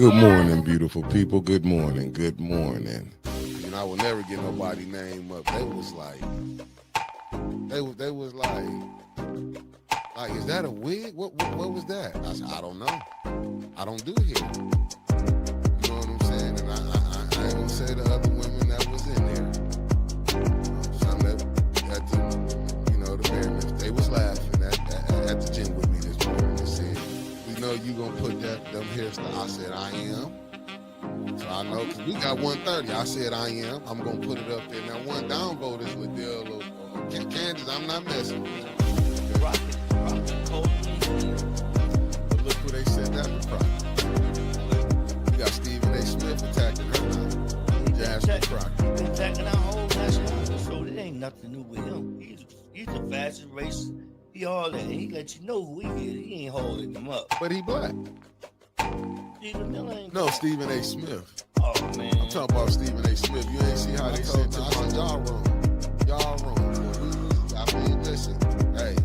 Good morning, beautiful people. Good morning. Good morning. You know, I will never get nobody name up. They was like, is that a wig? What was that? I said, I don't know. I don't do hair. You know what I'm saying? And I ain't gonna say the other women that was in there. Some that at the, the marriage, they was laughing at the gym with me this morning. They said, we know you gonna put them hairstyles. I said, I am. So I know, because we got 130. I said, I am. I'm going to put it up there. Now, one down vote is Liddell or Kansas. I'm not messing with it. Rocket, cold. But look who they said that was Crockett. We got Stephen A. Smith attacking her now. Jasmine Crockett. Attacking our whole national. So it ain't nothing new with him. He's the fastest racer. He all that. He let you know who he is. He ain't holding him up. But he black. Stephen Miller ain't. No, Stephen A. Smith. Oh, man. I'm talking about Stephen A. Smith. You ain't see how they said to us, y'all wrong. Y'all wrong. I mean, listen, hey,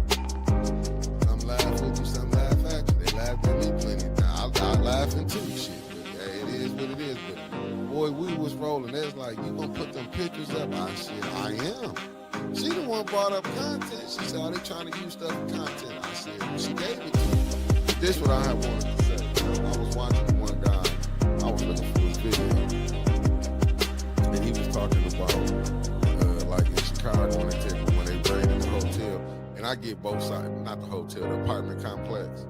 some laugh with you, some laugh at you. They laughed at me plenty of times. I laughing too, shit. But hey, it is what it is. But boy, we was rolling. They was like, you gonna put them pictures up? I said, I am. She the one brought up content. She said, oh, they trying to use stuff for content. I said, she gave it to me. This what I wanted to say. I was watching one guy. I was looking for his video, and he was talking about like in Chicago when they raided the hotel. And I get both sides, not the hotel, the apartment complex.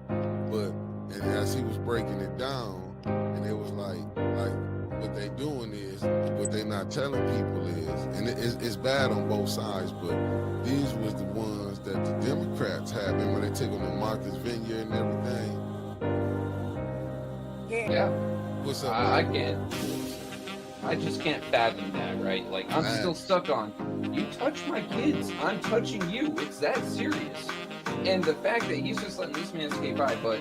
But and as he was breaking it down, and it was like what they doing is what they not telling people is, and it's bad on both sides. But these was the ones that the Democrats had, and when they took them to Martha's Vineyard and everything. Yeah. What's up? I just can't fathom that, right? Like, I'm still stuck on, you touch my kids, I'm touching you. It's that serious. And the fact that he's just letting this man skate by, but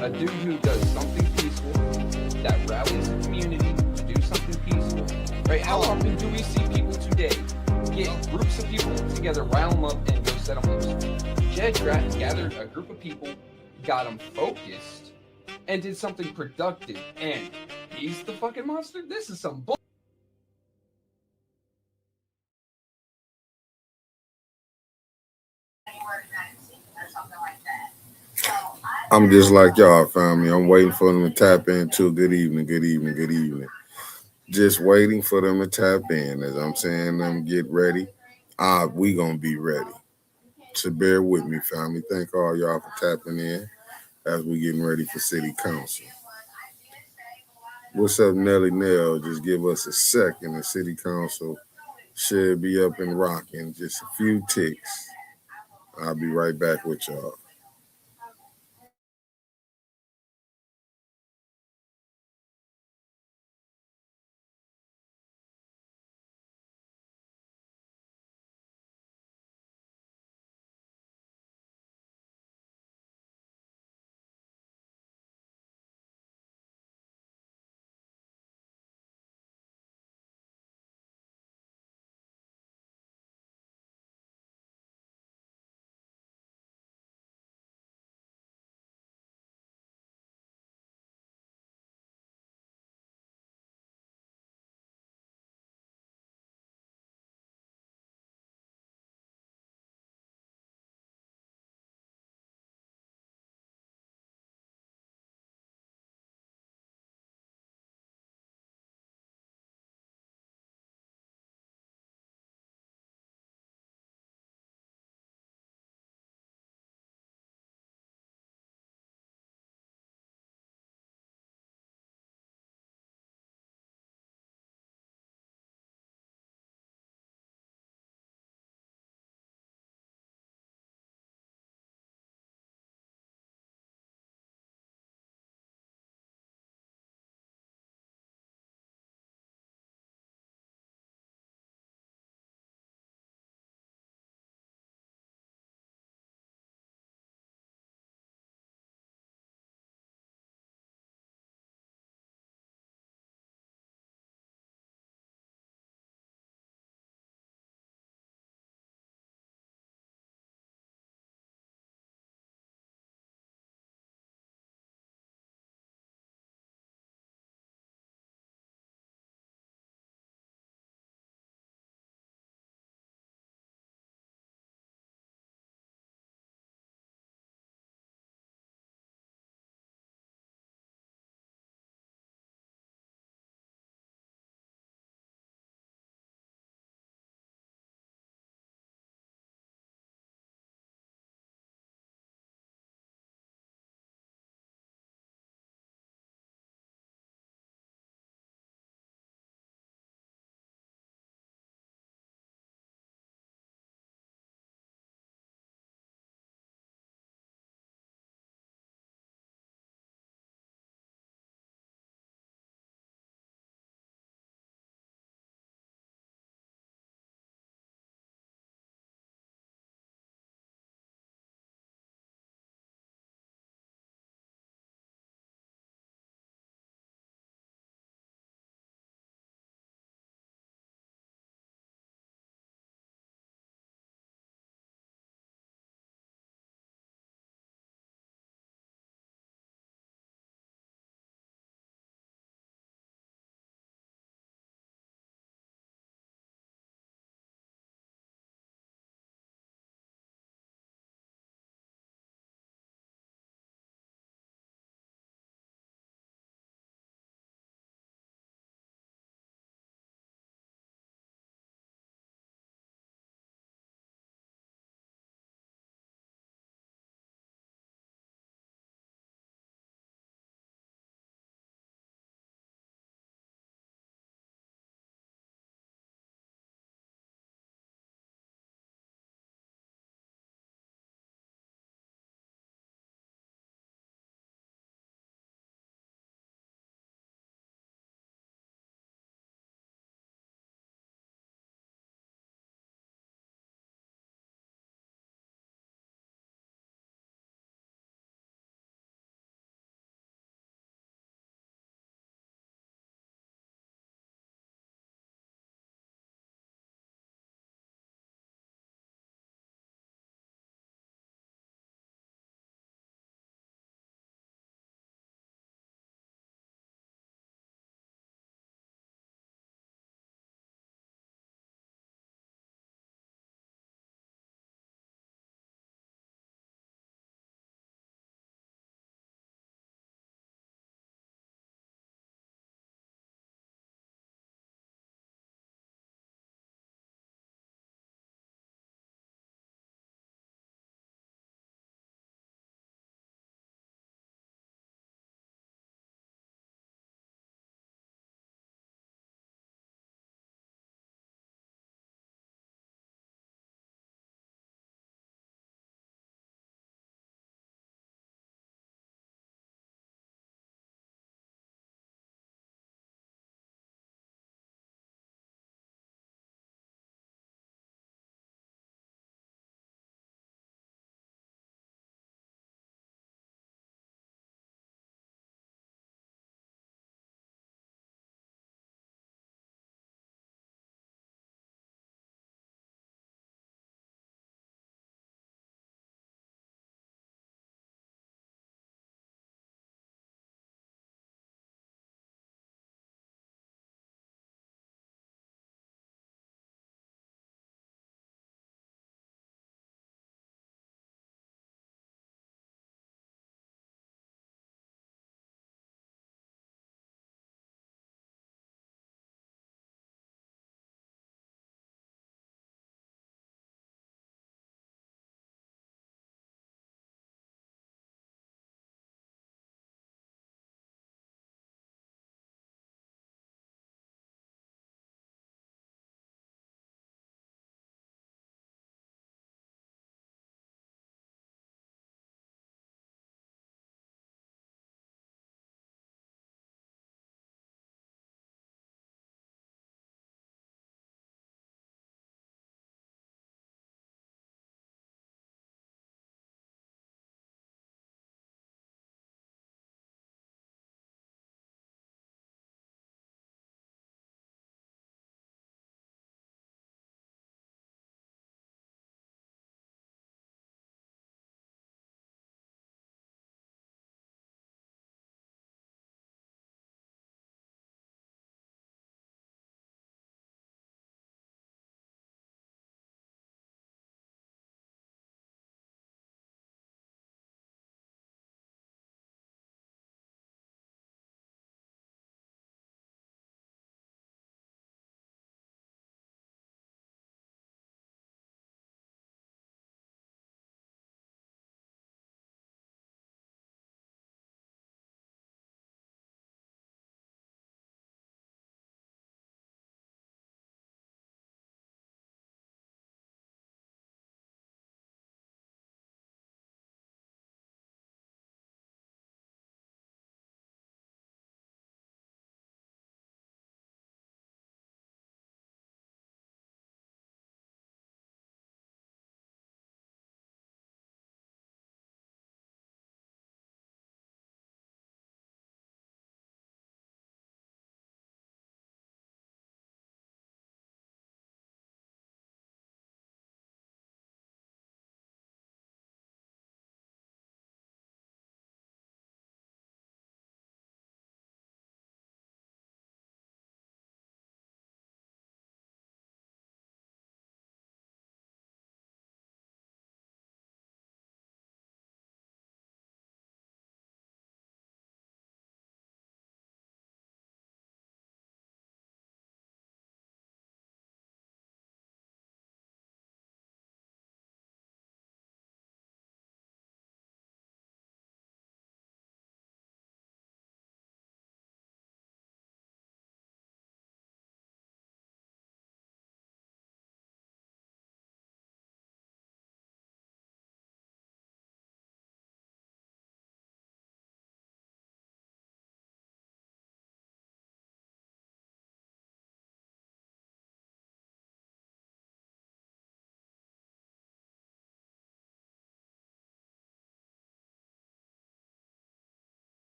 a dude who does something peaceful, that rallies the community to do something peaceful, right? How often do we see people today get groups of people together, rile them up, and go set them loose? Jed gathered a group of people, got them focused, and did something productive, and he's the fucking monster? This is some bull. I'm just like y'all, family. I'm waiting for them to tap in too. Good evening, good evening, good evening. Just waiting for them to tap in. As I'm saying them get ready, we gonna be ready. So bear with me, family. Thank all y'all for tapping in as we getting ready for city council. What's up, Nelly Nell? Just give us a second. The city council should be up and rocking. Just a few ticks. I'll be right back with y'all.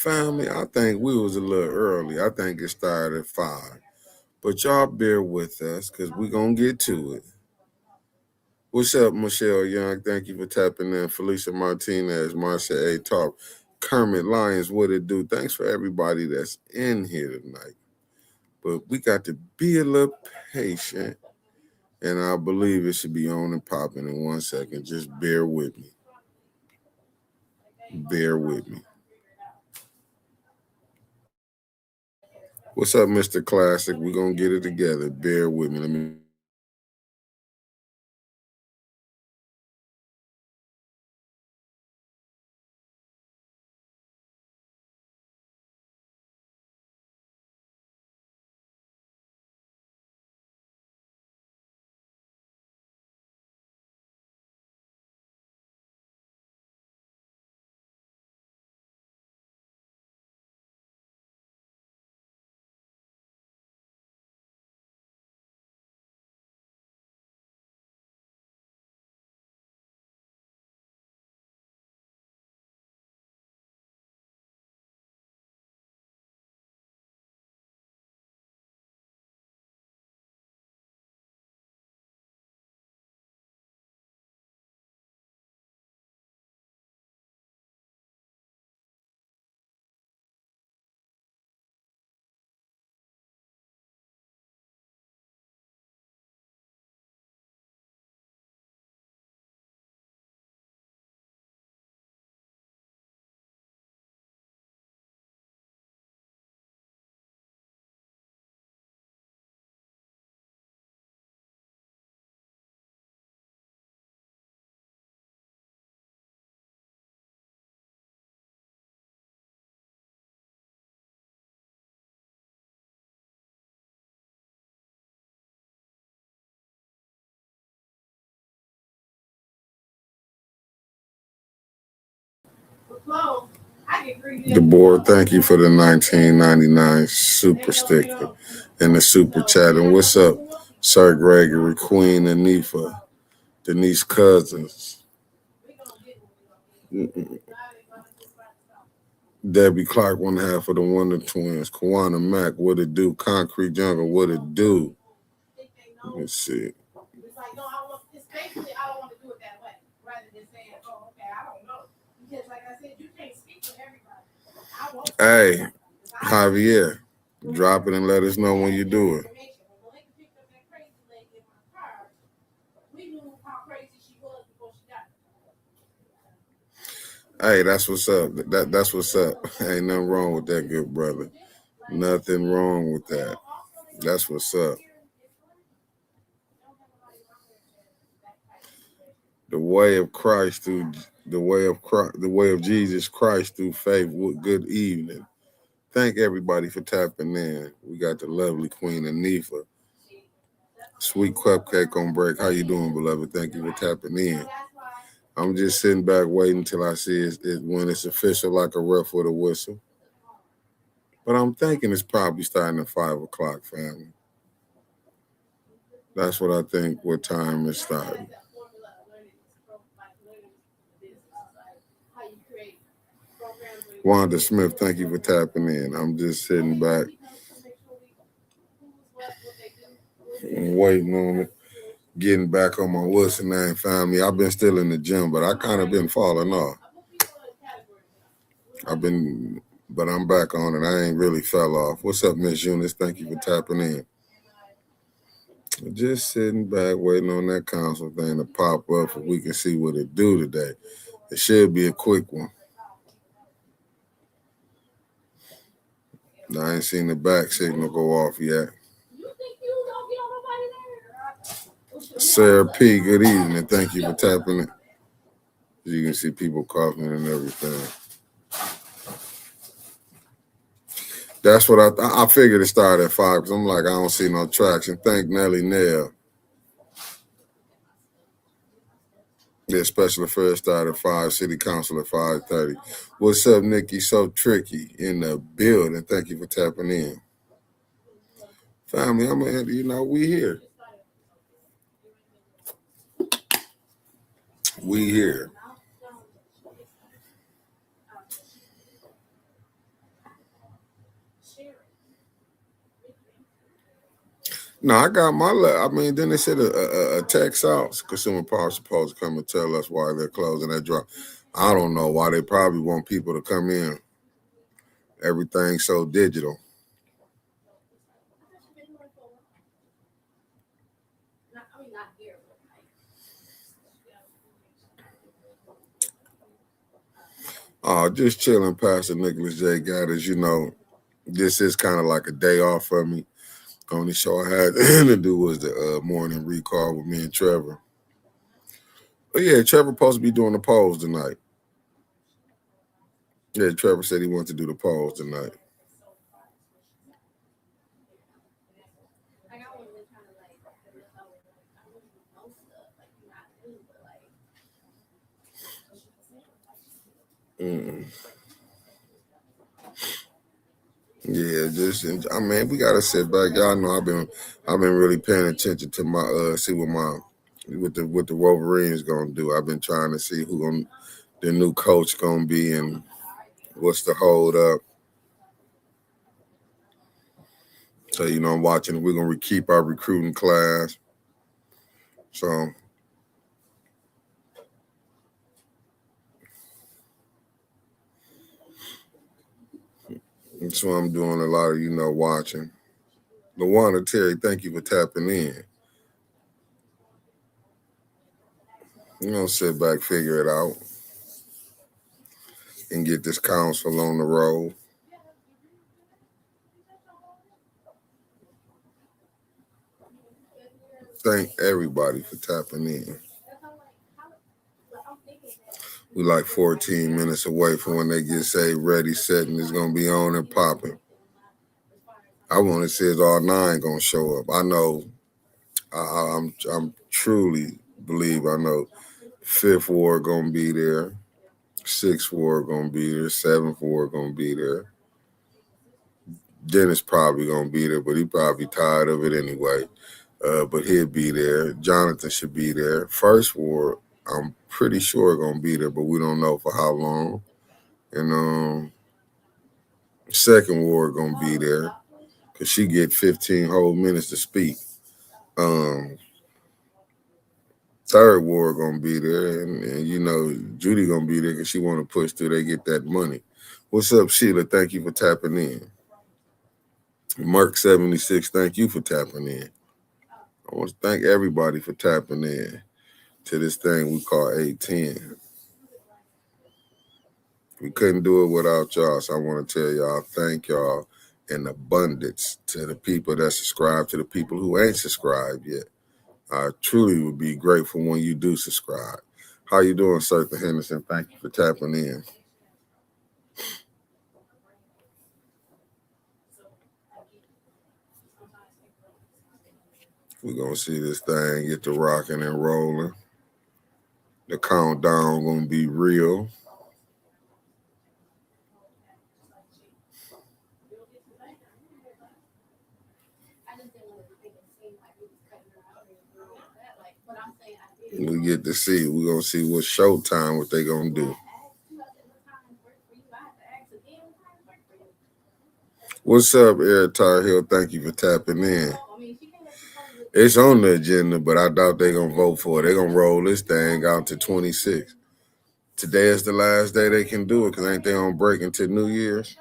Family, I think we was a little early. I think it started at 5. But y'all bear with us because we're going to get to it. What's up, Michelle Young? Thank you for tapping in. Felicia Martinez, Marcia A. Talk, Kermit Lyons, what it do? Thanks for everybody that's in here tonight. But we got to be a little patient, and I believe it should be on and popping in 1 second. Just bear with me. Bear with me. What's up, Mr. Classic? We're going to get it together. Bear with me. Let me. The board, thank you for the 1999 super sticker and the super chat. And what's up, Sir Gregory, Queen Anifa, Denise Cousins, Debbie Clark, one half of the Wonder Twins, Kawana Mack, what it do, Concrete Jungle, what it do. Let me see. Hey, Javier, drop it and let us know when you do it. Hey, that's what's up. That's what's up. Ain't nothing wrong with that, good brother. Nothing wrong with that. That's what's up. The way of Christ through the way of Jesus Christ through faith. Good evening. Thank everybody for tapping in. We got the lovely Queen Anifa. Sweet cupcake on break. How you doing, beloved? Thank you for tapping in. I'm just sitting back waiting until I see it when it's official, like a ref with a whistle. But I'm thinking it's probably starting at 5 o'clock, family. That's what I think. What time it's starting? Wanda Smith, thank you for tapping in. I'm just sitting back and waiting on it. Getting back on my what's the name family. I've been still in the gym, but I kind of been falling off. But I'm back on it. I ain't really fell off. What's up, Miss Eunice? Thank you for tapping in. Just sitting back waiting on that console thing to pop up so we can see what it do today. It should be a quick one. I ain't seen the back signal go off yet. Sarah P, good evening. Thank you for tapping it. You can see people coughing and everything. That's what I figured it started at 5 because I'm like, I don't see no traction. Thank Nelly Nell. The special affairs started at 5, city council at 5:30. What's up, Nikki? So tricky in the building. Thank you for tapping in. Family, we here. We here. No, I got my. I mean, then they said a tax out. Consumer Power supposed to come and tell us why they're closing that drop. I don't know why they probably want people to come in. Everything's so digital. Just chilling, Pastor Nicholas J. Gaddis. This is kind of like a day off for me. Only show I had to do was the morning recall with me and Trevor. But yeah, Trevor supposed to be doing the polls tonight. Yeah, Trevor said he wanted to do the polls tonight. Mm. Yeah, I mean, we gotta sit back. Y'all know I've been really paying attention to my see what the Wolverines gonna do. I've been trying to see the new coach gonna be and what's the hold up. So I'm watching. We're gonna keep our recruiting class. So that's what I'm doing. A lot of watching. Lawana Terry, thank you for tapping in. Sit back, figure it out, and get this council on the road. Thank everybody for tapping in. We like 14 minutes away from when they get say ready, set, and it's gonna be on and popping. I want to see if all 9 gonna show up. I know. I'm truly believe I know. 5th Ward gonna be there. 6th Ward gonna be there. 7th Ward gonna be there. Dennis probably gonna be there, but he probably tired of it anyway. But he'll be there. Jonathan should be there. 1st Ward, I'm pretty sure gonna be there, but we don't know for how long. And 2nd Ward gonna be there because she get 15 whole minutes to speak. 3rd Ward gonna be there, and Judy gonna be there because she want to push till they get that money. What's up, Sheila? Thank you for tapping in. Mark 76, thank you for tapping in. I want to thank everybody for tapping in to this thing we call 810. We couldn't do it without y'all, so I want to tell y'all thank y'all in abundance to the people that subscribe, to the people who ain't subscribed yet. I truly would be grateful when you do subscribe. How you doing, Circa Henderson? Thank you for tapping in. We're going to see this thing get to rocking and rolling. The countdown going to be real. We get to see. We're going to see what showtime, what they going to do. What's up, Eric Tar Hill? Thank you for tapping in. It's on the agenda, but I doubt they're going to vote for it. They're going to roll this thing out to 26. Today is the last day they can do it because ain't they on break until New Year's?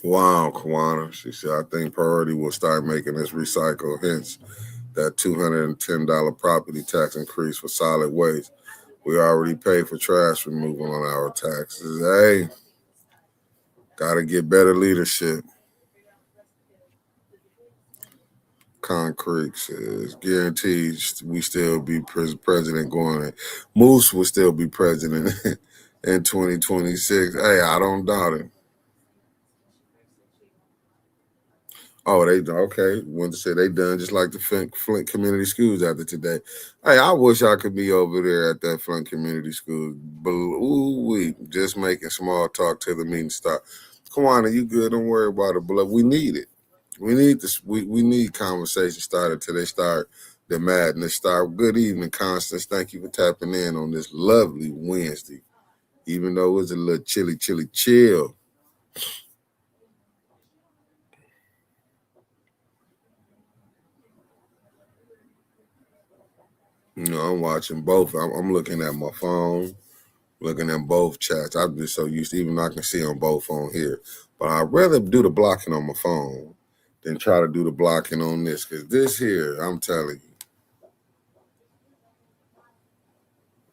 Wow, Kawana. She said, I think Priority will start making this recycle. Hence, that $210 property tax increase for solid waste. We already pay for trash removal on our taxes. Hey, got to get better leadership. Concrete says, guarantees we still be president going. Moose will still be president in 2026. Hey, I don't doubt it. Oh, they okay. Want to say they done just like the Flint Community Schools after today. Hey, I wish I could be over there at that Flint Community School. Ooh, just making small talk till the meeting start. Come on, are you good? Don't worry about it. But we need it. We need this. We need conversation started till they start the madness start. Good evening, Constance. Thank you for tapping in on this lovely Wednesday. Even though it's a little chilly, chill. You know, I'm watching both. I'm looking at my phone, looking at both chats. I'm just so used to, even though I can see on both on here. But I'd rather do the blocking on my phone than try to do the blocking on this. Because this here, I'm telling you,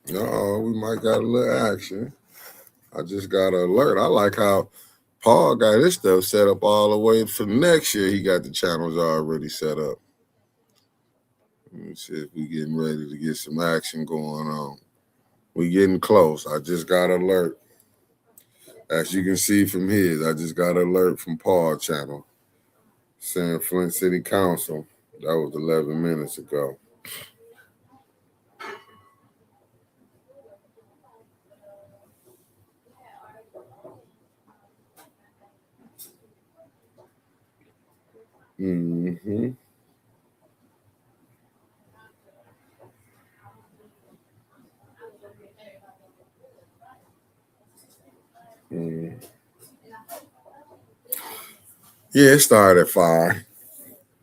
we might got a little action. I just got an alert. I like how Paul got his stuff set up all the way for next year. He got the channels already set up. Let me see if we getting ready to get some action going on. We getting close. I just got an alert. As you can see from his, I just got an alert from Paul channel saying Flint City Council. That was 11 minutes ago. Mm-hmm. Yeah, it started at 5.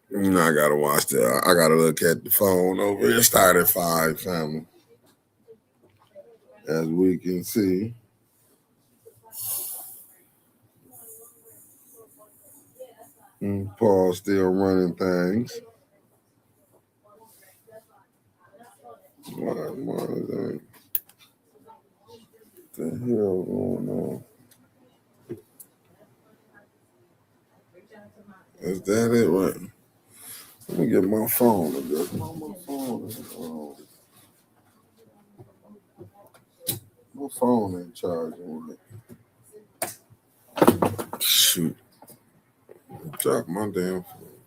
You know, I gotta watch that. I gotta look at the phone over here. It started at 5, family. As we can see. Paul still running things. What is that? The hell going on? Is that it? Right? Let me get my phone. My phone ain't charging. Shoot. Drop my damn phone.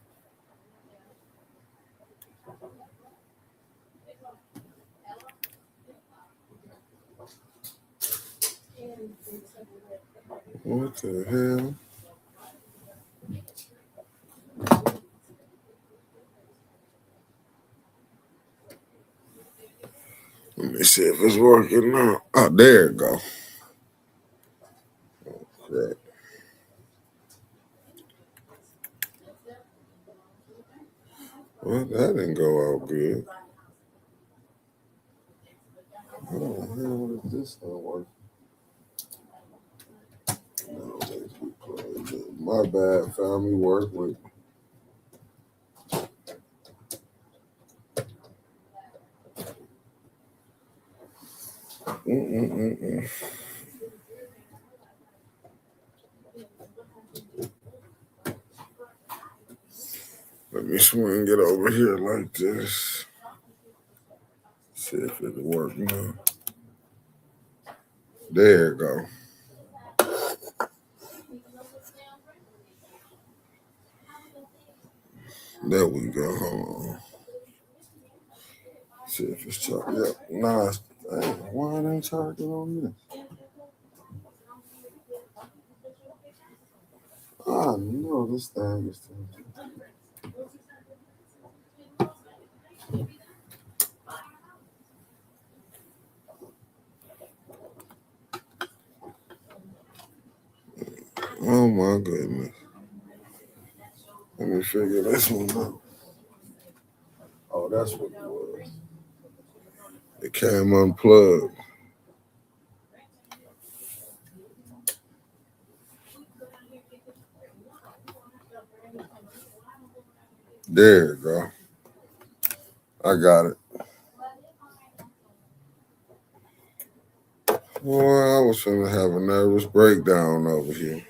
What the hell? Let me see if it's working now. Oh, there it go. Oh, crap. Well, that didn't go out good. How the hell is this not working? My bad, family. Work with me. Let me swing it over here like this. See if it'll work now. There you go. There we go. Hold on. See if it's charging. Yep. Nah, why it ain't charging on this? I know this thing is charging. Oh my goodness. Let me figure this one out. Oh, that's what it was. It came unplugged. There you go. I got it. Boy, I was finna have a nervous breakdown over here.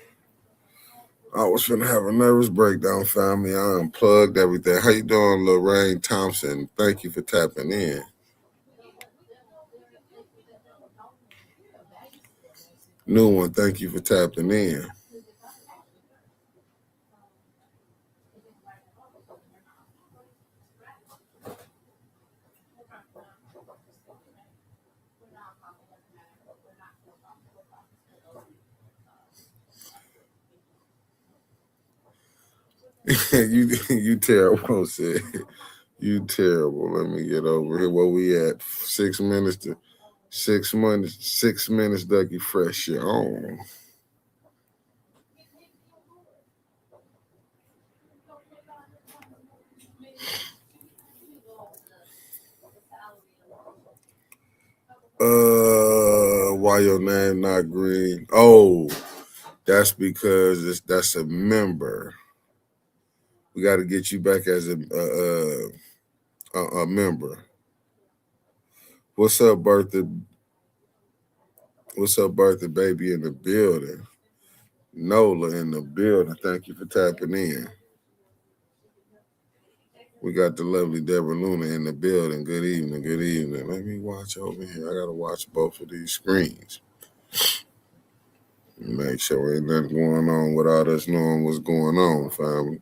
Family. I unplugged everything. How you doing, Lorraine Thompson? Thank you for tapping in. New one, thank you for tapping in. you terrible, said. You terrible. Let me get over here. Where we at? 6 minutes to 6 minutes. 6 minutes, Dougie Fresh. Your own. Why your name not green? Oh, that's because that's a member. We got to get you back as a member. What's up, Bertha? What's up, Bertha? Baby in the building. Nola in the building. Thank you for tapping in. We got the lovely Deborah Luna in the building. Good evening. Good evening. Let me watch over here. I gotta watch both of these screens. Make sure ain't nothing going on without us knowing what's going on, family.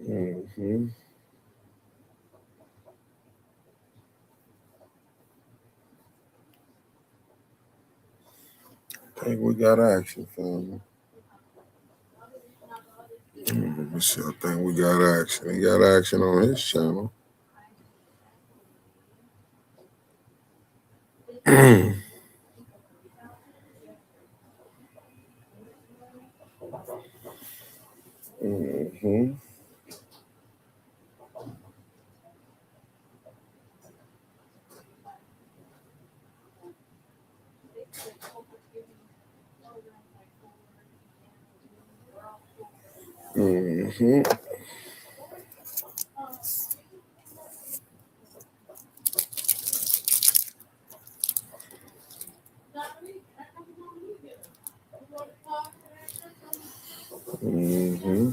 Mm-hmm. I think we got action, family. Let me see. I think we got action. He got action on his channel. Mm-hmm. Mm-hmm. Mm-hmm.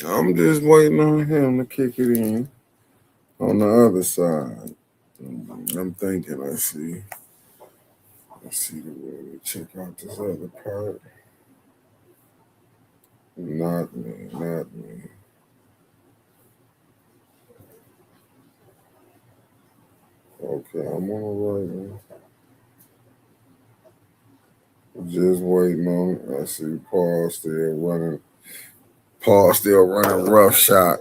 I'm just waiting on him to kick it in on the other side. I'm thinking, let's see the way to check out this other part. Not me, not me. Okay, I'm on the right one. Just waiting on it. I see Paul still running. Paul still running rough shot.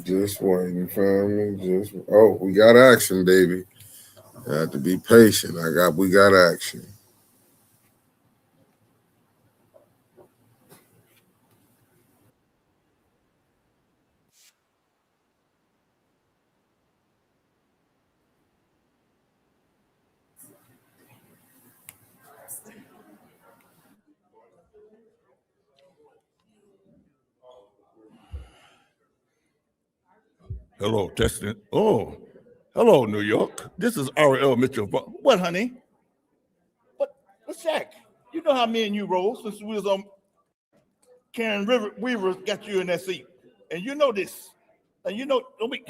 Just waiting, family. We got action, baby. I have to be patient. We got action. Hello, testing. Oh, hello, New York. This is R.L. Mitchell. What, honey? What's Shaq? You know how me and you roll since we was on Karen River Weaver got you in that seat. And you know this. And you know, don't be.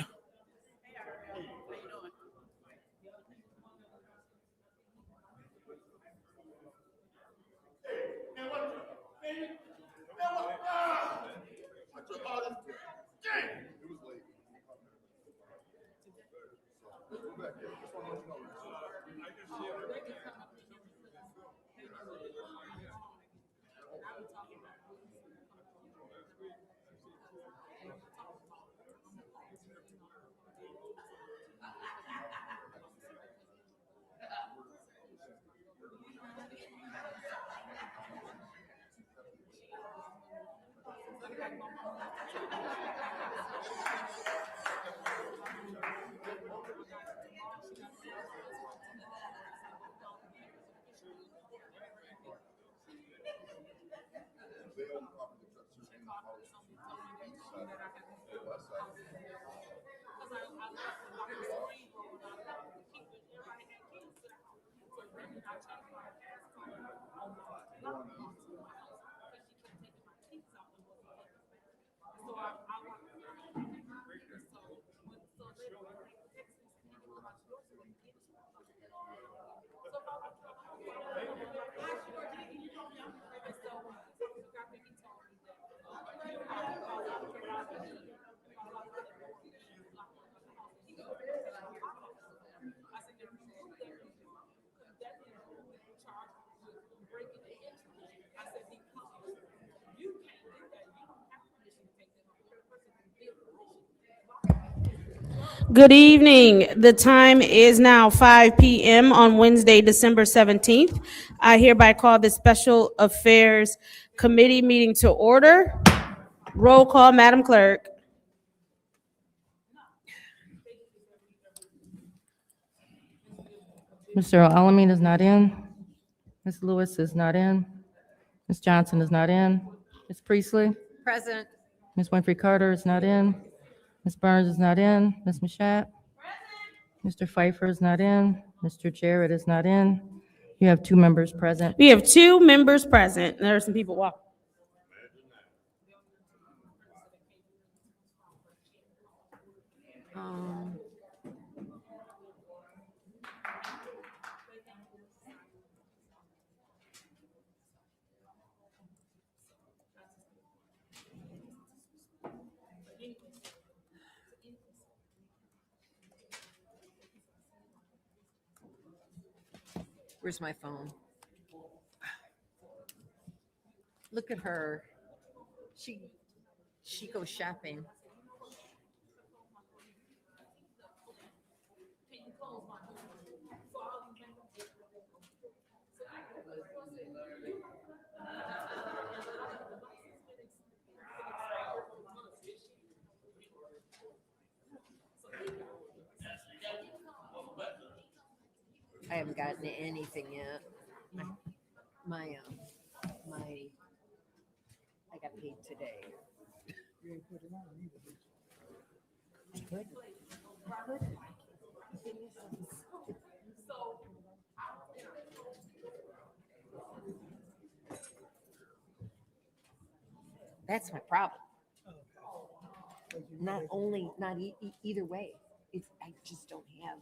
Good evening. The time is now 5 p.m. on Wednesday, December 17th. I hereby call the Special Affairs Committee meeting to order. Roll call, Madam Clerk. Mr. Alamin is not in. Ms. Lewis is not in. Ms. Johnson is not in. Ms. Priestley? Present. Ms. Winfrey Carter is not in. Ms. Burns is not in. Ms. Mashat? Mr. Pfeiffer is not in. Mr. Jarrett is not in. You have 2 members present. We have 2 members present. There are some people walking. Where's my phone? Look at her. She goes shopping. I haven't gotten anything yet. My I got paid today. That's my problem. Not only, not either way. It's, I just don't have.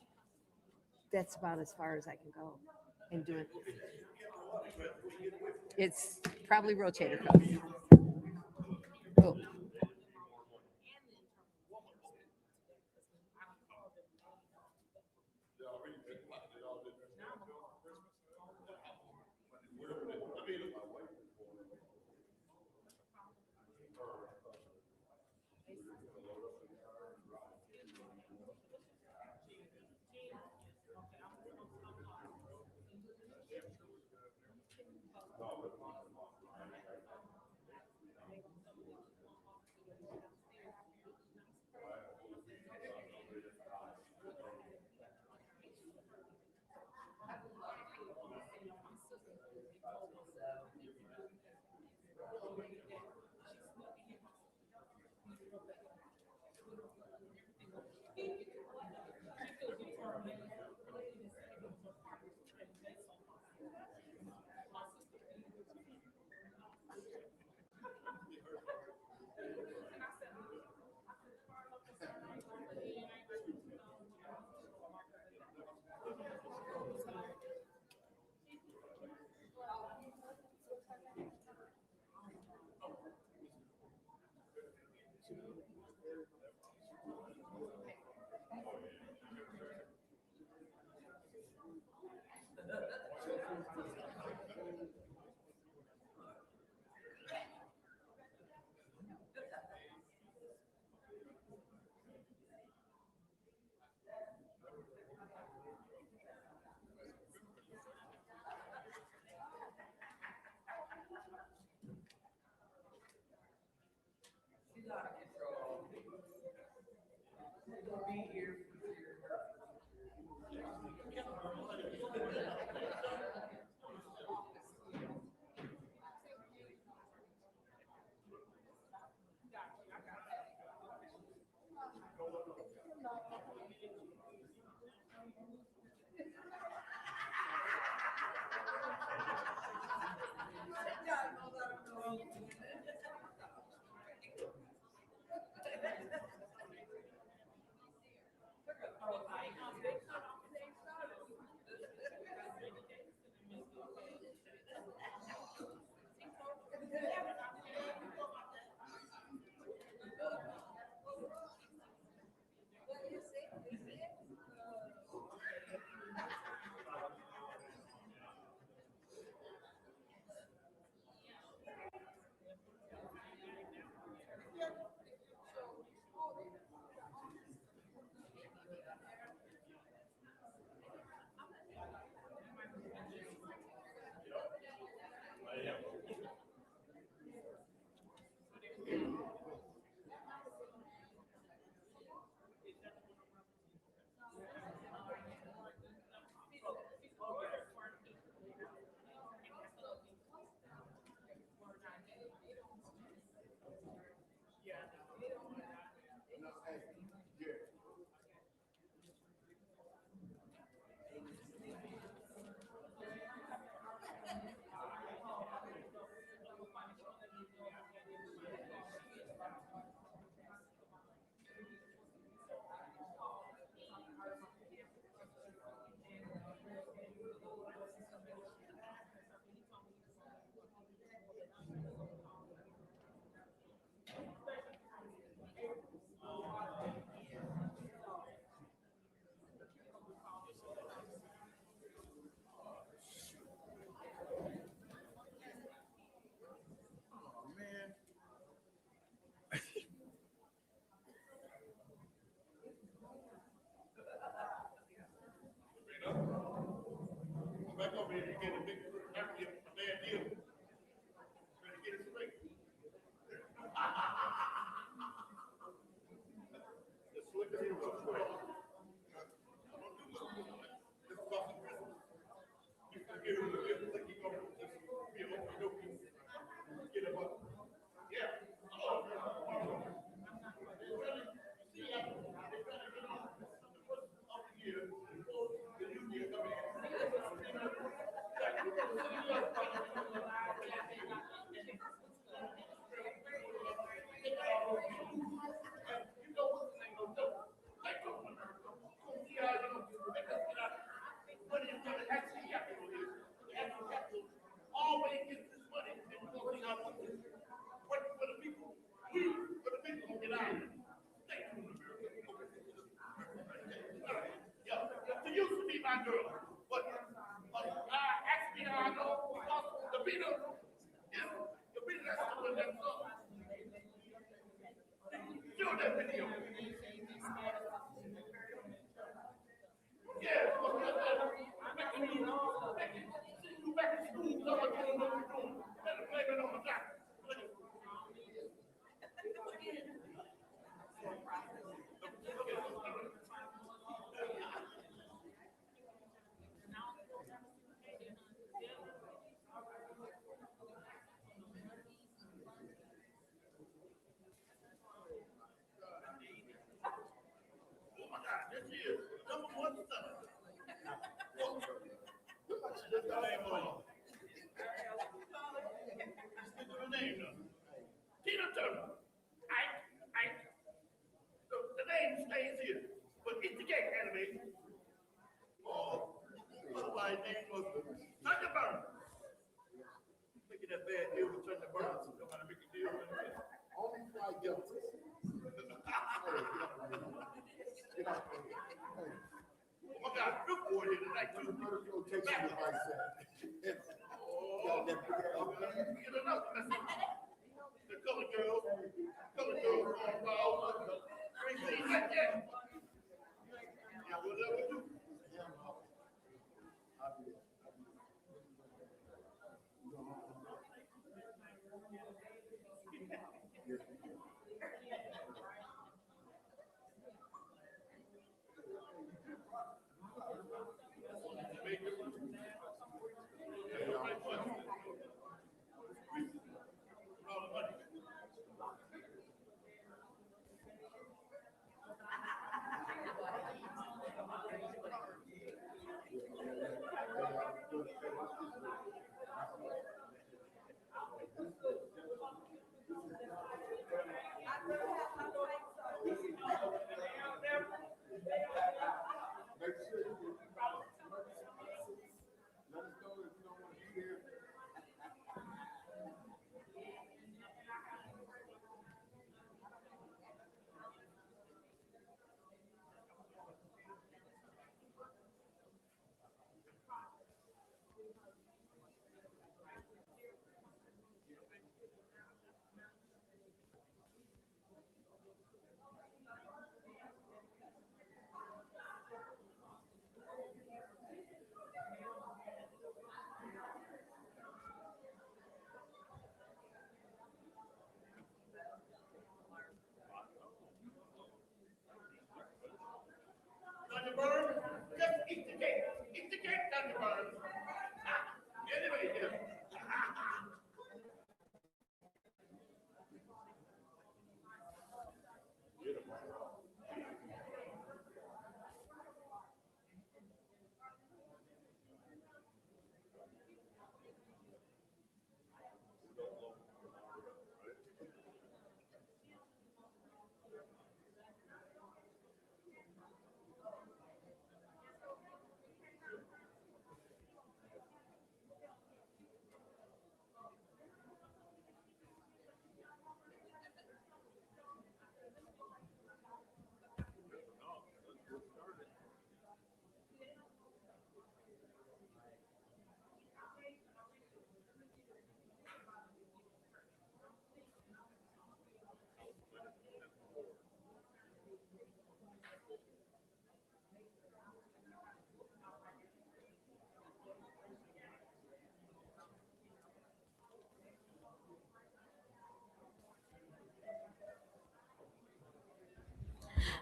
That's about as far as I can go and do it. It's probably rotator cuff. Oh.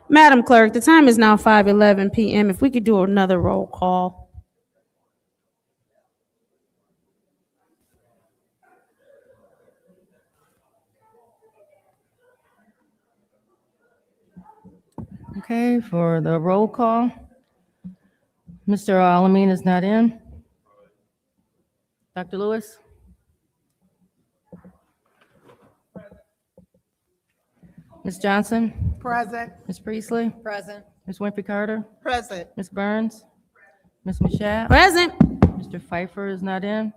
Madam Clerk, the time is now 5:11 p.m. If we could do another roll call. Okay, for the roll call, Mr. Alamin is not in. Dr. Lewis? Ms. Johnson? Present. Ms. Priestley? Present. Ms. Winfrey Carter? Present. Ms. Burns? Ms. Mashat? Present. Mr. Pfeiffer is not in.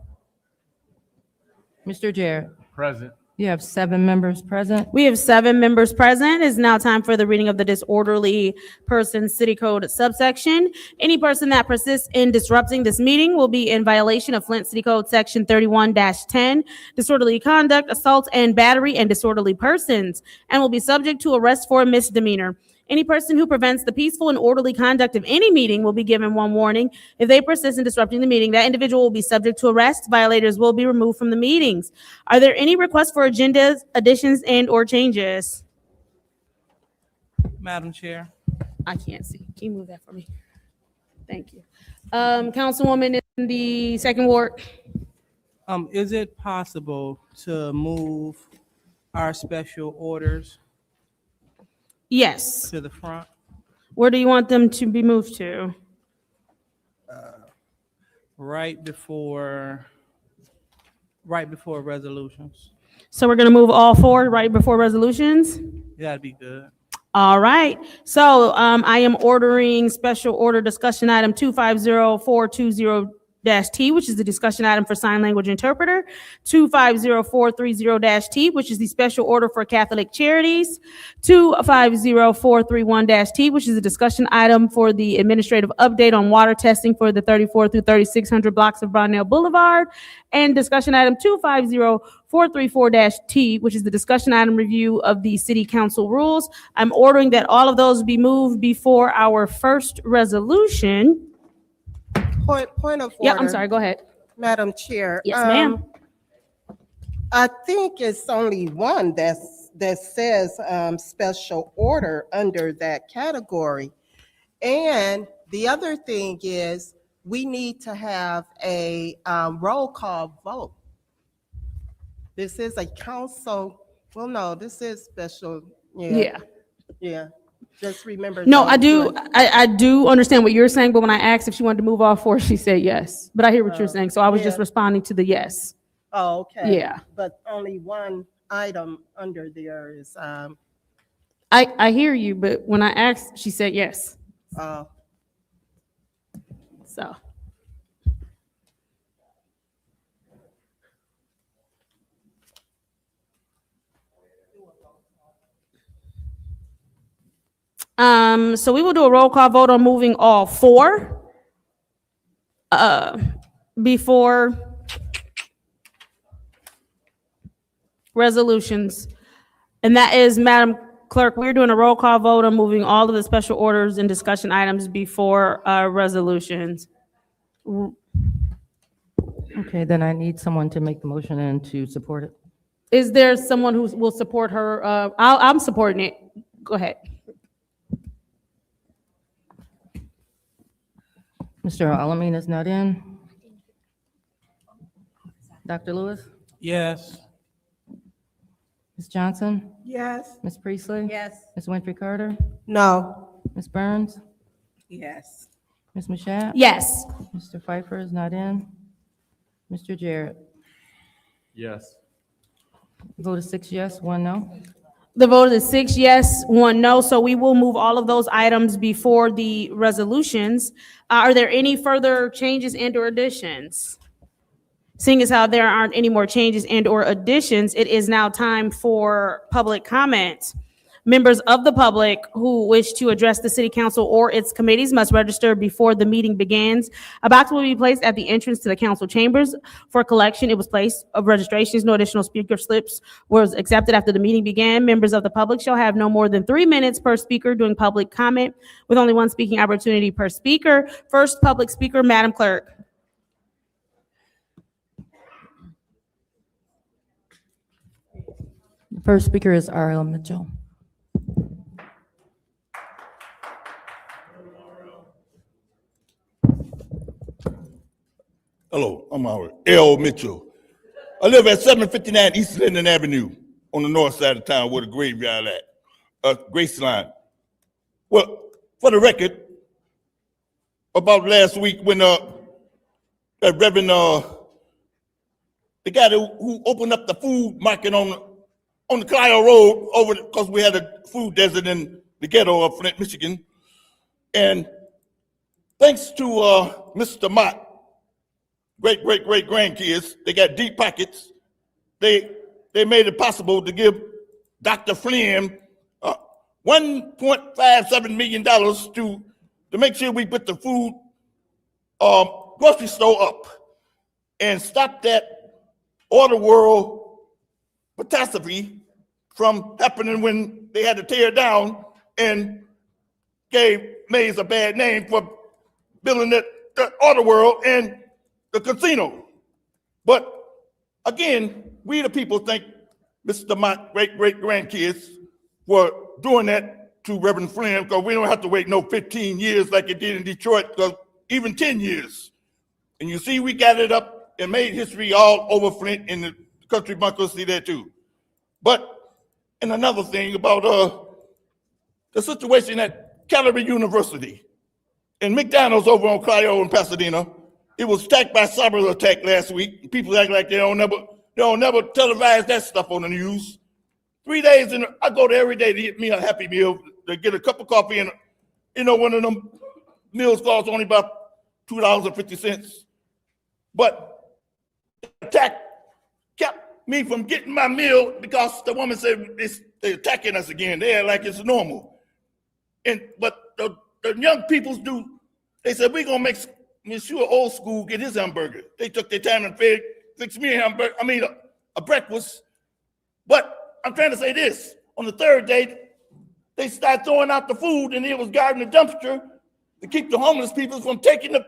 Mr. Jarrett? Present. You have 7 members present. We have 7 members present. It's now time for the reading of the disorderly person city code subsection. Any person that persists in disrupting this meeting will be in violation of Flint City Code Section 31-10, disorderly conduct, assault and battery, and disorderly persons, and will be subject to arrest for a misdemeanor. Any person who prevents the peaceful and orderly conduct of any meeting will be given 1 warning. If they persist in disrupting the meeting, that individual will be subject to arrest. Violators will be removed from the meetings. Are there any requests for agendas, additions, and/or changes? Madam Chair. I can't see. Can you move that for me? Thank you. Councilwoman in the 2nd ward. Is it possible to move our special orders Yes. to the front? Where do you want them to be moved to? Right before resolutions. So we're going to move all 4 right before resolutions? That'd be good. All right. So I am ordering special order discussion item 250420-T, which is the discussion item for sign language interpreter, 250430-T, which is the special order for Catholic Charities, 250431-T, which is a discussion item for the administrative update on water testing for the 34 through 3600 blocks of Brownell Boulevard, and discussion item 250434-T, which is the discussion item review of the city council rules. I'm ordering that all of those be moved before our first resolution. Point of order. Yeah, I'm sorry, go ahead. Madam Chair. Yes, ma'am. I think it's only one that says special order under that category. And the other thing is we need to have a roll call vote. This is a council, well, no, this is special. Yeah. Yeah. Just remember. No, those I do. two. I do understand what you're saying, but when I asked if she wanted to move all 4, she said yes. But I hear what you're saying, so I was just yeah. responding to the yes. Oh, okay. Yeah. But only one item under there is, I hear you, but when I asked, she said yes. So. So we will do a roll call vote on moving all 4 before resolutions. And that is, Madam Clerk, we're doing a roll call vote on moving all of the special orders and discussion items before resolutions. Okay, then I need someone to make the motion and to support it. Is there someone who will support her? I'm supporting it. Go ahead. Mr. Alamin is not in. Dr. Lewis? Yes. Ms. Johnson? yes. Ms. Priestley? Yes. Ms. Winfrey Carter? No. Ms. Burns? Yes. Ms. Mashat? Yes. Mr. Pfeiffer is not in. Mr. Jarrett? Yes. Vote is 6 yes, 1 no. The vote is 6 yes, 1 no. So we will move all of those items before the resolutions. Are there any further changes and or additions? Seeing as how there aren't any more changes and or additions, it is now time for public comment. Members of the public who wish to address the city council or its committees must register before the meeting begins. A box will be placed at the entrance to the council chambers for collection. It was placed of registrations. No additional speaker slips was accepted after the meeting began. Members of the public shall have no more than 3 minutes per speaker during public comment, with only 1 speaking opportunity per speaker. First public speaker, Madam Clerk. The first speaker is R.L. Mitchell. Hello, I'm R.L. Mitchell. I live at 759 East Linden Avenue on the north side of town where the graveyard at, Graceline. Well, for the record, about last week when that Reverend the guy who opened up the food market on the Clio Road over because we had a food desert in the ghetto of Flint, Michigan, and thanks to Mr. Mott, great grandkids, they got deep pockets. They made it possible to give Dr. Flynn $1.57 million to make sure we put the food grocery store up and stop that order world catastrophe from happening when they had to tear down and gave Mays a bad name for building the order world and the casino. But again, we the people think Mr. Mott, great grandkids, were doing that to Reverend Flynn because we don't have to wait no 15 years like it did in Detroit, because even 10 years. And you see, we got it up and made history all over Flint, and the country bunkers see that too. But, and another thing about the situation at Calvary University and McDonald's over on Clio in Pasadena, it was attacked by cyber attack last week. People act like they don't never televise that stuff on the news. 3 days, and I go there every day to get me a Happy Meal, to get a cup of coffee, and one of them meals costs only about $2.50. But the attack kept me from getting my meal because the woman said they're attacking us again. They act like it's normal. But the young peoples do. They said, we're gonna make Monsieur Old School get his hamburger. They took their time and fixed me a hamburger, a breakfast. But I'm trying to say this, on the third day, they started throwing out the food, and it was guarding the dumpster to keep the homeless people from taking the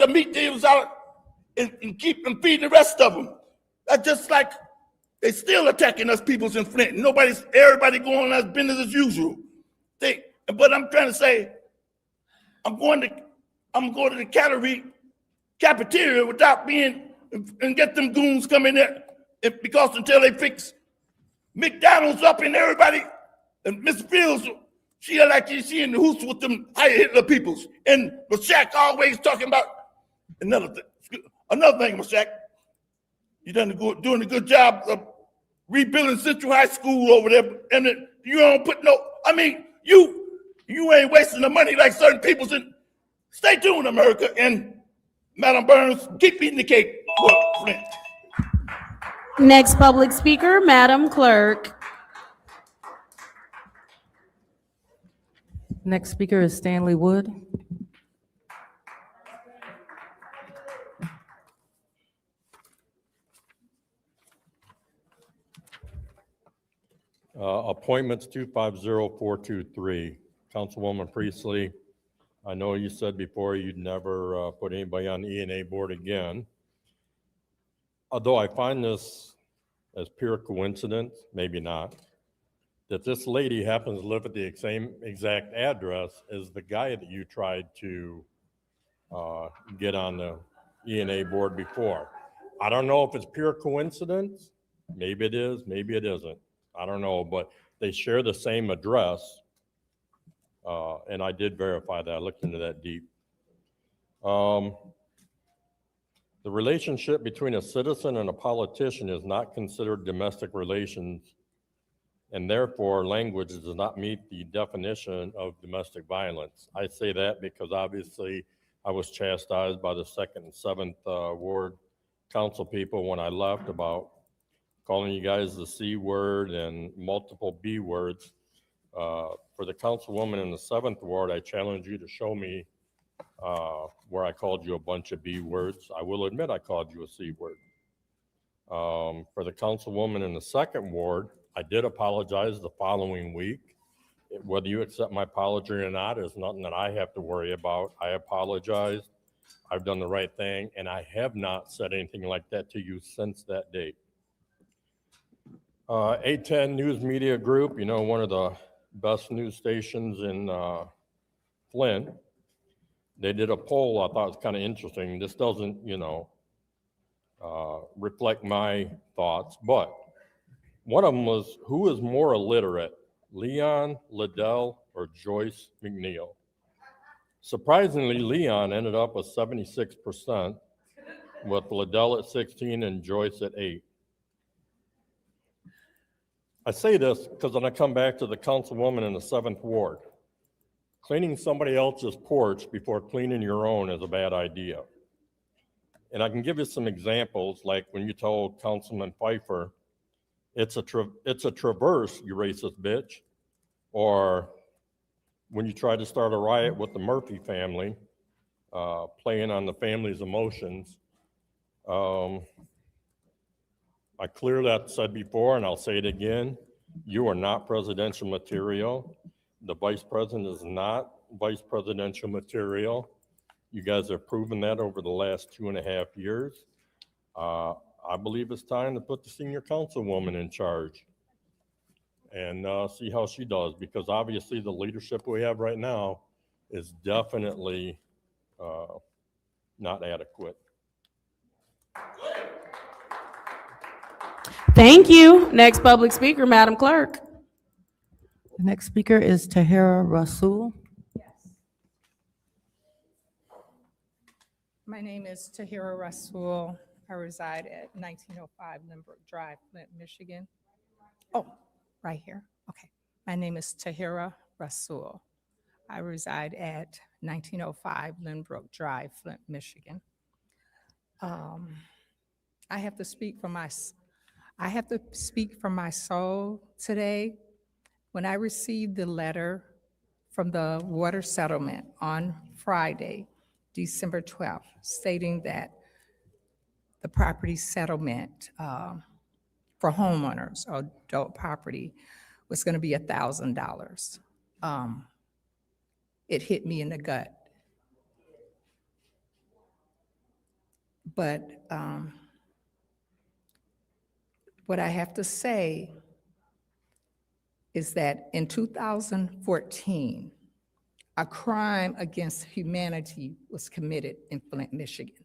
meat deals out and keep them feeding the rest of them. That's just like they still attacking us peoples in Flint. Everybody going as business as usual. But I'm trying to say, I'm going to the cafeteria without being and get them goons coming there. Because until they fix McDonald's up and everybody, and Miss Fields, she in the hoops with them higher Hitler peoples. And Mashak always talking about another thing, Mashak. You doing a good job of rebuilding Central High School over there, and you don't put you ain't wasting the money like certain people's in. Stay tuned, America, and Madam Burns, keep eating the cake for Flint. Next public speaker, Madam Clerk. Next speaker is Stanley Wood. Appointments 250423. Councilwoman Priestley, I know you said before you'd never put anybody on the E&A board again. Although I find this as pure coincidence, maybe not, that this lady happens to live at the same exact address as the guy that you tried to get on the E&A board before. I don't know if it's pure coincidence. Maybe it is, maybe it isn't. I don't know, but they share the same address. And I did verify that. I looked into that deep. The relationship between a citizen and a politician is not considered domestic relations, and therefore language does not meet the definition of domestic violence. I say that because obviously I was chastised by the 2nd and 7th Ward council people when I left about calling you guys the C word and multiple B words. For the councilwoman in the 7th Ward, I challenge you to show me where I called you a bunch of B words. I will admit I called you a C word. For the councilwoman in the 2nd Ward, I did apologize the following week. Whether you accept my apology or not is nothing that I have to worry about. I apologized. I've done the right thing, and I have not said anything like that to you since that date. 810 News Media Group, one of the best news stations in Flint. They did a poll I thought was kind of interesting. This doesn't, reflect my thoughts, but one of them was, who is more illiterate, Leon, Liddell, or Joyce McNeil. Surprisingly, Leon ended up with 76%, with Liddell at 16 and Joyce at 8. I say this because when I come back to the councilwoman in the 7th Ward, cleaning somebody else's porch before cleaning your own is a bad idea. And I can give you some examples, like when you told Councilman Pfeiffer, it's a traverse, you racist bitch. Or when you tried to start a riot with the Murphy family, playing on the family's emotions. I clearly have said before, and I'll say it again, you are not presidential material. The vice president is not vice presidential material. You guys have proven that over the last 2.5 years. I believe it's time to put the senior councilwoman in charge and see how she does, because obviously the leadership we have right now is definitely not adequate. Thank you. Next public speaker, Madam Clerk. The next speaker is Tahira Rasul. My name is Tahira Rasul. I reside at 1905 Lynbrook Drive, Flint, Michigan. Oh, right here. Okay. My name is Tahira Rasul. I reside at 1905 Lynbrook Drive, Flint, Michigan. I have to speak for my soul today. When I received the letter from the water settlement on Friday, December 12th, stating that the property settlement for homeowners or adult property was going to be $1,000. It hit me in the gut. But what I have to say is that in 2014, a crime against humanity was committed in Flint, Michigan.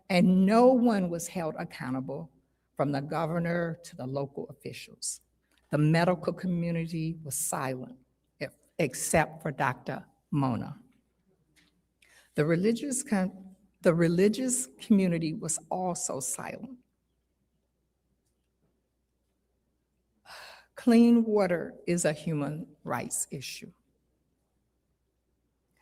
And no one was held accountable, from the governor to the local officials. The medical community was silent, except for Dr. Mona. The religious community was also silent. Clean water is a human rights issue.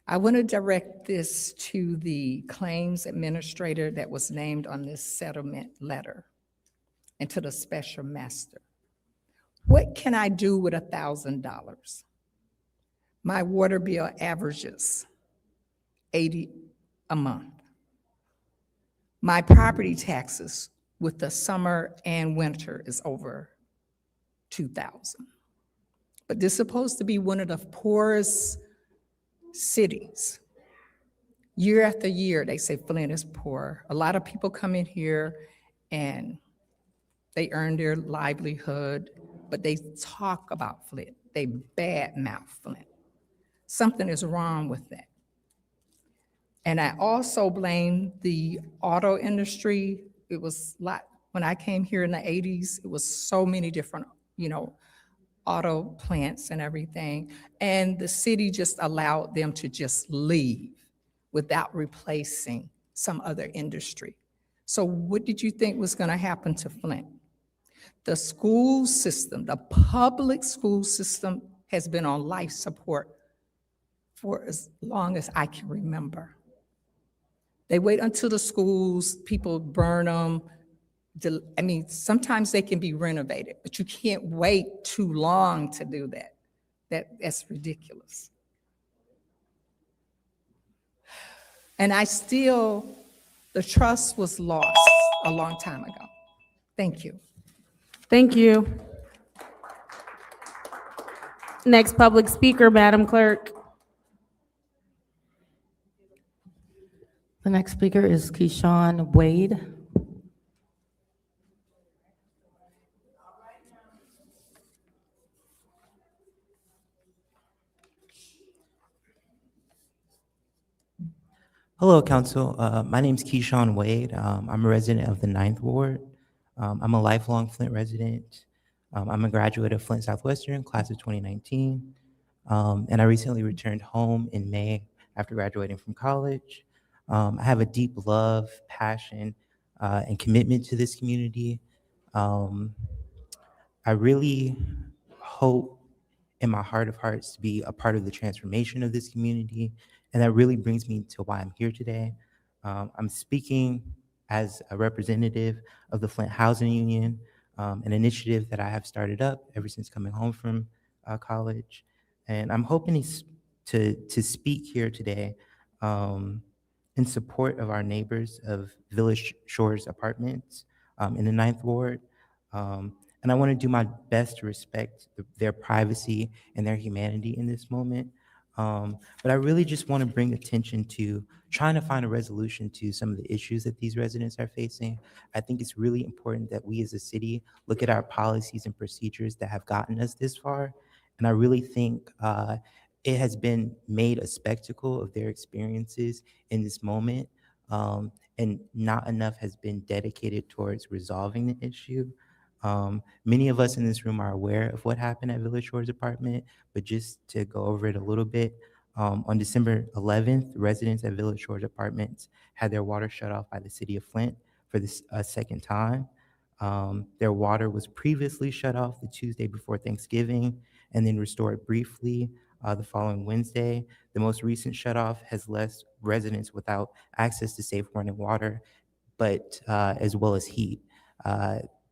I want to direct this to the claims administrator that was named on this settlement letter and to the special master. What can I do with $1,000? My water bill averages $80 a month. My property taxes with the summer and winter is over $2,000. But this is supposed to be one of the poorest cities. Year after year, they say Flint is poor. A lot of people come in here and they earn their livelihood, but they talk about Flint. They badmouth Flint. Something is wrong with that. And I also blame the auto industry. It was like, when I came here in the 80s, it was so many different, auto plants and everything. And the city just allowed them to just leave without replacing some other industry. So what did you think was going to happen to Flint? The school system, the public school system, has been on life support for as long as I can remember. They wait until the schools, people burn them. I mean, sometimes they can be renovated, but you can't wait too long to do that. That's ridiculous. And the trust was lost a long time ago. Thank you. Thank you. Next public speaker, Madam Clerk. The next speaker is Keyshawn Wade. Hello, Council. My name is Keyshawn Wade. I'm a resident of the 9th Ward. I'm a lifelong Flint resident. I'm a graduate of Flint Southwestern, class of 2019, and I recently returned home in May after graduating from college. I have a deep love, passion, and commitment to this community. Um, I really hope in my heart of hearts to be a part of the transformation of this community. And that really brings me to why I'm here today. I'm speaking as a representative of the Flint Housing Union, an initiative that I have started up ever since coming home from college. And I'm hoping to speak here today in support of our neighbors of Village Shores Apartments in the Ninth Ward. And I want to do my best to respect their privacy and their humanity in this moment. But I really just want to bring attention to trying to find a resolution to some of the issues that these residents are facing. I think it's really important that we as a city look at our policies and procedures that have gotten us this far. And I really think it has been made a spectacle of their experiences in this moment. And not enough has been dedicated towards resolving the issue. Many of us in this room are aware of what happened at Village Shores Apartment, but just to go over it a little bit, on December 11th, residents at Village Shores Apartments had their water shut off by the city of Flint for the second time. Their water was previously shut off the Tuesday before Thanksgiving and then restored briefly the following Wednesday. The most recent shutoff has left residents without access to safe running water, but as well as heat.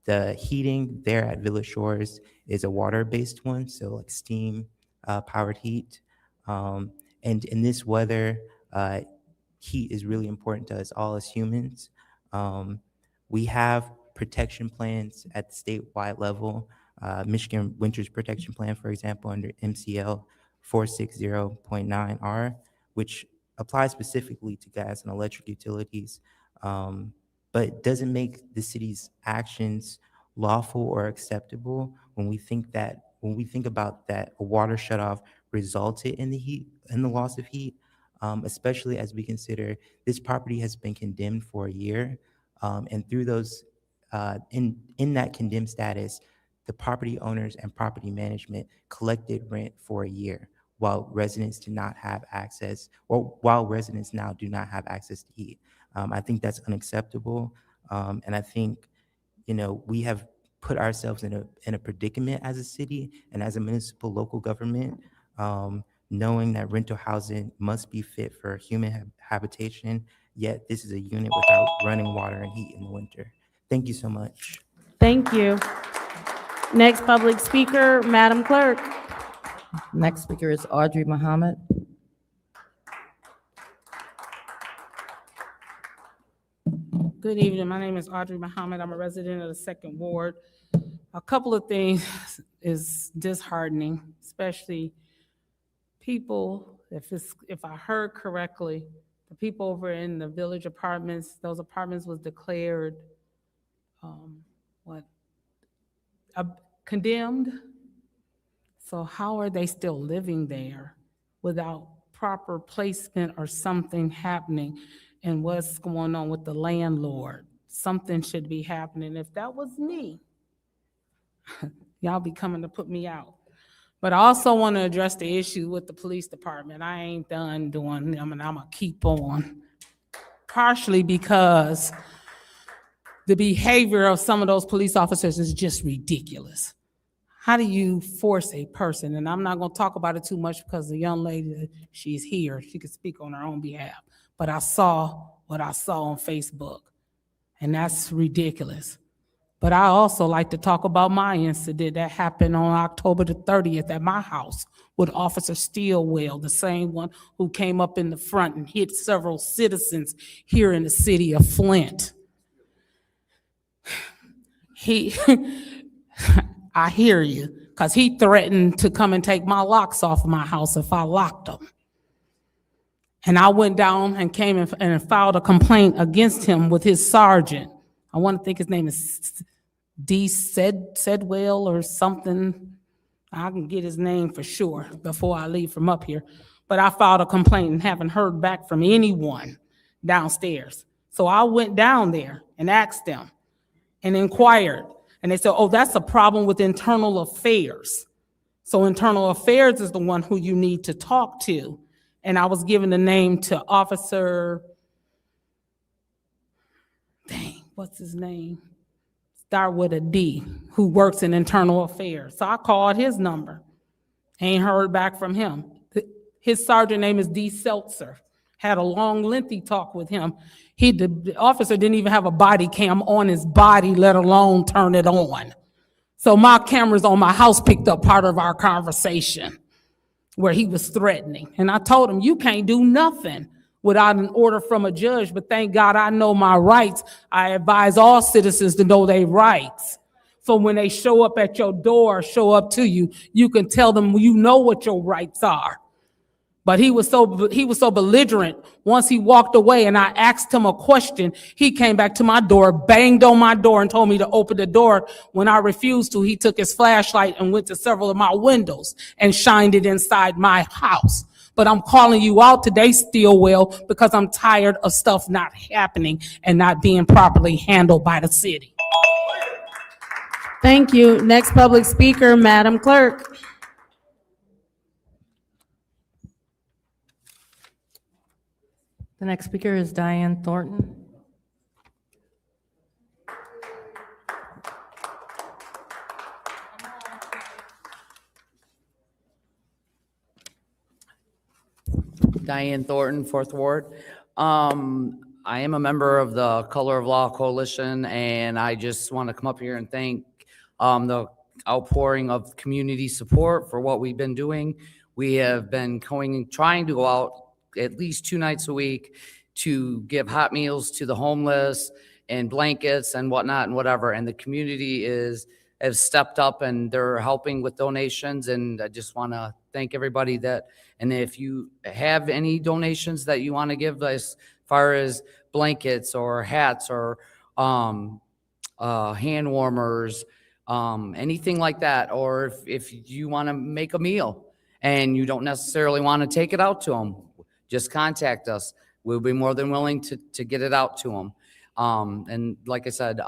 The heating there at Village Shores is a water-based one, so like steam powered heat. And in this weather, heat is really important to us all as humans. We have protection plans at the statewide level. Michigan Winters Protection Plan, for example, under MCL 460.9R, which applies specifically to gas and electric utilities. But doesn't make the city's actions lawful or acceptable when we think about that a water shutoff resulted in the heat and the loss of heat, especially as we consider this property has been condemned for a year, and through those in that condemned status, the property owners and property management collected rent for a year while residents did not have access, or while residents now do not have access to heat. I think that's unacceptable. And I think, we have put ourselves in a predicament as a city and as a municipal local government, knowing that rental housing must be fit for human habitation, yet this is a unit without running water and heat in the winter. Thank you so much. Thank you. Next public speaker, Madam Clerk. Next speaker is Audrey Muhammad. Good evening. My name is Audrey Muhammad. I'm a resident of the Second Ward. A couple of things is disheartening, especially people, if I heard correctly, the people over in the Village Apartments, those apartments was declared condemned. So how are they still living there without proper placement or something happening? And what's going on with the landlord? Something should be happening. If that was me, y'all be coming to put me out. But I also want to address the issue with the police department. I ain't done doing them, and I'm gonna keep on. Partially because the behavior of some of those police officers is just ridiculous. How do you force a person? And I'm not gonna talk about it too much because the young lady, she's here. She can speak on her own behalf. But I saw what I saw on Facebook, and that's ridiculous. But I also like to talk about my incident that happened on October the 30th at my house with Officer Steelwell, the same one who came up in the front and hit several citizens here in the city of Flint. I hear you, because he threatened to come and take my locks off my house if I locked them. And I went down and came and filed a complaint against him with his sergeant. I want to think his name is D. Sedwell or something. I can get his name for sure before I leave from up here. But I filed a complaint and haven't heard back from anyone downstairs. So I went down there and asked them and inquired. And they said, oh, that's a problem with internal affairs. So internal affairs is the one who you need to talk to. And I was given the name to Officer, what's his name? Start with a D, who works in internal affairs. So I called his number. Ain't heard back from him. His sergeant name is D. Seltzer. Had a long, lengthy talk with him. The officer didn't even have a body cam on his body, let alone turn it on. So my cameras on my house picked up part of our conversation where he was threatening. And I told him, you can't do nothing without an order from a judge, but thank God I know my rights. I advise all citizens to know their rights. So when they show up at your door, show up to you, you can tell them you know what your rights are. But he was so belligerent. Once he walked away and I asked him a question, he came back to my door, banged on my door and told me to open the door. When I refused to, he took his flashlight and went to several of my windows and shined it inside my house. But I'm calling you out today, Stillwell, because I'm tired of stuff not happening and not being properly handled by the city. Thank you. Next public speaker, Madam Clerk. The next speaker is Diane Thornton. Diane Thornton, Fourth Ward. I am a member of the Color of Law Coalition, and I just want to come up here and thank the outpouring of community support for what we've been doing. We have been trying to go out at least 2 nights a week to give hot meals to the homeless and blankets and whatnot and whatever. And the community has stepped up and they're helping with donations. And I just want to thank everybody and if you have any donations that you want to give as far as blankets or hats or hand warmers, anything like that, or if you want to make a meal and you don't necessarily want to take it out to them, just contact us. We'll be more than willing to get it out to them. And like I said,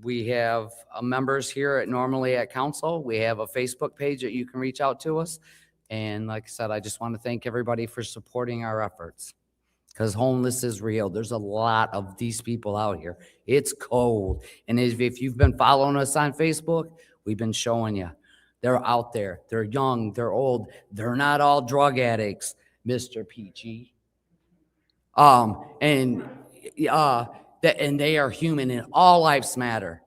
we have members here normally at council. We have a Facebook page that you can reach out to us. And like I said, I just want to thank everybody for supporting our efforts, because homeless is real. There's a lot of these people out here. It's cold. And if you've been following us on Facebook, we've been showing you. They're out there. They're young. They're old. They're not all drug addicts, Mr. Peachy. And they are human, and all lives matter.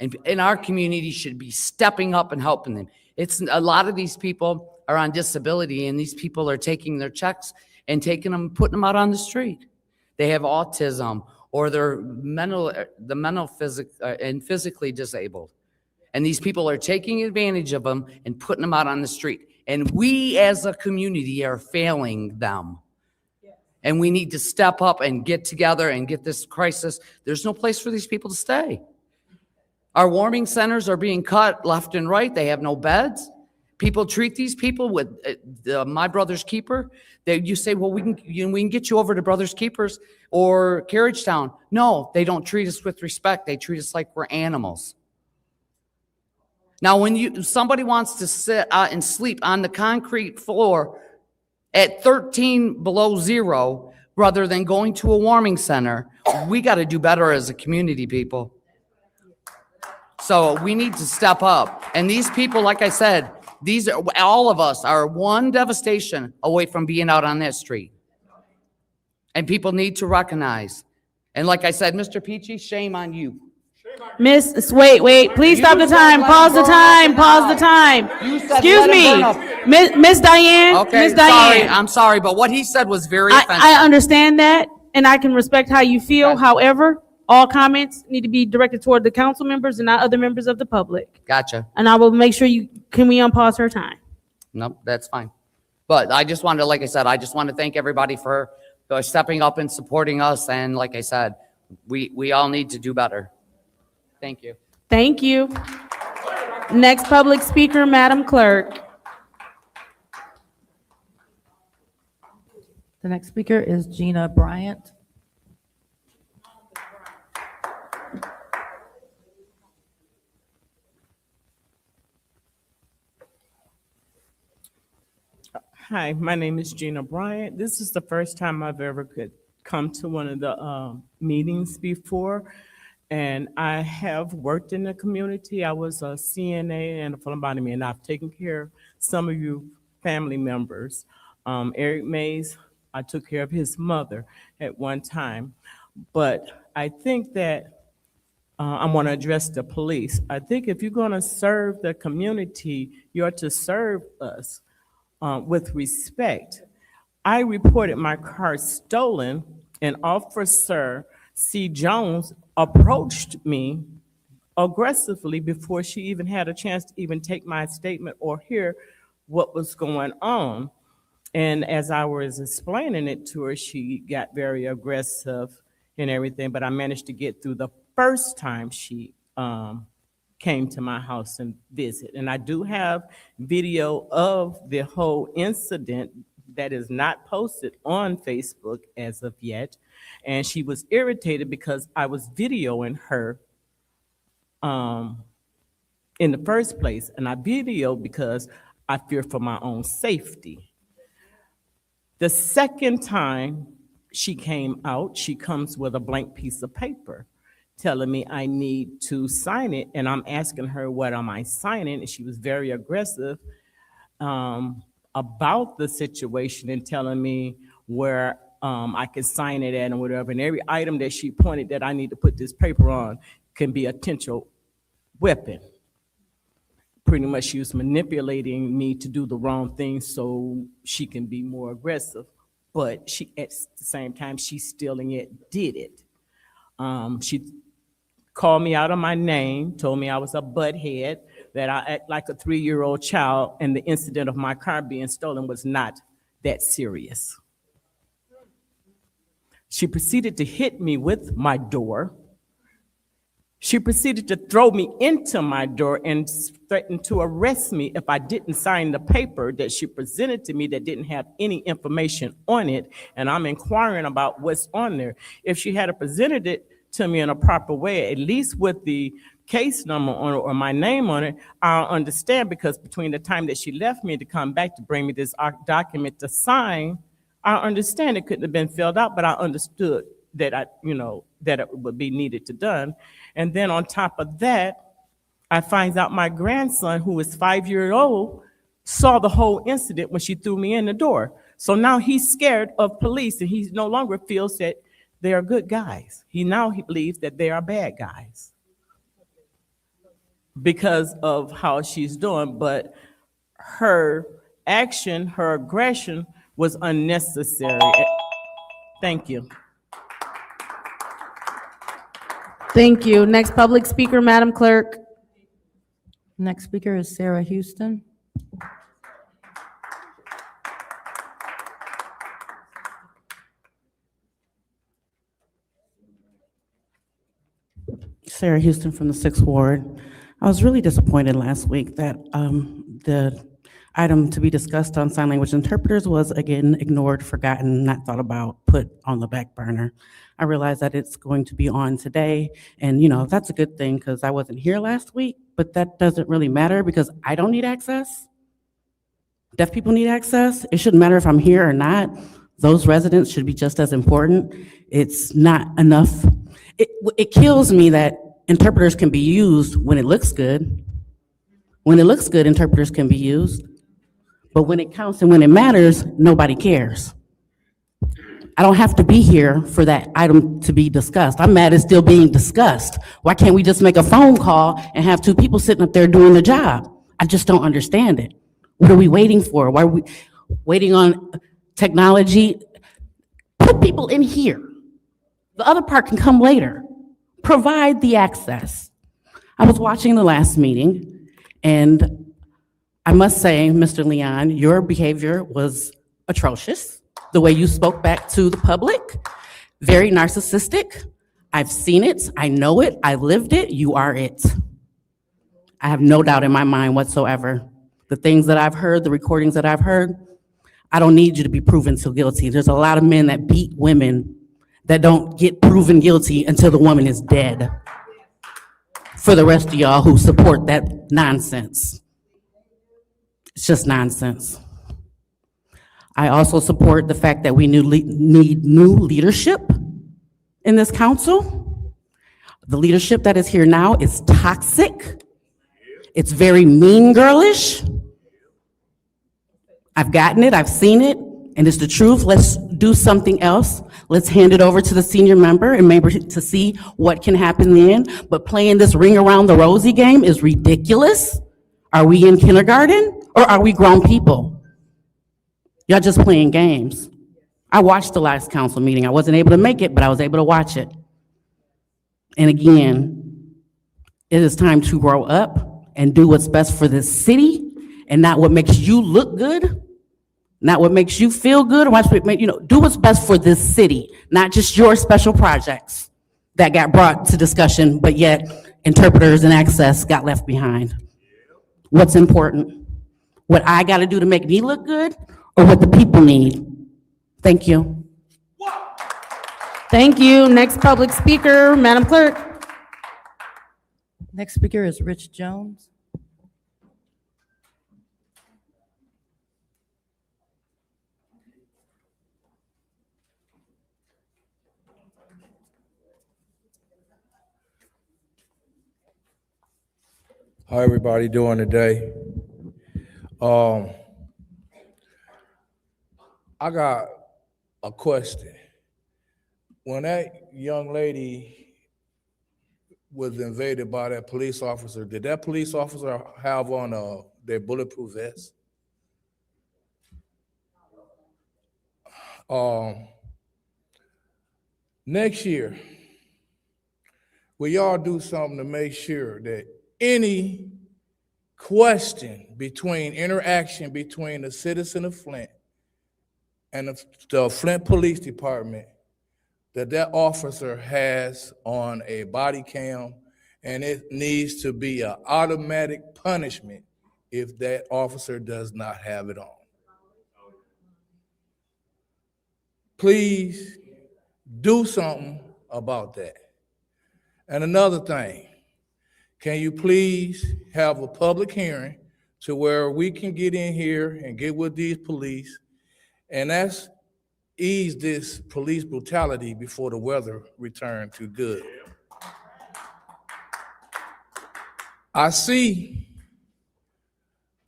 And our community should be stepping up and helping them. It's a lot of these people are on disability, and these people are taking their checks and putting them out on the street. They have autism, or they're physically disabled. And these people are taking advantage of them and putting them out on the street. And we as a community are failing them. And we need to step up and get together and get this crisis. There's no place for these people to stay. Our warming centers are being cut left and right. They have no beds. People treat these people with My Brother's Keeper. You say, well, we can get you over to Brother's Keepers or Carriage Town. No, they don't treat us with respect. They treat us like we're animals. Now, when somebody wants to sit and sleep on the concrete floor at 13 below zero, rather than going to a warming center, we got to do better as a community, people. So we need to step up. And these people, like I said, all of us are one devastation away from being out on that street. And people need to recognize. And like I said, Mr. Peachy, shame on you. Wait, please stop the time. Pause the time. Excuse me, Miss Diane. Okay, Miss Diane. I'm sorry, but what he said was very offensive. I understand that, and I can respect how you feel. Okay. However, all comments need to be directed toward the council members and not other members of the public. Gotcha. And I will make sure can we unpause her time? Nope, that's fine. But I just wanted to, like I said, I just want to thank everybody for stepping up and supporting us. And like I said, we all need to do better. Thank you. Thank you. Next public speaker, Madam Clerk. The next speaker is Gina Bryant. Hi, my name is Gina Bryant. This is the first time I've ever could come to one of the meetings before. And I have worked in the community. I was a CNA and a phlebotomy, and I've taken care of some of you family members. Eric Mays, I took care of his mother at one time. But I think that I want to address the police. I think if you're going to serve the community, you ought to serve us with respect. I reported my car stolen, and Officer C. Jones approached me aggressively before she even had a chance to even take my statement or hear what was going on. And as I was explaining it to her, she got very aggressive and everything, but I managed to get through the first time she came to my house and visit. And I do have video of the whole incident that is not posted on Facebook as of yet. And she was irritated because I was videoing her in the first place. And I videoed because I fear for my own safety. The second time she came out, she comes with a blank piece of paper telling me I need to sign it. And I'm asking her, what am I signing? And she was very aggressive about the situation and telling me where I could sign it at and whatever. And every item that she pointed that I need to put this paper on can be a potential weapon. Pretty much she was manipulating me to do the wrong thing so she can be more aggressive. But she, at the same time, she still and yet did it. She called me out of my name, told me I was a butthead, that I act like a 3-year-old child, and the incident of my car being stolen was not that serious. She proceeded to hit me with my door. She proceeded to throw me into my door and threatened to arrest me if I didn't sign the paper that she presented to me that didn't have any information on it. And I'm inquiring about what's on there. If she had presented it to me in a proper way, at least with the case number on it or my name on it, I'll understand, because between the time that she left me to come back to bring me this document to sign, I understand it couldn't have been filled out, but I understood that that it would be needed to done. And then on top of that, I find out my grandson, who is 5 years old, saw the whole incident when she threw me in the door. So now he's scared of police, and he no longer feels that they are good guys. He believes that they are bad guys because of how she's doing. But her action, her aggression was unnecessary. Thank you. Thank you. Next public speaker, Madam Clerk. Next speaker is Sarah Houston. Sarah Houston from the 6th Ward. I was really disappointed last week that the item to be discussed on sign language interpreters was again ignored, forgotten, not thought about, put on the back burner. I realize that it's going to be on today, and that's a good thing because I wasn't here last week, but that doesn't really matter because I don't need access. Deaf people need access. It shouldn't matter if I'm here or not. Those residents should be just as important. It's not enough. It kills me that interpreters can be used when it looks good. When it looks good, interpreters can be used. But when it counts and when it matters, nobody cares. I don't have to be here for that item to be discussed. I'm mad it's still being discussed. Why can't we just make a phone call and have 2 people sitting up there doing the job? I just don't understand it. What are we waiting for? Why are we waiting on technology? Put people in here. The other part can come later. Provide the access. I was watching the last meeting, and I must say, Mr. Leon, your behavior was atrocious. The way you spoke back to the public, very narcissistic. I've seen it, I know it, I lived it, you are it. I have no doubt in my mind whatsoever. The things that I've heard, the recordings that I've heard, I don't need you to be proven so guilty. There's a lot of men that beat women that don't get proven guilty until the woman is dead. For the rest of y'all who support that nonsense. It's just nonsense. I also support the fact that we need new leadership in this council. The leadership that is here now is toxic. It's very mean girlish. I've gotten it, I've seen it, and it's the truth. Let's do something else. Let's hand it over to the senior member and maybe to see what can happen then. But playing this ring around the rosy game is ridiculous. Are we in kindergarten or are we grown people? Y'all just playing games. I watched the last council meeting. I wasn't able to make it, but I was able to watch it. And again, it is time to grow up and do what's best for this city and not what makes you look good, not what makes you feel good, or do what's best for this city, not just your special projects that got brought to discussion, but yet interpreters and access got left behind. What's important? What I gotta do to make me look good or what the people need? Thank you. Thank you. Next public speaker, Madam Clerk. Next speaker is Rich Jones. How everybody doing today? I got a question. When that young lady was invaded by that police officer, did that police officer have on their bulletproof vest? Next year, will y'all do something to make sure that any interaction between the citizen of Flint and the Flint Police Department, that officer has on a body cam, and it needs to be an automatic punishment if that officer does not have it on? Please do something about that. And another thing, can you please have a public hearing to where we can get in here and get with these police and that's ease this police brutality before the weather return to good? I see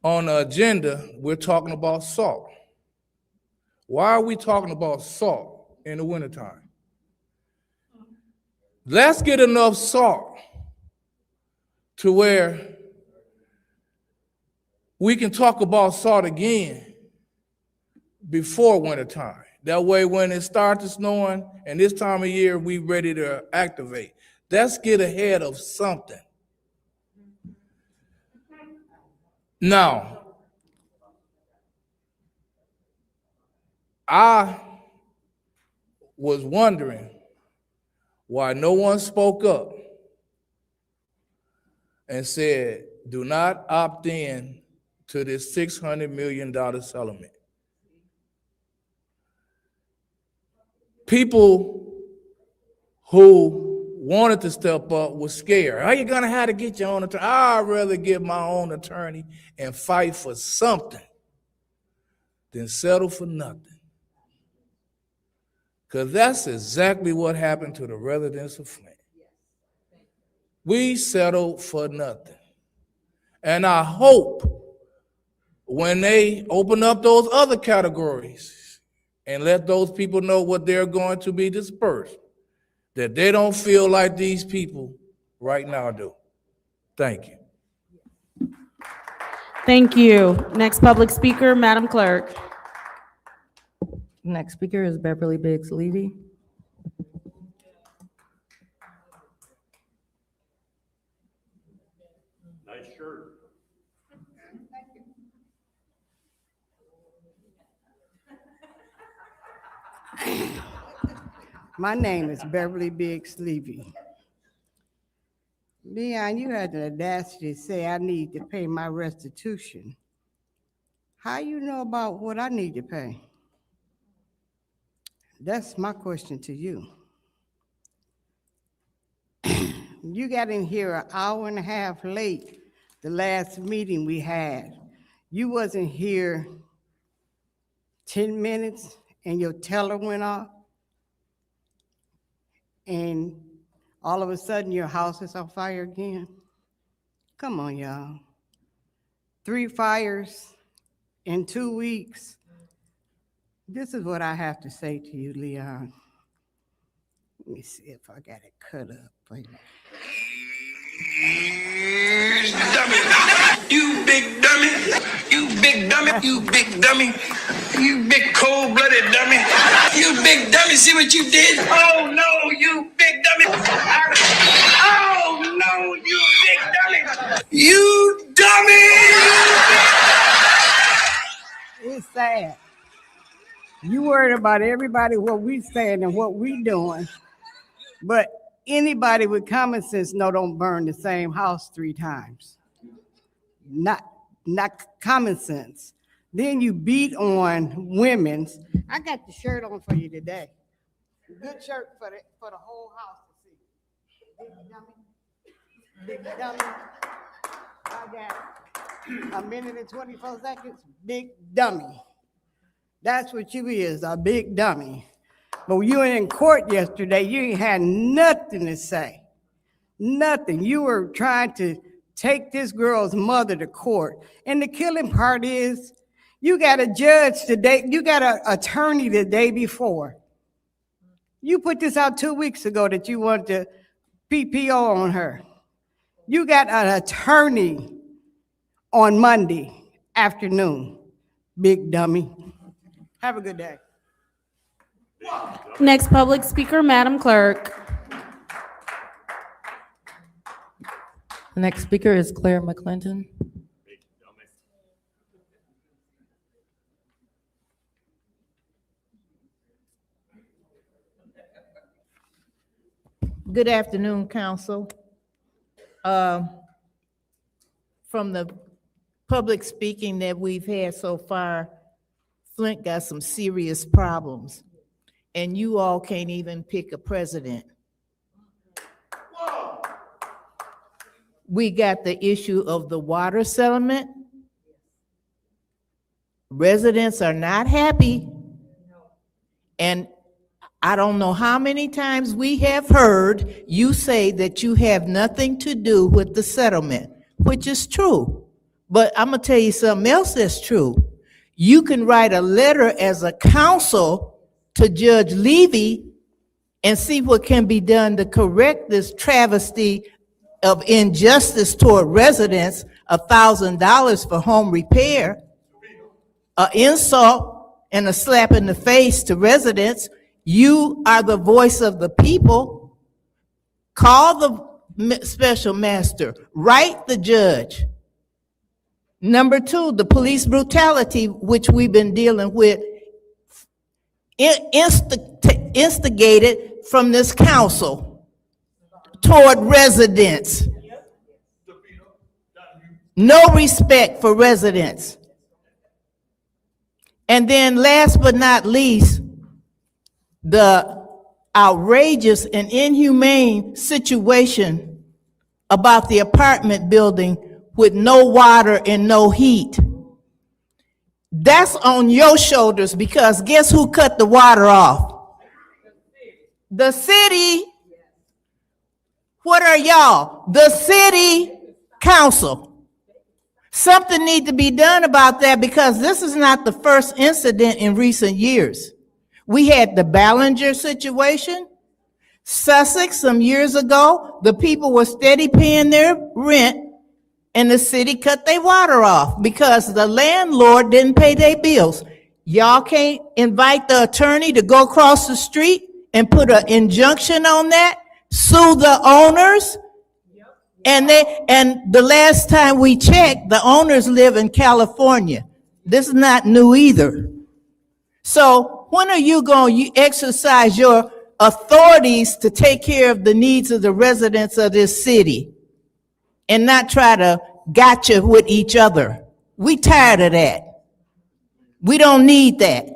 on the agenda, we're talking about salt. Why are we talking about salt in the wintertime? Let's get enough salt to where we can talk about salt again before wintertime. That way, when it starts snowing and this time of year, we ready to activate. Let's get ahead of something. Now, I was wondering why no one spoke up and said, do not opt in to this $600 million settlement. People who wanted to step up were scared. Are you gonna have to get your own attorney? I'd rather get my own attorney and fight for something than settle for nothing. Because that's exactly what happened to the residents of Flint. We settled for nothing. And I hope when they open up those other categories and let those people know what they're going to be dispersed, that they don't feel like these people right now do. Thank you. Thank you. Next public speaker, Madam Clerk. Next speaker is Beverly Biggs Levy. Nice shirt. My name is Beverly Biggs Levy. Leon, you had the audacity to say I need to pay my restitution. How you know about what I need to pay? That's my question to you. You got in here an hour and a half late the last meeting we had. You wasn't here 10 minutes and your teller went off, and all of a sudden your house is on fire again? Come on, y'all. 3 fires in 2 weeks. This is what I have to say to you, Leon. Let me see if I got it cut up for you. You big dummy. You big dummy. You big dummy. You big cold-blooded dummy. You big dummy. See what you did? Oh, no, you big dummy. Oh, no, you big dummy. You dummy. It's sad. You worried about everybody, what we saying and what we doing, but anybody with common sense know don't burn the same house 3 times. Not common sense. Then you beat on women's. I got the shirt on for you today. Good shirt for the whole house to see. Big dummy. Big dummy. I got 1 minute and 24 seconds. Big dummy. That's what you is, a big dummy. But you were in court yesterday, you ain't had nothing to say. Nothing. You were trying to take this girl's mother to court. And the killing part is, you got a judge today, you got an attorney the day before. You put this out 2 weeks ago that you wanted to PPO on her. You got an attorney on Monday afternoon. Big dummy. Have a good day. Next public speaker, Madam Clerk. The next speaker is Claire McClinton. Good afternoon, council. From the public speaking that we've had so far, Flint got some serious problems, and you all can't even pick a president. We got the issue of the water settlement. Residents are not happy, and I don't know how many times we have heard you say that you have nothing to do with the settlement, which is true. But I'm gonna tell you something else that's true. You can write a letter as a council to Judge Levy and see what can be done to correct this travesty of injustice toward residents, $1,000 for home repair, an insult and a slap in the face to residents. You are the voice of the people. Call the special master, write the judge. Number 2, the police brutality, which we've been dealing with, instigated from this council toward residents. No respect for residents. And then last but not least, the outrageous and inhumane situation about the apartment building with no water and no heat. That's on your shoulders, because guess who cut the water off? The city. What are y'all? The city council. Something needs to be done about that, because this is not the first incident in recent years. We had the Ballinger situation, Sussex some years ago. The people were steady paying their rent, and the city cut their water off because the landlord didn't pay their bills. Y'all can't invite the attorney to go across the street and put an injunction on that, sue the owners. And the last time we checked, the owners live in California. This is not new either. So when are you going to exercise your authorities to take care of the needs of the residents of this city and not try to gotcha with each other? We tired of that. We don't need that.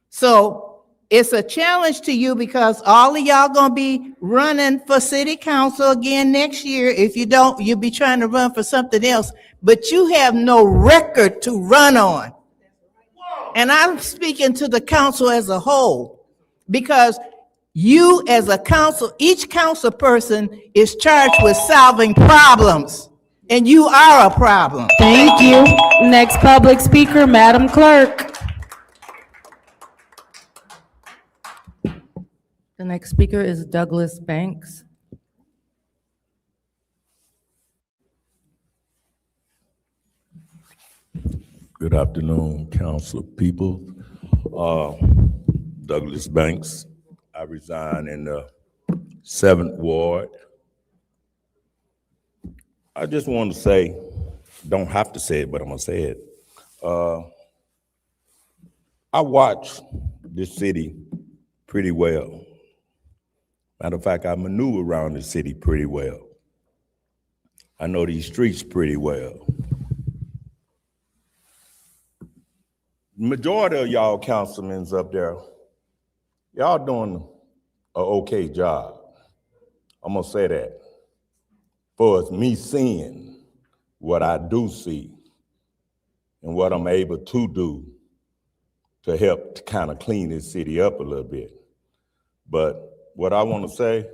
So it's a challenge to you, because all of y'all gonna be running for city council again next year. If you don't, you'll be trying to run for something else, but you have no record to run on. And I'm speaking to the council as a whole, because you as a council, each council person is charged with solving problems, and you are a problem. Thank you. Next public speaker, Madam Clerk. The next speaker is Douglas Banks. Good afternoon, council people. Douglas Banks. I reside in the 7th Ward. I just want to say, don't have to say it, but I'm gonna say it. I watch this city pretty well. Matter of fact, I maneuver around the city pretty well. I know these streets pretty well. Majority of y'all councilmen up there, y'all doing an okay job. I'm gonna say that. For it's me seeing what I do see and what I'm able to do to help to kind of clean this city up a little bit. But what I want to say,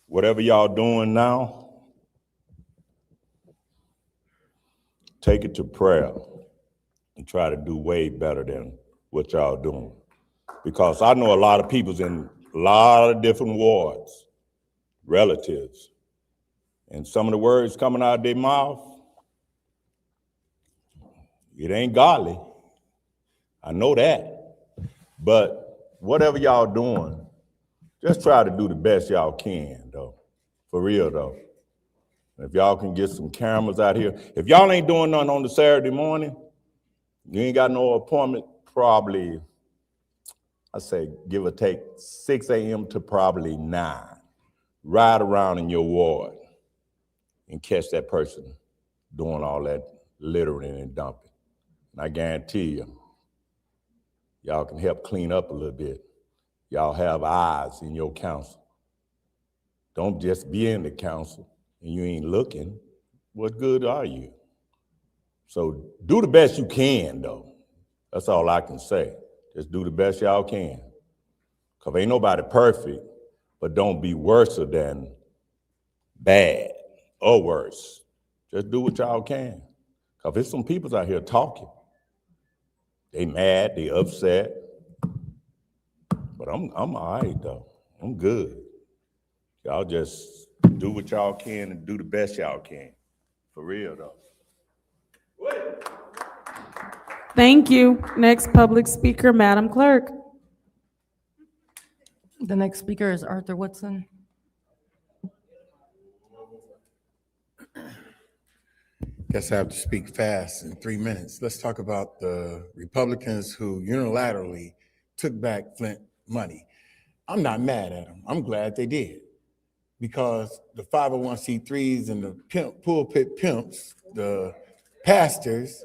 whatever y'all doing now, take it to prayer and try to do way better than what y'all doing. Because I know a lot of people's in a lot of different wards, relatives, and some of the words coming out of their mouth, it ain't godly. I know that. But whatever y'all doing, just try to do the best y'all can, though. For real, though. If y'all can get some cameras out here. If y'all ain't doing nothing on the Saturday morning, you ain't got no appointment, probably, I say, give or take 6 a.m. to probably 9. Ride around in your ward and catch that person doing all that littering and dumping. And I guarantee you, y'all can help clean up a little bit. Y'all have eyes in your council. Don't just be in the council and you ain't looking. What good are you? So do the best you can, though. That's all I can say. Just do the best y'all can. Because ain't nobody perfect, but don't be worse than bad or worse. Just do what y'all can. Because there's some people out here talking. They mad, they upset. But I'm all right, though. I'm good. Y'all just do what y'all can and do the best y'all can. For real, though. Thank you. Next public speaker, Madam Clerk. The next speaker is Arthur Woodson. Guess I have to speak fast in 3 minutes. Let's talk about the Republicans who unilaterally took back Flint money. I'm not mad at them. I'm glad they did, because the 501c3s and the pulpit pimps, the pastors,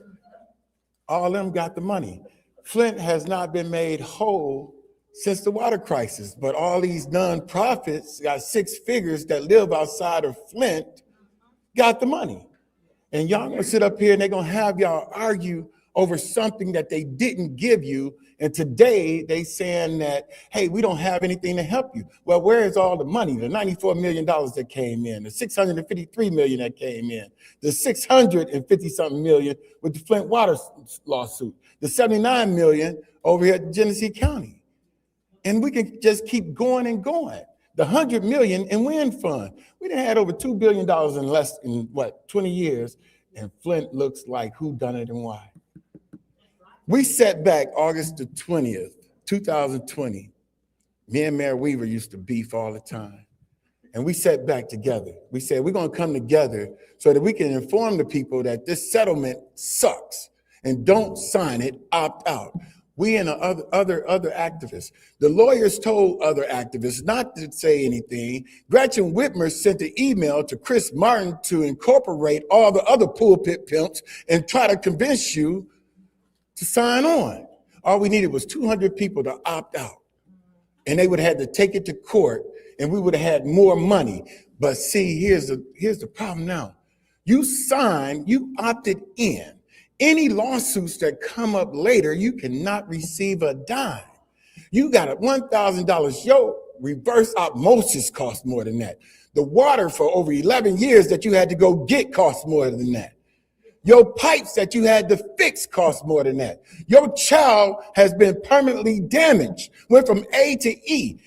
all of them got the money. Flint has not been made whole since the water crisis, but all these nonprofits got 6 figures that live outside of Flint got the money. And y'all gonna sit up here and they're gonna have y'all argue over something that they didn't give you. And today they saying that, hey, we don't have anything to help you. Well, where is all the money? The $94 million that came in, the $653 million that came in, the $650 something million with the Flint water lawsuit, the $79 million over here at Genesee County. And we can just keep going and going. The $100 million in wind fund. We done had over $2 billion in less than 20 years, and Flint looks like who done it and why. We sat back August the 20th, 2020. Me and Mayor Weaver used to beef all the time. And we sat back together. We said, we're gonna come together so that we can inform the people that this settlement sucks and don't sign it, opt out. We and other activists. The lawyers told other activists not to say anything. Gretchen Whitmer sent an email to Chris Martin to incorporate all the other pulpit pimps and try to convince you to sign on. All we needed was 200 people to opt out. And they would have had to take it to court and we would have had more money. But see, here's the problem now. You signed, you opted in. Any lawsuits that come up later, you cannot receive a dime. You got a $1,000. Your reverse osmosis costs more than that. The water for over 11 years that you had to go get costs more than that. Your pipes that you had to fix cost more than that. Your child has been permanently damaged, went from A to E.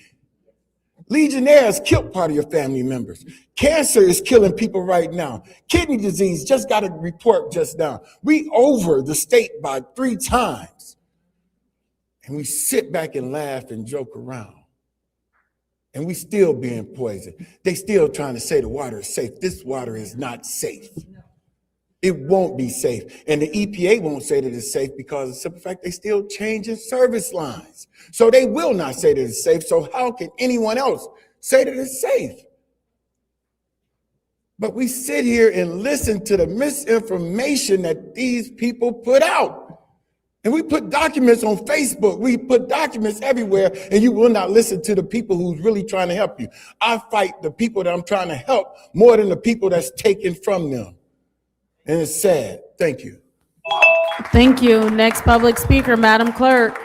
Legionnaires killed part of your family members. Cancer is killing people right now. Kidney disease, just got a report just now. We over the state by 3 times. And we sit back and laugh and joke around. And we still being poisoned. They still trying to say the water is safe. This water is not safe. It won't be safe. And the EPA won't say that it's safe because of the simple fact they still changing service lines. So they will not say that it's safe. So how can anyone else say that it's safe? But we sit here and listen to the misinformation that these people put out. And we put documents on Facebook. We put documents everywhere, and you will not listen to the people who's really trying to help you. I fight the people that I'm trying to help more than the people that's taken from them. And it's sad. Thank you. Thank you. Next public speaker, Madam Clerk.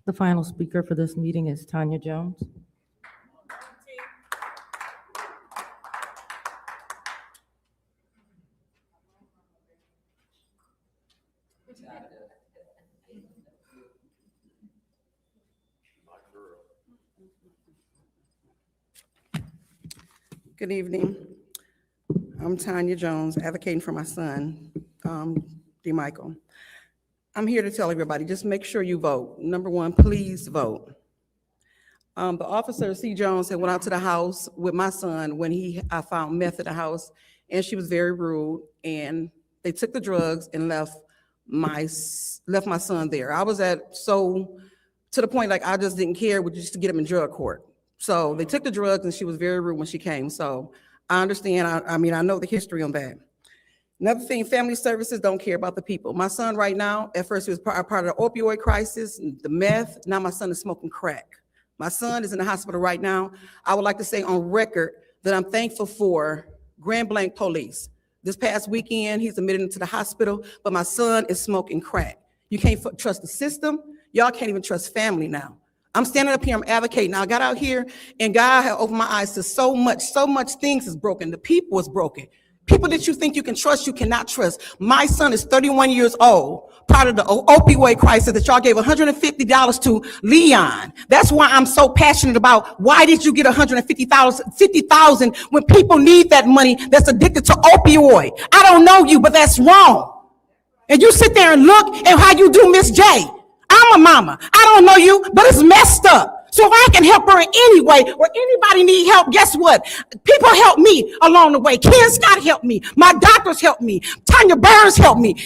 The final speaker for this meeting is Tanya Jones. Good evening. I'm Tanya Jones, advocating for my son, DeMichael. I'm here to tell everybody, just make sure you vote. Number one, please vote. The officer, C. Jones, had went out to the house with my son when I found meth at the house, and she was very rude, and they took the drugs and left my son there. I was to the point like I just didn't care, just to get him in drug court. So they took the drugs and she was very rude when she came. So I understand. I know the history on that. Another thing, family services don't care about the people. My son right now, at first he was part of the opioid crisis, the meth. Now my son is smoking crack. My son is in the hospital right now. I would like to say on record that I'm thankful for Grand Blanc Police. This past weekend, he's admitted into the hospital, but my son is smoking crack. You can't trust the system. Y'all can't even trust family now. I'm standing up here, I'm advocating. Now I got out here and God had opened my eyes to so much things is broken. The people is broken. People that you think you can trust, you cannot trust. My son is 31 years old, part of the opioid crisis that y'all gave $150 to Leon. That's why I'm so passionate about why did you get $150,000 when people need that money that's addicted to opioid. I don't know you, but that's wrong. And you sit there and look at how you do Miss J. I'm a mama. I don't know you, but it's messed up. So if I can help her in any way or anybody need help, guess what? People help me along the way. Ken Scott helped me. My doctors helped me. Tanya Burns helped me.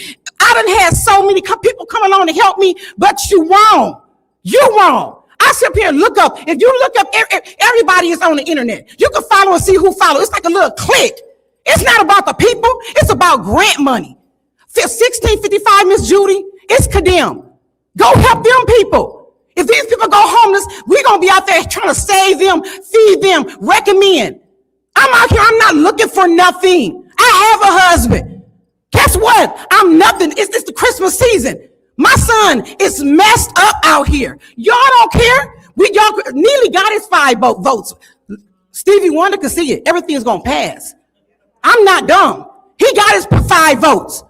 I done had so many people come along to help me, but you wrong. You wrong. I sit up here and look up. If you look up, everybody is on the internet. You can follow and see who follows. It's like a little click. It's not about the people. It's about grant money. 1655, Miss Judy, it's condemned. Go help them people. If these people go homeless, we're going to be out there trying to save them, feed them, recommend. I'm out here, I'm not looking for nothing. I have a husband. Guess what? I'm nothing. It's the Christmas season. My son is messed up out here. Y'all don't care. Neely got his 5 votes. Stevie Wonder can see it. Everything's going to pass. I'm not dumb. He got his 5 votes.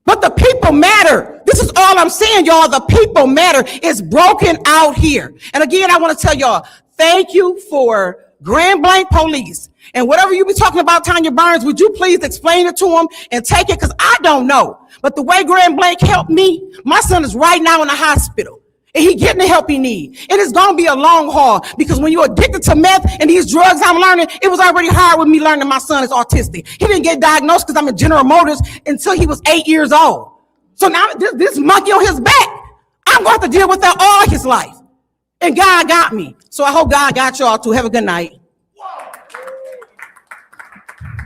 But the people matter. This is all I'm saying, y'all. The people matter. It's broken out here. And again, I want to tell y'all, thank you for Grand Blanc Police. And whatever you be talking about, Tanya Burns, would you please explain it to them and take it? Because I don't know. But the way Grand Blanc helped me, my son is right now in the hospital. And he getting the help he need. It is going to be a long haul because when you're addicted to meth and these drugs I'm learning, it was already hard with me learning my son is autistic. He didn't get diagnosed because I'm in General Motors until he was 8 years old. So now this monkey on his back, I'm going to have to deal with that all his life. And God got me. So I hope God got y'all too. Have a good night.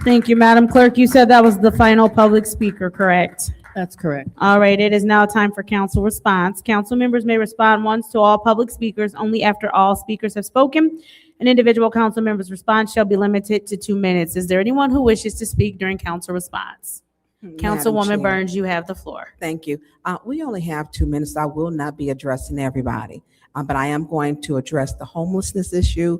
Thank you, Madam Clerk. You said that was the final public speaker, correct? That's correct. All right, it is now time for council response. Council members may respond once to all public speakers only after all speakers have spoken An individual council member's response shall be limited to 2 minutes. Is there anyone who wishes to speak during council response? Councilwoman Chair. Burns, you have the floor. Thank you. We only have 2 minutes. I will not be addressing everybody, but I am going to address the homelessness issue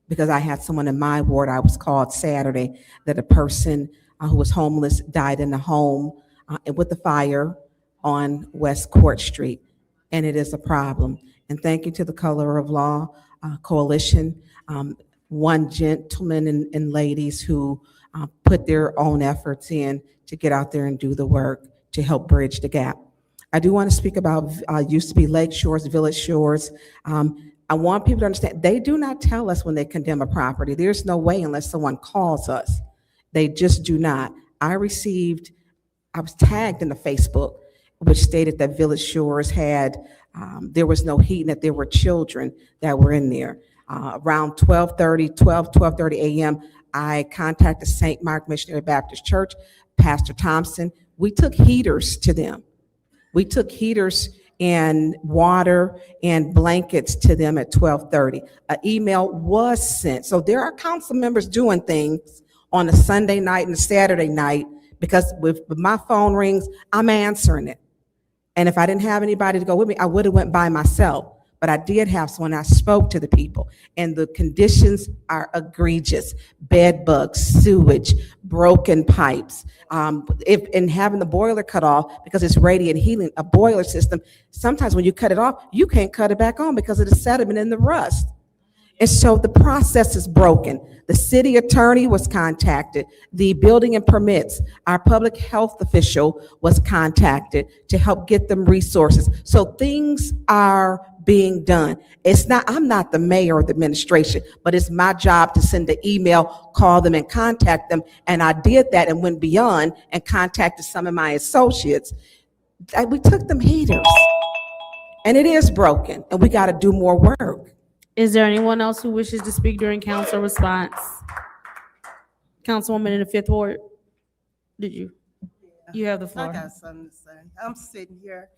because I had someone in my ward. I was called Saturday that a person who was homeless died in a home with the fire on West Court Street, and it is a problem. And thank you to the Color of Law Coalition, one gentleman and ladies who put their own efforts in to get out there and do the work to help bridge the gap. I do want to speak about used to be Lake Shores, Village Shores. I want people to understand, they do not tell us when they condemn a property. There's no way unless someone calls us. They just do not. I was tagged in the Facebook, which stated that Village Shores had, there was no heat and that there were children that were in there. Around 12:30 a.m., I contacted St. Mark Missionary Baptist Church, Pastor Thompson. We took heaters to them. We took heaters and water and blankets to them at 12:30. An email was sent. So there are council members doing things on a Sunday night and a Saturday night because with my phone rings, I'm answering it. And if I didn't have anybody to go with me, I would have went by myself. But I did have someone. I spoke to the people, and the conditions are egregious: bed bugs, sewage, broken pipes, and having the boiler cut off because it's radiant heating. A boiler system, sometimes when you cut it off, you can't cut it back on because of the sediment and the rust. And so the process is broken. The city attorney was contacted. The building and permits, our public health official was contacted to help get them resources. So things are being done. I'm not the mayor or the administration, but it's my job to send the email, call them and contact them. And I did that and went beyond and contacted some of my associates. We took them heaters, and it is broken, and we got to do more work. Is there anyone else who wishes to speak during council response? Councilwoman in the 5th Ward, you have the floor. I got something to say. I'm sitting here.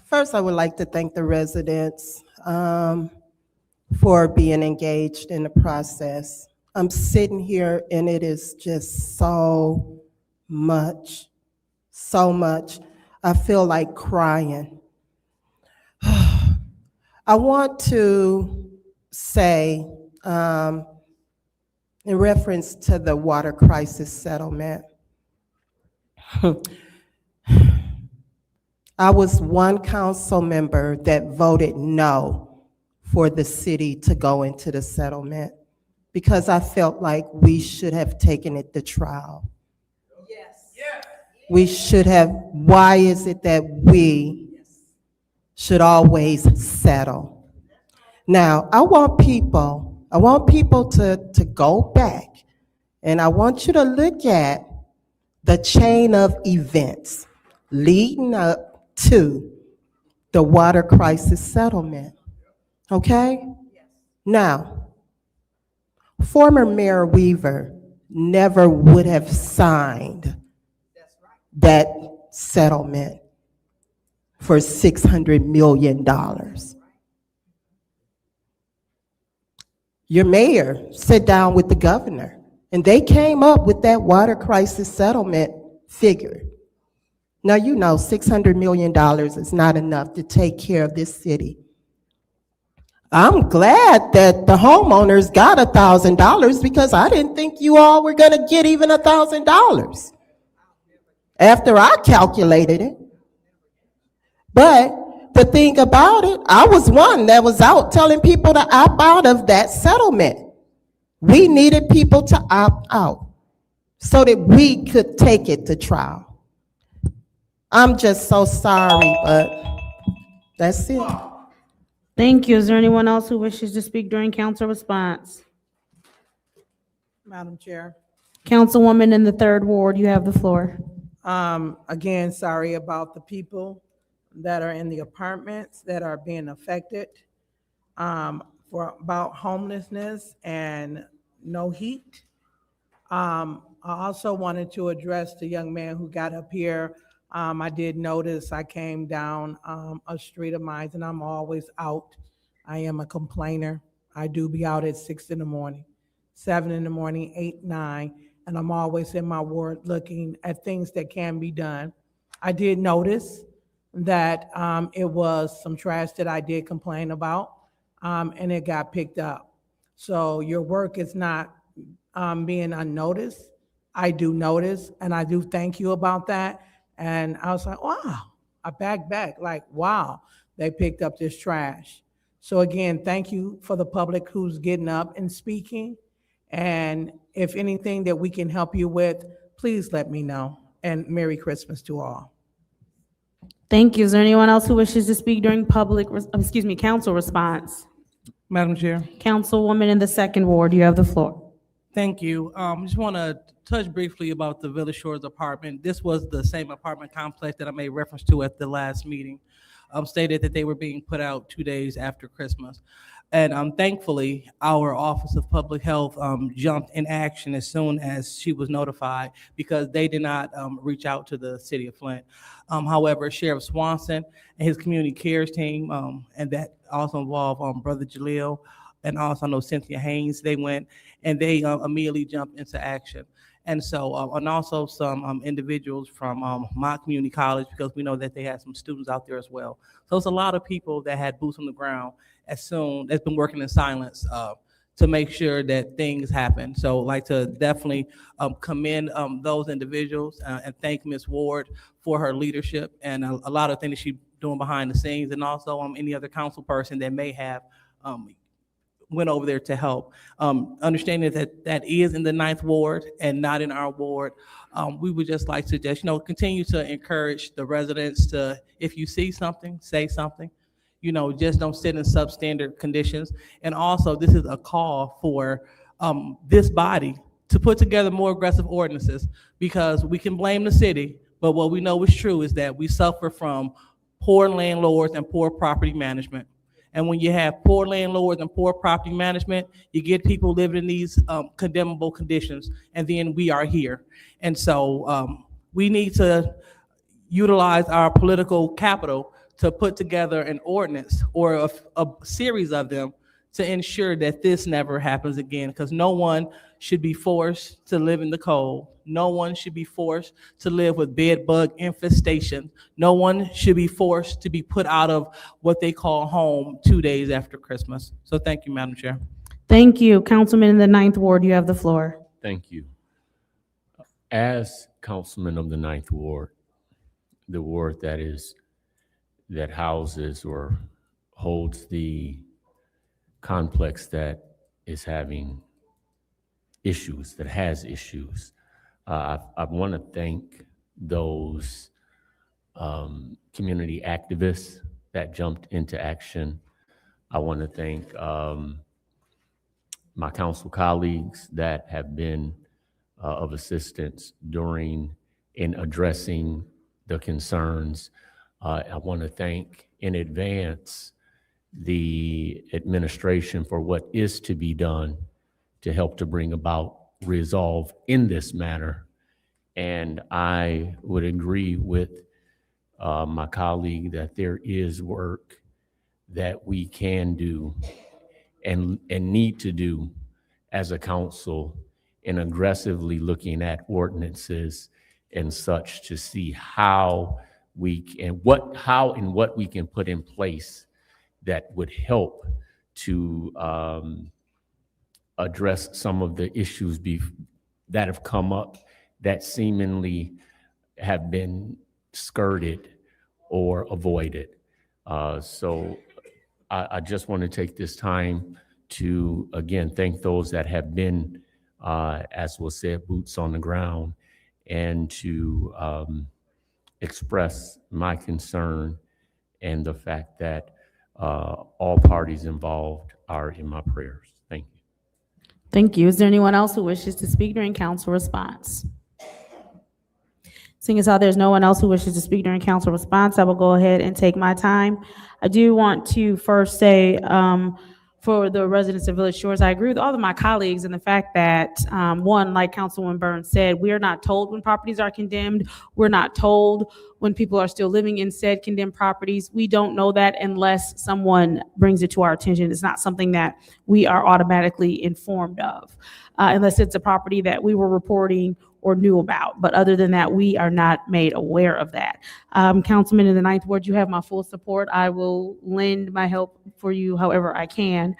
First, I would like to thank the residents for being engaged in the process. I'm sitting here and it is just so much. I feel like crying. I want to say, in reference to the water crisis settlement, I was one council member that voted no for the city to go into the settlement because I felt like we should have taken it to trial. We should have. Why is it that we should always settle? Now, I want people to go back, and I want you to look at the chain of events leading up to the water crisis settlement. Okay? Now, former Mayor Weaver never would have signed that settlement for $600 million. Your mayor sat down with the governor, and they came up with that water crisis settlement figure. Now, you know, $600 million is not enough to take care of this city. I'm glad that the homeowners got $1,000 because I didn't think you all were going to get even $1,000 after I calculated it. But the thing about it, I was one that was out telling people to opt out of that settlement. We needed people to opt out so that we could take it to trial. I'm just so sorry, but that's it. Thank you. Is there anyone else who wishes to speak during council response? Madam Chair. Councilwoman in the 3rd Ward, you have the floor. Again, sorry about the people that are in the apartments that are being affected about homelessness and no heat. I also wanted to address the young man who got up here. I did notice I came down a street of mine, and I'm always out. I am a complainer. I do be out at 6 in the morning, 7 in the morning, 8, 9, and I'm always in my ward looking at things that can be done. I did notice that it was some trash that I did complain about, and it got picked up. So your work is not being unnoticed. I do notice, and I do thank you about that. And I was like, wow, I backed back, like, wow, they picked up this trash. So again, thank you for the public who's getting up and speaking. And if anything that we can help you with, please let me know. And Merry Christmas to all. Thank you. Is there anyone else who wishes to speak during council response? Madam Chair. Councilwoman in the second ward, you have the floor. Thank you. Just want to touch briefly about the Village Shores apartment. This was the same apartment complex that I made reference to at the last meeting. Stated that they were being put out 2 days after Christmas. And thankfully, our Office of Public Health jumped in action as soon as she was notified, because they did not reach out to the city of Flint. However, Sheriff Swanson and his community cares team, and that also involved Brother Jaleel, and also I know Cynthia Haynes, they went and they immediately jumped into action. And so, and also some individuals from my community college, because we know that they had some students out there as well. So it's a lot of people that had boots on the ground that's been working in silence to make sure that things happen. So I'd like to definitely commend those individuals and thank Ms. Ward for her leadership and a lot of things that she's doing behind the scenes, and also any other council person that may have went over there to help. Understanding that that is in the 9th ward and not in our ward, we would just like to just, continue to encourage the residents to, if you see something, say something. Just don't sit in substandard conditions. And also, this is a call for this body to put together more aggressive ordinances, because we can blame the city, but what we know is true is that we suffer from poor landlords and poor property management. And when you have poor landlords and poor property management, you get people living in these condemnable conditions, and then we are here. And so we need to utilize our political capital to put together an ordinance or a series of them to ensure that this never happens again, because no one should be forced to live in the cold. No one should be forced to live with bed bug infestation. No one should be forced to be put out of what they call home 2 days after Christmas. So thank you, Madam Chair. Thank you. Councilman in the 9th ward, you have the floor. Thank you. As councilman of the 9th ward, the ward that houses or holds the complex that is having issues, that has issues, I want to thank those community activists that jumped into action. I want to thank my council colleagues that have been of assistance in addressing the concerns. I want to thank in advance the administration for what is to be done to help to bring about resolve in this matter. And I would agree with my colleague that there is work that we can do and need to do as a council in aggressively looking at ordinances and such to see how we can, what we can put in place that would help to address some of the issues that have come up that seemingly have been skirted or avoided. So I just want to take this time to, again, thank those that have been, as was said, boots on the ground, and to express my concern and the fact that all parties involved are in my prayers. Thank you. Thank you. Is there anyone else who wishes to speak during council response? Seeing as how there's no one else who wishes to speak during council response, I will go ahead and take my time. I do want to first say, for the residents of Village Shores. I agree with all of my colleagues in the fact that, one, like Councilwoman Burns said, we are not told when properties are condemned. We're not told when people are still living in said condemned properties. We don't know that unless someone brings it to our attention. It's not something that we are automatically informed of, unless it's a property that we were reporting or knew about. But other than that, we are not made aware of that. Councilman in the Ninth Ward, you have my full support. I will lend my help for you however I can.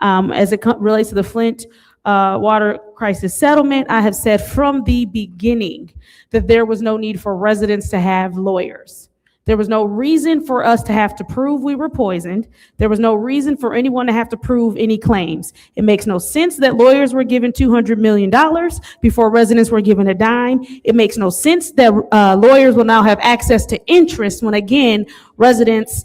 As it relates to the Flint water crisis settlement, I have said from the beginning that there was no need for residents to have lawyers. There was no reason for us to have to prove we were poisoned. There was no reason for anyone to have to prove any claims. It makes no sense that lawyers were given $200 million before residents were given a dime. It makes no sense that lawyers will now have access to interest when, again, residents,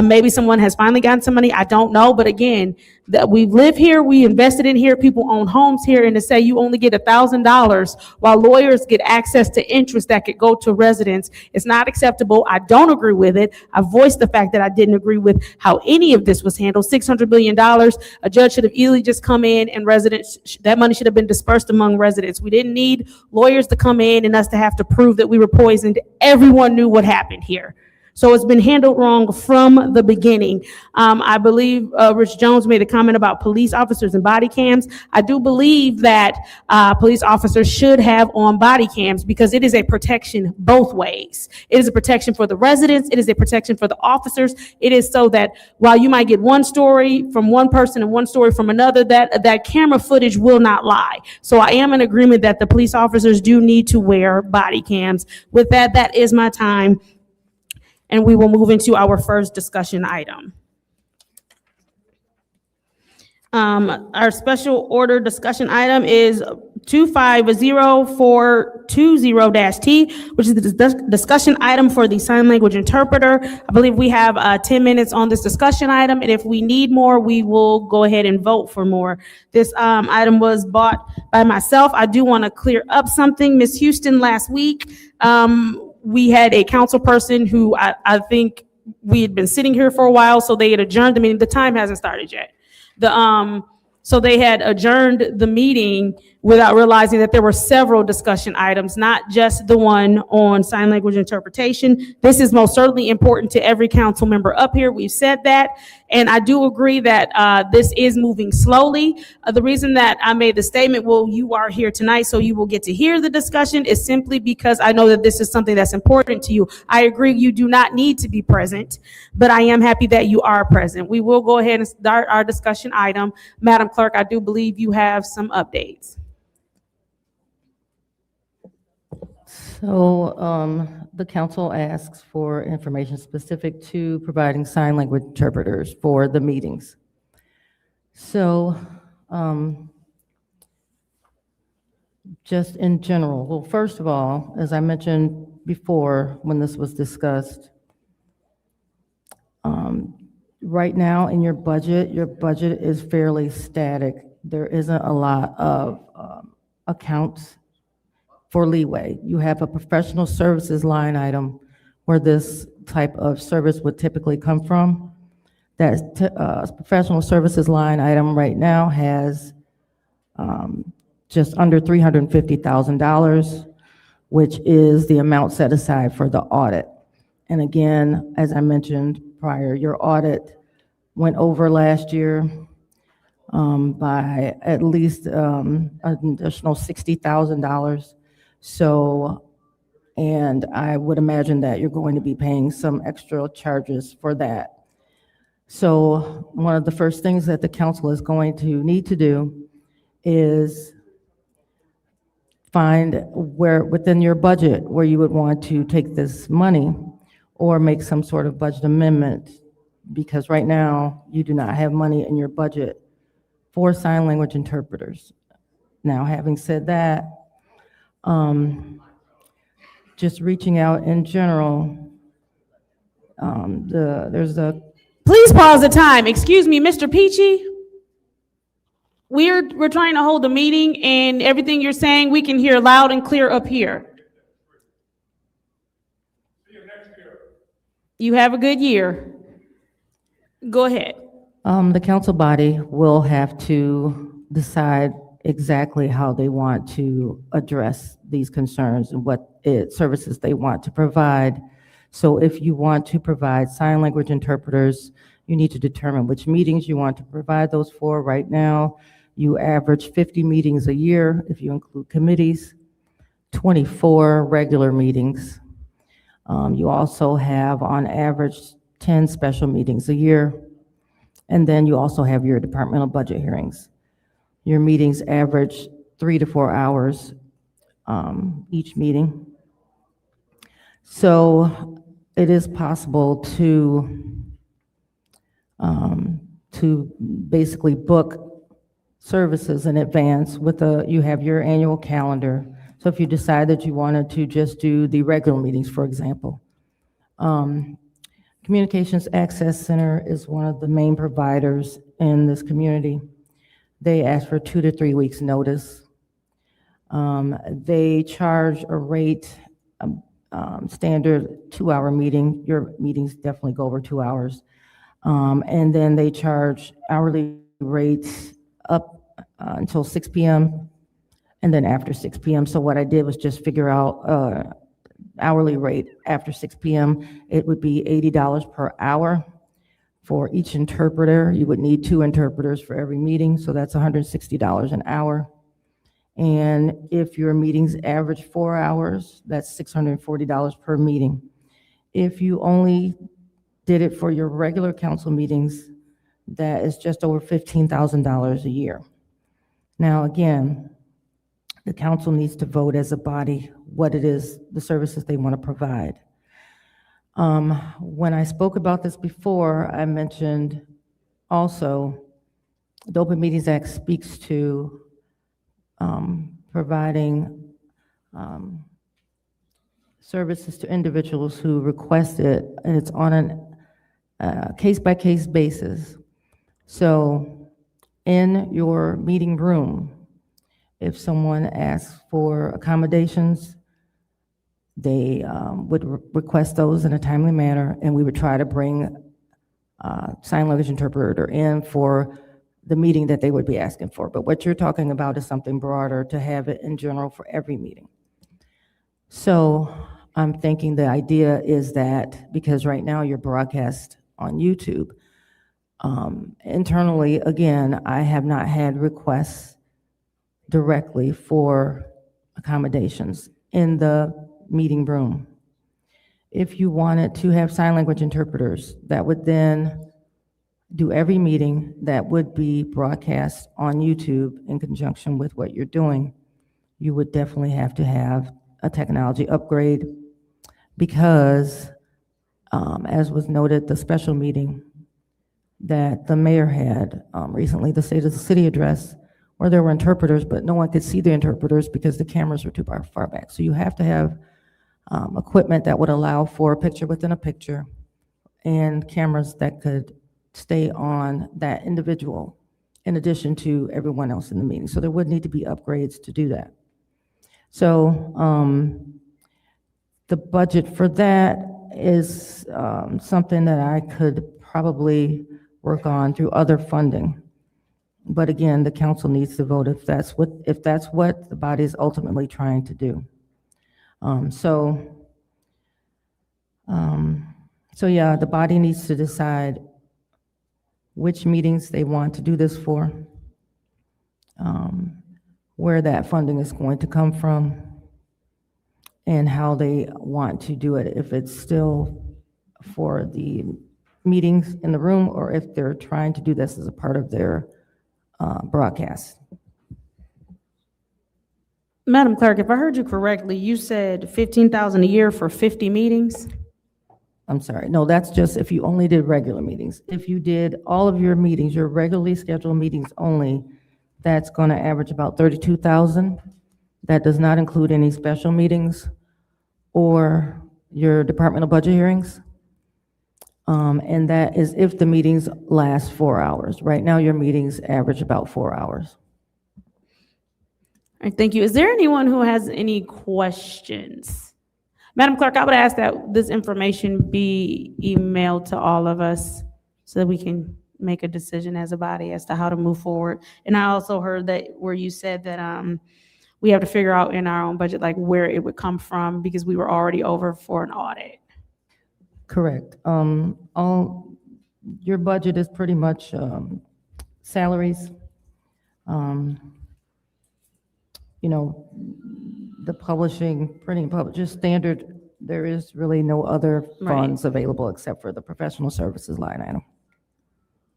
maybe someone has finally gotten some money, I don't know, but again, that we live here, we invested in here, people own homes here, and to say you only get $1,000 while lawyers get access to interest that could go to residents is not acceptable. I don't agree with it. I voiced the fact that I didn't agree with how any of this was handled. $600 million, a judge should have easily just come in and residents, that money should have been dispersed among residents. We didn't need lawyers to come in and us to have to prove that we were poisoned. Everyone knew what happened here. So it's been handled wrong from the beginning. I believe Rich Jones made a comment about police officers and body cams. I do believe that police officers should have on body cams because it is a protection both ways. It is a protection for the residents. It is a protection for the officers. It is so that while you might get one story from one person and one story from another, that camera footage will not lie. So I am in agreement that the police officers do need to wear body cams. With that, that is my time. And we will move into our first discussion item. Our special order discussion item is 250420-T, which is the discussion item for the sign language interpreter. I believe we have 10 minutes on this discussion item, and if we need more, we will go ahead and vote for more. This item was bought by myself. I do want to clear up something. Ms. Houston, last week, we had a council person who I think we had been sitting here for a while, so they had adjourned the meeting. The time hasn't started yet. So they had adjourned the meeting without realizing that there were several discussion items, not just the one on sign language interpretation. This is most certainly important to every council member up here. We've said that. And I do agree that this is moving slowly. The reason that I made the statement, well, you are here tonight, so you will get to hear the discussion, is simply because I know that this is something that's important to you. I agree you do not need to be present, but I am happy that you are present. We will go ahead and start our discussion item. Madam Clerk, I do believe you have some updates. So the council asks for information specific to providing sign language interpreters for the meetings. So just in general, well, first of all, as I mentioned before when this was discussed, right now in your budget is fairly static. There isn't a lot of accounts for leeway. You have a professional services line item where this type of service would typically come from. That professional services line item right now has just under $350,000, which is the amount set aside for the audit. And again, as I mentioned prior, your audit went over last year by at least an additional $60,000. So, and I would imagine that you're going to be paying some extra charges for that. So one of the first things that the council is going to need to do is find where within your budget where you would want to take this money or make some sort of budget amendment, because right now you do not have money in your budget for sign language interpreters. Now, having said that, just reaching out in general, there's a... Please pause the time. Excuse me, Mr. Peachy. We're trying to hold a meeting, and everything you're saying we can hear loud and clear up here. You have a good year. Go ahead. The council body will have to decide exactly how they want to address these concerns and what services they want to provide. So if you want to provide sign language interpreters, you need to determine which meetings you want to provide those for. Right now, you average 50 meetings a year if you include committees, 24 regular meetings. You also have, on average, 10 special meetings a year. And then you also have your departmental budget hearings. Your meetings average 3 to 4 hours each meeting. So it is possible to basically book services in advance with you have your annual calendar. So if you decide that you wanted to just do the regular meetings, for example. Communications Access Center is one of the main providers in this community. They ask for 2 to 3 weeks notice. They charge a rate, standard 2-hour meeting. Your meetings definitely go over 2 hours. And then they charge hourly rates up until 6 p.m. and then after 6 p.m. So what I did was just figure out hourly rate after 6 p.m. It would be $80 per hour for each interpreter. You would need 2 interpreters for every meeting, so that's $160 an hour. And if your meetings average 4 hours, that's $640 per meeting. If you only did it for your regular council meetings, that is just over $15,000 a year. Now, again, the council needs to vote as a body what it is, the services they want to provide. When I spoke about this before, I mentioned also the Open Meetings Act speaks to providing services to individuals who request it, and it's on a case-by-case basis. So in your meeting room, if someone asks for accommodations, they would request those in a timely manner, and we would try to bring a sign language interpreter in for the meeting that they would be asking for. But what you're talking about is something broader, to have it in general for every meeting. So I'm thinking the idea is that, because right now you're broadcast on YouTube, internally, again, I have not had requests directly for accommodations in the meeting room. If you wanted to have sign language interpreters that would then do every meeting, that would be broadcast on YouTube in conjunction with what you're doing, you would definitely have to have a technology upgrade, because as was noted, the special meeting that the mayor had recently, the State of the City address, where there were interpreters, but no one could see the interpreters because the cameras were too far back. So you have to have equipment that would allow for a picture within a picture, and cameras that could stay on that individual in addition to everyone else in the meeting. So there would need to be upgrades to do that. So the budget for that is something that I could probably work on through other funding. But again, the council needs to vote if that's what the body is ultimately trying to do. So yeah, the body needs to decide which meetings they want to do this for, where that funding is going to come from, and how they want to do it. If it's still for the meetings in the room, or if they're trying to do this as a part of their broadcast. Madam Clerk, if I heard you correctly, you said $15,000 a year for 50 meetings? I'm sorry, no, that's just if you only did regular meetings. If you did all of your meetings, your regularly scheduled meetings only, that's gonna average about $32,000. That does not include any special meetings or your departmental budget hearings. And that is if the meetings last 4 hours. Right now, your meetings average about 4 hours. All right, thank you. Is there anyone who has any questions? Madam Clerk, I would ask that this information be emailed to all of us so that we can make a decision as a body as to how to move forward. And I also heard that where you said that we have to figure out in our own budget, like where it would come from, because we were already over for an audit. Correct. Your budget is pretty much salaries. You know, the publishing, printing, just standard. There is really no other funds available except for the professional services line item.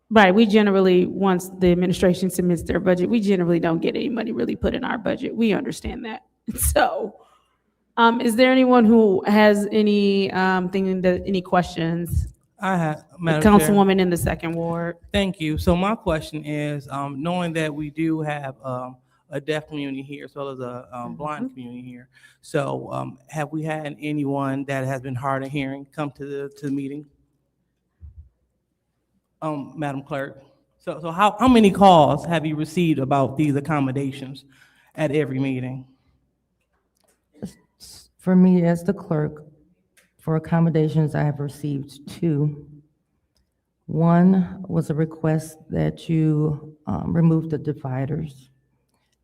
Right, we generally, once the administration submits their budget, we generally don't get any money really put in our budget. We understand that. So, is there anyone who has any any questions? I have, The Madam Chair. Councilwoman in the second ward. Thank you. So my question is, knowing that we do have a deaf community here as well as a blind community here, so have we had anyone that has been hard of hearing come to the meeting? Madam Clerk, so how many calls have you received about these accommodations at every meeting? For me as the clerk, for accommodations, I have received 2. One was a request that you remove the dividers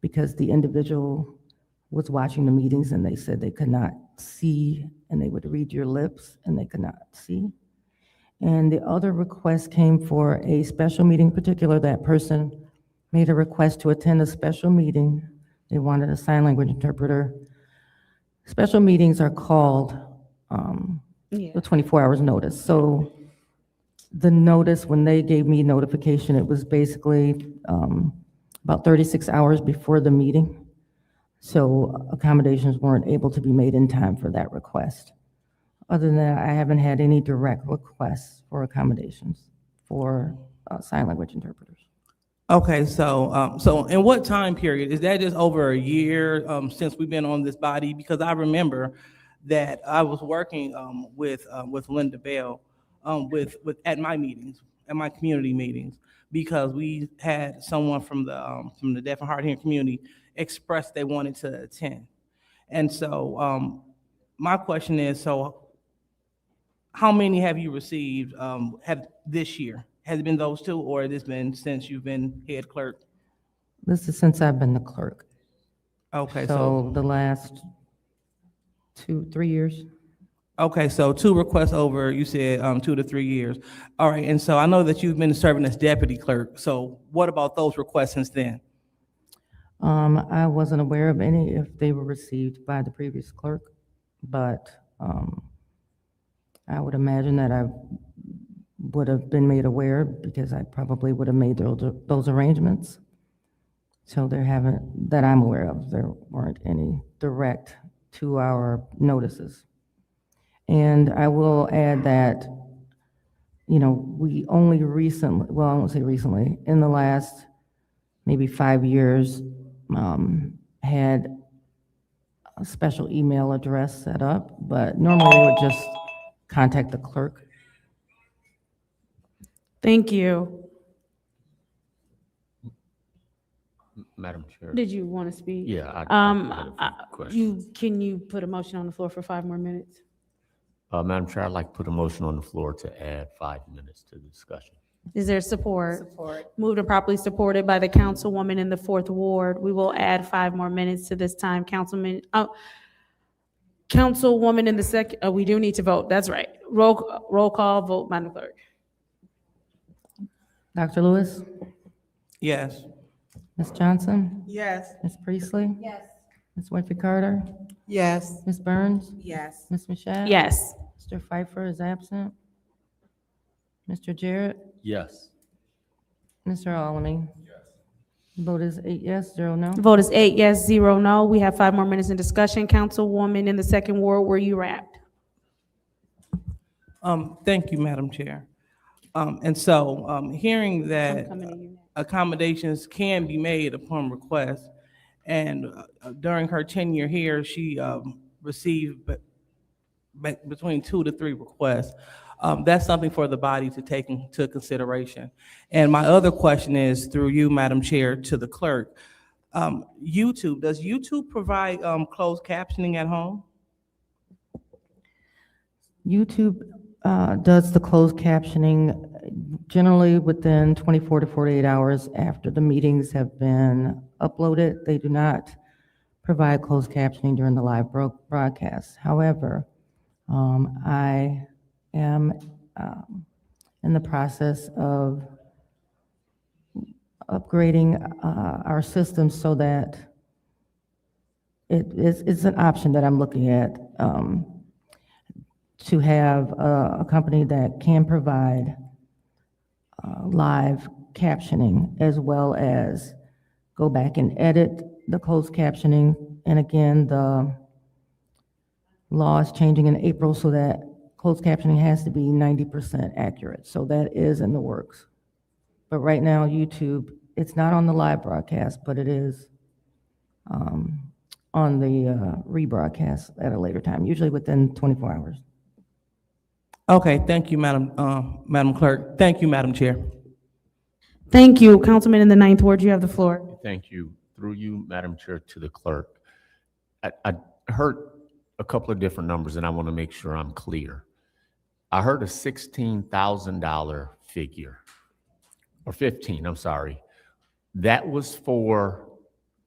because the individual was watching the meetings and they said they could not see and they would read your lips and they could not see. And the other request came for a special meeting. In particular, that person made a request to attend a special meeting. They wanted a sign language interpreter. Special meetings are called with 24 hours notice. So the notice, when they gave me notification, it was basically about 36 hours before the meeting. So accommodations weren't able to be made in time for that request. Other than that, I haven't had any direct requests for accommodations for sign language interpreters. Okay, so in what time period? Is that just over a year since we've been on this body? Because I remember that I was working with Linda Bell with at my meetings, at my community meetings, because we had someone from the deaf and hard of hearing community express they wanted to attend. And so my question is, so how many have you received have this year? Has it been those 2, or has this been since you've been head clerk? This is since I've been the clerk. Okay, So the last 2-3 years. Okay, so 2 requests over, you said 2 to 3 years. All right, and so I know that you've been serving as deputy clerk. So what about those requests since then? I wasn't aware of any if they were received by the previous clerk, but I would imagine that I would have been made aware because I probably would have made those arrangements. So there haven't, that I'm aware of, there weren't any direct 2-hour notices. And I will add that, you know, we only recently, well, I won't say recently, in the last maybe 5 years, had a special email address set up, but normally they would just contact the clerk. Thank you. Madam Chair. Did you want to speak? Yeah, I had a few questions. Can you put a motion on the floor for 5 more minutes? Madam Chair, I'd like to put a motion on the floor to add 5 minutes to the discussion. Is there support? Support. Moved and properly supported by the councilwoman in the 4th ward. We will add 5 more minutes to this time. Councilwoman in the second, we do need to vote. That's right. Roll call vote, Madam Clerk. Dr. Lewis? Yes. Ms. Johnson? Yes. Ms. Priestley? Yes. Ms. Winfrey Carter? Yes. Ms. Burns? Yes. Ms. Mashat? Yes. Mr. Pfeiffer is absent. Mr. Jarrett? Yes. Mr. Alamy? Yes. Vote is 8 yes, 0 no. Vote is 8 yes, 0 no. We have 5 more minutes in discussion. Councilwoman in the 2nd ward, were you wrapped? Thank you, Madam Chair. And so hearing that accommodations can be made upon request, and during her tenure here, she received between 2 to 3 requests. That's something for the body to take into consideration. And my other question is, through you, Madam Chair, to the clerk, YouTube, does YouTube provide closed captioning at home? YouTube does the closed captioning Generally, within 24 to 48 hours after the meetings have been uploaded, they do not provide closed captioning during the live broadcast. However, I am in the process of upgrading our system so that it's an option that I'm looking at, to have a company that can provide live captioning as well as go back and edit the closed captioning. And again, the law is changing in April so that closed captioning has to be 90% accurate. So that is in the works. But right now, YouTube, it's not on the live broadcast, but it is on the rebroadcast at a later time, usually within 24 hours. Okay, thank you, Madam Clerk. Thank you, Madam Chair. Thank you. Councilman in the ninth ward, you have the floor. Thank you. Through you, Madam Chair, to the clerk. I heard a couple of different numbers, and I want to make sure I'm clear. I heard a $16,000 figure, or 15, I'm sorry. That was for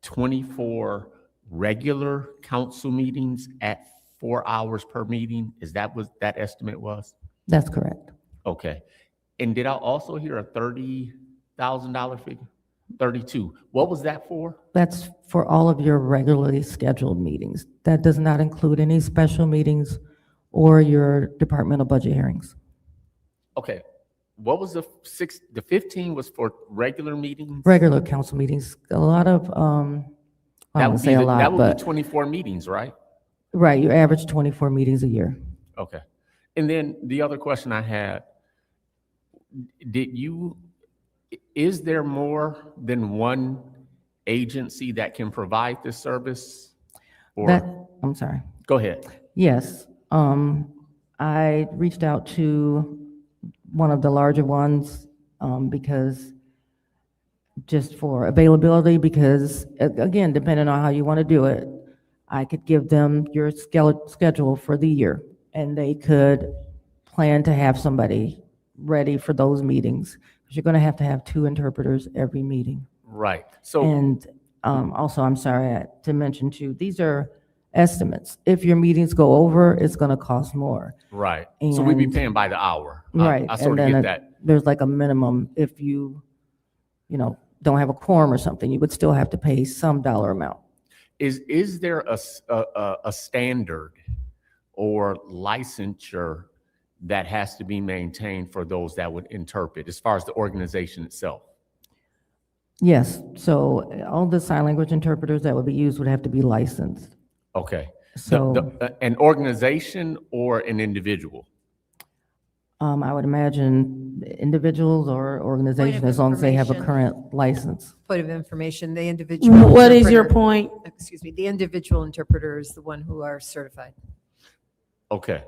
24 regular council meetings at 4 hours per meeting? Is that what that estimate was? That's correct. Okay. And did I also hear a $30,000 figure? 32. What was that for? That's for all of your regularly scheduled meetings. That does not include any special meetings or your departmental budget hearings. Okay. What was the 15 was for regular meetings? Regular council meetings. A lot of, I wouldn't say a lot, that would but be 24 meetings, right? right, you average 24 meetings a year. Okay. And then the other question I had, is there more than one agency that can provide this service? Or, I'm sorry. go ahead. Yes. I reached out to one of the larger ones because just for availability, because again, depending on how you want to do it, I could give them your schedule for the year and they could plan to have somebody ready for those meetings. Because you're going to have 2 interpreters every meeting. Right. So, And also, I'm sorry to mention too, these are estimates. If your meetings go over, it's going to cost more. right. So we'd be And- paying by the hour. Right. I sort and of then get that. There's like a minimum. If you don't have a quorum or something, you would still have to pay some dollar amount. Is there a standard or licensure that has to be maintained for those that would interpret as far as the organization itself? Yes. So all the sign language interpreters that would be used would have to be licensed. Okay. So An organization or an individual? I would imagine individuals or organizations, as long as they have a current license. Point of information, the individual. What is your interpreter- point? Excuse me, the individual interpreter is the one who are certified. Okay.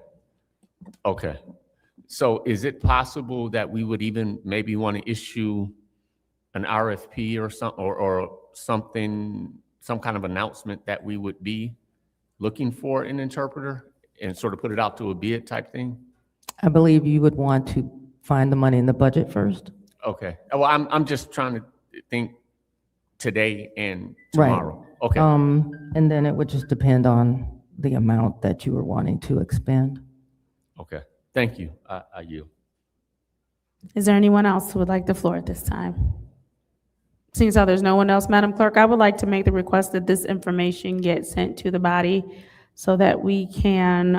Okay. So is it possible that we would even maybe want to issue an RFP or something, some kind of announcement that we would be looking for an interpreter and sort of put it out to a bid type thing? I believe you would want to find the money in the budget first. Okay. Well, I'm just trying to think today and Right. tomorrow. Okay. And then it would just depend on the amount that you were wanting to expend. Okay. Thank you. I yield. Is there anyone else who would like the floor at this time? Seeing as how there's no one else, Madam Clerk, I would like to make the request that this information get sent to the body so that we can,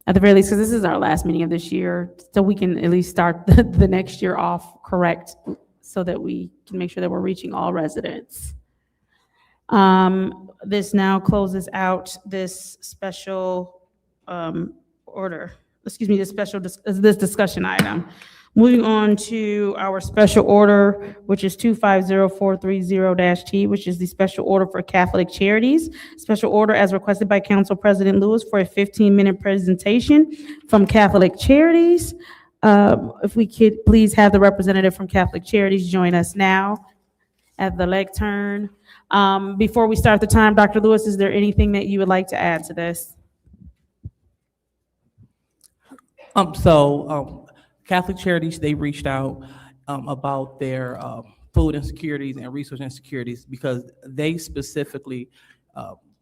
at the very least, because this is our last meeting of this year, so we can at least start the next year off correct so that we can make sure that we're reaching all residents. This now closes out this special order, excuse me, this discussion item. Moving on to our special order, which is 250430-T, which is the special order for Catholic Charities. Special order as requested by Council President Lewis for a 15-minute presentation from Catholic Charities. If we could please have the representative from Catholic Charities join us now at the lectern. Before we start the time, Dr. Lewis, is there anything that you would like to add to this? Catholic Charities, they reached out about their food insecurities and resource insecurities because they specifically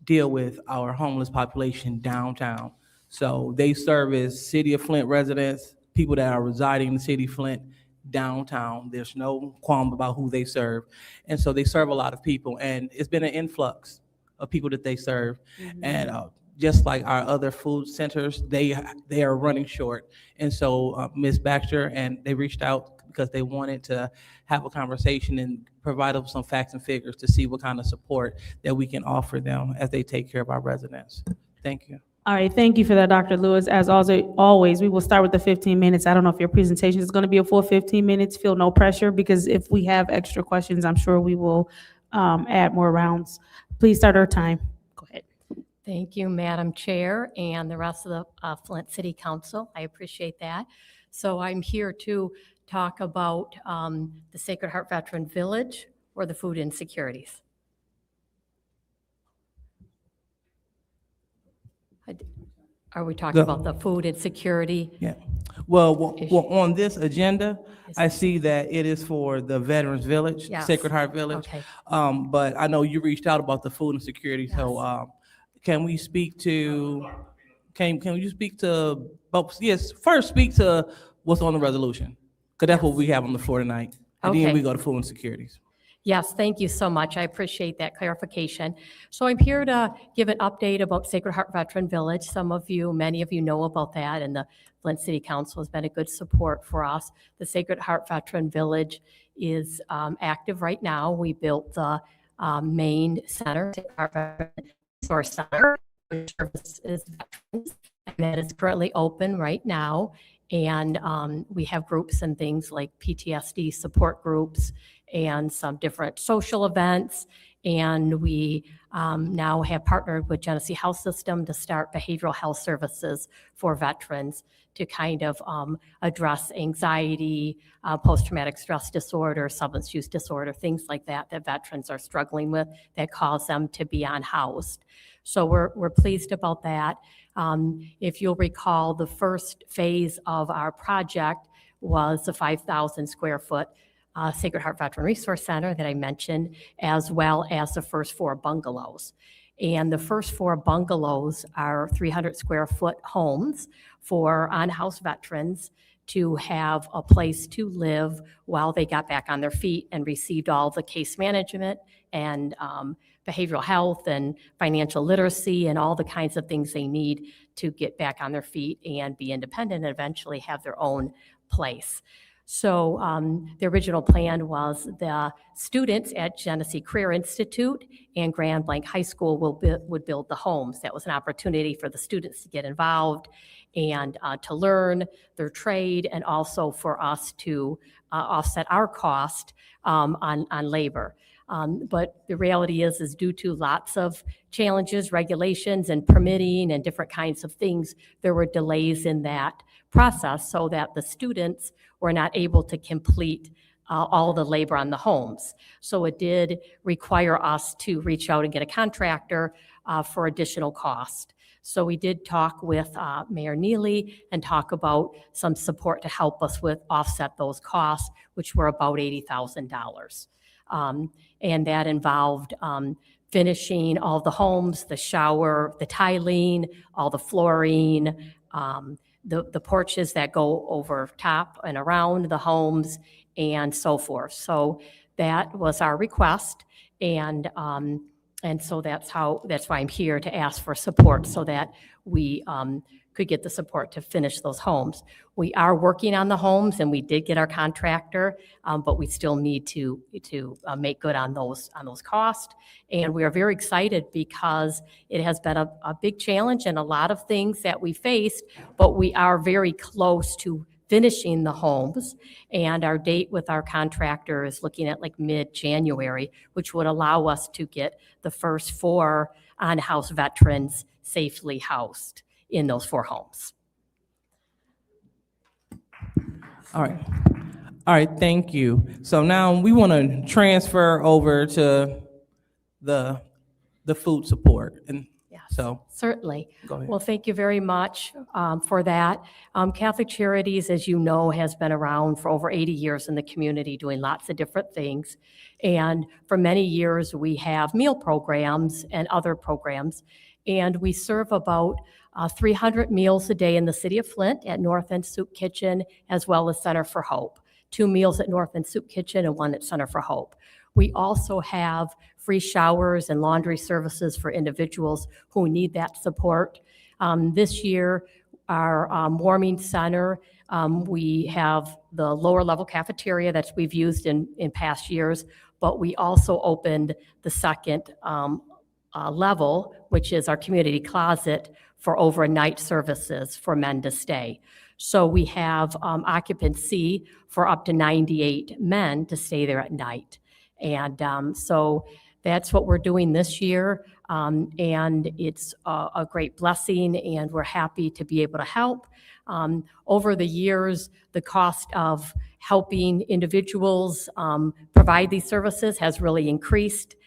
deal with our homeless population downtown. So they service City of Flint residents, people that are residing in the City of Flint downtown. There's no qualm about who they serve. And so they serve a lot of people, and it's been an influx of people that they serve. And just like our other food centers, they are running short. And so Ms. Baxter, and they reached out because they wanted to have a conversation and provide us some facts and figures to see what kind of support that we can offer them as they take care of our residents. Thank you. All right, thank you for that, Dr. Lewis. As always, we will start with the 15 minutes. I don't know if your presentation is going to be a full 15 minutes. Feel no pressure, because if we have extra questions, I'm sure we will add more rounds. Please start our time. Go ahead. Thank you, Madam Chair, and the rest of the Flint City Council. I appreciate that. So I'm here to talk about the Sacred Heart Veteran Village or the food insecurities. Are we talking about the food insecurity? Yeah. Well, on this agenda, I see that it is for the Veterans Village, Yes. Sacred Heart Village. Okay. But I know you reached out about the food insecurity, so can we speak to, can you speak to, yes, first speak to what's on the resolution, because that's what we have on the floor tonight. And then Okay. we go to food insecurities. Yes, thank you so much. I appreciate that clarification. So I'm here to give an update about Sacred Heart Veteran Village. Many of you know about that, and the Flint City Council has been a good support for us. The Sacred Heart Veteran Village is active right now. We built the main center, Sacred Heart Veteran Resource Center, which services veterans, and that is currently open right now. And we have groups and things like PTSD support groups and some different social events. And we now have partnered with Genesee Health System to start behavioral health services for veterans to kind of address anxiety, post-traumatic stress disorder, substance use disorder, things like that veterans are struggling with that cause them to be unhoused. So we're pleased about that. If you'll recall, the first phase of our project was the 5,000 square foot Sacred Heart Veteran Resource Center that I mentioned, as well as the first 4 bungalows. And the first 4 bungalows are 300 square foot homes for on-house veterans to have a place to live while they got back on their feet and received all the case management and behavioral health and financial literacy and all the kinds of things they need to get back on their feet and be independent and eventually have their own place. So the original plan was the students at Genesee Career Institute and Grand Blanc High School would build the homes. That was an opportunity for the students to get involved and to learn their trade, and also for us to offset our cost on labor. But the reality is due to lots of challenges, regulations, and permitting and different kinds of things, there were delays in that process so that the students were not able to complete all the labor on the homes. So it did require us to reach out and get a contractor for additional cost. So we did talk with Mayor Neely and talk about some support to help us with offset those costs, which were about $80,000. And that involved finishing all the homes, the shower, the tiling, all the flooring, the porches that go over top and around the homes, and so forth. So that was our request, and so that's why I'm here to ask for support so that we could get the support to finish those homes. We are working on the homes, and we did get our contractor, but we still need to make good on those costs. And we are very excited because it has been a big challenge and a lot of things that we faced, but we are very close to finishing the homes. And our date with our contractor is looking at like mid-January, which would allow us to get the first 4 on-house veterans safely housed in those 4 homes. All right, thank you. So now we want to transfer over to the food support. And Yes. So, Certainly. go ahead. Well, thank you very much for that. Catholic Charities, as you know, has been around for over 80 years in the community doing lots of different things. And for many years, we have meal programs and other programs. And we serve about 300 meals a day in the city of Flint at North End Soup Kitchen, as well as Center for Hope. 2 meals at North End Soup Kitchen and 1 at Center for Hope. We also have free showers and laundry services for individuals who need that support. This year, our warming center, we have the lower level cafeteria that we've used in past years, but we also opened the second level, which is our community closet, for overnight services for men to stay. So we have occupancy for up to 98 men to stay there at night. And so that's what we're doing this year. And it's a great blessing, and we're happy to be able to help. Over the years, the cost of helping individuals provide these services has really increased.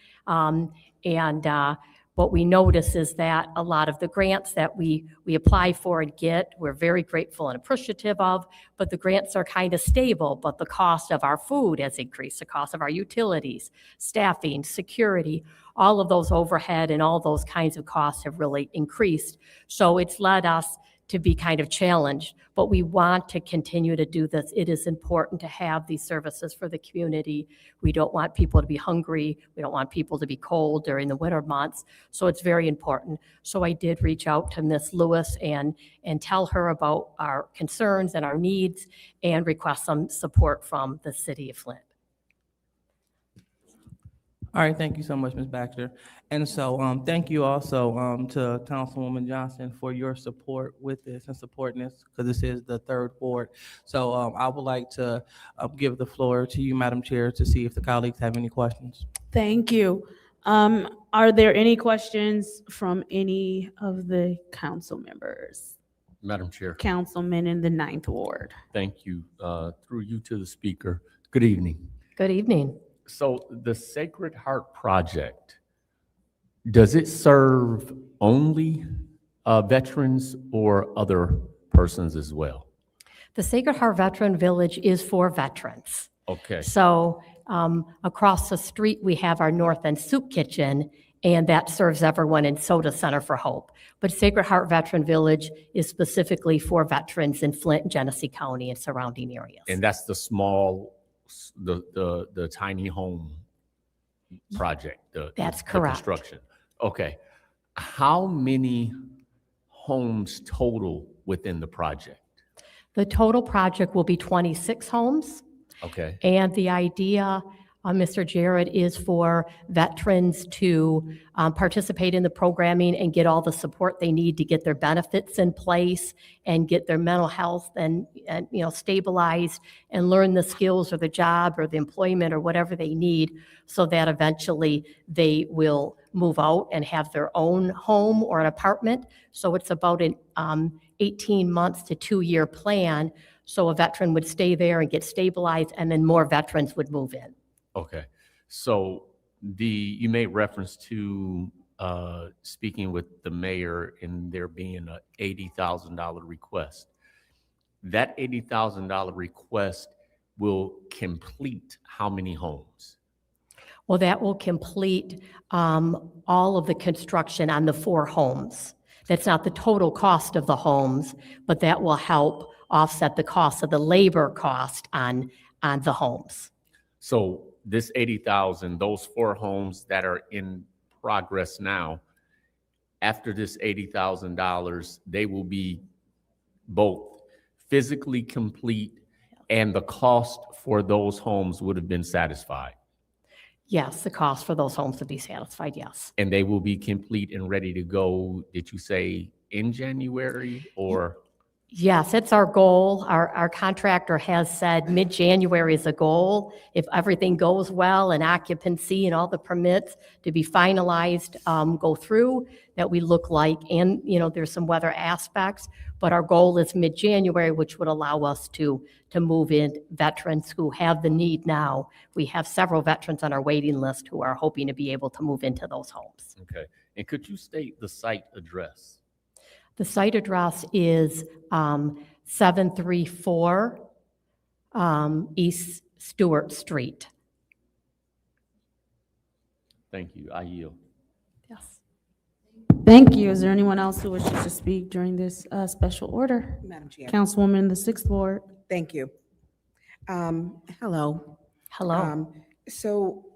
What we notice is that a lot of the grants that we apply for and get, we're very grateful and appreciative of, but the grants are kind of stable, but the cost of our food has increased, the cost of our utilities, staffing, security, all of those overhead and all those kinds of costs have really increased. So it's led us to be kind of challenged, but we want to continue to do this. It is important to have these services for the community. We don't want people to be hungry. We don't want people to be cold during the winter months. So it's very important. So I did reach out to Ms. Lewis and tell her about our concerns and our needs and request some support from the city of Flint. All right, thank you so much, Ms. Baxter. And so thank you also to Councilwoman Johnson for your support with this and supporting this, because this is the third ward. So I would like to give the floor to you, Madam Chair, to see if the colleagues have any questions. Thank you. Are there any questions from any of the council members? Madam Chair, Councilman in the 9th Ward. thank you. Through you to the speaker. Good evening. Good evening. So the Sacred Heart Project, does it serve only veterans or other persons as well? The Sacred Heart Veteran Village is for veterans. Okay. So across the street, we have our North End Soup Kitchen, and that serves everyone, and so does Center for Hope. But Sacred Heart Veteran Village is specifically for veterans in Flint, Genesee County, and surrounding areas. And that's the small, the tiny home project. That's the correct. construction. Okay. How many homes total within the project? The total project will be 26 homes. Okay. And the idea, Mr. Jarrett, is for veterans to participate in the programming and get all the support they need to get their benefits in place and get their mental health and stabilized and learn the skills or the job or the employment or whatever they need, so that eventually they will move out and have their own home or an apartment. So it's about an 18 months to 2-year plan. So a veteran would stay there and get stabilized, and then more veterans would move in. Okay. So you made reference to speaking with the mayor and there being a $80,000 request. That $80,000 request will complete how many homes? Well, that will complete all of the construction on the 4 homes. That's not the total cost of the homes, but that will help offset the cost of the labor cost on the homes. So this 80,000, those 4 homes that are in progress now, after this $80,000, they will be both physically complete and the cost for those homes would have been satisfied. Yes, the cost for those homes would be satisfied, yes. And they will be complete and ready to go, did you say in January or? Yes, it's our goal. Our contractor has said mid-January is a goal. If everything goes well and occupancy and all the permits to be finalized go through, that we look like, and there's some weather aspects, but our goal is mid-January, which would allow us to move in veterans who have the need now. We have several veterans on our waiting list who are hoping to be able to move into those homes. Okay. And could you state the site address? The site address is 734 East Stewart Street. Thank you. I yield. Yes. Thank you. Is there anyone else who wishes to speak during this special order? Madam Chair. Councilwoman in the 6th Ward. Thank you. Hello. Hello. So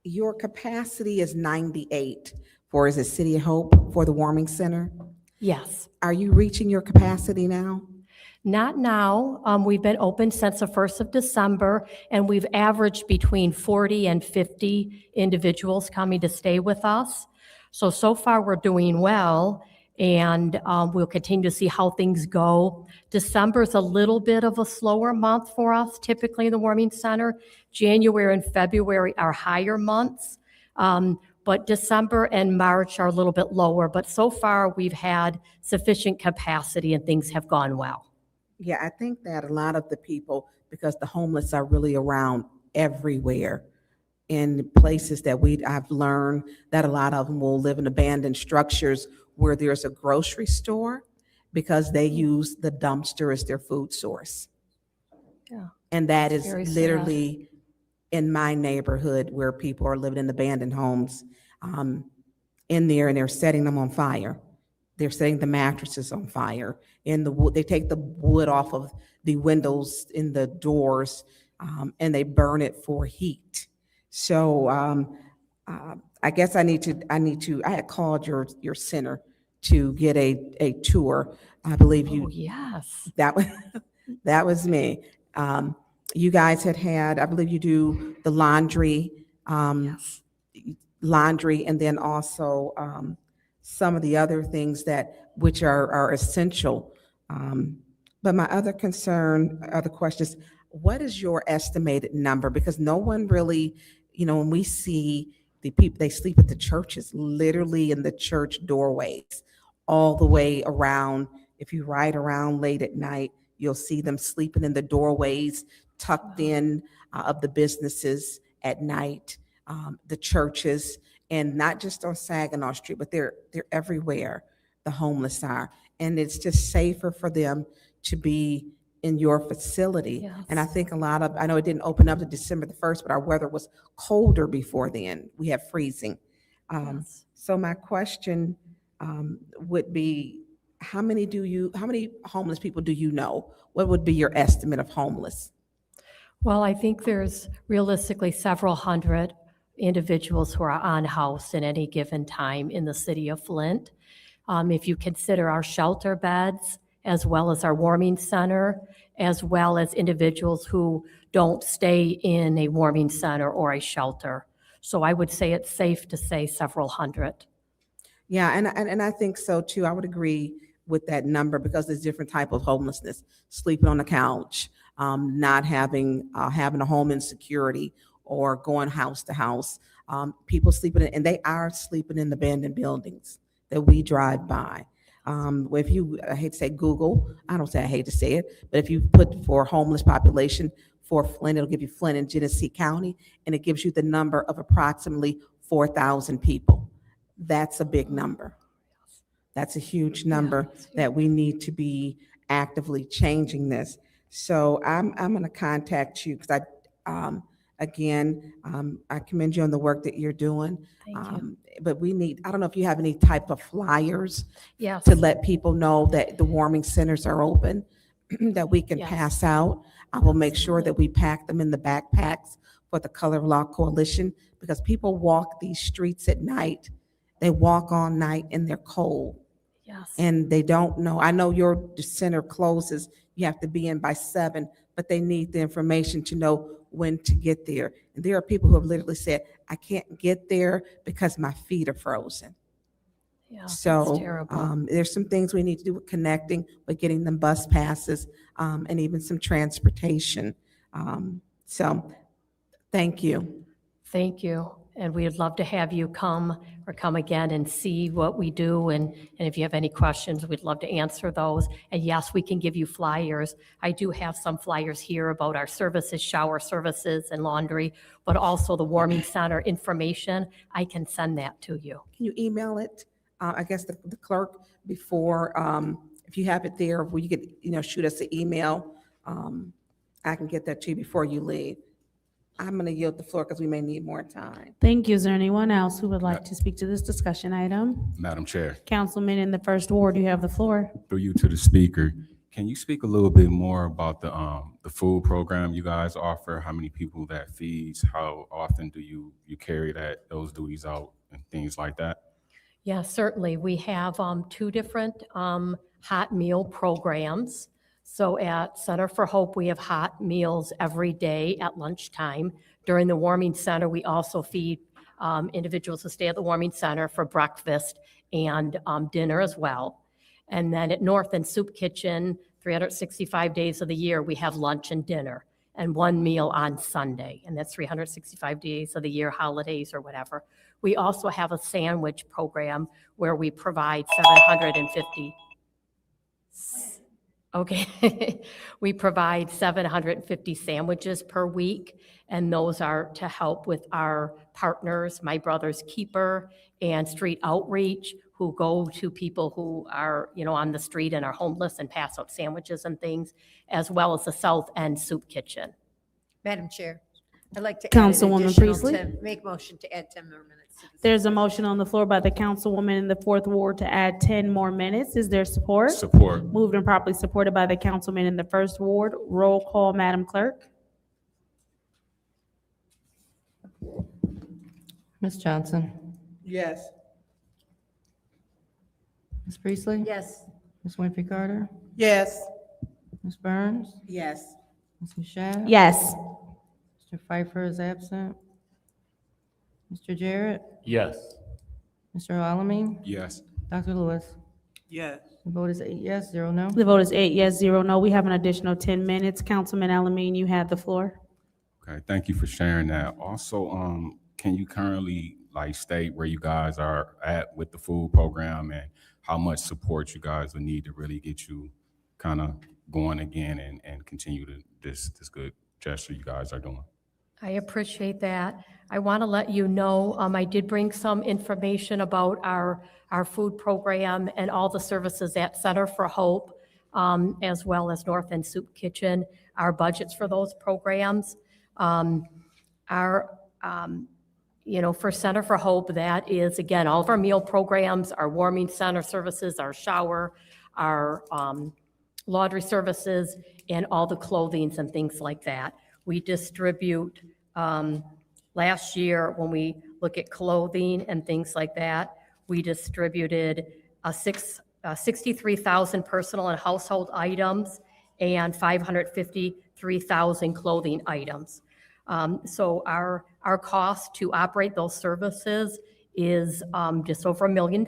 your capacity is 98 for, is it City of Hope for the warming center? Yes. Are you reaching your capacity now? Not now. We've been open since the 1st of December, and we've averaged between 40 and 50 individuals coming to stay with us. So far, we're doing well, and we'll continue to see how things go. December is a little bit of a slower month for us, typically in the warming center. January and February are higher months, but December and March are a little bit lower. But so far, we've had sufficient capacity, and things have gone well. Yeah, I think that a lot of the people, because the homeless are really around everywhere in places that I've learned that a lot of them will live in abandoned structures where there's a grocery store because they use the dumpster as their food source. Yeah. And that is Very sad. literally in my neighborhood where people are living in abandoned homes in there, and they're setting them on fire. They're setting the mattresses on fire. In the wood, they take the wood off of the windows in the doors, and they burn it for heat. So I guess I had called your center to get a tour. I believe you. Oh, yes. That was me. You guys had, I believe you do the laundry, Yes. laundry, and then also some of the other things which are essential. But my other question is, what is your estimated number? Because no one really, when we see the people, they sleep at the churches, literally in the church doorways, all the way around. If you ride around late at night, you'll see them sleeping in the doorways, tucked in of the businesses at night, the churches, and not just on Saginaw Street, but they're everywhere, the homeless are. And it's just safer for them to be in your facility. Yes. And I think I know it didn't open up to December the 1st, but our weather was colder before then. We had freezing. Yes. So my question would be, how many homeless people do you know? What would be your estimate of homeless? Well, I think there's realistically several hundred individuals who are on house at any given time in the city of Flint. If you consider our shelter beds, as well as our warming center, as well as individuals who don't stay in a warming center or a shelter. So I would say it's safe to say several hundred. Yeah, and I think so too. I would agree with that number because there's different type of homelessness, sleeping on the couch, not having a home insecurity, or going house to house. People sleeping and they are sleeping in abandoned buildings that we drive by. If you, I hate to say Google, I don't say I hate to say it, but if you put for homeless population for Flint, it'll give you Flint and Genesee County, and it gives you the number of approximately 4,000 people. That's a big number. That's a huge number that we need to be actively changing this. So I'm going to contact you because I commend you on the work that you're doing. Thank you. But I don't know if you have any type of flyers Yes. to let people know that the warming centers are open that we can Yes. pass out. I will make sure that we pack them in the backpacks for the Color of Law Coalition, because people walk these streets at night. They walk all night and they're cold. Yes. And they don't know. I know your center closes, you have to be in by 7, but they need the information to know when to get there. And there are people who have literally said, I can't get there because my feet are frozen. Yeah, that's So terrible. there's some things we need to do with connecting, with getting them bus passes, and even some transportation. So thank you. Thank you. And we'd love to have you come or come again and see what we do. And if you have any questions, we'd love to answer those. And yes, we can give you flyers. I do have some flyers here about our services, shower services and laundry, but also the warming center information. I can send that to you. Can you email it? I guess the clerk before, if you have it there, where you could, shoot us an email. I can get that to you before you leave. I'm going to yield the floor because we may need more time. Thank you. Is there anyone else who would like to speak to this discussion item? Madam Chair, Councilman in the first ward, you have the floor. through you to the speaker, can you speak a little bit more about the food program you guys offer? How many people that feeds? How often do you carry those duties out and things like that? Yeah, certainly. We have two different hot meal programs. So at Center for Hope, we have hot meals every day at lunchtime. During the warming center, we also feed individuals who stay at the warming center for breakfast and dinner as well. And then at North and Soup Kitchen, 365 days of the year, we have lunch and dinner and one meal on Sunday. And that's 365 days of the year, holidays or whatever. We also have a sandwich program where we provide 750. Okay, we provide 750 sandwiches per week, and those are to help with our partners, My Brother's Keeper and Street Outreach, who go to people who are, on the street and are homeless and pass out sandwiches and things, as well as the South End Soup Kitchen. Madam Chair, I'd like to Councilwoman Priestley. make motion to add 10 more minutes. to this. There's a motion on the floor by the councilwoman in the fourth ward to add 10 more minutes. Is there support? Support. Moved and properly supported by the councilman in the first ward. Roll call, Madam Clerk. Ms. Johnson, Yes. Ms. Priestley? Yes. Ms. Winfrey Carter? Yes. Ms. Burns? Yes. Ms. Mashat? Yes. Mr. Pfeiffer is absent. Mr. Jarrett? Yes. Mr. Alamin? Yes. Dr. Lewis? Yes. The vote is 8 yes, 0 no. The vote is 8 yes, 0 no. We have an additional 10 minutes. Councilman Alameen, you have the floor. Okay, thank you for sharing that. Also, can you currently state where you guys are at with the food program and how much support you guys would need to really get you kind of going again and continue this good gesture you guys are doing? I appreciate that. I want to let you know, I did bring some information about our food program and all the services at Center for Hope, as well as North End Soup Kitchen, our budgets for those programs. For Center for Hope, that is, again, all of our meal programs, our warming center services, our shower, our laundry services, and all the clothings and things like that. We distribute, last year, when we look at clothing and things like that, we distributed 63,000 personal and household items and 553,000 clothing items. So our cost to operate those services is just over $1 million.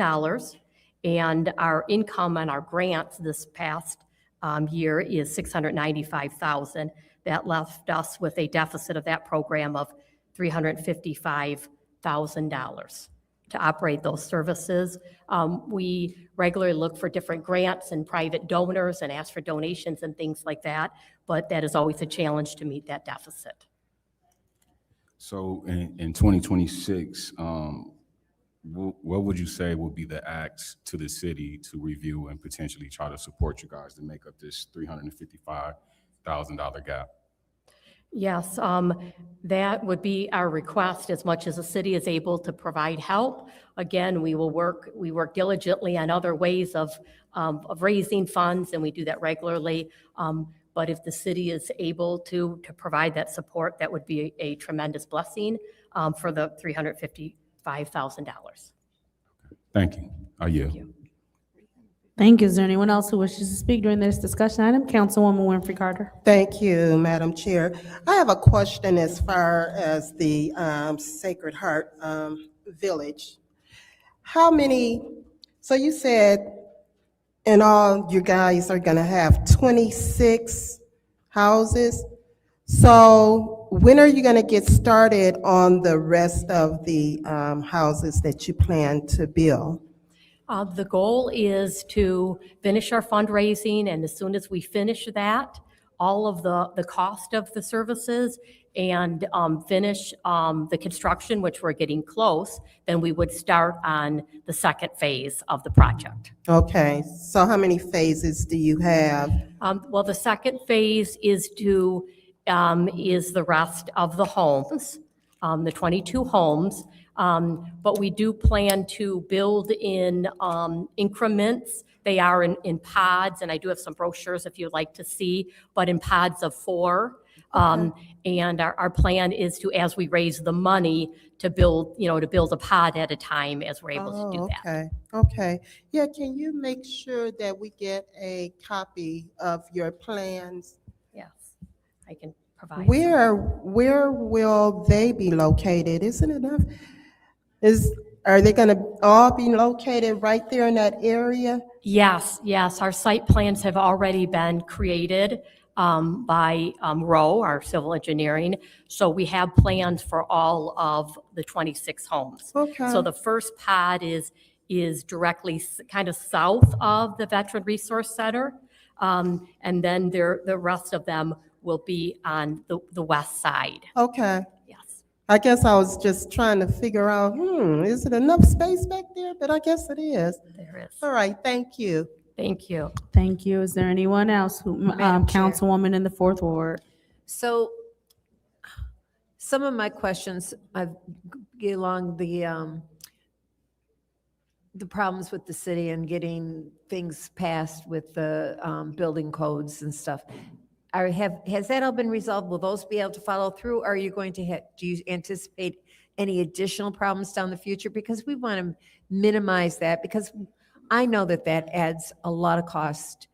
And our income on our grants this past year is $695,000. That left us with a deficit of that program of $355,000 to operate those services. We regularly look for different grants and private donors and ask for donations and things like that, but that is always a challenge to meet that deficit. So in 2026, what would you say will be the acts to the city to review and potentially try to support you guys to make up this $355,000 gap? Yes, that would be our request as much as the city is able to provide help. Again, we work diligently on other ways of raising funds, and we do that regularly. But if the city is able to provide that support, that would be a tremendous blessing for the $355,000. Thank you. I yield. Thank you. Thank you. Is there anyone else who wishes to speak during this discussion item? Councilwoman Winfrey Carter. Thank you, Madam Chair. I have a question as far as the Sacred Heart Village. How many, so you said in all you guys are gonna have 26 houses. So When are you going to get started on the rest of the houses that you plan to build? The goal is to finish our fundraising, and as soon as we finish that, all of the cost of the services and finish the construction, which we're getting close, then we would start on the second phase of the project. Okay, so how many phases do you have? Well, the second phase is the rest of the homes, the 22 homes. But we do plan to build in increments. They are in pods, and I do have some brochures if you'd like to see, but in pods of 4. And our plan is to, as we raise the money, to build a pod at a time as we're able to do that. Okay, okay. Yeah, can you make sure that we get a copy of your plans? Yes, I can provide. Where will they be located? Isn't it enough? Are they going to all be located right there in that area? Yes, our site plans have already been created by Rowe, our civil engineering. So we have plans for all of the 26 homes. Okay. So the first pod is directly kind of south of the Veteran Resource Center. And then the rest of them will be on the west side. Okay. Yes. I guess I was just trying to figure out, is it enough space back there? But I guess it is. There is. All right, thank you. Thank you. Thank you. Is there anyone else Madam Chair. Councilwoman in the 4th Ward? So some of my questions along the problems with the city and getting things passed with the building codes and stuff. Has that all been resolved? Will those be able to follow through? Or are you going to do you anticipate any additional problems down the future? Because we want to minimize that, because I know that adds a lot of cost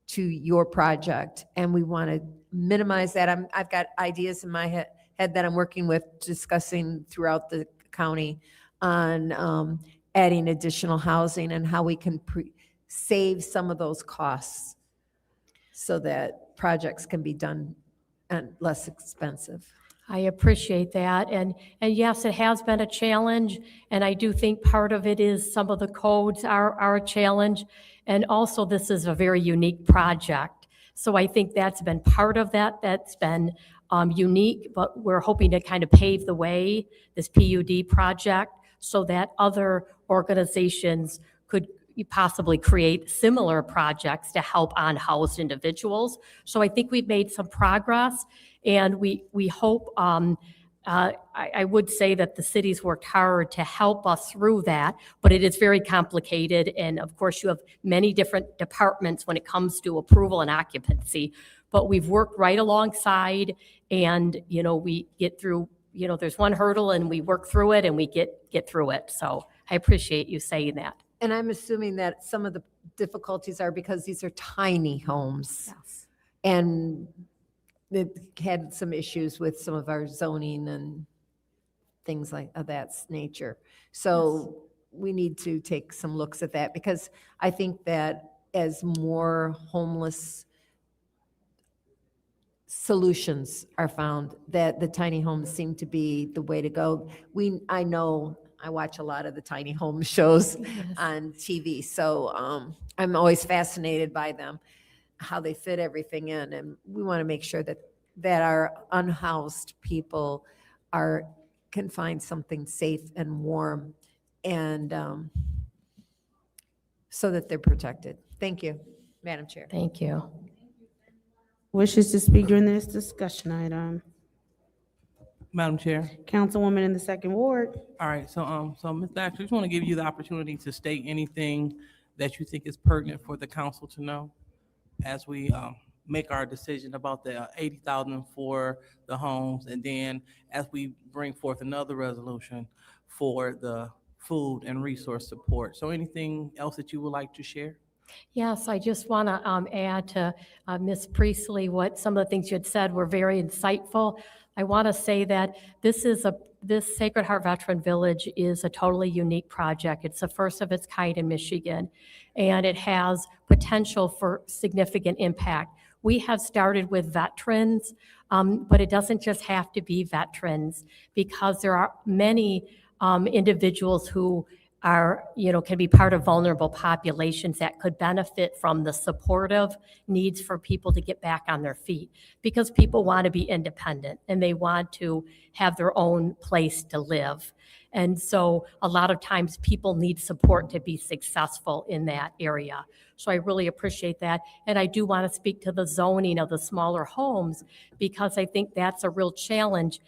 to your project, and we want to minimize that. I've got ideas in my head that I'm working with, discussing throughout the county on adding additional housing and how we can save some of those costs so that projects can be done and less expensive. I appreciate that. And yes, it has been a challenge. And I do think part of it is some of the codes are a challenge. And also, this is a very unique project. So I think that's been part of that. That's been unique, but we're hoping to kind of pave the way, this PUD project, so that other organizations could possibly create similar projects to help unhoused individuals. So I think we've made some progress, and we hope, I would say that the city's worked hard to help us through that, but it is very complicated. And of course, you have many different departments when it comes to approval and occupancy, but we've worked right alongside, and, we get through, there's one hurdle and we work through it and we get through it. So I appreciate you saying that. And I'm assuming that some of the difficulties are because these are tiny homes. Yes. And it had some issues with some of our zoning and things of that nature. So we need to take some looks at that, because I think that as more homeless solutions are found, that the tiny homes seem to be the way to go. I know I watch a lot of the tiny home shows on TV, so I'm always fascinated by them, how they fit everything in, and we want to make sure that our unhoused people can find something safe and warm, and so that they're protected. Thank you, Madam Chair. Thank you. Wishes to speak during this discussion item? Madam Chair. Councilwoman in the 2nd Ward. All right, so Ms. Thatcher, I just want to give you the opportunity to state anything that you think is pertinent for the council to know as we make our decision about the $80,000 for the homes, and then as we bring forth another resolution for the food and resource support. So anything else that you would like to share? Yes, I just want to add to Ms. Priestley, what some of the things you had said were very insightful. I want to say that this Sacred Heart Veteran Village is a totally unique project. It's the first of its kind in Michigan, and it has potential for significant impact. We have started with veterans, but it doesn't just have to be veterans, because there are many individuals who are, can be part of vulnerable populations that could benefit from the supportive needs for people to get back on their feet, because people want to be independent and they want to have their own place to live. And so a lot of times people need support to be successful in that area. So I really appreciate that. And I do want to speak to the zoning of the smaller homes, because I think that's a real challenge.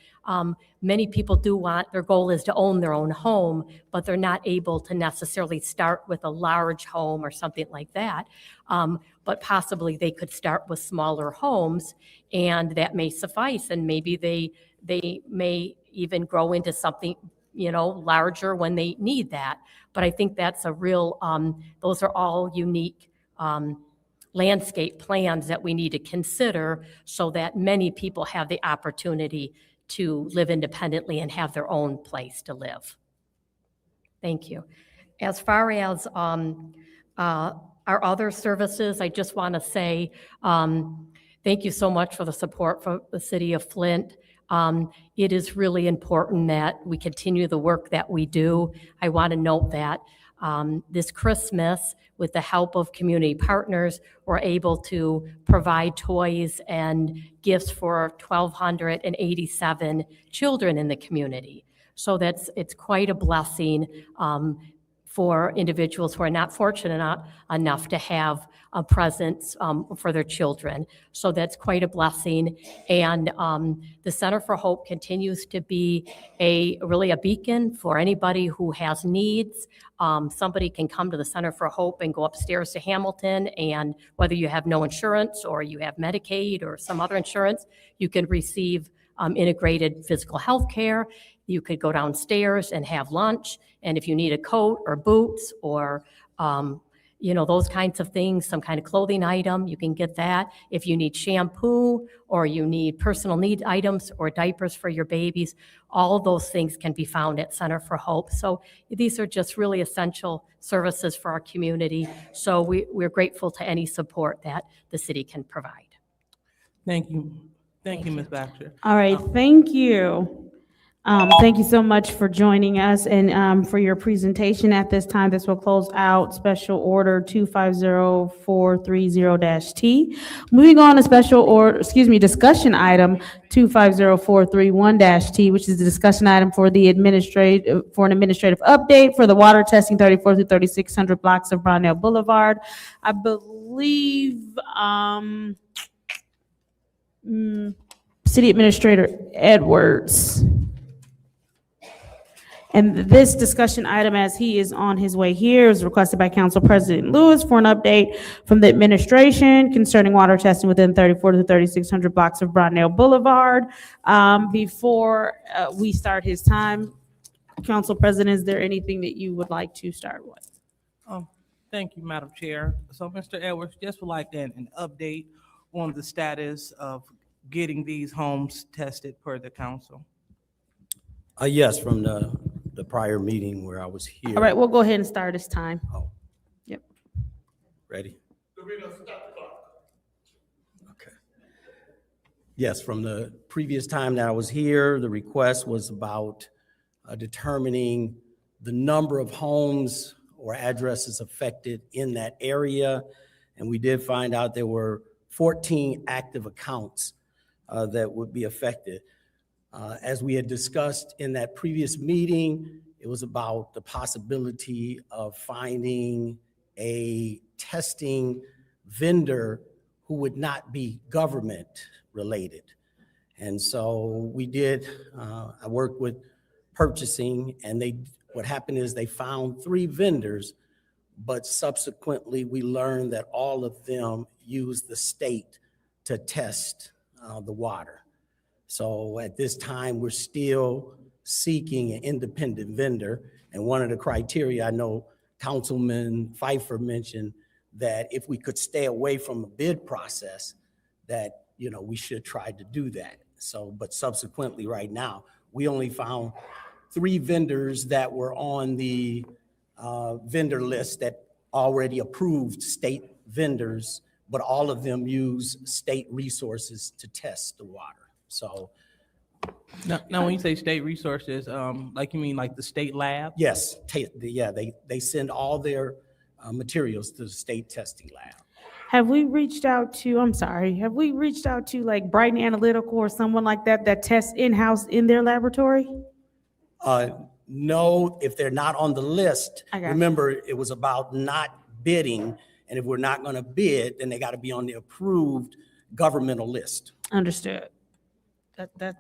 Many people do want, their goal is to own their own home, but they're not able to necessarily start with a large home or something like that. But possibly they could start with smaller homes, and that may suffice. And maybe they may even grow into something larger when they need that. But I think that's a real, those are all unique landscape plans that we need to consider, so that many people have the opportunity to live independently and have their own place to live. Thank you. As far as our other services, I just want to say thank you so much for the support from the city of Flint. It is really important that we continue the work that we do. I want to note that this Christmas, with the help of community partners, we're able to provide toys and gifts for 1,287 children in the community. So it's quite a blessing for individuals who are not fortunate enough to have presents for their children. So that's quite a blessing. And the Center for Hope continues to be really a beacon for anybody who has needs. Somebody can come to the Center for Hope and go upstairs to Hamilton, and whether you have no insurance or you have Medicaid or some other insurance, you can receive integrated physical health care. You could go downstairs and have lunch, and if you need a coat or boots or those kinds of things, some kind of clothing item, you can get that. If you need shampoo or you need personal need items or diapers for your babies, all those things can be found at Center for Hope. So these are just really essential services for our community. So we're grateful to any support that the city can provide. Thank you. Thank you, Ms. Baxter. All right, thank you. Thank you so much for joining us and for your presentation. At this time, this will close out Special Order 250430-T. Moving on to discussion item 250431-T, which is the discussion item for an administrative update for the water testing 34 through 3600 blocks of Brownell Boulevard. I believe City Administrator Edwards. And this discussion item, as he is on his way here, is requested by Council President Lewis for an update from the administration concerning water testing within 34 to 3600 blocks of Brownell Boulevard. Before we start his time, Council President, is there anything that you would like to start with? Thank you, Madam Chair. So, Mr. Edwards, just would like an update on the status of getting these homes tested per the council. Yes, from the prior meeting where I was here. All right, we'll go ahead and start his time. Oh. Yep. Ready? Okay. Yes, from the previous time that I was here, the request was about determining the number of homes or addresses affected in that area. And we did find out there were 14 active accounts that would be affected. As we had discussed in that previous meeting, it was about the possibility of finding a testing vendor who would not be government related. And so we did, I worked with purchasing, and what happened is they found 3 vendors, but subsequently we learned that all of them used the state to test the water. So at this time, we're still seeking an independent vendor. And one of the criteria, I know Councilman Pfeiffer mentioned that if we could stay away from a bid process, that, we should try to do that. So, but subsequently right now, we only found 3 vendors that were on the vendor list that already approved state vendors but all of them use state resources to test the water. So Now, when you say state resources, like you mean like the state lab? yes, they send all their materials to the state testing lab. Have we reached out to, I'm sorry, have we reached out to like Brighton Analytical or someone like that that tests in-house in their laboratory? No, if they're not on the list, I got you. remember, it was about not bidding, and if we're not gonna bid, then they gotta be on the approved governmental list. Understood. That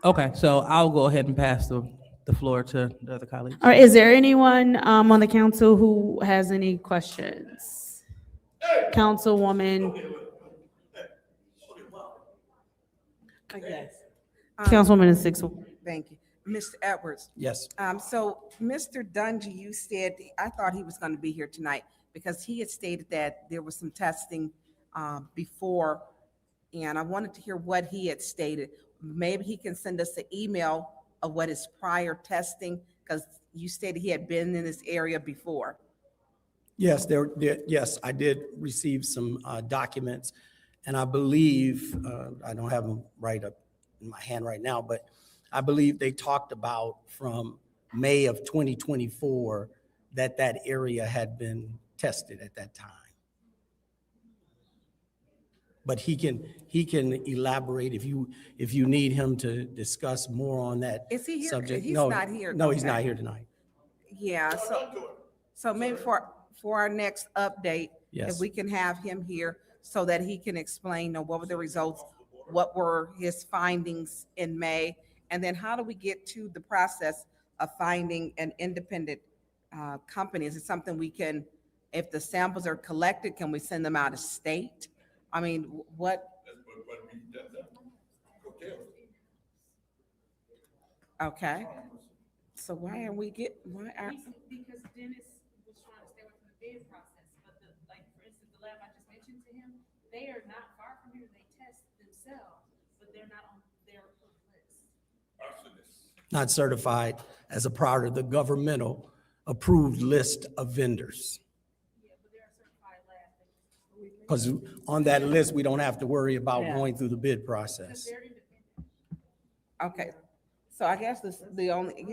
Okay, so I'll go ahead and pass the floor to the other colleagues. All right, is there anyone on the council who has any questions? Councilwoman, Yes. Councilwoman in six. Thank you. Mr. Edwards. Yes. So Mr. Dungy, you said, I thought he was going to be here tonight because he had stated that there was some testing before, and I wanted to hear what he had stated. Maybe he can send us an email of what his prior testing, because you stated he had been in this area before. Yes, yes, I did receive some documents, and I believe, I don't have them right up in my hand right now, but I believe they talked about from May of 2024 that that area had been tested at that time. But he can elaborate if you need him to discuss more on that Is he here? subject. He's No, not here. No, he's Okay. not here tonight. Yeah, so maybe for our next update, Yes. if we can have him here so that he can explain, what were the results, what were his findings in May, and then how do we get to the process of finding an independent company? Is it something we can, if the samples are collected, can we send them out of state? I mean, what? Okay. So why are we why are? Because Dennis was trying to stay away from the bid process, but like, for instance, the lab I just mentioned to him, they are not far from here, they test themselves, but they're not on their list. Not certified as a part of the governmental approved list of vendors. Because on that list, we don't have to worry about going through the bid process. Okay, so I guess this is the only,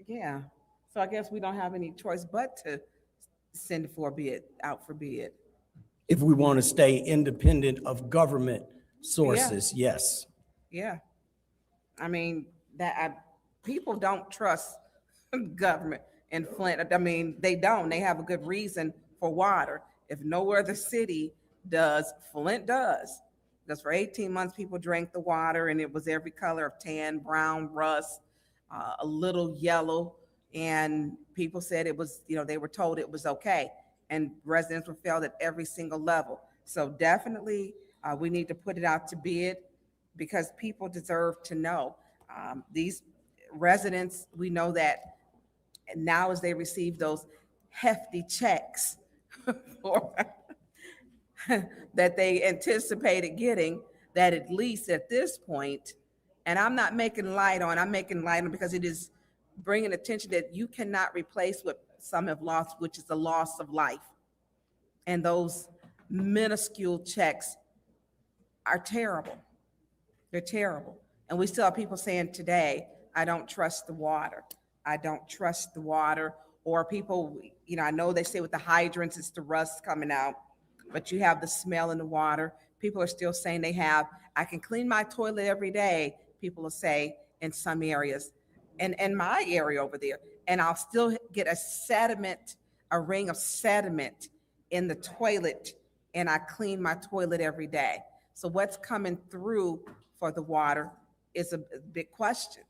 yeah. So I guess we don't have any choice but to send it for bid, out for bid. If we want to stay independent of government sources, yes. Yeah. I mean, people don't trust government in Flint. I mean, they don't. They have a good reason for water. If no other city does, Flint does. Because for 18 months, people drank the water and it was every color of tan, brown, rust, a little yellow. And people said it was, they were told it was okay. And residents were failed at every single level. So definitely we need to put it out to bid because people deserve to know. These residents, we know that now as they receive those hefty checks that they anticipated getting, that at least at this point, and I'm making light on because it is bringing attention that you cannot replace what some have lost, which is the loss of life. And those minuscule checks are terrible. They're terrible. And we still have people saying today, I don't trust the water. I don't trust the water. Or people, I know they say with the hydrants, it's the rust coming out, but you have the smell in the water. People are still saying I can clean my toilet every day, people will say in some areas, and my area over there, and I'll still get a ring of sediment in the toilet, and I clean my toilet every day. So what's coming through for the water is a big question.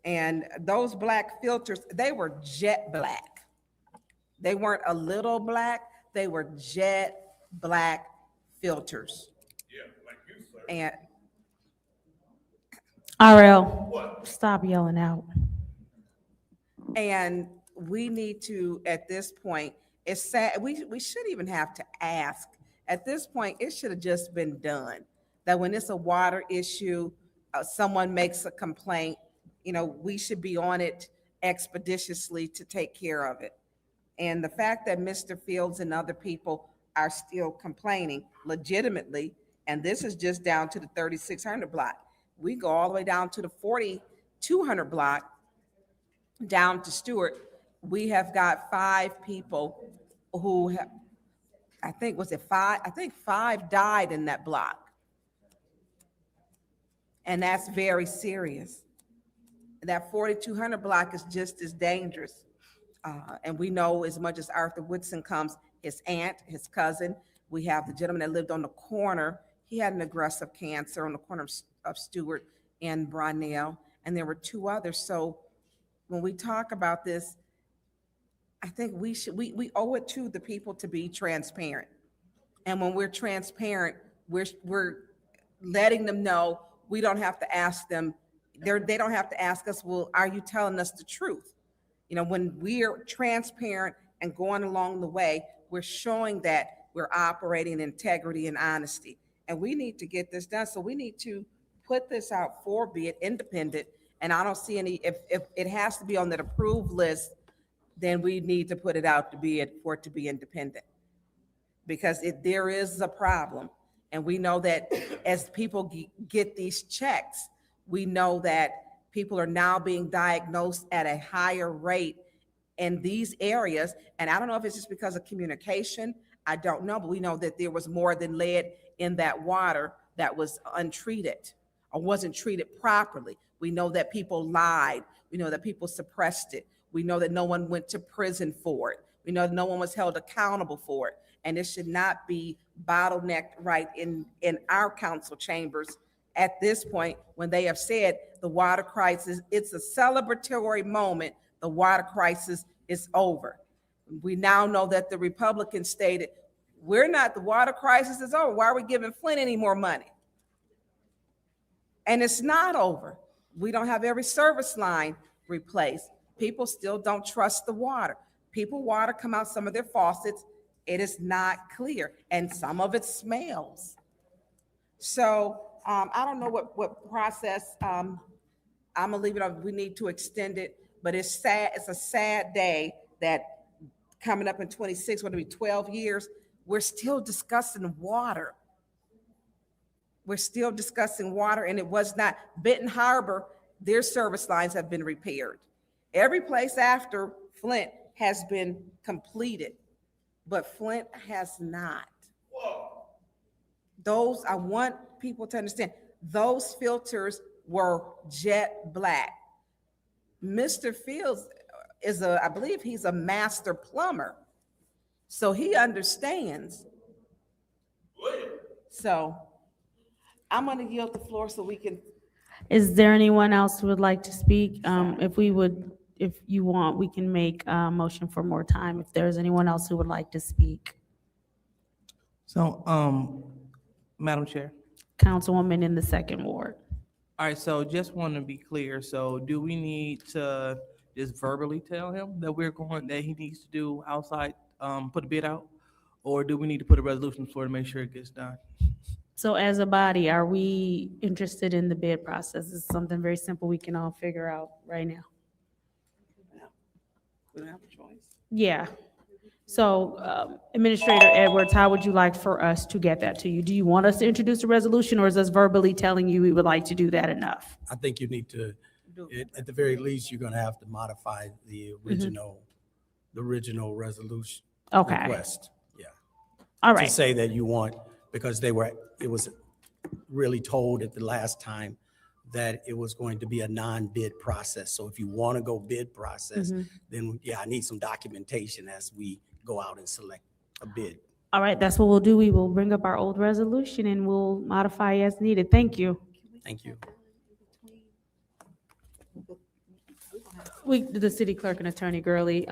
And those black filters, they were jet black. They weren't a little black, they were jet black filters. Yeah, like you, sir. And RL, stop yelling out. And we need to, at this point, it's sad, we shouldn't even have to ask. At this point, it should have just been done. That when it's a water issue, someone makes a complaint, we should be on it expeditiously to take care of it. And the fact that Mr. Fields and other people are still complaining legitimately, and this is just down to the 3600 block. We go all the way down to the 4200 block, down to Stewart. We have got 5 people who have, I think, was it 5? I think 5 died in that block. And that's very serious. That 4200 block is just as dangerous. And we know, as much as Arthur Woodson comes, his aunt, his cousin, we have the gentleman that lived on the corner. He had an aggressive cancer on the corner of Stewart and Brownell, and there were 2 others. So when we talk about this, I think we owe it to the people to be transparent. And when we're transparent, we're letting them know we don't have to ask them. They don't have to ask us, well, are you telling us the truth? You know, when we're transparent and going along the way, we're showing that we're operating in integrity and honesty. And we need to get this done. So we need to put this out for be it independent. And I don't see any, if it has to be on that approved list, then we need to put it out to be it for it to be independent. Because there is a problem. And we know that as people get these checks, we know that people are now being diagnosed at a higher rate in these areas. And I don't know if it's just because of communication. I don't know, but we know that there was more than lead in that water that was untreated or wasn't treated properly. We know that people lied. We know that people suppressed it. We know that no one went to prison for it. We know that no one was held accountable for it. And it should not be bottlenecked right in our council chambers at this point, when they have said the water crisis, it's a celebratory moment. The water crisis is over. We now know that the Republicans stated, the water crisis is over. Why are we giving Flint any more money? And it's not over. We don't have every service line replaced. People still don't trust the water. Water come out some of their faucets. It is not clear. And some of it smells. So I don't know what process. I'm gonna leave it up. We need to extend it, but it's sad. It's a sad day that coming up in 26, what it'll be 12 years, we're still discussing water. We're still discussing water, and it was not. Benton Harbor, their service lines have been repaired. Every place after Flint has been completed, but Flint has not. Those, I want people to understand, those filters were jet black. Mr. Fields I believe he's a master plumber. So he understands. So I'm going to yield the floor so we can. Is there anyone else who would like to speak? If you want, we can make a motion for more time. If there's anyone else who would like to speak. So, Madam Chair. Councilwoman in the 2nd Ward. All right, so just want to be clear. So do we need to just verbally tell him that that he needs to do outside, put a bid out? Or do we need to put a resolution for to make sure it gets done? So as a body, are we interested in the bid process? It's something very simple we can all figure out right now. We don't have a choice. Yeah. So Administrator Edwards, how would you like for us to get that to you? Do you want us to introduce a resolution, or is us verbally telling you we would like to do that enough? I think you need to, at the very least, you're gonna have to modify the original resolution. Okay. Request, yeah. All right. To say that you want, because it was really told at the last time that it was going to be a non-bid process. So if you want to go bid process, then yeah, I need some documentation as we go out and select a bid. All right, that's what we'll do. We will bring up our old resolution and we'll modify as needed. Thank you. Thank you. The city clerk and attorney Gurley.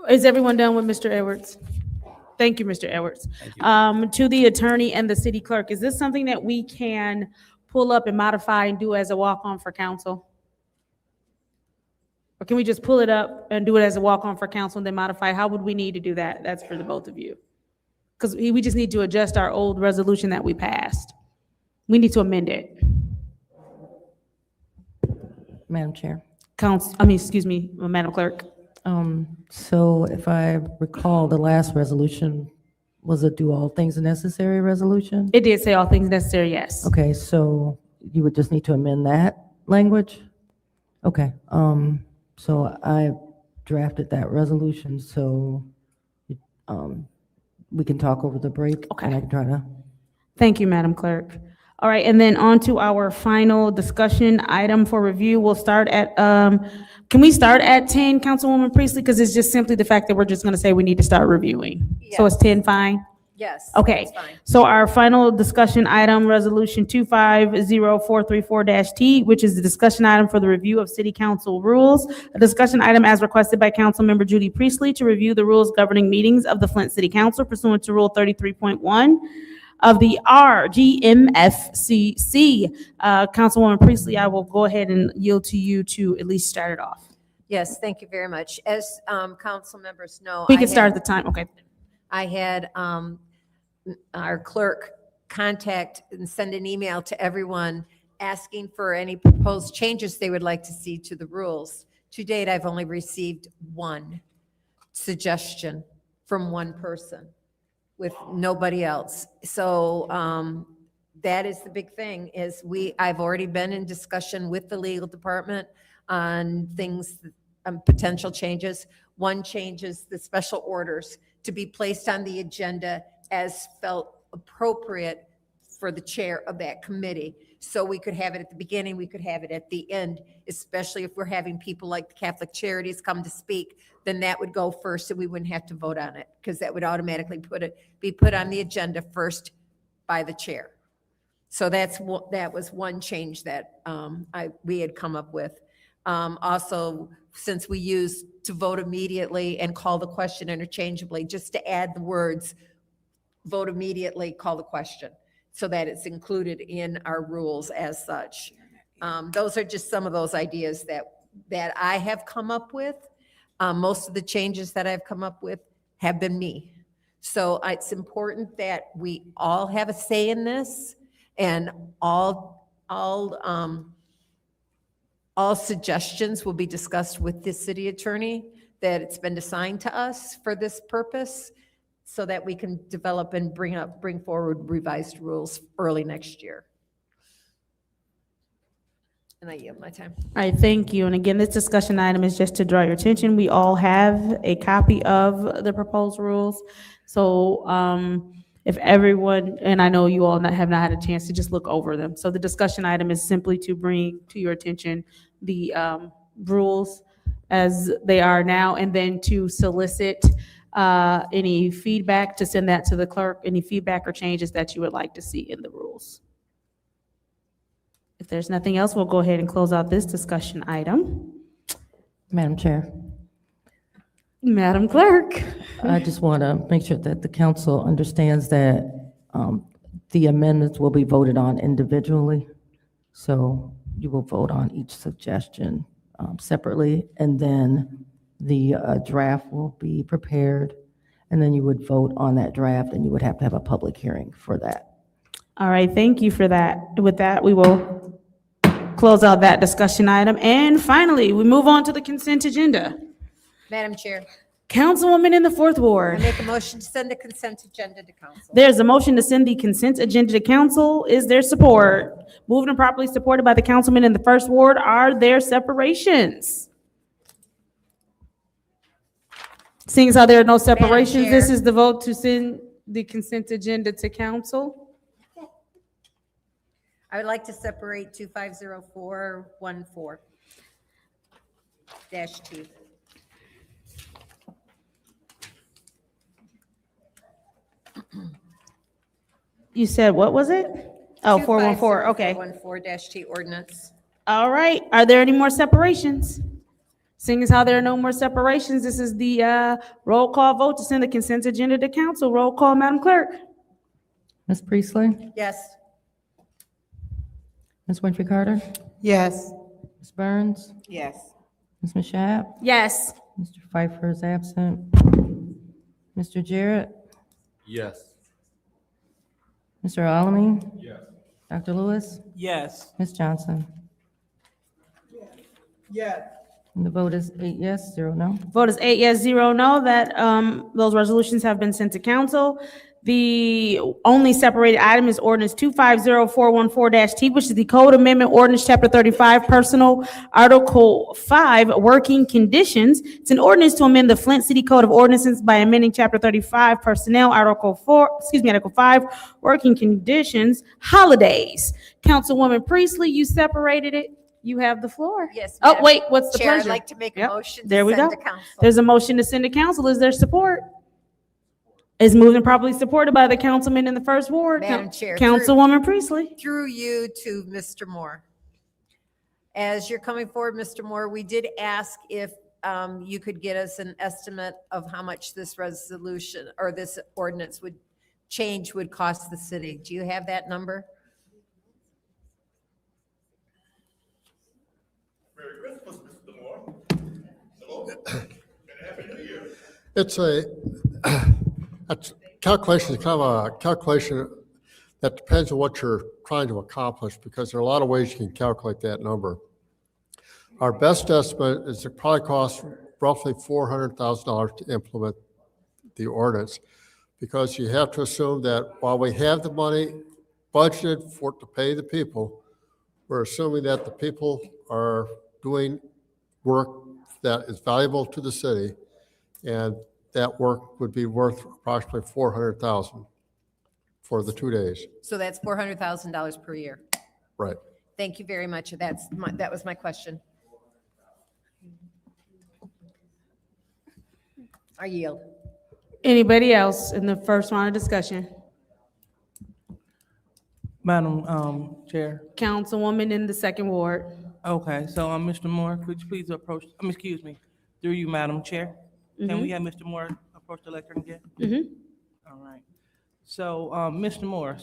Is everyone done with Mr. Edwards? Thank you, Mr. Edwards. To the attorney and the city clerk, is this something that we can pull up and modify and do as a walk-on for council? Or can we just pull it up and do it as a walk-on for council and then modify? How would we need to do that? That's for the both of you. Because we just need to adjust our old resolution that we passed. We need to amend it. Madam Chair. Excuse me, Madam Clerk. So if I recall, the last resolution was a do all things necessary resolution? It did say all things necessary, yes. Okay, so you would just need to amend that language? Okay, so I drafted that resolution, so, we can talk over the break. Okay. And I can try to, Thank you, Madam Clerk. All right, and then on to our final discussion item for review. We'll start at, can we start at 10, Councilwoman Priestley? Because it's just simply the fact that we're just going to say we need to start reviewing. So is 10 fine? Yes. Okay, that's fine. so our final discussion item, Resolution 250434-T, which is the discussion item for the review of city council rules. A discussion item as requested by Councilmember Judy Priestley to review the rules governing meetings of the Flint City Council pursuant to Rule 33.1 of the RGMFCC. Councilwoman Priestley, I will go ahead and yield to you to at least start it off. Yes, thank you very much. As council members know. We can start at the time, okay. I had our clerk contact and send an email to everyone asking for any proposed changes they would like to see to the rules. To date, I've only received one suggestion from one person with nobody else. So that is the big thing is I've already been in discussion with the legal department on things, potential changes. One change is the special orders to be placed on the agenda as felt appropriate for the chair of that committee. So we could have it at the beginning, we could have it at the end, especially if we're having people like the Catholic Charities come to speak, then that would go first and we wouldn't have to vote on it because that would automatically be put on the agenda first by the chair. So that was one change that we had come up with. Also, since we used to vote immediately and call the question interchangeably, just to add the words, vote immediately, call the question, so that it's included in our rules as such. Those are just some of those ideas that I have come up with. Most of the changes that I've come up with have been me. So it's important that we all have a say in this and all suggestions will be discussed with the city attorney that it's been assigned to us for this purpose so that we can develop and bring forward revised rules early next year. And I yield my time. All right, thank you. And again, this discussion item is just to draw your attention. We all have a copy of the proposed rules. So if everyone, and I know you all have not had a chance to just look over them. So the discussion item is simply to bring to your attention the rules as they are now, and then to solicit any feedback, to send that to the clerk, any feedback or changes that you would like to see in the rules. If there's nothing else, we'll go ahead and close out this discussion item. Madam Chair, Madam Clerk. I just want to make sure that the council understands that the amendments will be voted on individually. So you will vote on each suggestion separately, and then the draft will be prepared, and then you would vote on that draft, and you would have to have a public hearing for that. All right, thank you for that. With that, we will close out that discussion item. And finally, we move on to the consent agenda. Madam Chair, Councilwoman in the Fourth I Ward. make a motion to send the consent agenda to council. There's a motion to send the consent agenda to council. Is there support? Moved and properly supported by the councilman in the First Ward. Are there separations? Seeing as how there are no separations, Chair. this is the vote to send the consent agenda to council. I would like to separate 250414-T. You said, what was it? Oh, 414, okay. 250414-T ordinance. All right, are there any more separations? Seeing as how there are no more separations, this is the roll call vote to send the consent agenda to council. Roll call, Madam Clerk. Ms. Priestley? Yes. Ms. Winfrey Carter? Yes. Ms. Burns? Yes. Ms. Mashab? Yes. Mr. Pfeiffer is absent. Mr. Jarrett? Yes. Mr. Alamin? Yes. Dr. Lewis? Yes. Ms. Johnson? Yes. And the vote is 8 yes, 0 no. Vote is 8 yes, 0 no, that those resolutions have been sent to council. The only separated item is ordinance 250414-T, which is the Code Amendment Ordinance Chapter 35, Personal, Article 5, Working Conditions. It's an ordinance to amend the Flint City Code of Ordinances by amending Chapter 35, Personnel, Article 5, Working Conditions, Holidays. Councilwoman Priestley, you separated it. You have the floor. Yes. Oh, Madam wait, what's the Chair, pleasure? I'd like to make a Yep, motion there to we send go. to council. There's a motion to send to council. Is there support? Is moved and properly supported by the councilman in the first ward. Madam Chair, Councilwoman Priestley. Through you to Mr. Moore. As you're coming forward, Mr. Moore, we did ask if you could get us an estimate of how much this resolution or this ordinance would cost the city. Do you have that number? Merry Christmas, Mr. Moore. Hello. And Happy New Year. It's a calculation, is kind of a calculation that depends on what you're trying to accomplish, because there are a lot of ways you can calculate that number. Our best estimate is it probably costs roughly $400,000 to implement the ordinance, because you have to assume that while we have the money budgeted for to pay the people, we're assuming that the people are doing work that is valuable to the city, and that work would be worth approximately $400,000 for the 2 days. So that's $400,000 per year. Right. Thank you very much. That was my question. I yield. Anybody else in the first round of discussion? Madam Chair. Councilwoman in the second ward. Okay, so Mr. Moore, could you please approach, excuse me, through you, Madam Chair? Can we have Mr. Moore approach the lectern again? All right. So, Mr. Moore,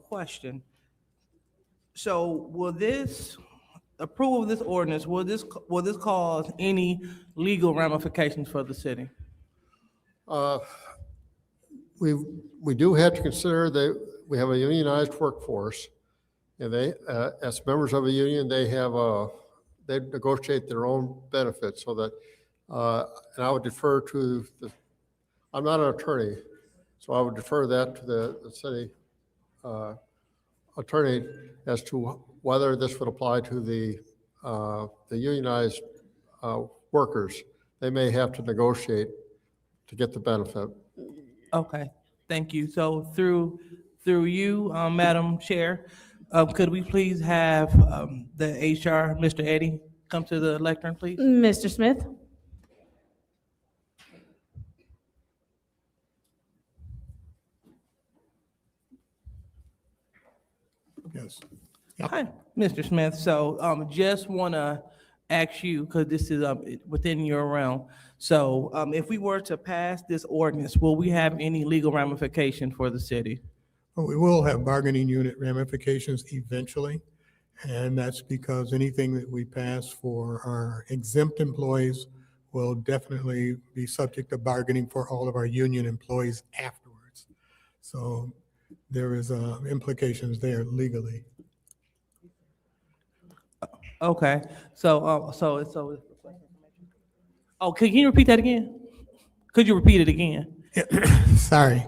question. So will this, approval of this ordinance, will this cause any legal ramifications for the city? We do have to consider that we have a unionized workforce, and they, as members of a union, they negotiate their own benefits, so that, and I would defer to I'm not an attorney, so I would defer that to the city attorney as to whether this would apply to the unionized workers. They may have to negotiate to get the benefit. Okay, thank you. So through you, Madam Chair, could we please have the HR, Mr. Eddie, come to the lectern, please? Mr. Smith. Yes. Hi, Mr. Smith. So just want to ask you, because this is within your realm. So if we were to pass this ordinance, will we have any legal ramification for the city? Well, we will have bargaining unit ramifications eventually, and that's because anything that we pass for our exempt employees will definitely be subject to bargaining for all of our union employees afterwards. So there is implications there legally. Okay, oh, can you repeat that again? Could you repeat it again? Sorry.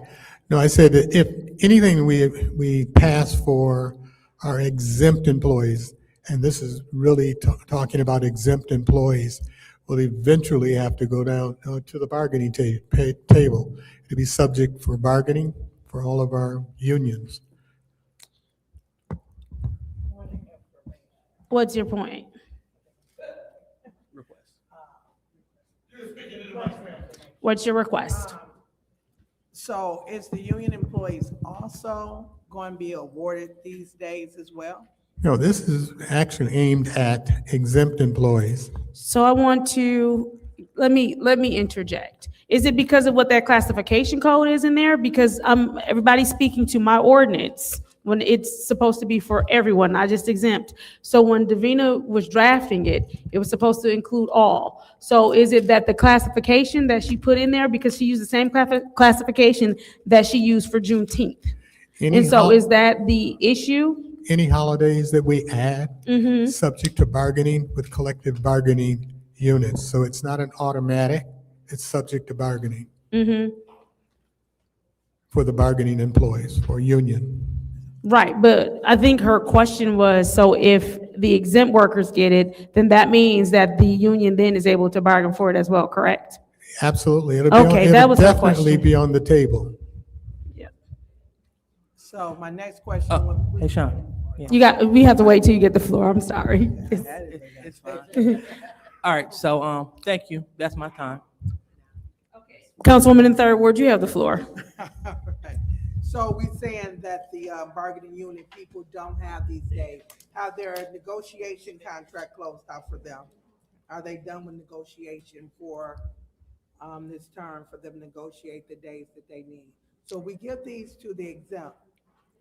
No, I said that if anything we pass for our exempt employees, and this is really talking about exempt employees, will eventually have to go down to the bargaining table to be subject for bargaining for all of our unions. What's your point? What's your request? So is the union employees also going to be awarded these days as well? No, this is actually aimed at exempt employees. So I want to, let me interject. Is it because of what that classification code is in there? Because everybody's speaking to my ordinance when it's supposed to be for everyone, not just exempt. So when Davina was drafting it, it was supposed to include all. So is it that the classification that she put in there, because she used the same classification that she used for Juneteenth? And so is that the issue? Any holidays that we add, subject to bargaining with collective bargaining units. So it's not an automatic, it's subject to bargaining Mm-hmm. for the bargaining employees or union. Right, but I think her question was, so if the exempt workers get it, then that means that the union then is able to bargain for it as well, correct? Absolutely. Okay, that was her Definitely question. be on the table. So my next question was. Hey, Sean. We have to wait till you get the floor, I'm sorry. It's fine. All right, so, thank you. That's my time. Councilwoman in third ward, you have the floor. So we saying that the bargaining unit people don't have these days, have their negotiation contract closed out for them? Are they done with negotiation for this term, for them to negotiate the days that they need? So we give these to the exempt,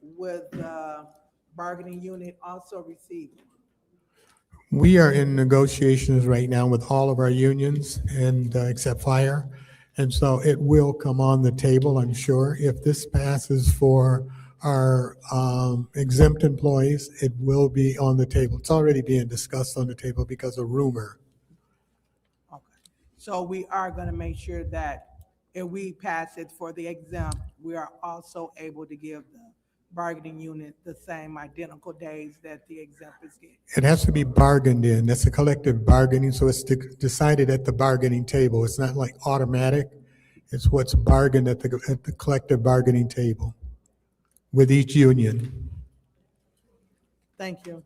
with the bargaining unit also receiving? We are in negotiations right now with all of our unions and except fire. And so it will come on the table, I'm sure. If this passes for our exempt employees, it will be on the table. It's already being discussed on the table because of rumor. Okay. So we are gonna make sure that if we pass it for the exempt, we are also able to give the bargaining unit the same identical days that the exempt is getting. It has to be bargained in. That's a collective bargaining, so it's decided at the bargaining table. It's not like automatic. It's what's bargained at the collective bargaining table with each union. Thank you.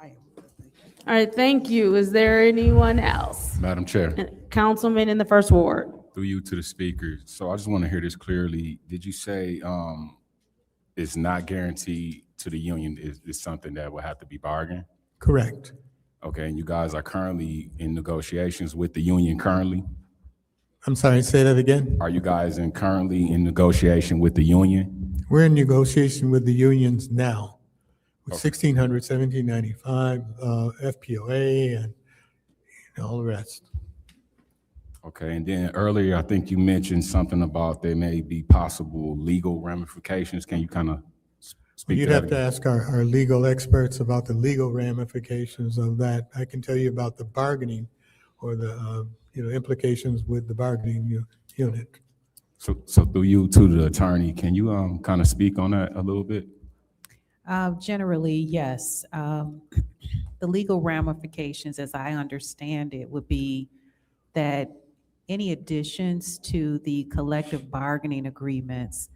All right, thank you. Is there anyone else? Madam Chair, Councilman in the first ward. through you to the speaker. So I just want to hear this clearly. Did you say it's not guaranteed to the union is something that will have to be bargained? Correct. Okay, and you guys are currently in negotiations with the union currently? I'm sorry, say that again? Are you guys currently in negotiation with the union? We're in negotiation with the unions now. With 1600, 1795, FPOA, and all the rest. Okay, and then earlier, I think you mentioned something about there may be possible legal ramifications. Can you kind of speak You'd to that have to again? ask our legal experts about the legal ramifications of that. I can tell you about the bargaining or the implications with the bargaining unit. So through you to the attorney, can you kind of speak on that a little bit? Generally, yes. The legal ramifications, as I understand it, would be that any additions to the collective bargaining agreements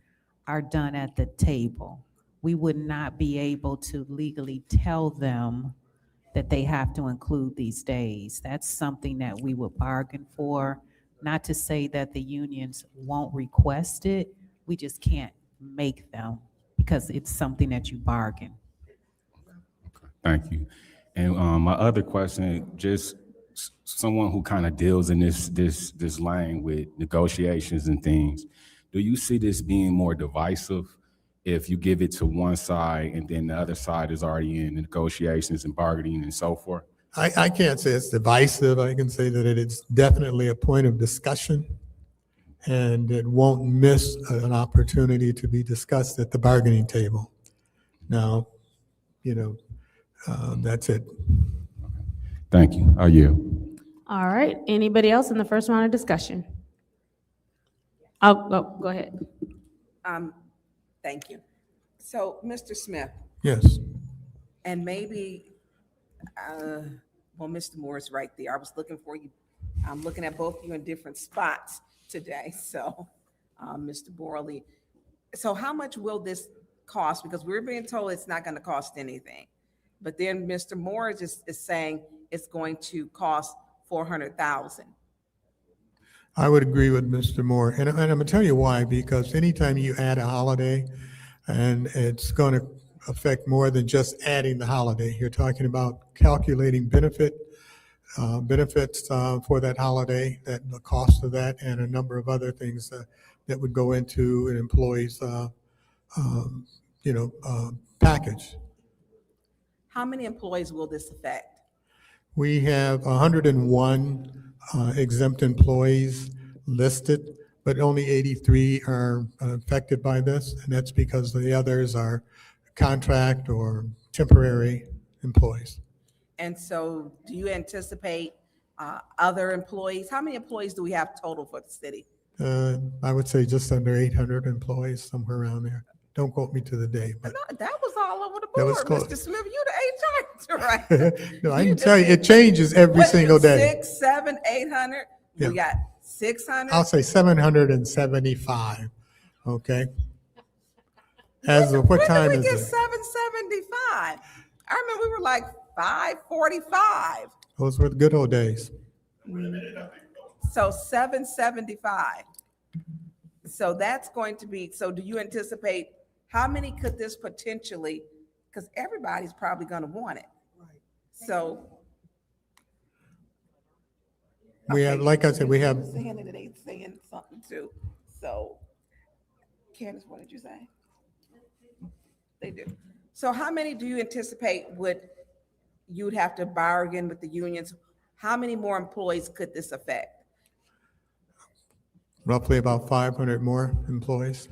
are done at the table. We would not be able to legally tell them that they have to include these days. That's something that we would bargain for. Not to say that the unions won't request it, we just can't make them because it's something that you bargain. Thank you. And my other question, just someone who kind of deals in this lane with negotiations and things, do you see this being more divisive if you give it to one side and then the other side is already in negotiations and bargaining and so forth? I can't say it's divisive. I can say that it's definitely a point of discussion, and it won't miss an opportunity to be discussed at the bargaining table. Now, that's it. Thank you. Are you? All right, anybody else in the first round of discussion? Oh, go ahead. Thank you. So, Mr. Smith, Yes. and maybe, Mr. Moore is right there. I was looking for you. I'm looking at both of you in different spots today. So, Mr. Borley, so how much will this cost? Because we're being told it's not going to cost anything. But then Mr. Moore is saying it's going to cost $400,000. I would agree with Mr. Moore, and I'm going to tell you why, because anytime you add a holiday, and it's going to affect more than just adding the holiday. You're talking about calculating benefits for that holiday, that the cost of that, and a number of other things that would go into an employee's, package. How many employees will this affect? We have 101 exempt employees listed, but only 83 are affected by this, and that's because the others are contract or temporary employees. And so do you anticipate other employees? How many employees do we have total for the city? I would say just under 800 employees, somewhere around there. Don't quote me to the day, but No, that was all over the That was board, close. Mr. Smith. You the HR director. no, I can tell you, it changes every What, single day. 6, 7, 800? Yeah. We got 600? I'll say 775, okay? As of what When time did we is get it? 775? I remember we were like 545. Those were the good old days. So 775. So that's going to be, so do you anticipate, how many could this potentially, because everybody's probably going to want it. So. We have, like I said, we have, Saying it, it ain't saying something too. So, Candace, what did you say? They do. So how many do you anticipate you'd have to bargain with the unions? How many more employees could this affect? roughly about 500 more employees.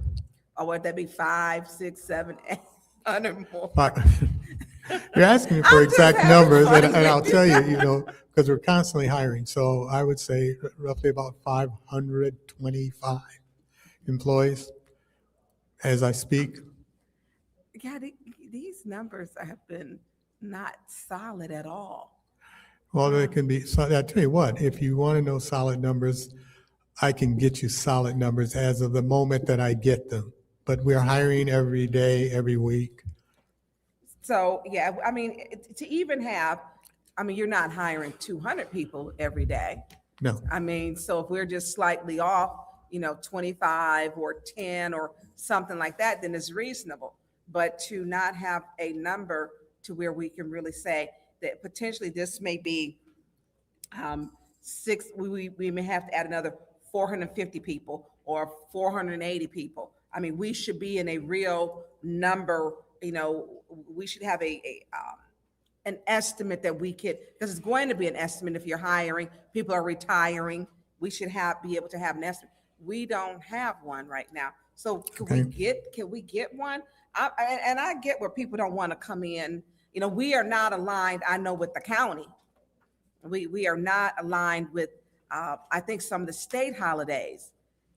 Or would that be 5, 6, 7, 800 more? You're asking me for I'm just exact having numbers, fun and I'll with you. tell you, because we're constantly hiring. So I would say roughly about 525 employees as I speak. Yeah, these numbers have been not solid at all. Well, they can be, so I tell you what, if you want to know solid numbers, I can get you solid numbers as of the moment that I get them. But we're hiring every day, every week. So, yeah, I mean, to even have, I mean, you're not hiring 200 people every day. No. I mean, so if we're just slightly off, 25 or 10 or something like that, then it's reasonable. But to not have a number to where we can really say that potentially this may be we may have to add another 450 people or 480 people. I mean, we should be in a real number, we should have an estimate that we could, because it's going to be an estimate if you're hiring, people are retiring, we should be able to have an estimate. We don't have one right now. So can we get one? I get where people don't want to come in. We are not aligned, I know, with the county. We are not aligned with, I think, some of the state holidays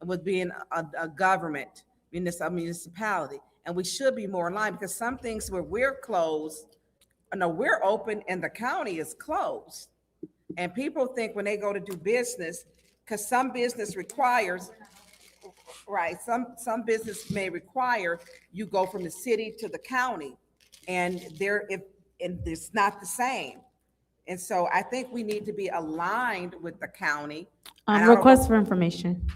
with being a government, municipality. And we should be more aligned because some things where we're closed, we're open and the county is closed. And people think when they go to do business, because some business requires, right, some business may require you go from the city to the county, and it's not the same. And so I think we need to be aligned with the county. Request for information.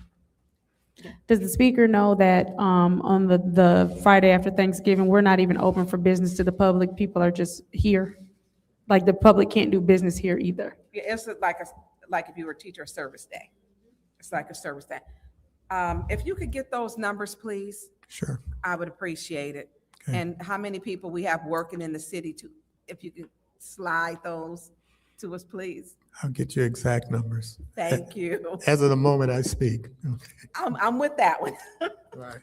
Does the speaker know that on the Friday after Thanksgiving, we're not even open for business to the public? People are just here. Like the public can't do business here either. Yeah, it's like if you were a teacher service day. It's like a service day. If you could get those numbers, please. Sure. I would appreciate it. Okay. And how many people we have working in the city if you could slide those to us, please. I'll get you exact numbers. Thank you. As of the moment I speak. I'm with that one. Right.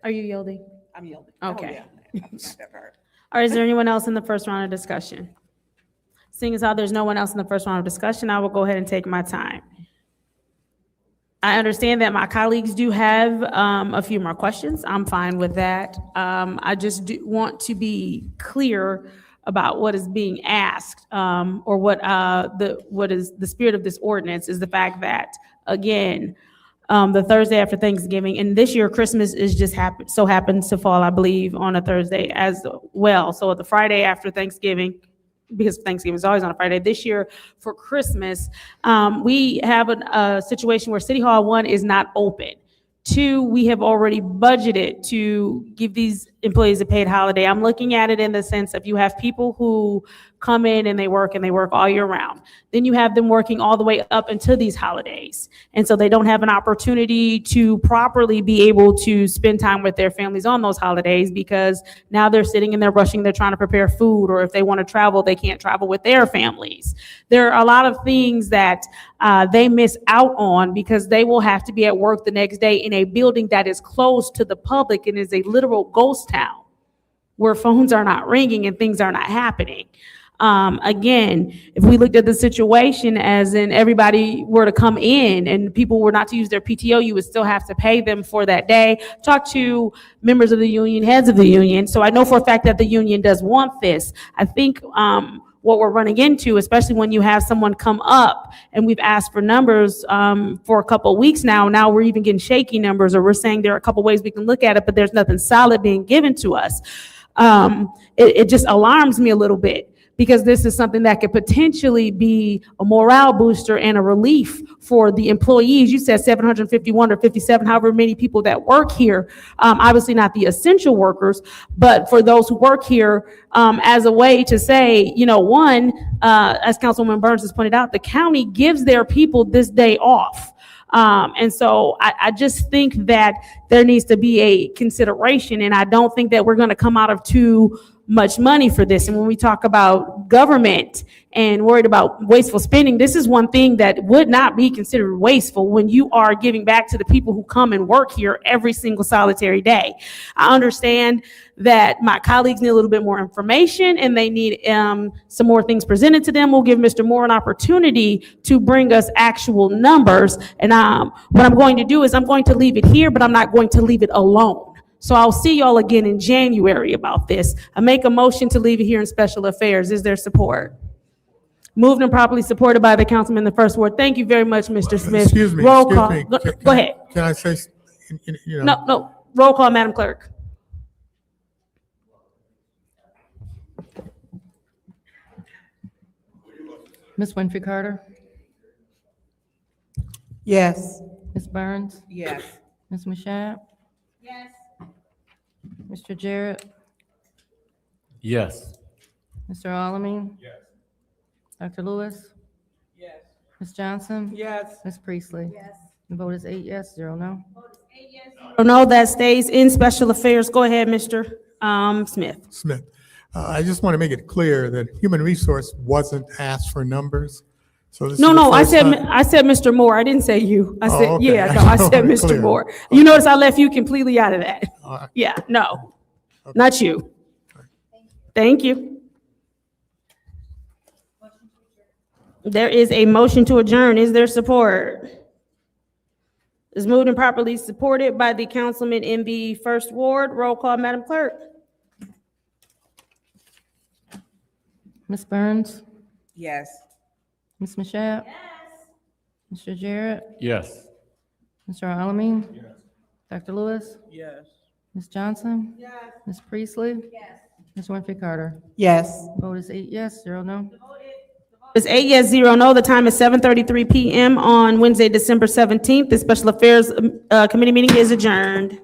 Are you yielding? I'm yielding. Okay. Oh, yeah. I forgot that part. Or is there anyone else in the first round of discussion? Seeing as how there's no one else in the first round of discussion, I will go ahead and take my time. I understand that my colleagues do have a few more questions. I'm fine with that. I just want to be clear about what is being asked, or what is the spirit of this ordinance is the fact that, again, the Thursday after Thanksgiving, and this year Christmas is just happens to fall, I believe, on a Thursday as well. So the Friday after Thanksgiving, because Thanksgiving is always on a Friday. This year for Christmas, we have a situation where City Hall 1 is not open. 2, we have already budgeted to give these employees a paid holiday. I'm looking at it in the sense of you have people who come in and they work all year round. Then you have them working all the way up until these holidays. And so they don't have an opportunity to properly be able to spend time with their families on those holidays because now they're sitting and they're rushing, they're trying to prepare food, or if they want to travel, they can't travel with their families. There are a lot of things that they miss out on because they will have to be at work the next day in a building that is closed to the public and is a literal ghost town where phones are not ringing and things are not happening. Again, if we looked at the situation as in everybody were to come in and people were not to use their PTO, you would still have to pay them for that day. Talk to members of the union, heads of the union. So I know for a fact that the union does want this. I think what we're running into, especially when you have someone come up and we've asked for numbers for a couple of weeks now we're even getting shaky numbers, or we're saying there are a couple ways we can look at it, but there's nothing solid being given to us. It just alarms me a little bit, because this is something that could potentially be a morale booster and a relief for the employees. You said 751 or 57, however many people that work here, obviously not the essential workers, but for those who work here, as a way to say, one, as Councilwoman Burns has pointed out, the county gives their people this day off. And so I just think that there needs to be a consideration, and I don't think that we're going to come out of too much money for this. And when we talk about government and worried about wasteful spending, this is one thing that would not be considered wasteful when you are giving back to the people who come and work here every single solitary day. I understand that my colleagues need a little bit more information and they need some more things presented to them. We'll give Mr. Moore an opportunity to bring us actual numbers. And what I'm going to do is I'm going to leave it here, but I'm not going to leave it alone. So I'll see y'all again in January about this. I make a motion to leave it here in special affairs. Is there support? Moved and properly supported by the councilman in the first ward. Thank you very much, Mr. Smith. Excuse me. Roll excuse call. me. Go ahead. Can I say, you know? No. Roll call, Madam Clerk. Ms. Winfrey Carter? Yes. Ms. Burns? Yes. Ms. Mashat? Yes. Mr. Jarrett? Yes. Mr. Alamin? Yes. Dr. Lewis? Yes. Ms. Johnson? Yes. Ms. Priestley? Yes. The vote is 8 yes, 0 no. No, that stays in special affairs. Go ahead, Mr. Smith. I just want to make it clear that human resource wasn't asked for numbers. So this is No, the I first said time- I said Mr. Moore. I didn't say you. I said okay. yeah. No, I said Okay, Mr. clear. Moore. You notice I left you completely out of that. All right. Yeah. No, not you. Thank you. There is a motion to adjourn. Is there support? Is moved and properly supported by the councilman in the first ward. Roll call, Madam Clerk. Ms. Burns? Yes. Ms. Mashat? Yes. Mr. Jarrett? Yes. Mr. Alamin? Yes. Dr. Lewis? Yes. Ms. Johnson? Yes. Ms. Priestley? Yes. Ms. Winfrey Carter? Yes. Vote is 8 yes, 0 no. It's 8 yes, 0 no. The time is 7:33 p.m. on Wednesday, December 17th. The Special Affairs Committee meeting is adjourned.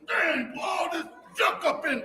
Dang, all this junk up in.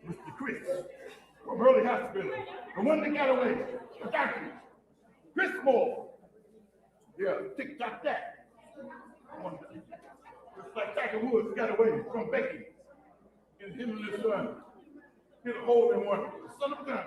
Mr. Chris from Early Hospital, the one that got away. Thank you. Chris Moore. Yeah, tick-tock that. Just like Tiger Woods got away from Becky. And him and his son hit a hole in one. Son of a gun.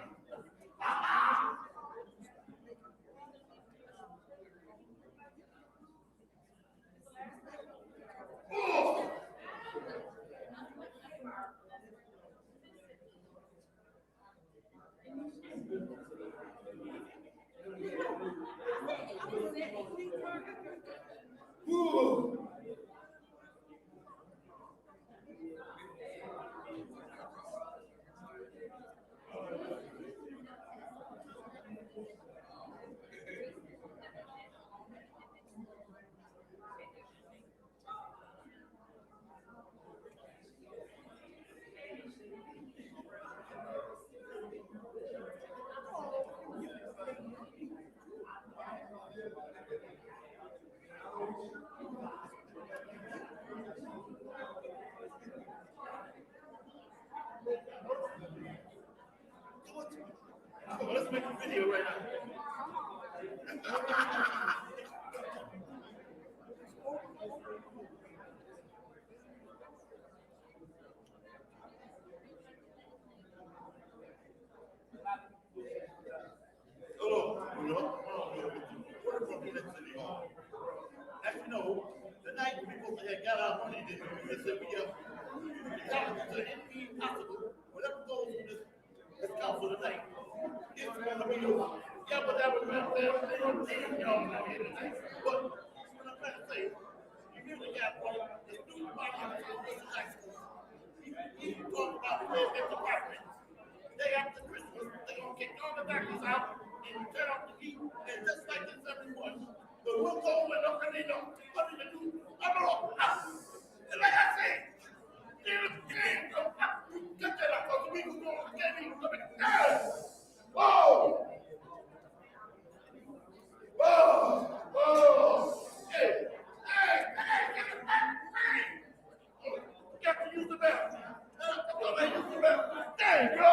Ooh. Let's make a video right now. Hello, New York. As you know, the night before they got our money, they said we got to any possible, whatever goes in this council tonight, it's going to be yeah, but that was not there. They don't see it, y'all not here tonight. But what I'm trying to say, you really got one of the student body of the high school. You talk about the department. Day after Christmas, they're going to kick all the doctors out and turn off the heat, and just like this everyone. But we'll go and look and they know what to do. I'm all and like I said, get that out because we can go and get me coming down. Whoa! Whoa! Whoa! Hey! Got to use the bathroom. Got to use the bathroom. There you go.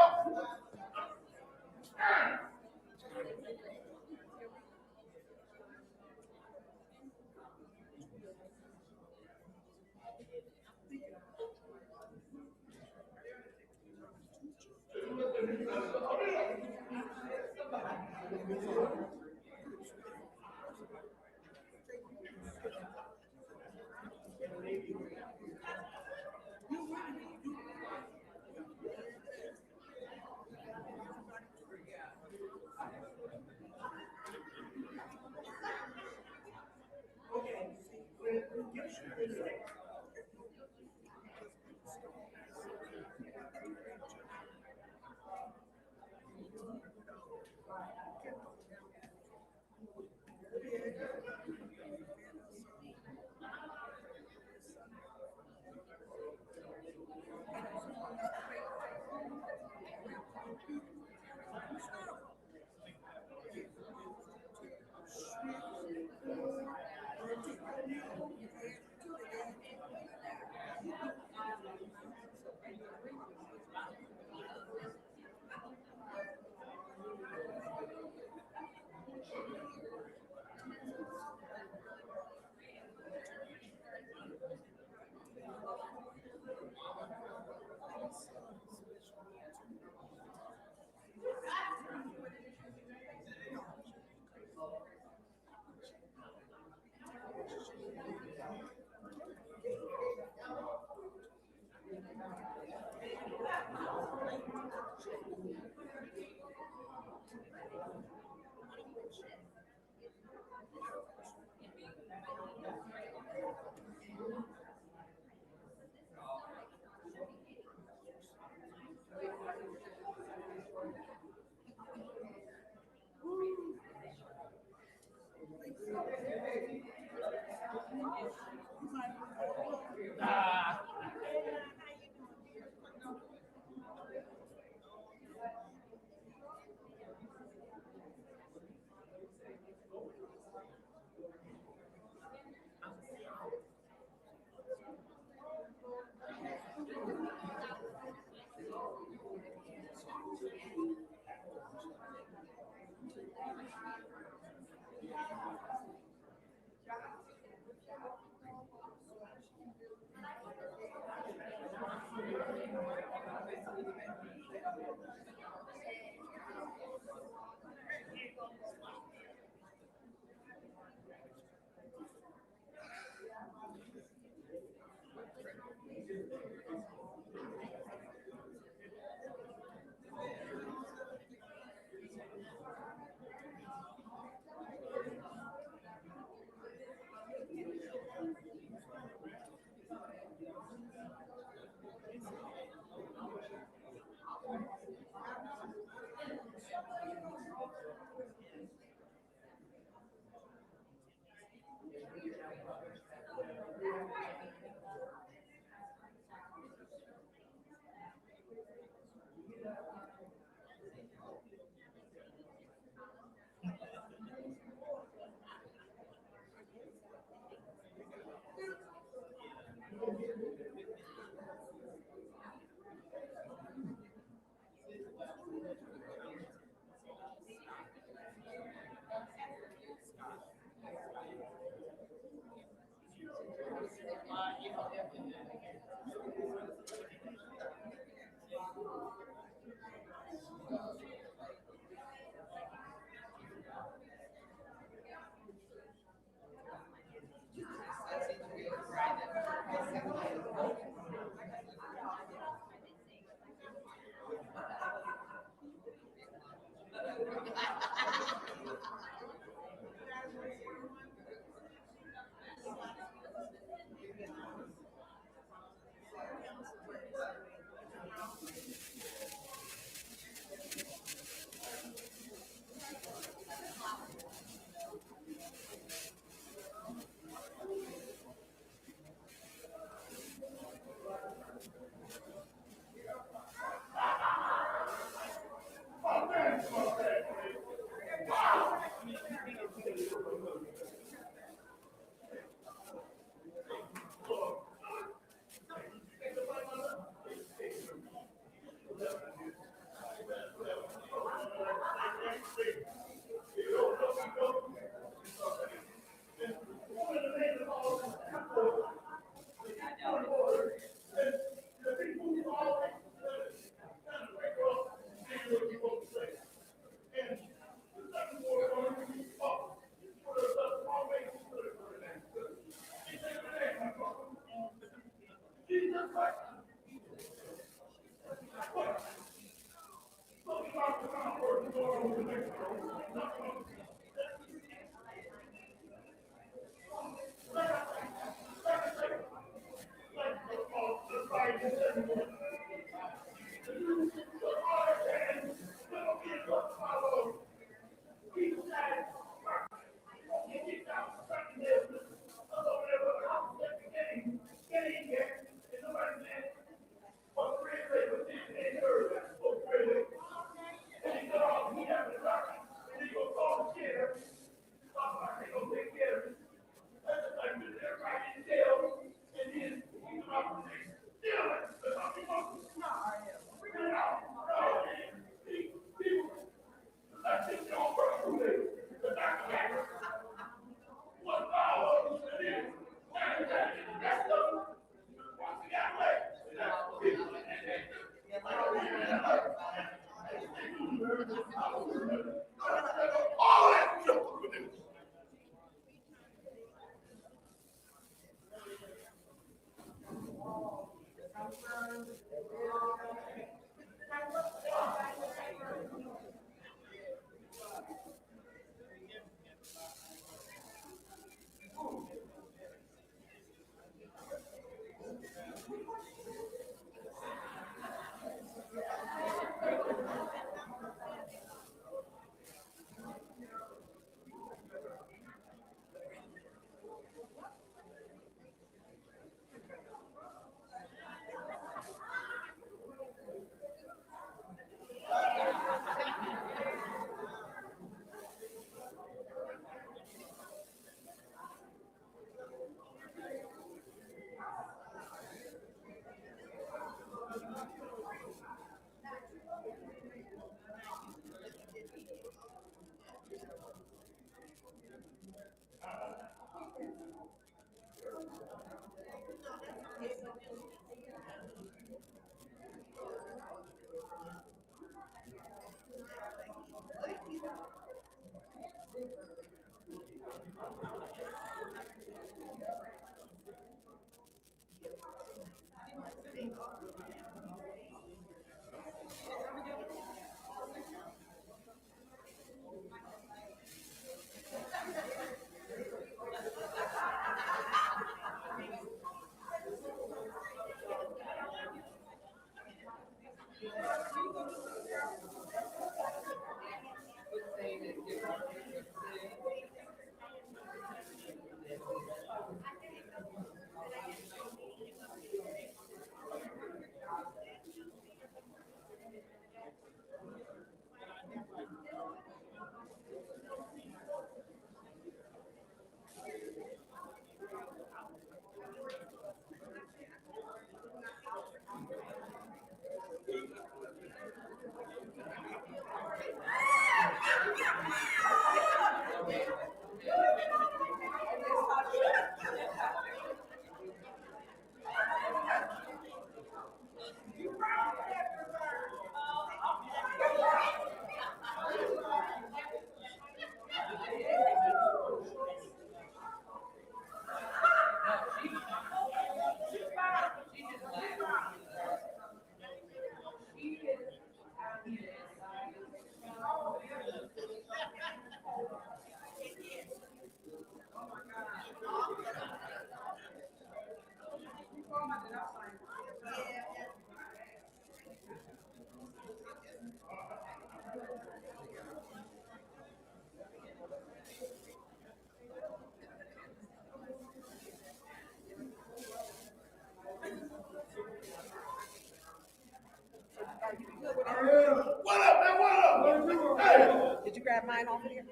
What up, man? What up? Hey! Did you grab mine off of here?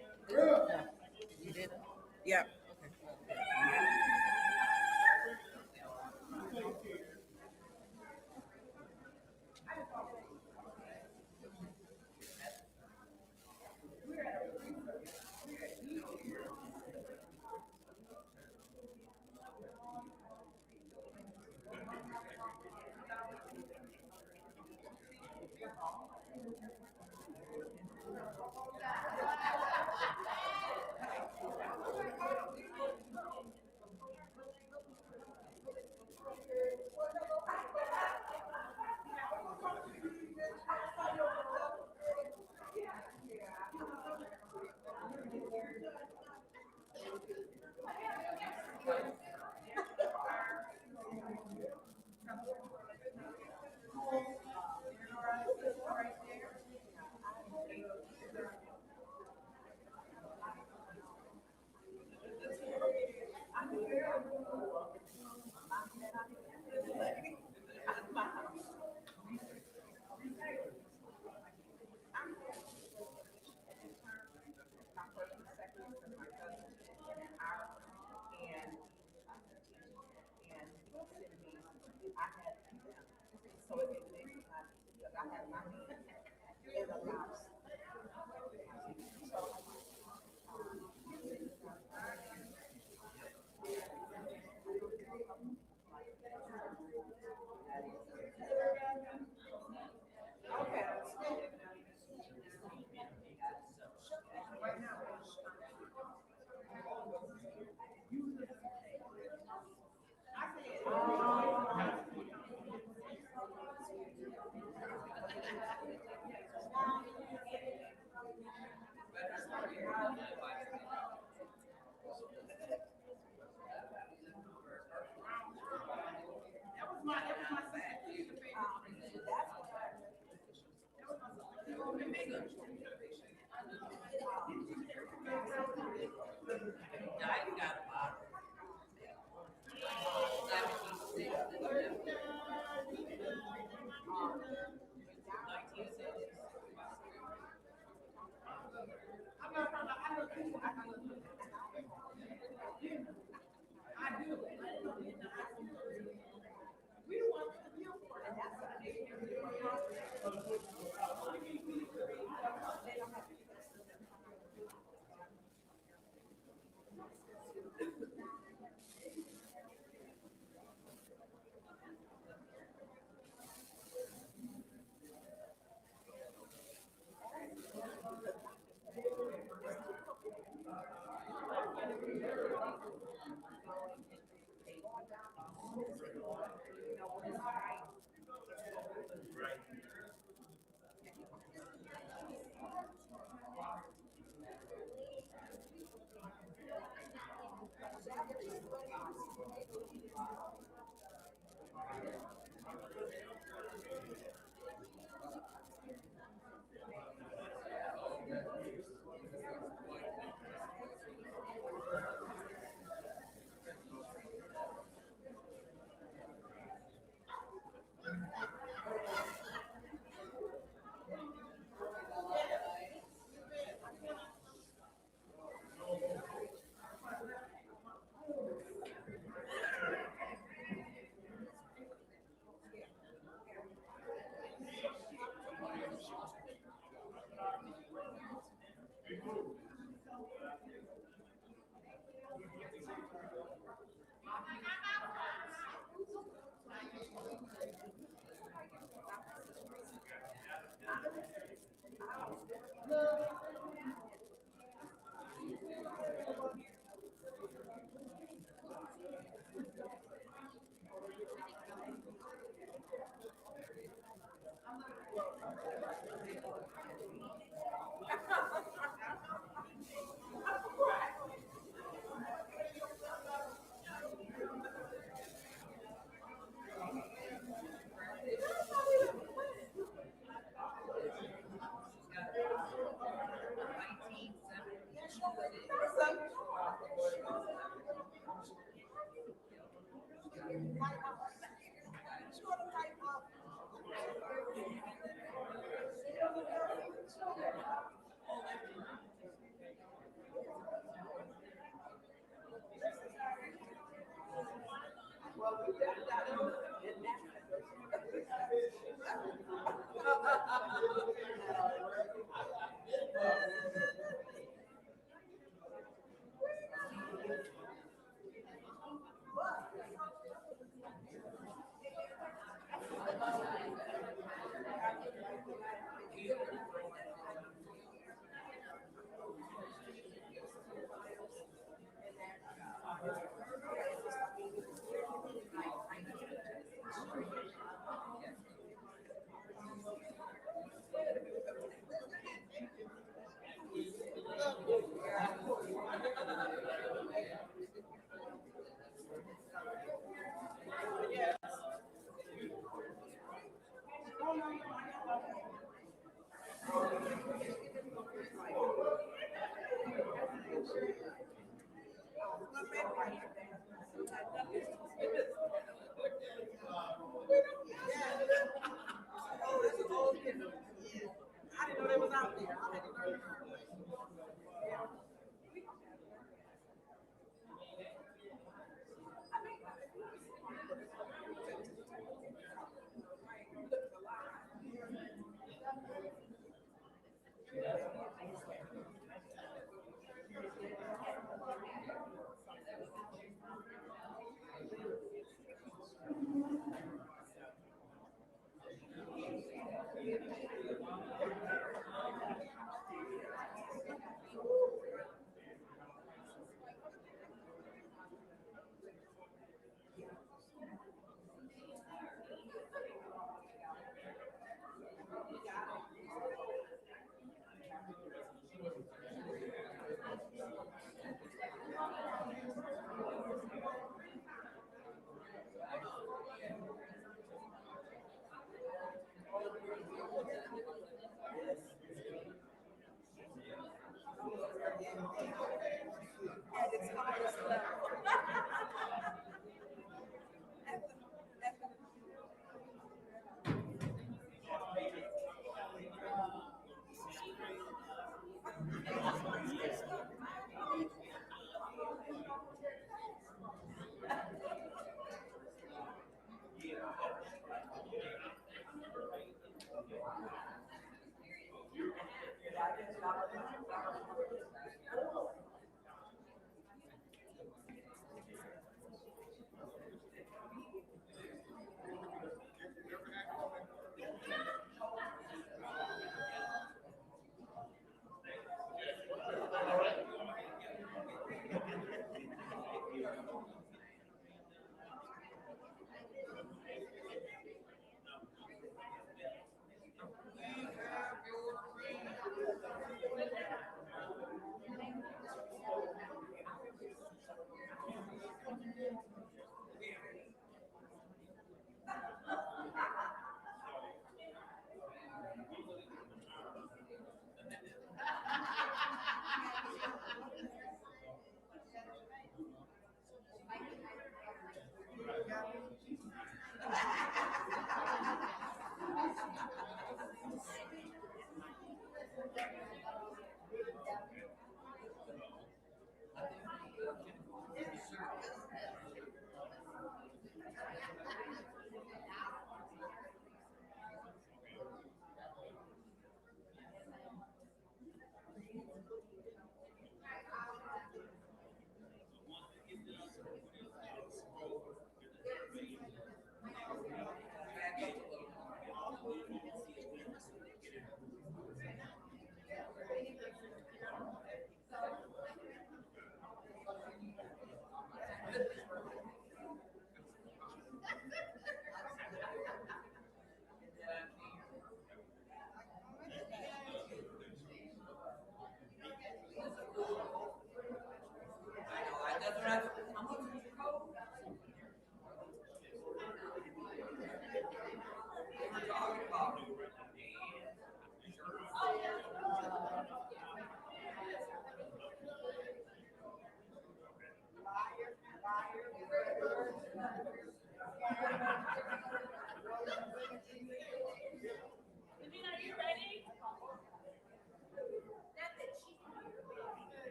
You did? Yep.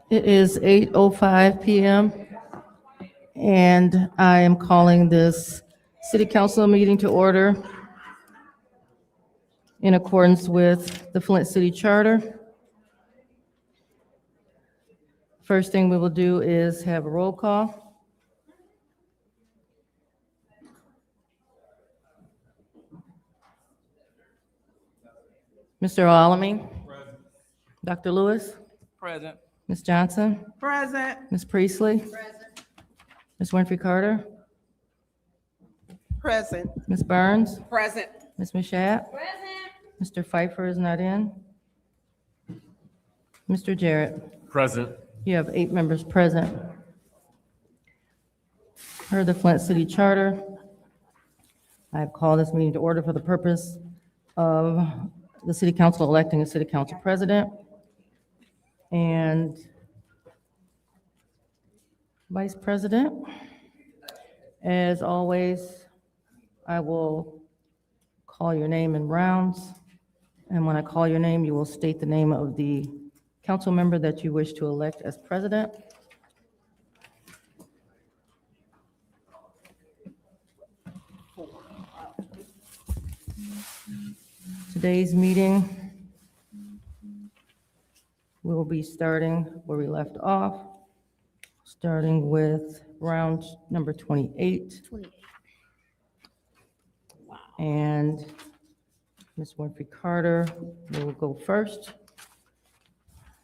It is 8:05 PM, and I am calling this city council meeting to order in accordance with the Flint City Charter. First thing we will do is have a roll call. Mr. Alamin? Dr. Lewis? Present. Ms. Johnson? Present. Ms. Priestley? Ms. Winfrey Carter? Present. Ms. Burns? Present. Ms. Mashat? Mr. Pfeiffer is not in. Mr. Jarrett? Present. You have 8 members present. Per the Flint City Charter, I have called this meeting to order for the purpose of the city council electing a city council president and vice president. As always, I will call your name in rounds, and when I call your name, you will state the name of the council member that you wish to elect as president. Today's meeting, we will be starting where we left off, starting with round number 28. And Ms. Winfrey Carter will go first.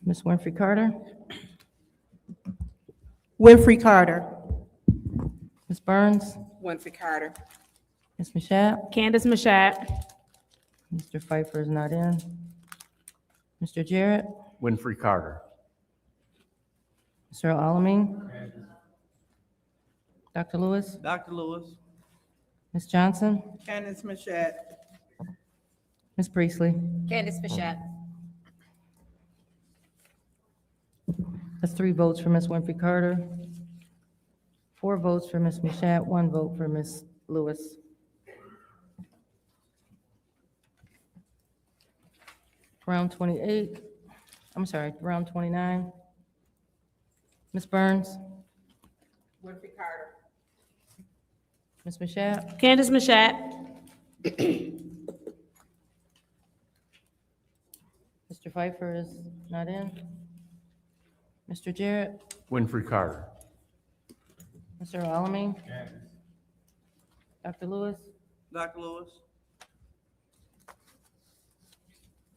Ms. Winfrey Carter? Winfrey Carter. Ms. Burns? Winfrey Carter. Ms. Mashat? Candace Mashat. Mr. Pfeiffer is not in. Mr. Jarrett? Winfrey Carter. Mr. Alamin? Dr. Lewis? Dr. Lewis. Ms. Johnson? Candace Mashat. Ms. Priestley? Candace Mashat. That's 3 votes for Ms. Winfrey Carter, 4 votes for Ms. Mashat, 1 vote for Ms. Lewis. Round 28, I'm sorry, round 29. Ms. Burns? Winfrey Carter. Ms. Mashat? Candace Mashat. Mr. Pfeiffer is not in. Mr. Jarrett? Winfrey Carter. Mr. Alamin? Dr. Lewis? Dr. Lewis.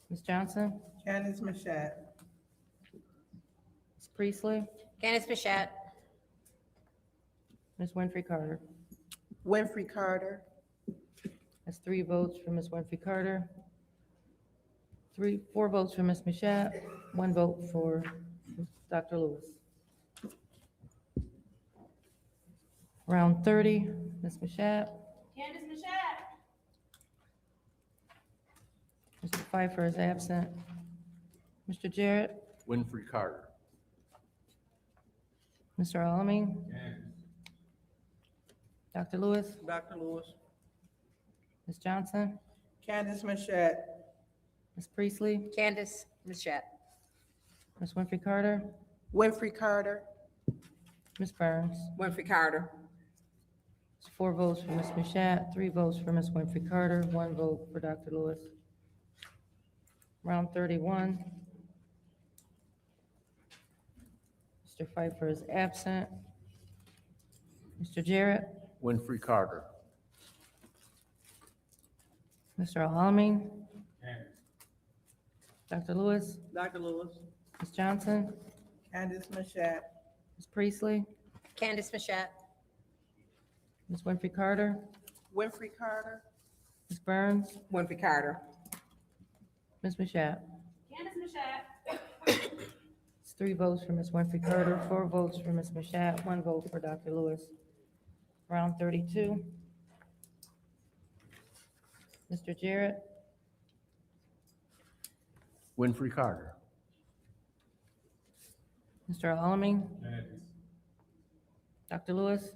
Ms. Johnson? Candace Mashat. Ms. Priestley? Candace Mashat. Ms. Winfrey Carter? Winfrey Carter. That's 3 votes for Ms. Winfrey Carter, 4 votes for Ms. Mashat, 1 vote for Dr. Lewis. Round 30, Ms. Mashat. Candace Mashat. Mr. Pfeiffer is absent. Mr. Jarrett. Winfrey Carter. Mr. Alamin. Dr. Lewis. Dr. Lewis. Ms. Johnson. Candace Mashat. Ms. Priestley. Candace Mashat. Ms. Winfrey Carter. Winfrey Carter. Ms. Burns. Winfrey Carter. 4 votes for Ms. Mashat, 3 votes for Ms. Winfrey Carter, 1 vote for Dr. Lewis. Round 31. Mr. Pfeiffer is absent. Mr. Jarrett. Winfrey Carter. Mr. Alamin. Dr. Lewis. Dr. Lewis. Ms. Johnson. Candace Mashat. Ms. Priestley. Candace Mashat. Ms. Winfrey Carter. Winfrey Carter. Ms. Burns. Winfrey Carter. Ms. Mashat. Candace Mashat. It's 3 votes for Ms. Winfrey Carter, 4 votes for Ms. Mashat, 1 vote for Dr. Lewis. Round 32. Mr. Jarrett. Winfrey Carter. Mr. Alamin. Dr. Lewis.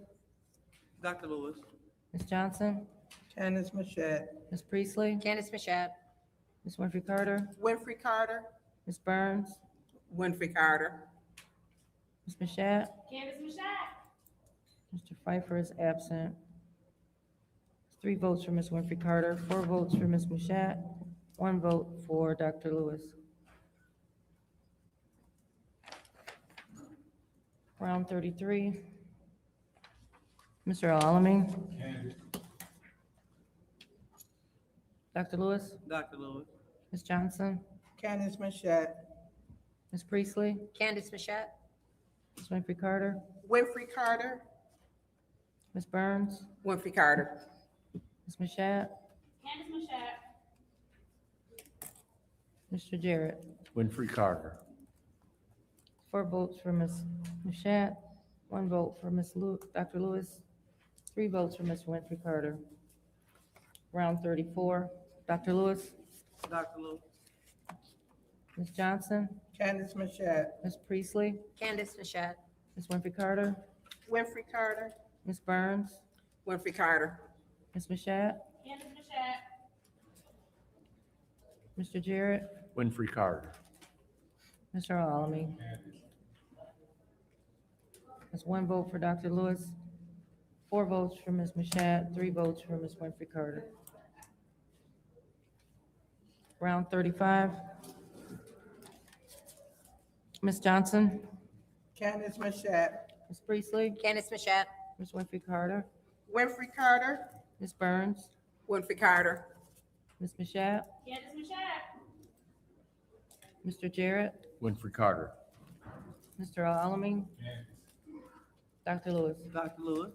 Dr. Lewis. Ms. Johnson. Candace Mashat. Ms. Priestley. Candace Mashat. Ms. Winfrey Carter. Winfrey Carter. Ms. Burns. Winfrey Carter. Ms. Mashat? Mr. Pfeiffer is absent. 3 votes for Ms. Winfrey Carter, 4 votes for Ms. Mashat, 1 vote for Dr. Lewis. Round 33. Mr. Alamin? Dr. Lewis? Dr. Lewis. Ms. Johnson? Candace Mashat. Ms. Priestley? Candace Mashat. Ms. Winfrey Carter? Winfrey Carter. Ms. Burns? Winfrey Carter. Ms. Mashat? Mr. Jarrett? Winfrey Carter. 4 votes for Ms. Mashat, 1 vote for Dr. Lewis, 3 votes for Ms. Winfrey Carter. Round 34. Dr. Lewis? Dr. Lewis. Ms. Johnson? Candace Mashat. Ms. Priestley? Candace Mashat. Ms. Winfrey Carter? Winfrey Carter. Ms. Burns? Winfrey Carter. Ms. Mashat? Mr. Jarrett? Winfrey Carter. Mr. Alamin? That's 1 vote for Dr. Lewis, 4 votes for Ms. Mashat, 3 votes for Ms. Winfrey Carter. Round 35. Ms. Johnson? Candace Mashat. Ms. Priestley? Candace Mashat. Ms. Winfrey Carter? Winfrey Carter. Ms. Burns? Winfrey Carter. Ms. Mashat? Mr. Jarrett? Winfrey Carter. Mr. Alamin? Dr. Lewis? Dr. Lewis.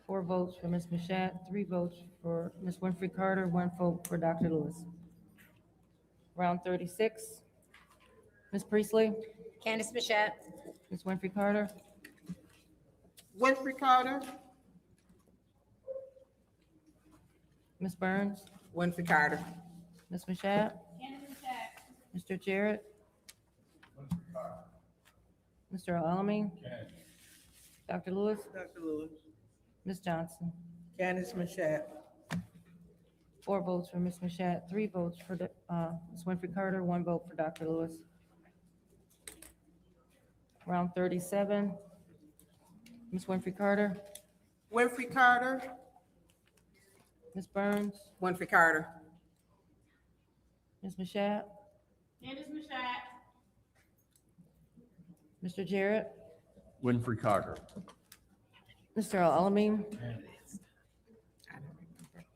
4 votes for Ms. Mashat, 3 votes for Ms. Winfrey Carter, 1 vote for Dr. Lewis. Round 36. Ms. Priestley? Candace Mashat. Ms. Winfrey Carter? Winfrey Carter. Ms. Burns? Winfrey Carter. Ms. Mashat? Mr. Jarrett? Mr. Alamin? Dr. Lewis? Dr. Lewis. Ms. Johnson? Candace Mashat. 4 votes for Ms. Mashat, 3 votes for Ms. Winfrey Carter, 1 vote for Dr. Lewis. Round 37. Ms. Winfrey Carter? Winfrey Carter. Ms. Burns? Winfrey Carter. Ms. Mashat? Mr. Jarrett? Winfrey Carter. Mr. Alamin?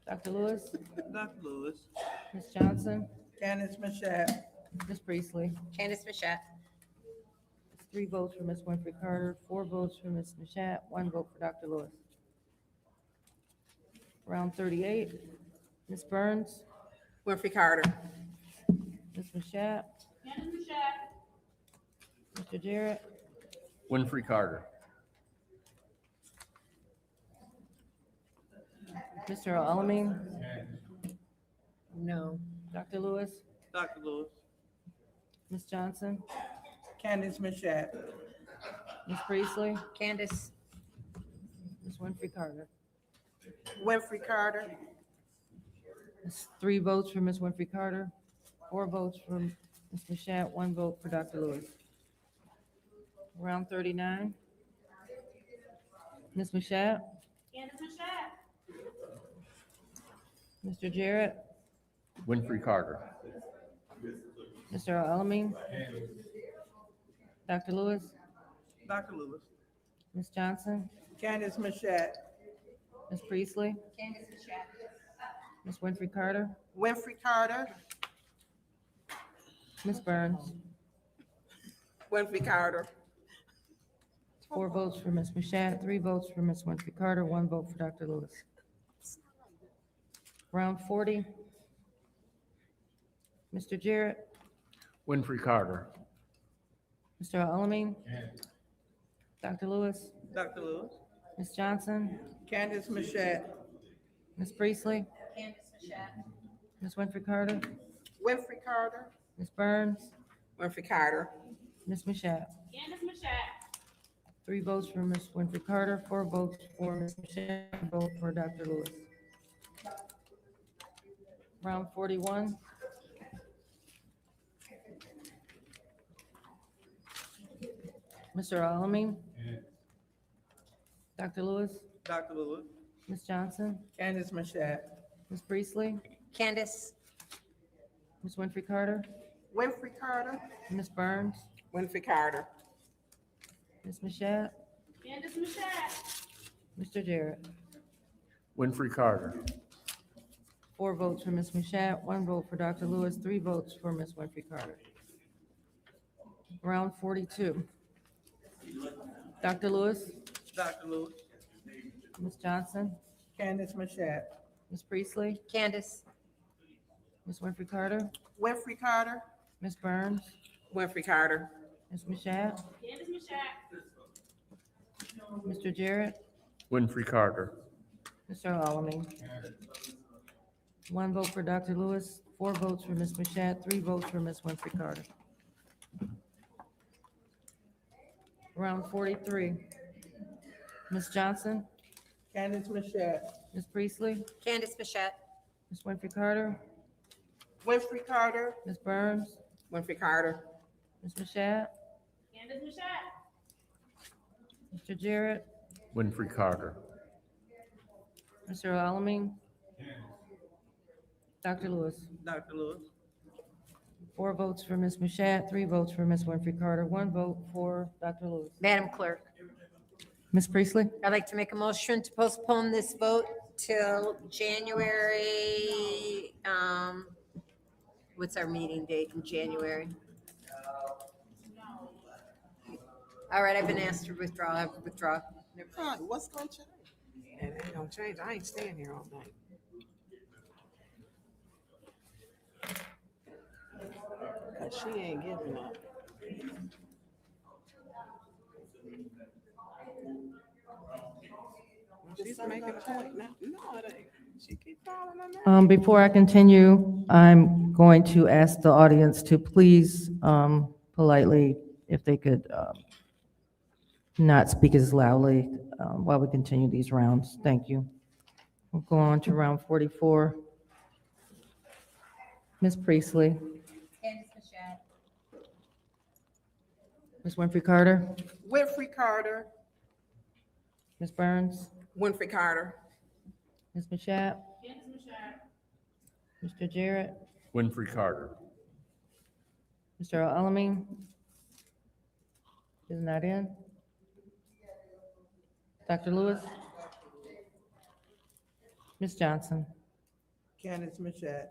Dr. Lewis? Dr. Lewis. Ms. Johnson? Candace Mashat. Ms. Priestley? Candace Mashat. 3 votes for Ms. Winfrey Carter, 4 votes for Ms. Mashat, 1 vote for Dr. Lewis. Round 38. Ms. Burns? Winfrey Carter. Ms. Mashat? Mr. Jarrett? Winfrey Carter. Mr. Alamin? No. Dr. Lewis? Dr. Lewis. Ms. Johnson? Candace Mashat. Ms. Priestley? Candace. Ms. Winfrey Carter? Winfrey Carter. 3 votes for Ms. Winfrey Carter, 4 votes for Ms. Mashat, 1 vote for Dr. Lewis. Round 39. Ms. Mashat? Mr. Jarrett? Winfrey Carter. Mr. Alamin? Dr. Lewis? Dr. Lewis. Ms. Johnson? Candace Mashat. Ms. Priestley? Candace Mashat. Ms. Winfrey Carter? Winfrey Carter. Ms. Burns? Winfrey Carter. 4 votes for Ms. Mashat, 3 votes for Ms. Winfrey Carter, 1 vote for Dr. Lewis. Round 40. Mr. Jarrett? Winfrey Carter. Mr. Alamin? Dr. Lewis? Dr. Lewis. Ms. Johnson? Candace Mashat. Ms. Priestley? Candace Mashat. Ms. Winfrey Carter? Winfrey Carter. Ms. Burns? Winfrey Carter. Ms. Mashat? 3 votes for Ms. Winfrey Carter, 4 votes for Ms. Mashat, 1 vote for Dr. Lewis. Round 41. Mr. Alamin? Dr. Lewis? Dr. Lewis. Ms. Johnson? Candace Mashat. Ms. Priestley? Candace. Ms. Winfrey Carter? Winfrey Carter. Ms. Burns? Winfrey Carter. Ms. Mashat? Candace Mashat. Mr. Jarrett? Winfrey Carter. 4 votes for Ms. Mashat, 1 vote for Dr. Lewis, 3 votes for Ms. Winfrey Carter. Round 42. Dr. Lewis? Dr. Lewis. Ms. Johnson? Candace Mashat. Ms. Priestley? Candace. Ms. Winfrey Carter? Winfrey Carter. Ms. Burns? Winfrey Carter. Ms. Mashat? Candace Mashat. Mr. Jarrett? Winfrey Carter. Mr. Alamin? 1 vote for Dr. Lewis, 4 votes for Ms. Mashat, 3 votes for Ms. Winfrey Carter. Round 43. Ms. Johnson? Candace Mashat. Ms. Priestley? Candace Mashat. Ms. Winfrey Carter? Winfrey Carter. Ms. Burns? Winfrey Carter. Ms. Mashat? Candace Mashat. Mr. Jarrett? Winfrey Carter. Mr. Alamin? Dr. Lewis? Dr. Lewis. 4 votes for Ms. Mashat, 3 votes for Ms. Winfrey Carter, 1 vote for Dr. Lewis. Madam Clerk, Ms. Priestley? I'd like to make a motion to postpone this vote till January, what's our meeting date in January? All right, I've been asked to withdraw, I withdraw. Huh, what's gonna change? And it ain't gonna change. I ain't staying here all night. Cause she ain't giving up. She's making a point now. No, it ain't. She keep calling her name. Before I continue, I'm going to ask the audience to please politely, if they could not speak as loudly while we continue these rounds. Thank you. We'll go on to round 44. Ms. Priestley? Candace Mashat. Ms. Winfrey Carter? Winfrey Carter. Ms. Burns? Winfrey Carter. Ms. Mashat? Candace Mashat. Mr. Jarrett? Winfrey Carter. Mr. Alamin? Is not in. Dr. Lewis? Ms. Johnson? Candace Mashat.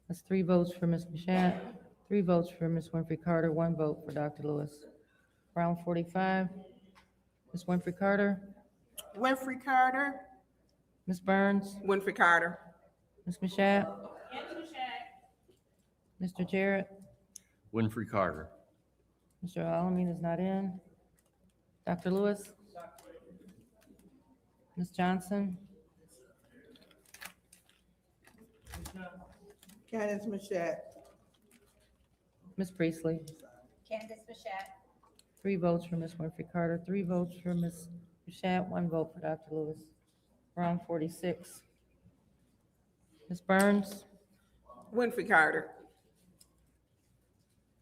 That's 3 votes for Ms. Mashat, 3 votes for Ms. Winfrey Carter, 1 vote for Dr. Lewis. Round 45. Ms. Winfrey Carter? Winfrey Carter. Ms. Burns? Winfrey Carter. Ms. Mashat? Candace Mashat. Mr. Jarrett? Winfrey Carter. Mr. Alamin is not in. Dr. Lewis? Ms. Johnson? Candace Mashat. Ms. Priestley? Candace Mashat. 3 votes for Ms. Winfrey Carter, 3 votes for Ms. Mashat, 1 vote for Dr. Lewis. Round 46. Ms. Burns? Winfrey Carter.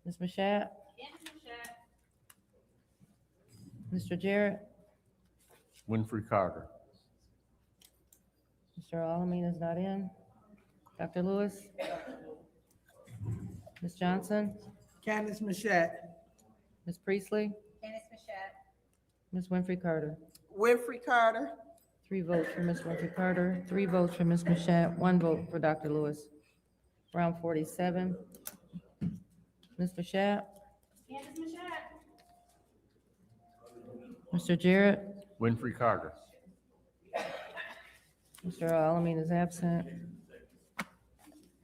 Ms. Mashat? Candace Mashat. Mr. Jarrett? Winfrey Carter. Mr. Alamin is not in. Dr. Lewis? Ms. Johnson? Candace Mashat. Ms. Priestley? Candace Mashat. Ms. Winfrey Carter? Winfrey Carter. 3 votes for Ms. Winfrey Carter, 3 votes for Ms. Mashat, 1 vote for Dr. Lewis. Round 47. Ms. Mashat? Candace Mashat. Mr. Jarrett? Winfrey Carter. Mr. Alamin is absent.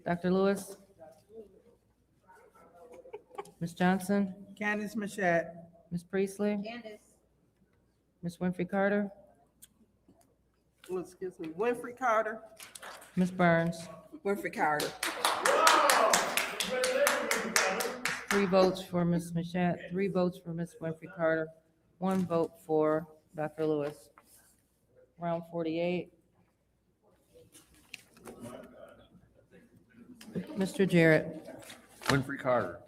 Dr. Lewis? Ms. Johnson? Candace Mashat. Ms. Priestley? Candace. Ms. Winfrey Carter? Excuse me. Winfrey Carter. Ms. Burns? Winfrey Carter. 3 votes for Ms. Mashat, 3 votes for Ms. Winfrey Carter, 1 vote for Dr. Lewis. Round 48. Mr. Jarrett? Winfrey Carter.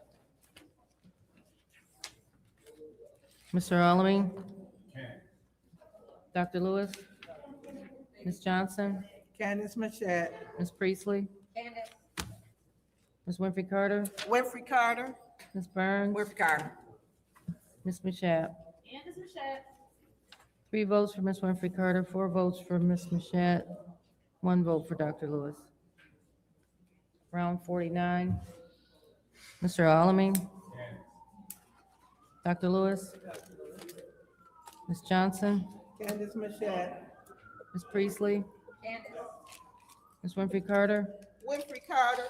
Mr. Alamin? Dr. Lewis? Ms. Johnson? Candace Mashat. Ms. Priestley? Ms. Winfrey Carter? Winfrey Carter. Ms. Burns? Winfrey Carter. Ms. Mashat? 3 votes for Ms. Winfrey Carter, 4 votes for Ms. Mashat, 1 vote for Dr. Lewis. Round 49. Mr. Alamin? Dr. Lewis? Ms. Johnson? Candace Mashat. Ms. Priestley? Ms. Winfrey Carter? Winfrey Carter.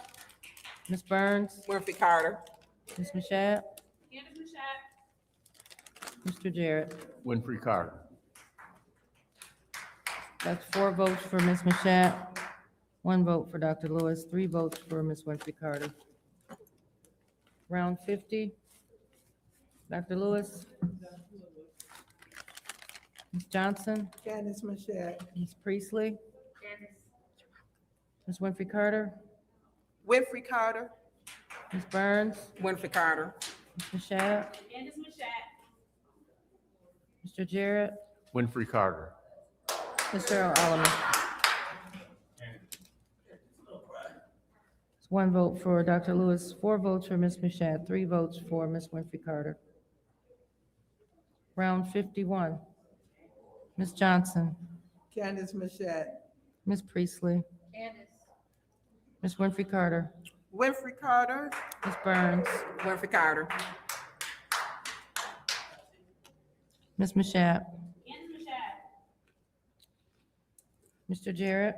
Ms. Burns? Winfrey Carter. Ms. Mashat? Mr. Jarrett? Winfrey Carter. That's 4 votes for Ms. Mashat, 1 vote for Dr. Lewis, 3 votes for Ms. Winfrey Carter. Round 50. Dr. Lewis? Ms. Johnson? Candace Mashat. Ms. Priestley? Ms. Winfrey Carter? Winfrey Carter. Ms. Burns? Winfrey Carter. Ms. Mashat? Mr. Jarrett? Winfrey Carter. Mr. Alamin? It's 1 vote for Dr. Lewis, 4 votes for Ms. Mashat, 3 votes for Ms. Winfrey Carter. Round 51. Ms. Johnson? Candace Mashat. Ms. Priestley? Ms. Winfrey Carter? Winfrey Carter. Ms. Burns? Winfrey Carter. Ms. Mashat? Mr. Jarrett?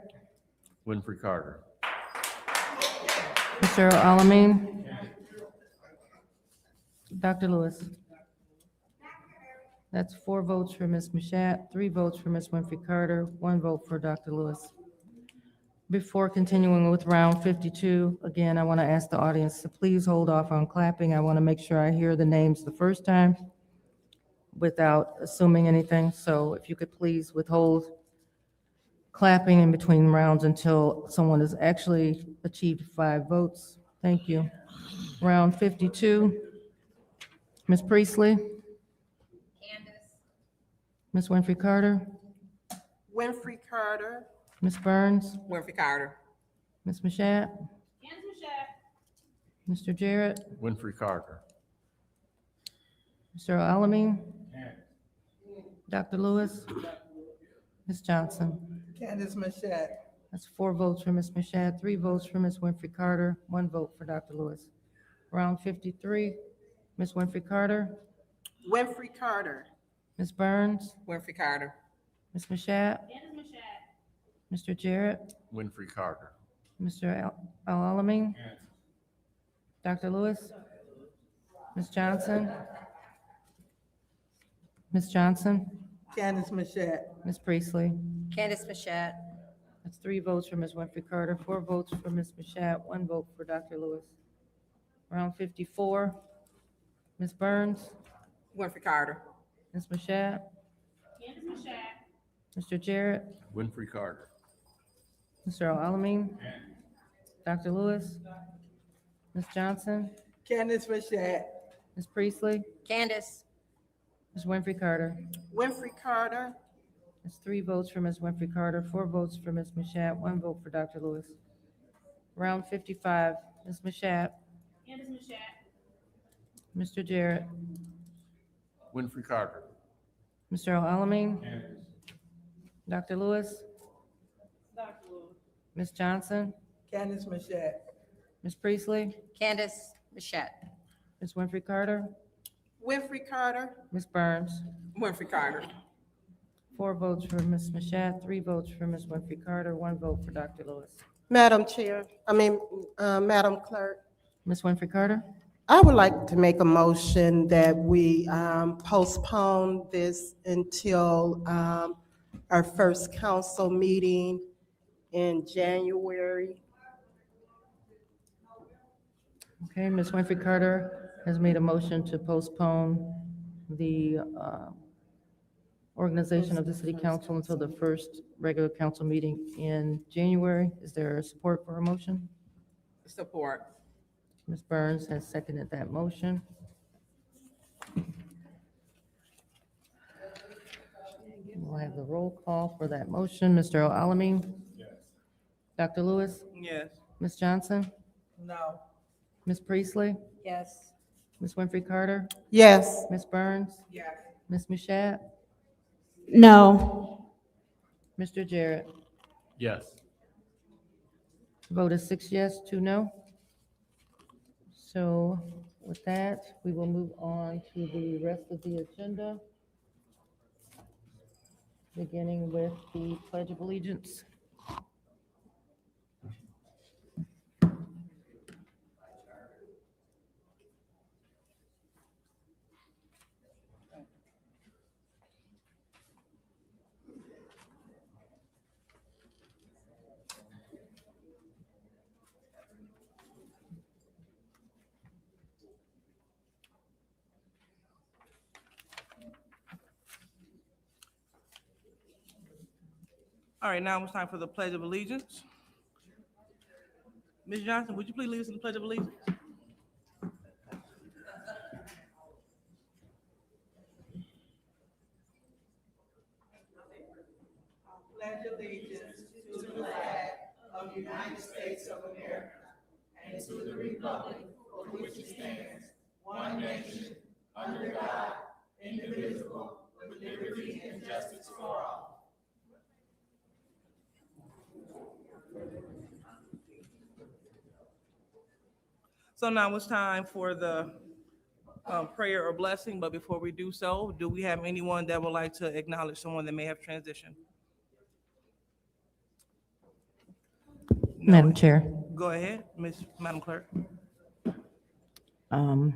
Winfrey Carter. Mr. Alamin? Dr. Lewis? That's 4 votes for Ms. Mashat, 3 votes for Ms. Winfrey Carter, 1 vote for Dr. Lewis. Before continuing with round 52, again, I want to ask the audience to please hold off on clapping. I want to make sure I hear the names the first time without assuming anything. So if you could please withhold clapping in between rounds until someone has actually achieved 5 votes. Thank you. Round 52. Ms. Priestley? Ms. Winfrey Carter? Winfrey Carter. Ms. Burns? Winfrey Carter. Ms. Mashat? Mr. Jarrett? Winfrey Carter. Mr. Alamin? Dr. Lewis? Ms. Johnson? Candace Mashat. That's 4 votes for Ms. Mashat, 3 votes for Ms. Winfrey Carter, 1 vote for Dr. Lewis. Round 53, Ms. Winfrey Carter, Winfrey Carter. Ms. Burns, Winfrey Carter. Ms. Mashat, Mr. Jarrett, Winfrey Carter. Mr. Alamin, Dr. Lewis, Ms. Johnson, Ms. Johnson, Candace Mashat. Ms. Priestley. Candace Mashat. That's 3 votes for Ms. Winfrey Carter, 4 votes for Ms. Mashat, 1 vote for Dr. Lewis. Round 54, Ms. Burns, Winfrey Carter. Ms. Mashat, Mr. Jarrett, Winfrey Carter. Mr. Alamin, Dr. Lewis, Ms. Johnson, Candace Mashat. Ms. Priestley, Candace. Ms. Winfrey Carter. Winfrey Carter. That's 3 votes for Ms. Winfrey Carter, 4 votes for Ms. Mashat, 1 vote for Dr. Lewis. Round 55, Ms. Mashat, Mr. Jarrett, Winfrey Carter. Mr. Alamin, Dr. Lewis, Ms. Johnson, Candace Mashat. Ms. Priestley, Candace Mashat. Ms. Winfrey Carter, Winfrey Carter. Ms. Burns. Winfrey Carter. 4 votes for Ms. Mashat, 3 votes for Ms. Winfrey Carter, 1 vote for Dr. Lewis. Madam Clerk, Ms. Winfrey Carter? I would like to make a motion that we postpone this until our first council meeting in January. Okay, Ms. Winfrey Carter has made a motion to postpone the organization of the city council until the first regular council meeting in January. Is there support for a motion? Support. Ms. Burns has seconded that motion. have the roll call for that motion. Mr. Alamin? Yes. Dr. Lewis? Yes. Ms. Johnson? No. Ms. Priestley? Yes. Ms. Winfrey Carter? Yes. Ms. Burns? Yes. Ms. Mashat? No. Mr. Jarrett? Yes. Vote is 6 yes, 2 no. So with that, we will move on to the rest of the agenda, beginning with the Pledge of Allegiance. All right, now it's time for the Pledge of Allegiance. Ms. Johnson, would you please lead us in the Pledge of Allegiance? Pledge allegiance to the flag of the United States of America and to the republic for which it stands, one nation, under God, indivisible, with liberty and justice for all. So now it's time for the prayer or blessing, but before we do so, do we have anyone that would like to acknowledge someone that may have transitioned? No. Madam Chair. Go ahead, Madam Clerk. I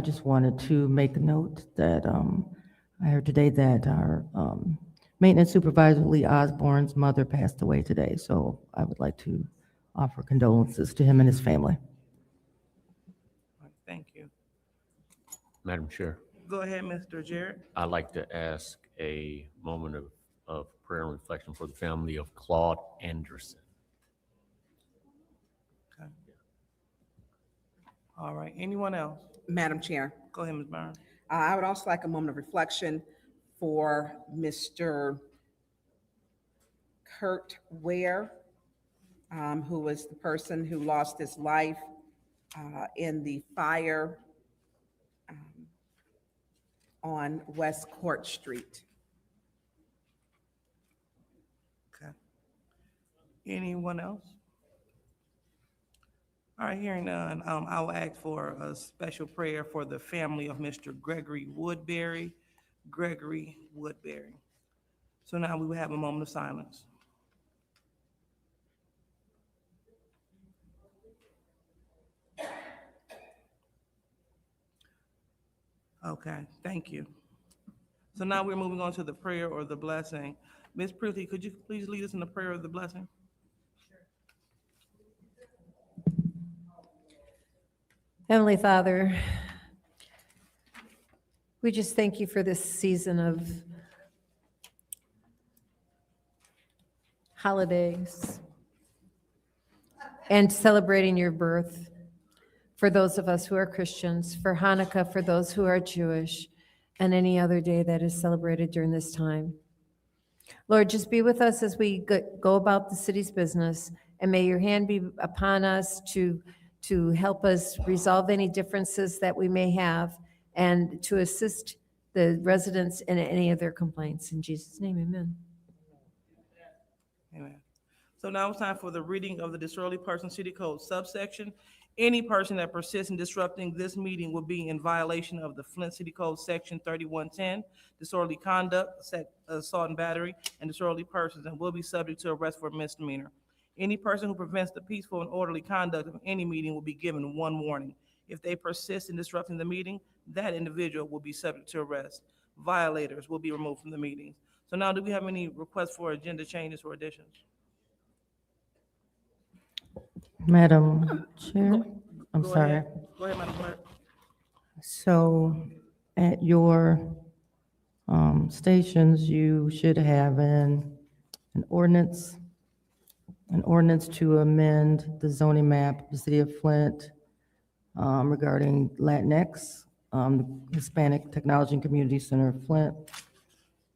just wanted to make a note that I heard today that our maintenance supervisor, Lee Osborne's mother, passed away today. So I would like to offer condolences to him and his family. Thank you. Madam Chair, Go ahead, Mr. Jarrett. I'd like to ask a moment of prayer and reflection for the family of Claude Anderson. Okay. All right, anyone else? Madam Chair, Go ahead, Ms. Burns. I would also like a moment of reflection for Mr. Kurt Ware, who was the person who lost his life in the fire on West Court Street. Okay. Anyone else? All right, hearing none, I will ask for a special prayer for the family of Mr. Gregory Woodbury. Gregory Woodbury. So now we will have a moment of silence. Okay, thank you. So now we're moving on to the prayer or the blessing. Ms. Priestley, could you please lead us in the prayer of the blessing? Heavenly Father, we just thank you for this season of holidays and celebrating your birth for those of us who are Christians, for Hanukkah for those who are Jewish, and any other day that is celebrated during this time. Lord, just be with us as we go about the city's business, and may your hand be upon us to help us resolve any differences that we may have and to assist the residents in any of their complaints. In Jesus' name, amen. Amen. So now it's time for the reading of the disorderly person city code subsection. Any person that persists in disrupting this meeting will be in violation of the Flint City Code Section 3110, disorderly conduct, assault and battery, and disorderly persons, and will be subject to arrest for misdemeanor. Any person who prevents the peaceful and orderly conduct of any meeting will be given one warning. If they persist in disrupting the meeting, that individual will be subject to arrest. Violators will be removed from the meetings. So now, do we have any requests for agenda changes or additions? Madam Chair, I'm Go sorry. ahead. Go ahead, Madam Clerk. So at your stations, you should have an ordinance to amend the zoning map of the city of Flint regarding Latinx, Hispanic Technology and Community Center of Flint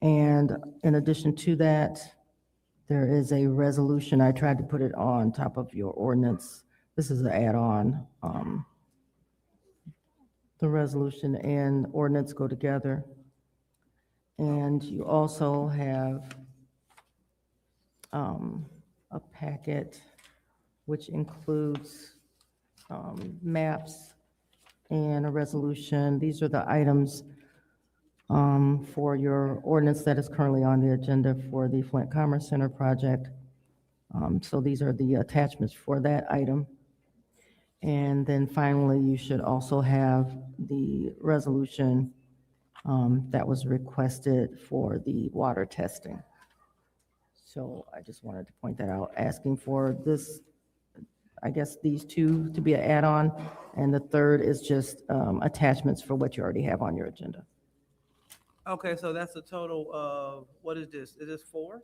And in addition to that, there is a resolution. I tried to put it on top of your ordinance. This is an add-on. The resolution and ordinance go together. And you also have a packet which includes maps and a resolution. These are the items for your ordinance that is currently on the agenda for the Flint Commerce Center project. So these are the attachments for that item. And then finally, you should also have the resolution that was requested for the water testing. So I just wanted to point that out, asking for this, I guess, these two to be an add-on, and the third is just attachments for what you already have on your agenda. Okay, so that's a total of, what is this? Is this 4?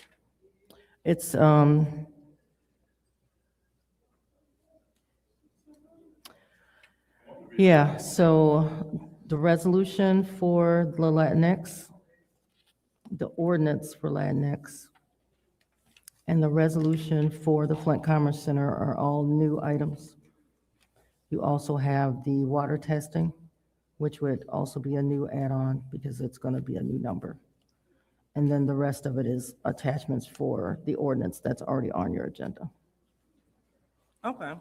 It's, yeah, so the resolution for the Latinx, the ordinance for Latinx, and the resolution for the Flint Commerce Center are all new items. You also have the water testing, which would also be a new add-on because it's going to be a new number. And then the rest of it is attachments for the ordinance that's already on your agenda. Okay,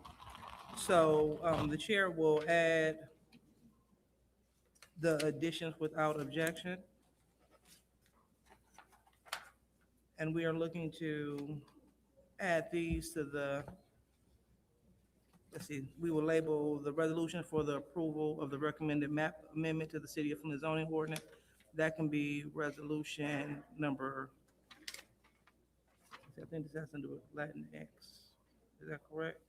so the chair will add the additions without objection. And we are looking to add these to the, let's see, we will label the resolution for the approval of the recommended map amendment to the City of Flint zoning ordinance. That can be resolution number, I think this has to do with Latinx. Is that correct?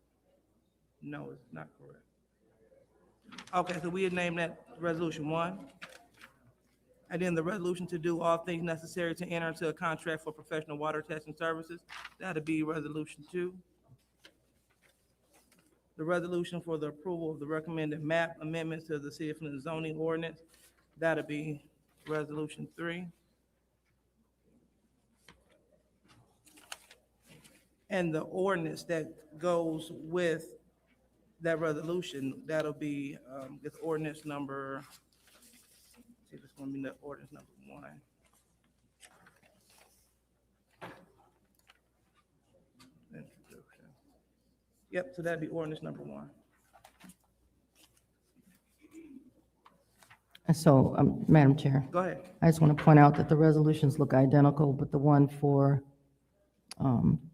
No, it's not correct. Okay, so we had named that resolution 1. And then the resolution to do all things necessary to enter into a contract for professional water testing services, that'll be resolution 2. The resolution for the approval of the recommended map amendments to the City of Flint zoning ordinance, that'll be resolution 3. And the ordinance that goes with that resolution, that'll be this ordinance number, see if it's gonna be the ordinance number 1. Introduction. Yep, so that'd be ordinance number 1. And so, Madam Chair. Go ahead. I just want to point out that the resolutions look identical, but the one for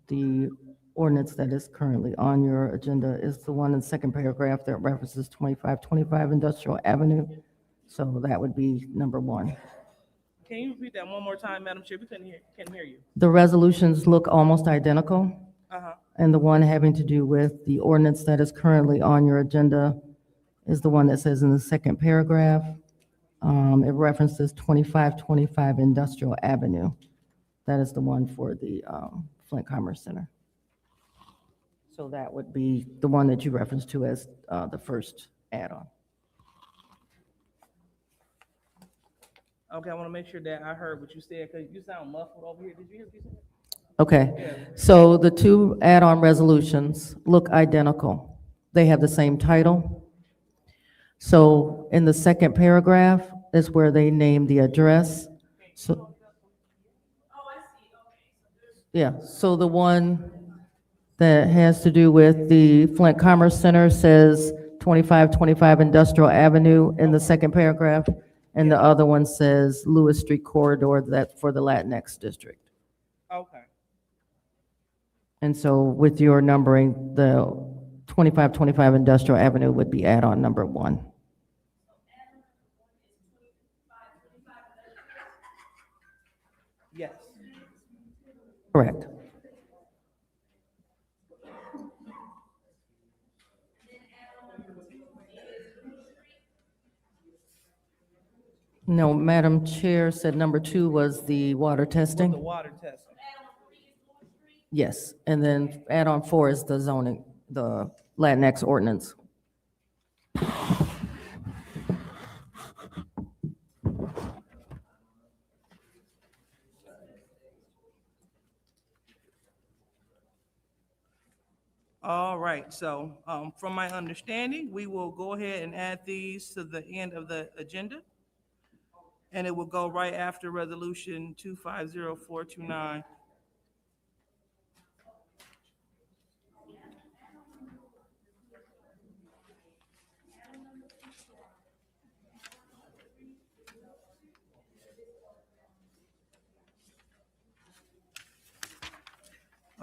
the ordinance that is currently on your agenda is the one in the second paragraph that references 2525 Industrial Avenue. So that would be number 1. Can you repeat that one more time, Madam Chair? We couldn't hear you. The resolutions look almost identical. Uh-huh. And the one having to do with the ordinance that is currently on your agenda is the one that says in the second paragraph, it references 2525 Industrial Avenue. That is the one for the Flint Commerce Center. So that would be the one that you referenced to as the first add-on. Okay, I want to make sure that I heard what you said, because you sound muffled over here. Did you hear what you said? Okay, so the two add-on resolutions look identical. They have the same title. So in the second paragraph is where they name the address. So, yeah, so the one that has to do with the Flint Commerce Center says 2525 Industrial Avenue in the second paragraph, and the other one says Lewis Street Corridor, that for the Latinx district. Okay. And so with your numbering, the 2525 Industrial Avenue would be add-on number 1. Yes. Correct. No, Madam Chair said number 2 was the water testing. The water testing. Yes, and then add-on 4 is the zoning, the Latinx ordinance. All right, so from my understanding, we will go ahead and add these to the end of the agenda. And it will go right after Resolution 250429.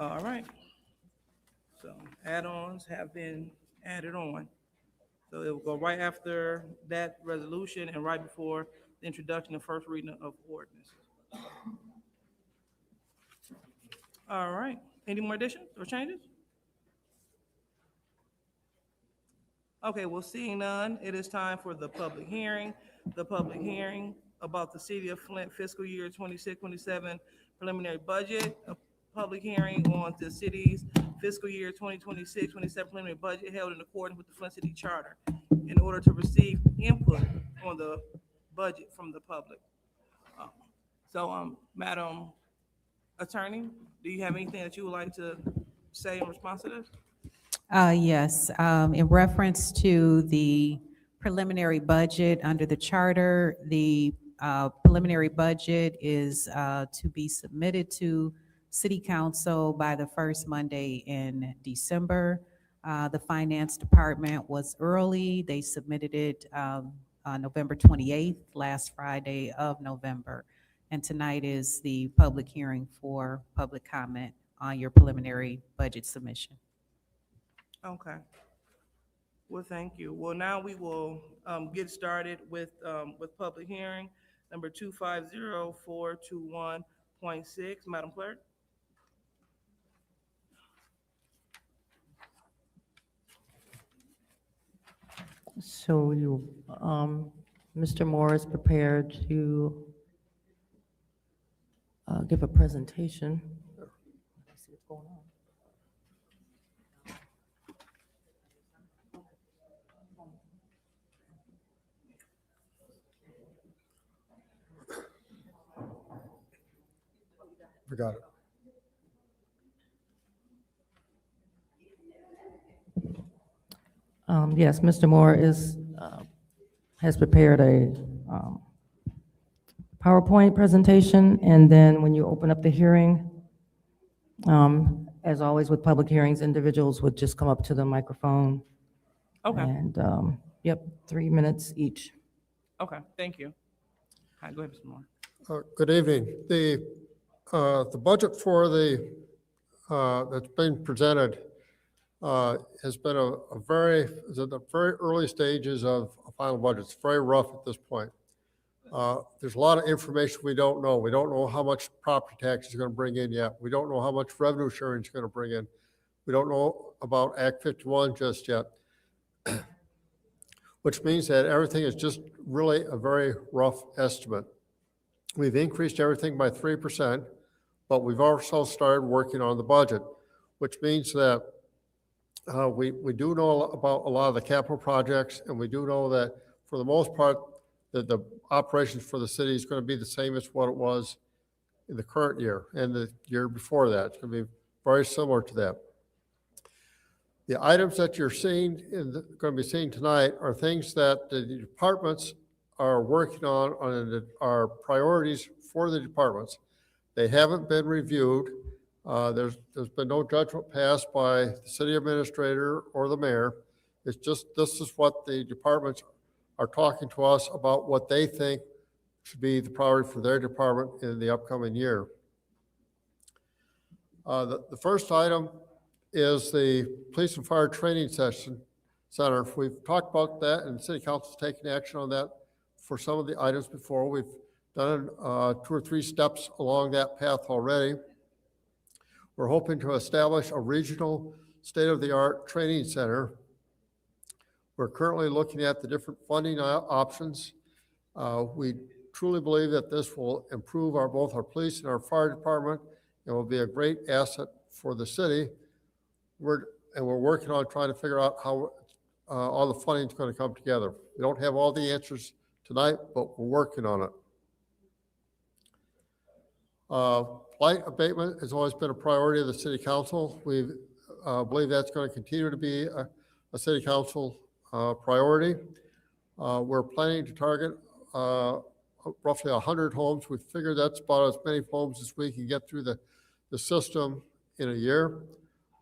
All right. So add-ons have been added on. So it will go right after that resolution and right before the introduction and first reading of ordinances. All right. Any more additions or changes? Okay, well, seeing none, it is time for the public hearing. The public hearing about the City of Flint fiscal year 26-27 preliminary budget. A public hearing on the city's fiscal year 2026-27 preliminary budget held in accordance with the Flint City Charter in order to receive input on the budget from the public. So, Madam Attorney, do you have anything that you would like to say in response to this? Yes, in reference to the preliminary budget under the charter, the preliminary budget is to be submitted to City Council by the first Monday in December. The Finance Department was early. They submitted it on November 28th, last Friday of November. And tonight is the public hearing for public comment on your preliminary budget submission. Okay. Well, thank you. Well, now we will get started with public hearing number 250421.6. Madam Clerk? So you, Mr. Moore is prepared to give a presentation. Let's see what's going on. We got it. Yes, Mr. Moore has prepared a PowerPoint presentation, and then when you open up the hearing, as always with public hearings, individuals would just come up to the microphone. Okay. And, yep, 3 minutes each. Okay, thank you. All right, go ahead, Mr. Moore. Good evening. The budget for that's been presented has been is at the very early stages of a final budget. It's very rough at this point. There's a lot of information we don't know. We don't know how much property tax is going to bring in yet. We don't know how much revenue sharing is going to bring in. We don't know about Act 51 just yet, which means that everything is just really a very rough estimate. We've increased everything by 3%, but we've also started working on the budget, which means that we do know about a lot of the capital projects, and we do know that for the most part, that the operations for the city is going to be the same as what it was in the current year and the year before that. It's going to be very similar to that. The items that you're seeing, going to be seeing tonight are things that the departments are working on are priorities for the departments. They haven't been reviewed. There's been no judgment passed by the city administrator or the mayor. It's just, this is what the departments are talking to us about what they think should be the priority for their department in the upcoming year. The first item is the police and fire training center. We've talked about that, and the city council's taking action on that for some of the items before. We've done 2 or 3 steps along that path already. We're hoping to establish a regional state-of-the-art training center. We're currently looking at the different funding options. We truly believe that this will improve both our police and our fire department and will be a great asset for the city. We're working on trying to figure out how all the funding is going to come together. We don't have all the answers tonight, but we're working on it. Blight abatement has always been a priority of the city council. We've believe that's going to continue to be a city council priority. We're planning to target roughly 100 homes. We figure that's about as many homes as we can get through the system in a year.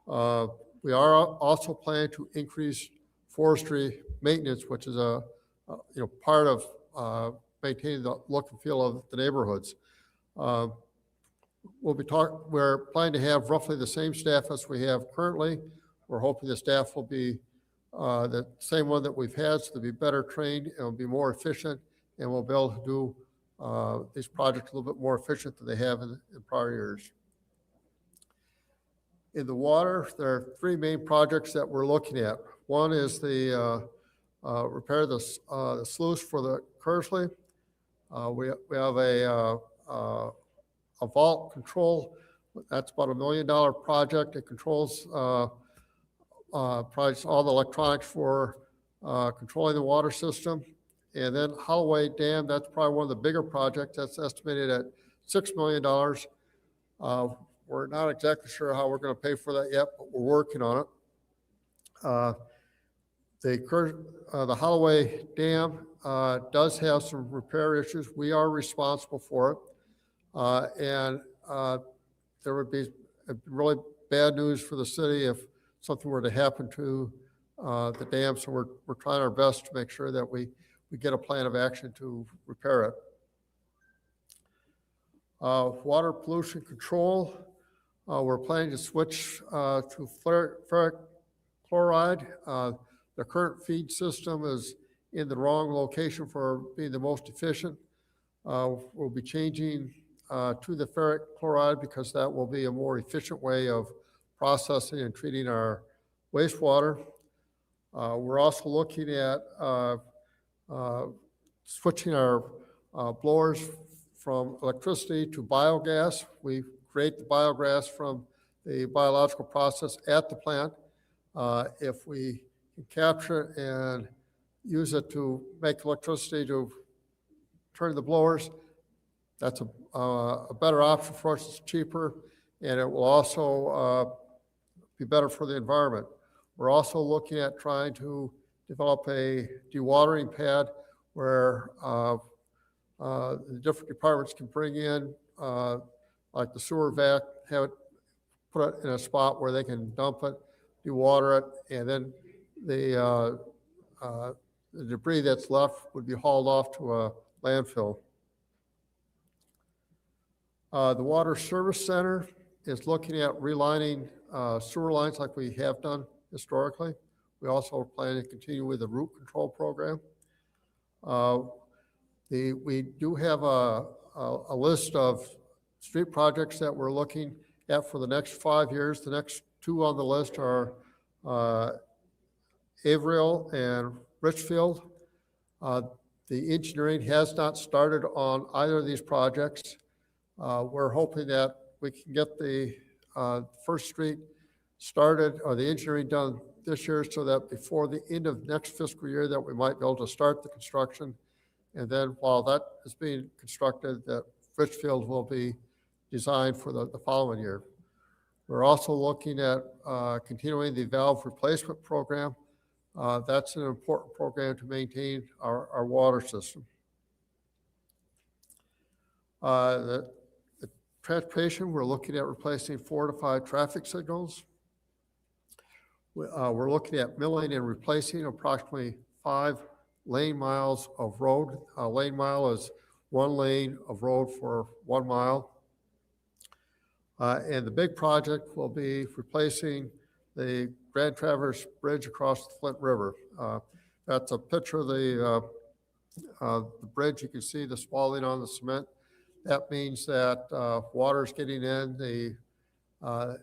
We are also planning to increase forestry maintenance, which is a part of maintaining the look and feel of the neighborhoods. We're planning to have roughly the same staff as we have currently. We're hoping the staff will be the same one that we've had, so they'll be better trained and will be more efficient, and we'll be able to do these projects a little bit more efficient than they have in prior years. In the water, there are three main projects that we're looking at. One is the repair the sluice for the Kersley. We have a vault control. That's about $1 million project. It controls probably all the electronics for controlling the water system. And then Holloway Dam, that's probably one of the bigger projects. That's estimated at $6 million. We're not exactly sure how we're going to pay for that yet, but we're working on it. The Holloway Dam does have some repair issues. We are responsible for it. And there would be really bad news for the city if something were to happen to the dam. So we're trying our best to make sure that we get a plan of action to repair it. Water pollution control. We're planning to switch to ferric chloride. The current feed system is in the wrong location for being the most efficient. We'll be changing to the ferric chloride because that will be a more efficient way of processing and treating our wastewater. We're also looking at switching our blowers from electricity to biogas. We create the biogas from the biological process at the plant. If we can capture it and use it to make electricity to turn the blowers, that's a better option for us. It's cheaper, and it will also be better for the environment. We're also looking at trying to develop a dewatering pad where the different departments can bring in, like the sewer vac, have it put it in a spot where they can dump it, dewater it, and then the debris that's left would be hauled off to a landfill. The Water Service Center is looking at relining sewer lines like we have done historically. We also plan to continue with the root control program. We do have a list of street projects that we're looking at for the next 5 years. The next two on the list are Averill and Richfield. The engineering has not started on either of these projects. We're hoping that we can get the first street started or the engineering done this year so that before the end of next fiscal year that we might be able to start the construction. And then while that is being constructed, that Richfield will be designed for the following year. We're also looking at continuing the valve replacement program. That's an important program to maintain our water system. The transportation, we're looking at replacing 4 to 5 traffic signals. We're looking at milling and replacing approximately 5 lane miles of road. A lane mile is 1 lane of road for 1 mile. And the big project will be replacing the Grand Traverse Bridge across the Flint River. That's a picture of the bridge. You can see the spalling on the cement. That means that water is getting in,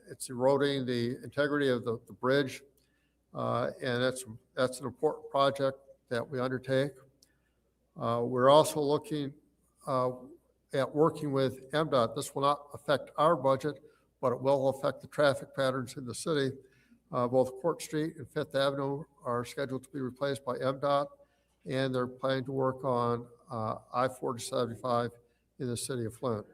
it's eroding the integrity of the bridge, and that's an important project that we undertake. We're also looking at working with MDOT. This will not affect our budget, but it will affect the traffic patterns in the city. Both Court Street and Fifth Avenue are scheduled to be replaced by MDOT, and they're planning to work on I-475 in the city of Flint.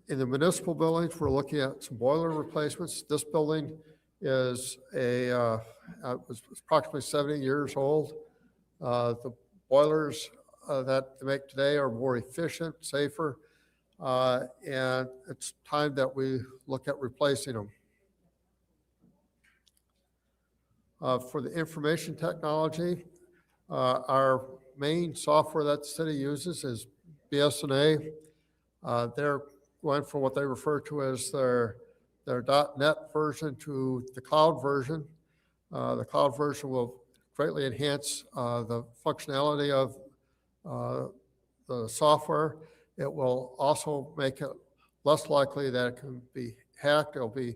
In the municipal buildings, we're looking at some boiler replacements. This building is was approximately 70 years old. The boilers that they make today are more efficient, safer, and it's time that we look at replacing them. For the information technology, our main software that the city uses is BSNA. They're going from what they refer to as their .NET version to the cloud version. The cloud version will greatly enhance the functionality of the software. It will also make it less likely that it can be hacked. It'll be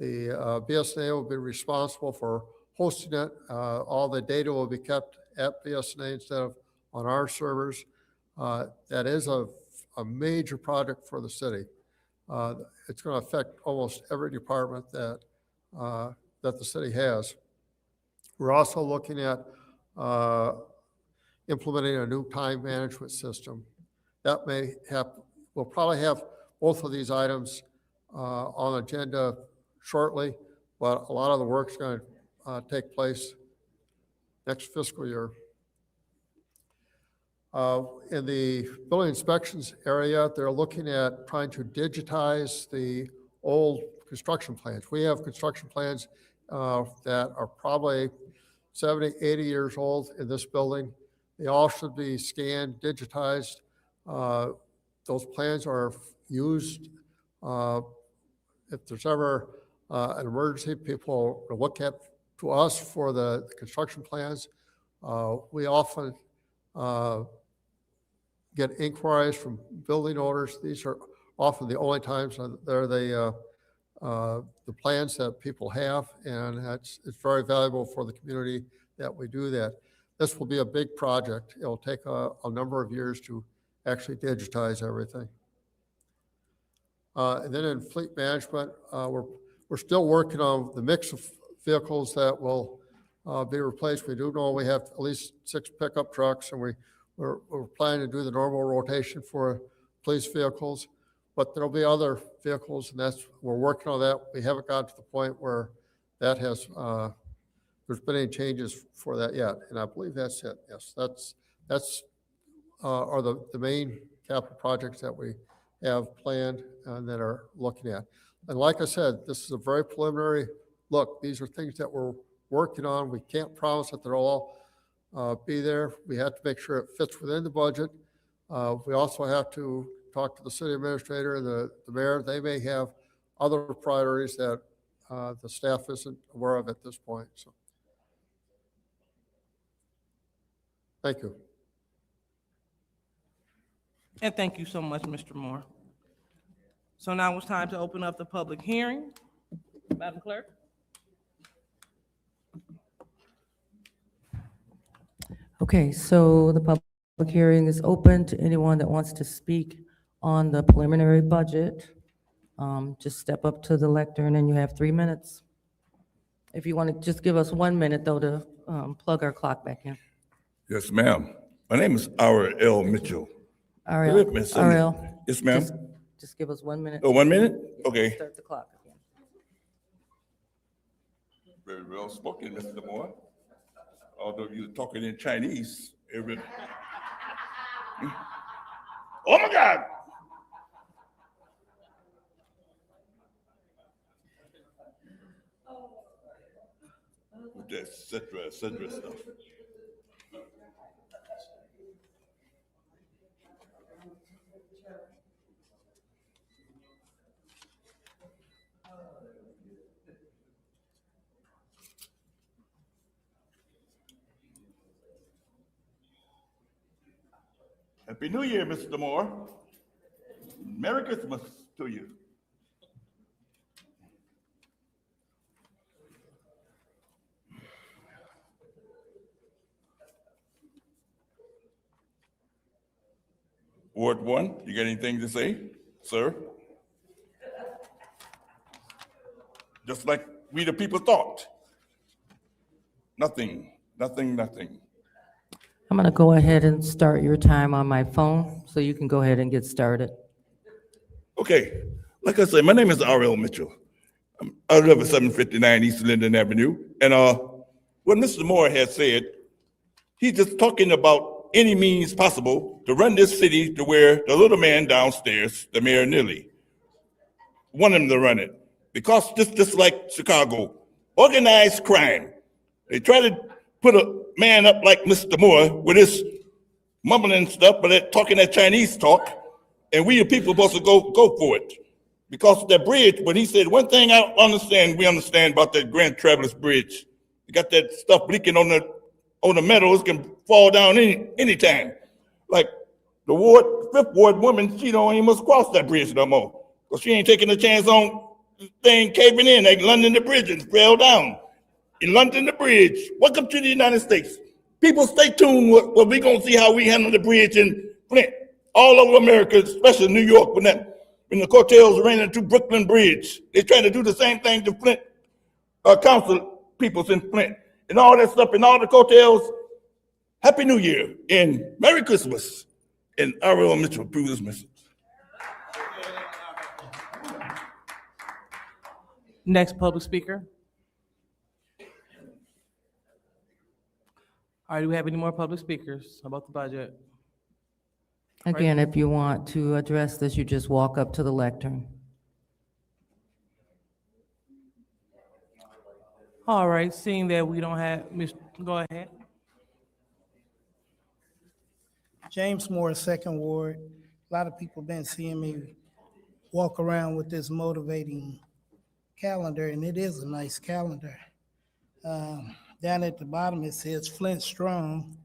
the BSNA will be responsible for hosting it. All the data will be kept at BSNA instead of on our servers. That is a major project for the city. It's going to affect almost every department that the city has. We're also looking at implementing a new time management system. That we'll probably have both of these items on the agenda shortly, but a lot of the work's going to take place next fiscal year. In the building inspections area, they're looking at trying to digitize the old construction plans. We have construction plans that are probably 70, 80 years old in this building. They all should be scanned, digitized. Those plans are used. If there's ever an emergency, people will look to us for the construction plans. We often get inquiries from building owners. These are often the only times they're the plans that people have, and it's very valuable for the community that we do that. This will be a big project. It'll take a number of years to actually digitize everything. And then in fleet management, we're still working on the mix of vehicles that will be replaced. We do know we have at least 6 pickup trucks, and we're planning to do the normal rotation for police vehicles, but there'll be other vehicles, and we're working on that. We haven't gotten to the point where that has there's been any changes for that yet, and I believe that's it. Yes, that's are the main capital projects that we have planned and that are looking at. And like I said, this is a very preliminary look. These are things that we're working on. We can't promise that they'll all be there. We have to make sure it fits within the budget. We also have to talk to the city administrator and the mayor. They may have other priorities that the staff isn't aware of at this point. So, thank you. And thank you so much, Mr. Moore. So now it's time to open up the public hearing. Madam Clerk. Okay, so the public hearing is open to anyone that wants to speak on the preliminary budget. Just step up to the lectern and you have 3 minutes. If you want to just give us 1 minute though to plug our clock back in. Yes, ma'am. My name is R.L. Mitchell. RL. Yes, ma'am. Just give us 1 minute. Oh, 1 minute? Okay. Start the clock again. Very well spoken, Mr. Moore. Although you're talking in Chinese. Oh my God! With that et cetera stuff. Happy New Year, Mr. Moore. Merry Christmas to you. Ward 1, you got anything to say, sir? Just like we the people thought. Nothing. I'm going to go ahead and start your time on my phone so you can go ahead and get started. Okay, like I said, my name is R.L. Mitchell. I live at 759 East Linden Avenue. And what Mr. Moore has said, he's just talking about any means possible to run this city to where the little man downstairs, the Mayor Neely, want him to run it. Because just like Chicago, organized crime. They try to put a man up like Mr. Moore with his mumbling stuff, but talking that Chinese talk, and we the people supposed to go for it. Because that bridge, when he said, one thing I understand, we understand about that Grand Traverse Bridge. You got that stuff leaking on the metals, can fall down anytime. Like the fifth ward woman, she don't even must cross that bridge no more. Because she ain't taking a chance on the thing caving in, like London the Bridge and fell down. In London the Bridge, welcome to the United States. People stay tuned, what we gonna see how we handle the bridge in Flint. All over America, especially New York, when the cartels ran into Brooklyn Bridge. They're trying to do the same thing to Flint, council peoples in Flint. And all that stuff, and all the cartels. Happy New Year, and Merry Christmas. And R.L. Mitchell approves this message. Next public speaker. All right, do we have any more public speakers about the budget? Again, if you want to address this, you just walk up to the lectern. All right, seeing that we don't have, go ahead. James Moore, Second Ward. A lot of people been seeing me walk around with this motivating calendar, and it is a nice calendar. Down at the bottom, it says Flint Strong.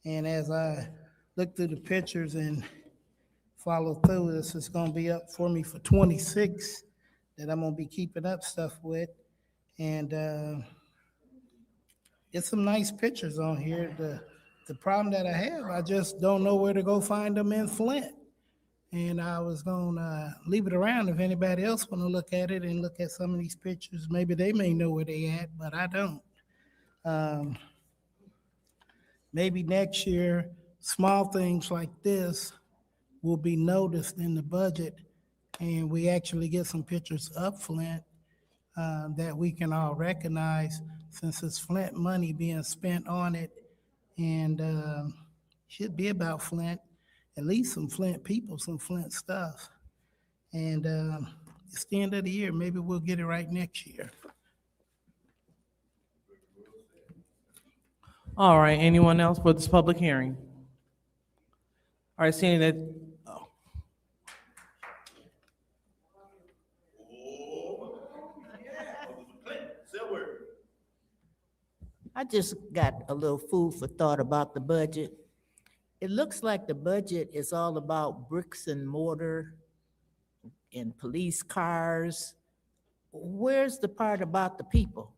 And as I look through the pictures and follow through, this is gonna be up for me for 26 that I'm gonna be keeping up stuff with. And it's some nice pictures on here. The problem that I have, I just don't know where to go find them in Flint. And I was gonna leave it around if anybody else wanna look at it and look at some of these pictures. Maybe they may know where they at, but I don't. Maybe next year, small things like this will be noticed in the budget, and we actually get some pictures of Flint that we can all recognize, since it's Flint money being spent on it, and should be about Flint, at least some Flint people, some Flint stuff. And it's the end of the year. Maybe we'll get it right next year. All right, anyone else for this public hearing? All right, seeing that, I just got a little food for thought about the budget. It looks like the budget is all about bricks and mortar and police cars. Where's the part about the people?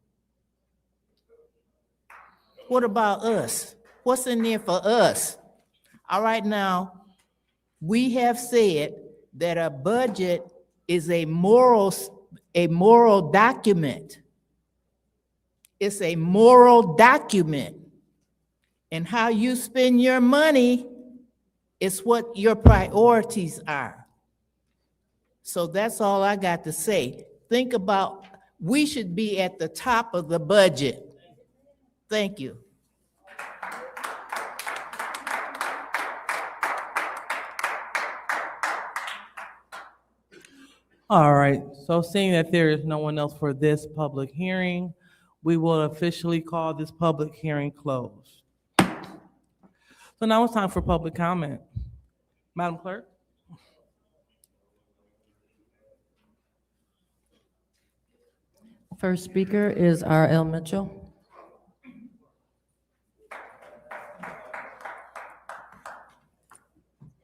What about us? What's in there for us? All right, now, we have said that a budget is a moral document. It's a moral document. And how you spend your money is what your priorities are. So that's all I got to say. Think about, we should be at the top of the budget. Thank you. all right, so seeing that there is no one else for this public hearing, we will officially call this public hearing closed. So now it's time for public comment. Madam Clerk? First speaker is R.L. Mitchell.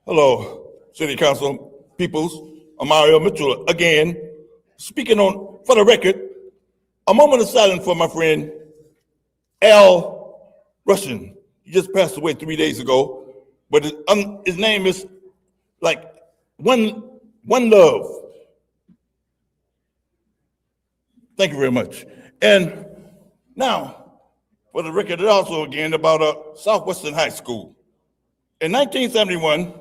Hello, City Council peoples. I'm R.L. Mitchell again, speaking on, for the record, a moment of silence for my friend Al Russian. He just passed away 3 days ago, but his name is like One Love. Thank you very much. And now, for the record, also again about Southwestern High School. In 1971,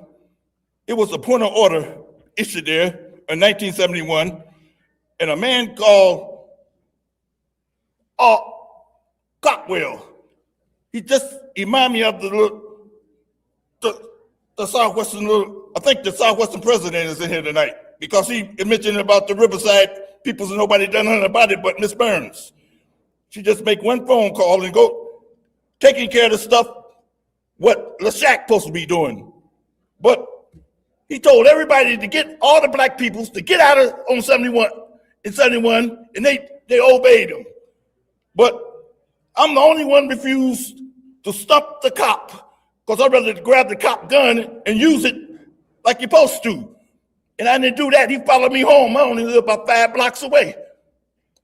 it was a point of order issued there in 1971, and a man called uh, Cockwell. He reminded me of the Southwestern, I think the Southwestern president is in here tonight because he mentioned about the Riverside peoples and nobody done nothing about it but Miss Burns. She just make one phone call and go taking care of the stuff what LaShack supposed to be doing. But he told everybody to get all the black peoples to get out of on 71, and they obeyed him. But I'm the only one refused to stop the cop because I'd rather grab the cop gun and use it like you're supposed to. And I didn't do that. He followed me home. I only live about 5 blocks away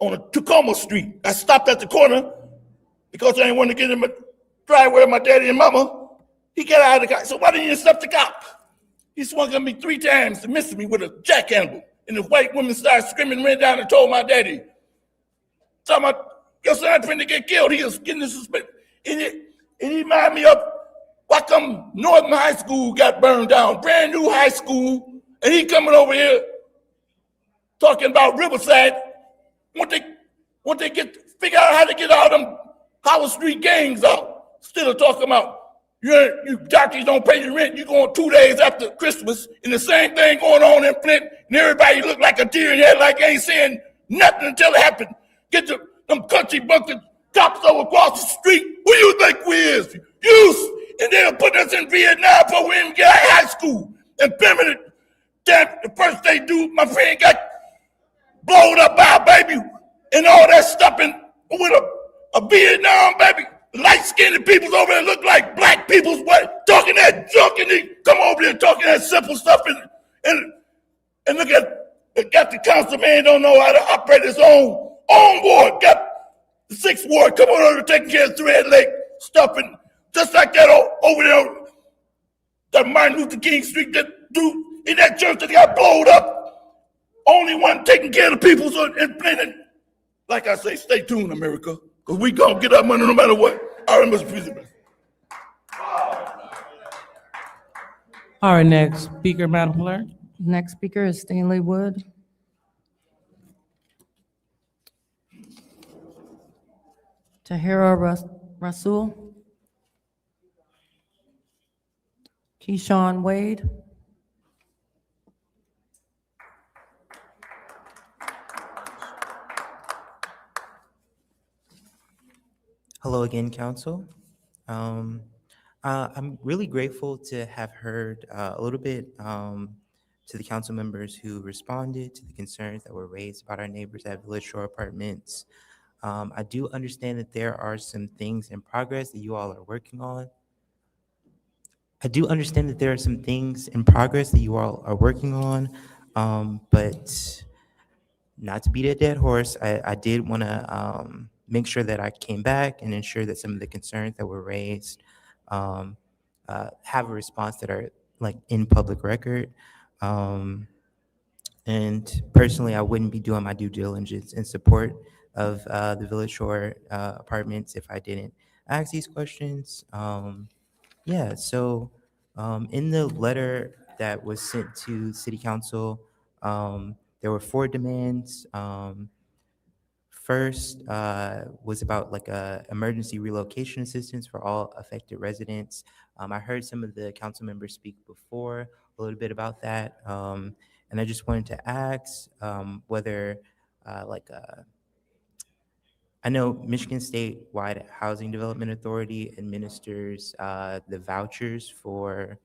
on a Tacoma Street. I stopped at the corner because I didn't want to get in my driveway with my daddy and mama. He got out of the car. So why didn't you stop the cop? He swung at me 3 times and missed me with a jackhammer. And the white woman started screaming, ran down and told my daddy, talking about, your son finna get killed. He was getting suspended. And he reminded me of why come Northern High School got burned down, brand new high school, and he coming over here talking about Riverside. Want they figure out how to get all them Howard Street gangs out. Still talking about you doctors don't pay your rent. You going 2 days after Christmas, and the same thing going on in Flint, and everybody look like a deer in head, like ain't saying nothing until it happened. Get them country bunker cops over across the street. Who you think we is? Youth. And they'll put us in Vietnam before we even get out of high school. And permanent. The first they do, my friend got blown up by a baby and all that stuff with a Vietnam baby. Light-skinned peoples over there look like black peoples, what? Talking that junk, and they come over there talking that simple stuff and look at got the council man don't know how to operate his own ward. Got the 6th ward coming over taking care of Thread Lake stuff, and just like that over there, that Martin Luther King Street, that dude in that church that got blown up. Only one taking care of the people in Flint. Like I say, stay tuned, America, because we gonna get our money no matter what. All right, Mr. President. All right, next speaker, Madam Clerk. Next speaker is Stanley Wood. Tahira Rasul. Keyshawn Wade. Hello again, Council. I'm really grateful to have heard a little bit to the council members who responded to the concerns that were raised about our neighbors at Village Shore Apartments. I do understand that there are some things in progress that you all are working on. But not to beat a dead horse, I did want to make sure that I came back and ensure that some of the concerns that were raised have a response that are like in public record. And personally, I wouldn't be doing my due diligence in support of the Village Shore Apartments if I didn't ask these questions. So in the letter that was sent to City Council, there were 4 demands. First was about like emergency relocation assistance for all affected residents. I heard some of the council members speak before a little bit about that. And I just wanted to ask whether I know Michigan Statewide Housing Development Authority administers the vouchers for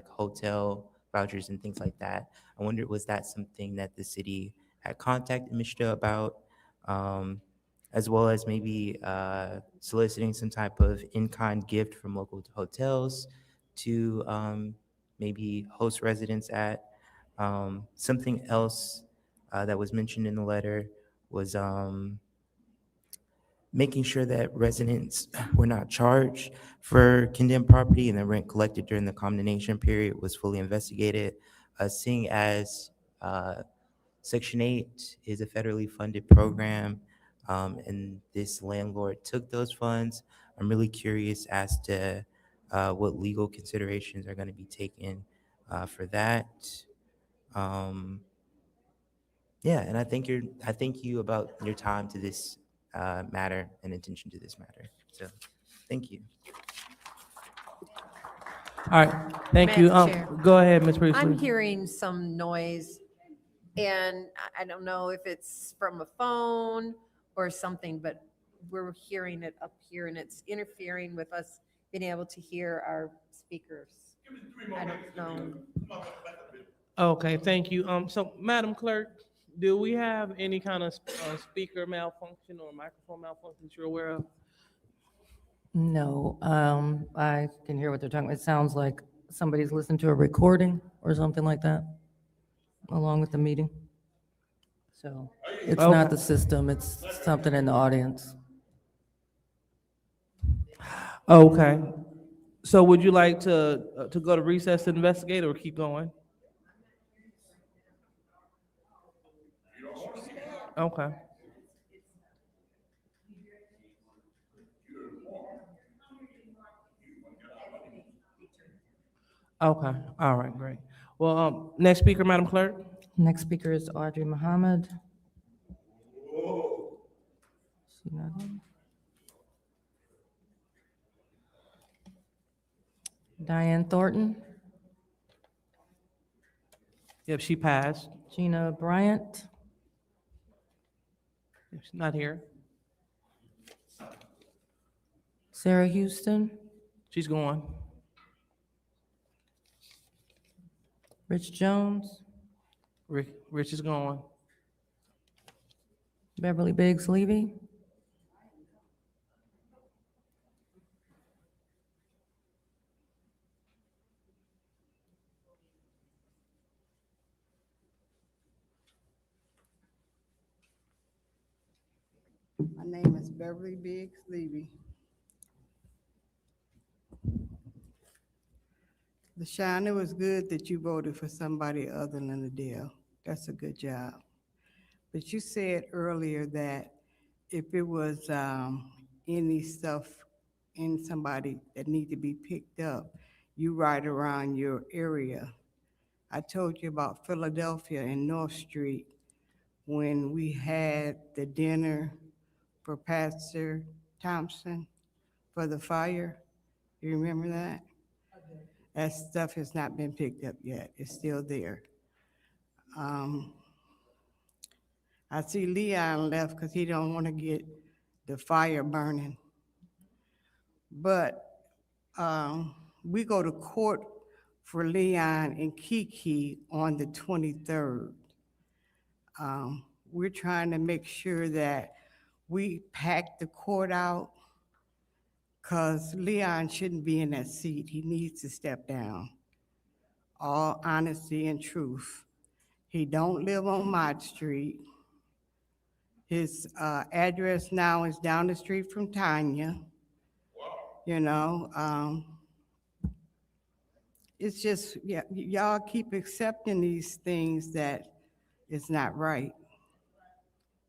hotel vouchers and things like that. I wondered, was that something that the city had contacted MSHDA about, as well as maybe soliciting some type of in-kind gift from local hotels to maybe host residents at. Something else that was mentioned in the letter was making sure that residents were not charged for condemned property and the rent collected during the condemnation period was fully investigated. Seeing as Section 8 is a federally funded program and this landlord took those funds, I'm really curious as to what legal considerations are going to be taken for that. Yeah, and I thank you about your time to this matter and attention to this matter. So, thank you. All right, thank you. Madam Chair. Go ahead, Ms. Priestley. I'm hearing some noise, and I don't know if it's from a phone or something, but we're hearing it up here, and it's interfering with us being able to hear our speakers. I don't know. Okay, thank you. So, Madam Clerk, do we have any kind of speaker malfunction or microphone malfunction that you're aware of? No, I can hear what they're talking about. It sounds like somebody's listening to a recording or something like that, along with the meeting. So it's not the system, it's something in the audience. Okay. So would you like to go to recess to investigate or keep going? Okay. Okay, all right, great. Well, next speaker, Madam Clerk. Next speaker is Audrey Muhammad. She not on? Diane Thornton, Yep, she passed. Gina Bryant, Yep, she's not here. Sarah Houston, She's going. Rich Jones, Rich is going. Beverly Biggs Levy, My name is Beverly Biggs Levy. LaShawn, it was good that you voted for somebody other than Adele. That's a good job. But you said earlier that if it was any stuff in somebody that need to be picked up, you ride around your area. I told you about Philadelphia and North Street when we had the dinner for Pastor Thompson for the fire. You remember that? That stuff has not been picked up yet. It's still there. I see Leon left because he don't want to get the fire burning. But we go to court for Leon and Kiki on the 23rd. We're trying to make sure that we pack the court out because Leon shouldn't be in that seat. He needs to step down. All honesty and truth. He don't live on Mott Street. His address now is down the street from Tanya. You know, it's just, yeah, y'all keep accepting these things that is not right.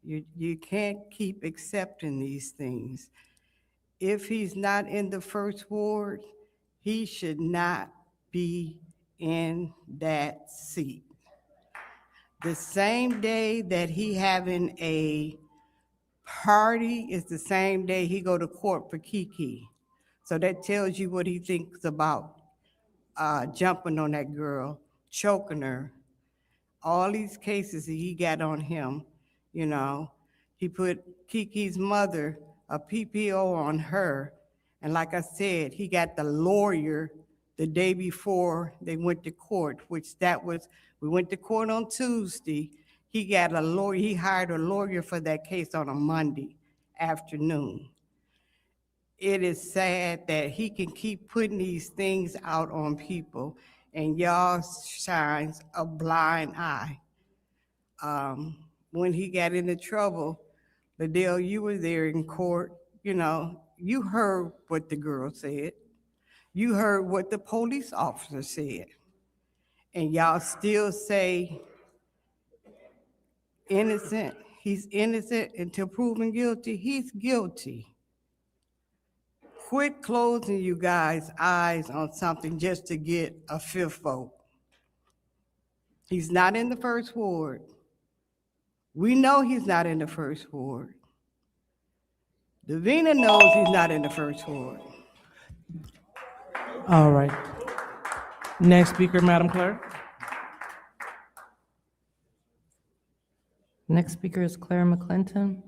You can't keep accepting these things. If he's not in the first ward, he should not be in that seat. The same day that he having a party is the same day he go to court for Kiki. So that tells you what he thinks about jumping on that girl, choking her. All these cases that he got on him, you know. He put Kiki's mother, a PPO on her. And like I said, he got the lawyer the day before they went to court, we went to court on Tuesday. He got a lawyer, he hired a lawyer for that case on a Monday afternoon. It is sad that he can keep putting these things out on people and y'all shines a blind eye. When he got into trouble, Liddell, you were there in court, you know, you heard what the girl said. You heard what the police officer said. And y'all still say innocent, he's innocent until proven guilty. He's guilty. Quit closing you guys' eyes on something just to get a fifth vote. He's not in the first ward. We know he's not in the first ward. Davina knows he's not in the first ward. All right. Next speaker, Madam Clerk. Next speaker is Claire McClinton.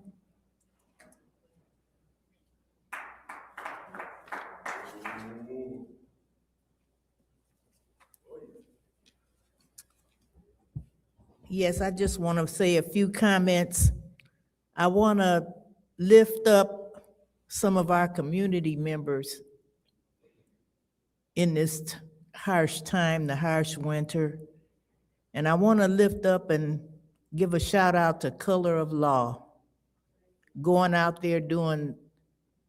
Yes, I just want to say a few comments. I want to lift up some of our community members in this harsh time, the harsh winter. And I want to lift up and give a shout out to Color of Law, going out there doing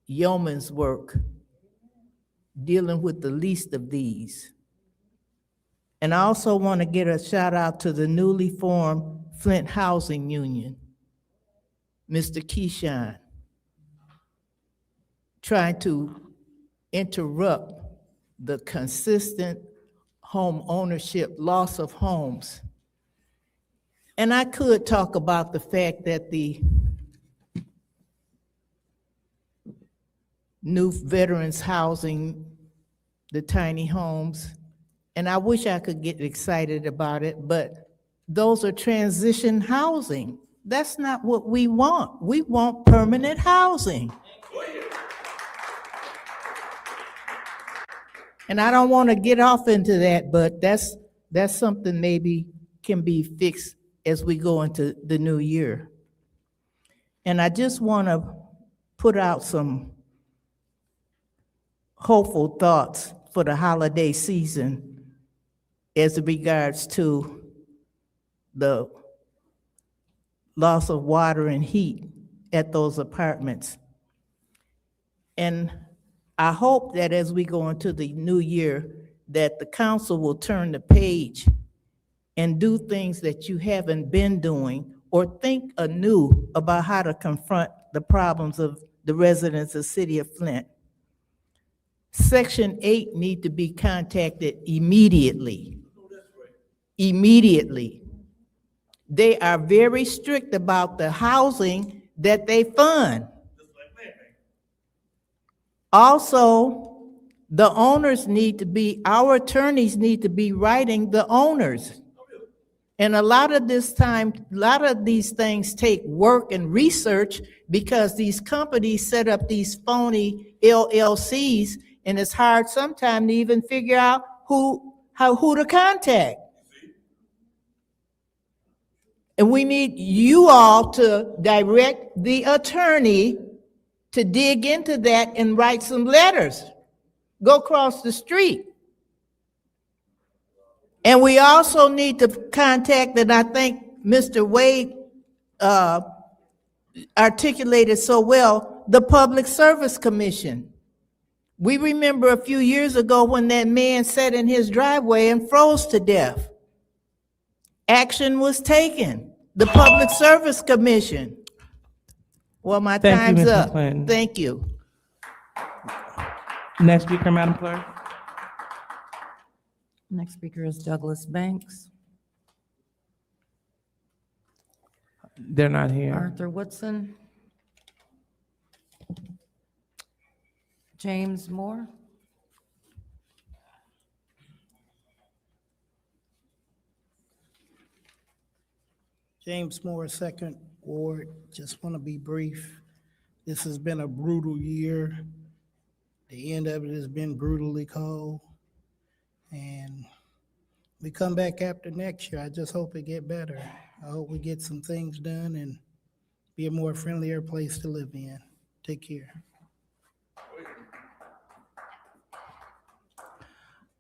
yeoman's work, dealing with the least of these. And I also want to get a shout out to the newly formed Flint Housing Union, Mr. Keyshawn, trying to interrupt the consistent home ownership, loss of homes. And I could talk about the fact that the new veterans housing, the tiny homes, and I wish I could get excited about it, but those are transition housing. That's not what we want. We want permanent housing. And I don't want to get off into that, but that's something maybe can be fixed as we go into the new year. And I just want to put out some hopeful thoughts for the holiday season as it regards to the loss of water and heat at those apartments. And I hope that as we go into the new year, that the council will turn the page and do things that you haven't been doing, or think anew about how to confront the problems of the residents of the city of Flint. Section 8 need to be contacted immediately. Immediately. They are very strict about the housing that they fund. Also, the owners need to be, our attorneys need to be writing the owners. And a lot of this time, a lot of these things take work and research because these companies set up these phony LLCs, and it's hard sometimes to even figure out who to contact. And we need you all to direct the attorney to dig into that and write some letters. Go across the street. And we also need to contact, and I think Mr. Wade articulated so well, the Public Service Commission. We remember a few years ago when that man sat in his driveway and froze to death. Action was taken. The Public Service Commission. Well, my Thank you, time's Ms. up. McClinton. Thank you. Next speaker, Madam Clerk. Next speaker is Douglas Banks. They're not here. Arthur Woodson. James Moore. James Moore, Second Ward. Just want to be brief. This has been a brutal year. The end of it has been brutally cold. And we come back after next year. I just hope it get better. I hope we get some things done and be a more friendlier place to live in. Take care.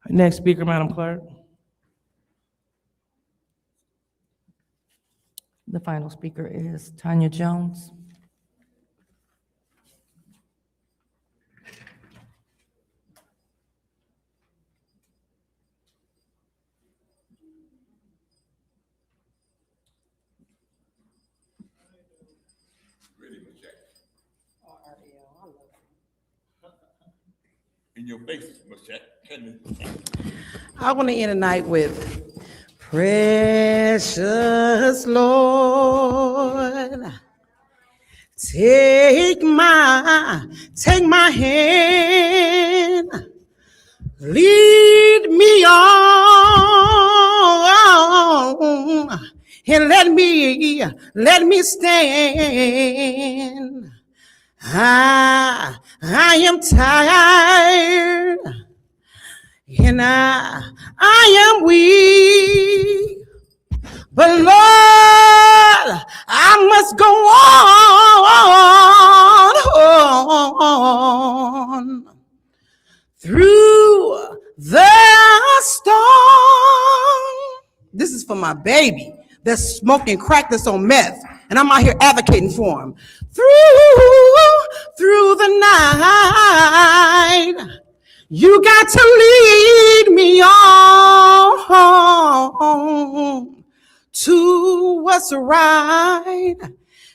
Next speaker, Madam Clerk. The final speaker is Tanya Jones. In your face, Michelle. I want to end the night with Precious Lord, take my hand, lead me on, and let me stand. I am tired, and I am weak. But Lord, I must go on through the storm. This is for my baby that's smoking crack, that's on meth, and I'm out here advocating for him. Through the night, you got to lead me on to what's right.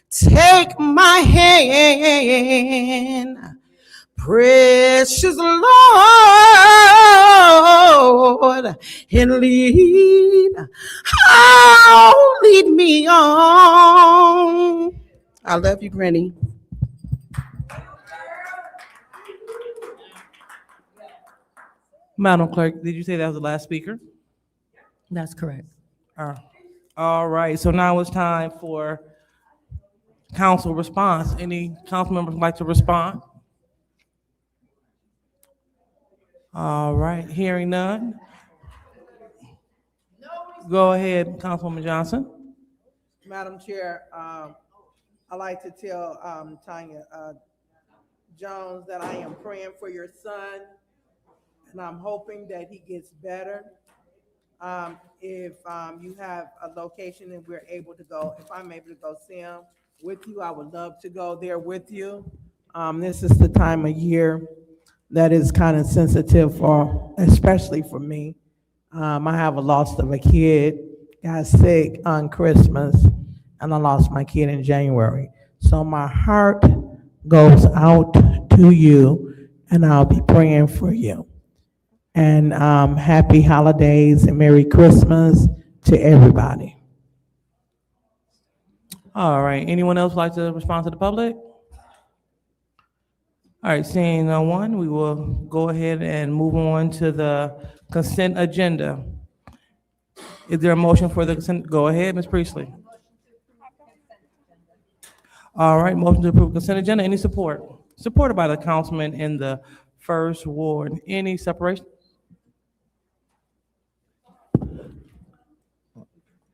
Take my hand, precious Lord, and lead me on. I love you, Granny. Madam Clerk, did you say that was the last speaker? That's correct. All right, so now it's time for council response. Any council members would like to respond? All right, hearing none. Go ahead, Councilwoman Johnson. Madam Chair, I'd like to tell Tanya Jones that I am praying for your son, and I'm hoping that he gets better. If you have a location and we're able to go, if I'm able to go see him with you, I would love to go there with you. This is the time of year that is kind of sensitive especially for me. I have a loss of a kid, got sick on Christmas, and I lost my kid in January. So my heart goes out to you, and I'll be praying for you. And happy holidays and Merry Christmas to everybody. All right, anyone else like to respond to the public? All right, seeing no one, we will go ahead and move on to the consent agenda. Is there a motion for the consent? Go ahead, Ms. Priestley. All right, motion to approve consent agenda. Any support? Supported by the councilman in the first ward. Any separation?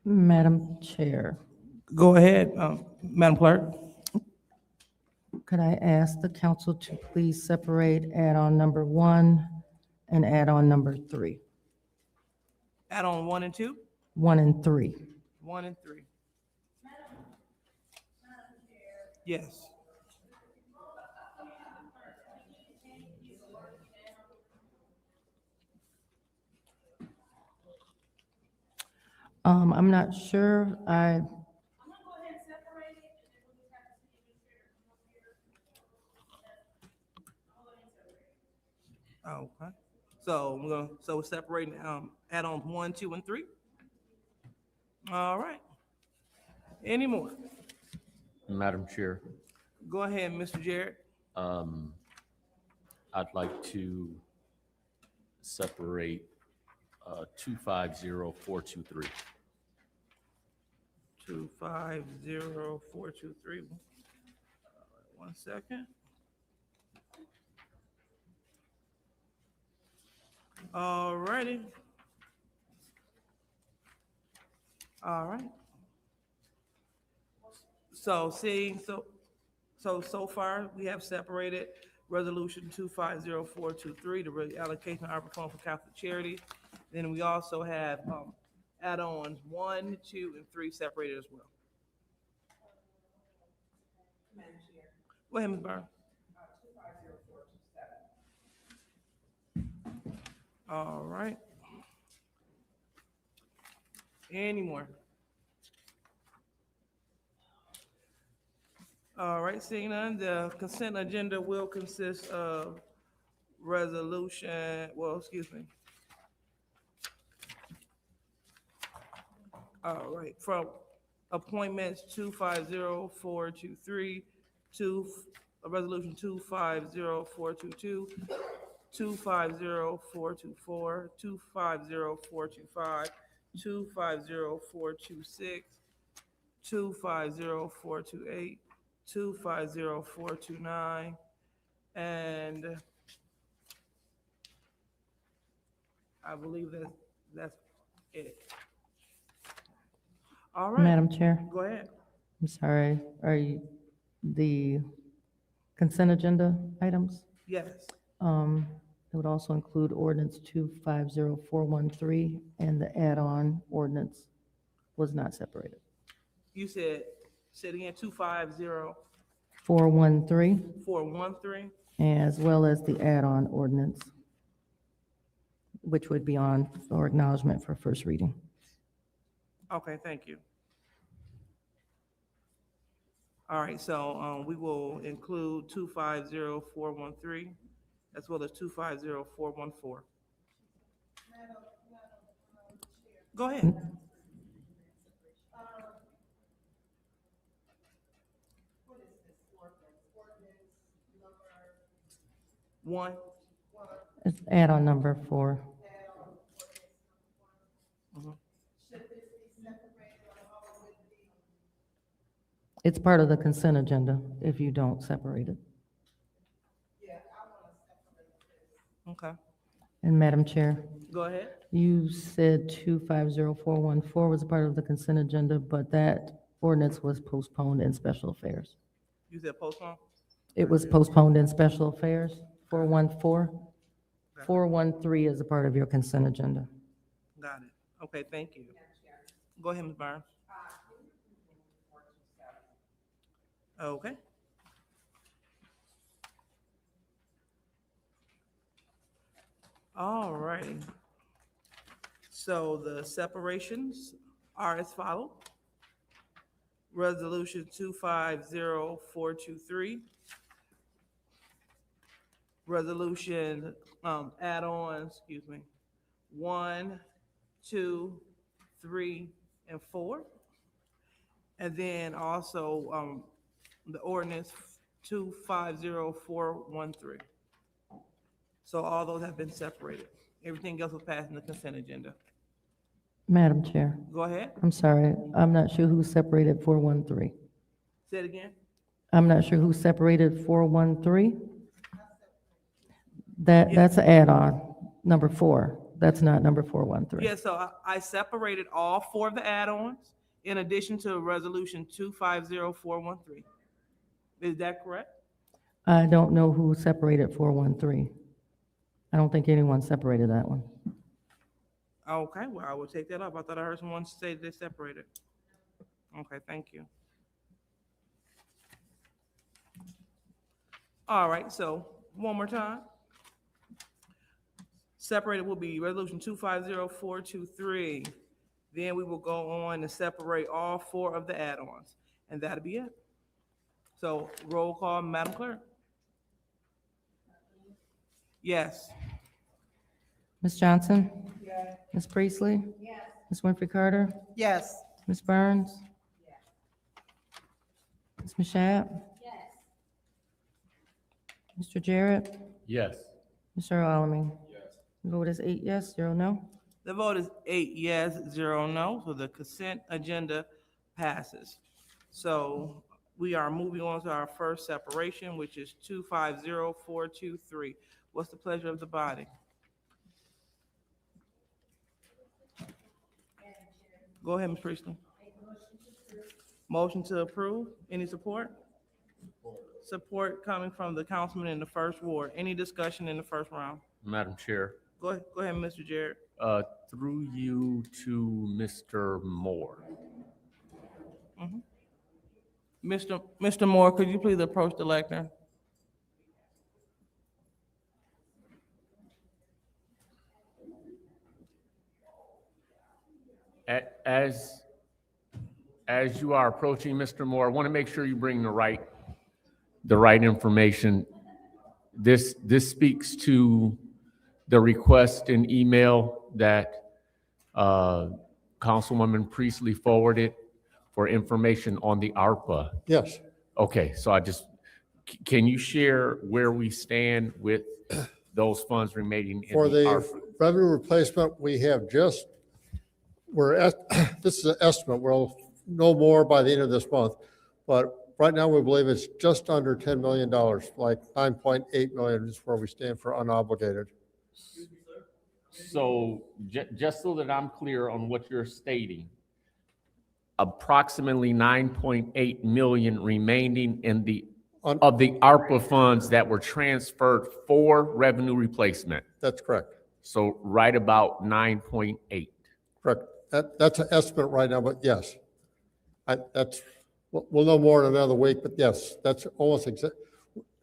Madam Chair, Go ahead, Madam Clerk. could I ask the council to please separate add-on number 1 and add-on number 3? Add on 1 and 2? 1 and 3. 1 and 3. Yes. I'm not sure. Okay. So we're separating add-ons 1, 2, and 3. All right. Any more? Madam Chair, Go ahead, Mr. Jarrett. I'd like to separate 250423. 250423. 1 second. All righty. All right. So so far, we have separated resolution 250423, the reallocation of ARPA fund for Catholic Charities. Then we also have add-ons 1, 2, and 3 separated as well. Go ahead, Ms. Byrne. All right. Any more? All right, seeing none, the consent agenda will consist of resolution, well, excuse me. All right, from appointments 250423 to resolution 250422, 250424, 250425, 250426, 250428, 250429, and I believe that's it. All right. Madam Chair, Go ahead. I'm sorry, are you, the consent agenda items? Yes. It would also include ordinance 250413, and the add-on ordinance was not separated. You said it again, 250413, 413, as well as the add-on ordinance, which would be on for acknowledgement for first reading. Okay, thank you. All right, so we will include 250413 as well as 250414. Go ahead. One. It's add-on number 4. Mhm. It's part of the consent agenda if you don't separate it. Okay, And Madam Chair, go ahead. you said 250414 was a part of the consent agenda, but that ordinance was postponed in special affairs. You said postpone? It was postponed in special affairs, 414. 413 is a part of your consent agenda. Got it. Okay, thank you. Go ahead, Ms. Burns. Okay. All righty. So the separations are as follow. Resolution 250423. Resolution, add-ons, 1, 2, 3, and 4. And then also, the ordinance 250413. So all those have been separated. Everything else was passed in the consent agenda. Madam Chair, Go ahead. I'm sorry, I'm not sure who separated 413. Say it again. I'm not sure who separated 413. That's an add-on, number 4. That's not number 413. Yeah, so I separated all 4 of the add-ons in addition to resolution 250413. Is that correct? I don't know who separated 413. I don't think anyone separated that one. Okay, well, I will take that up. I thought I heard someone say they separated. Okay, thank you. All right, so one more time. Separated will be resolution 250423. Then we will go on and separate all 4 of the add-ons, and that'll be it. So roll call, Madam Clerk. Yes. Ms. Johnson? Yes. Ms. Priestley? Yes. Ms. Winfrey Carter? Yes. Ms. Burns? Yes. Ms. Mashat? Yes. Mr. Jarrett? Yes. Mr. Alamin? Yes. The vote is 8 yes, 0 no. The vote is 8 yes, 0 no, so the consent agenda passes. So we are moving on to our first separation, which is 250423. What's the pleasure of the body? Go ahead, Ms. Priestley. Motion to approve. Any support? Support coming from the councilman in the first ward. Any discussion in the first round? Madam Chair, Go ahead, Mr. Jarrett. through you to Mr. Moore. Mr. Moore, could you please approach the lectern? As you are approaching Mr. Moore, I want to make sure you bring the right information. This speaks to the request and email that Councilwoman Priestley forwarded for information on the ARPA. Yes. Okay, so can you share where we stand with those funds remaining in For the the ARPA? revenue replacement, we have this is an estimate. We'll know more by the end of this month. But right now, we believe it's just under $10 million, like 9.8 million is where we stand for unobligated. So just so that I'm clear on what you're stating, approximately 9.8 million remaining in of the ARPA funds that were transferred for revenue replacement. That's correct. So right about 9.8. Correct. That's an estimate right now, but yes. We'll know more in another week, but yes, that's almost exact.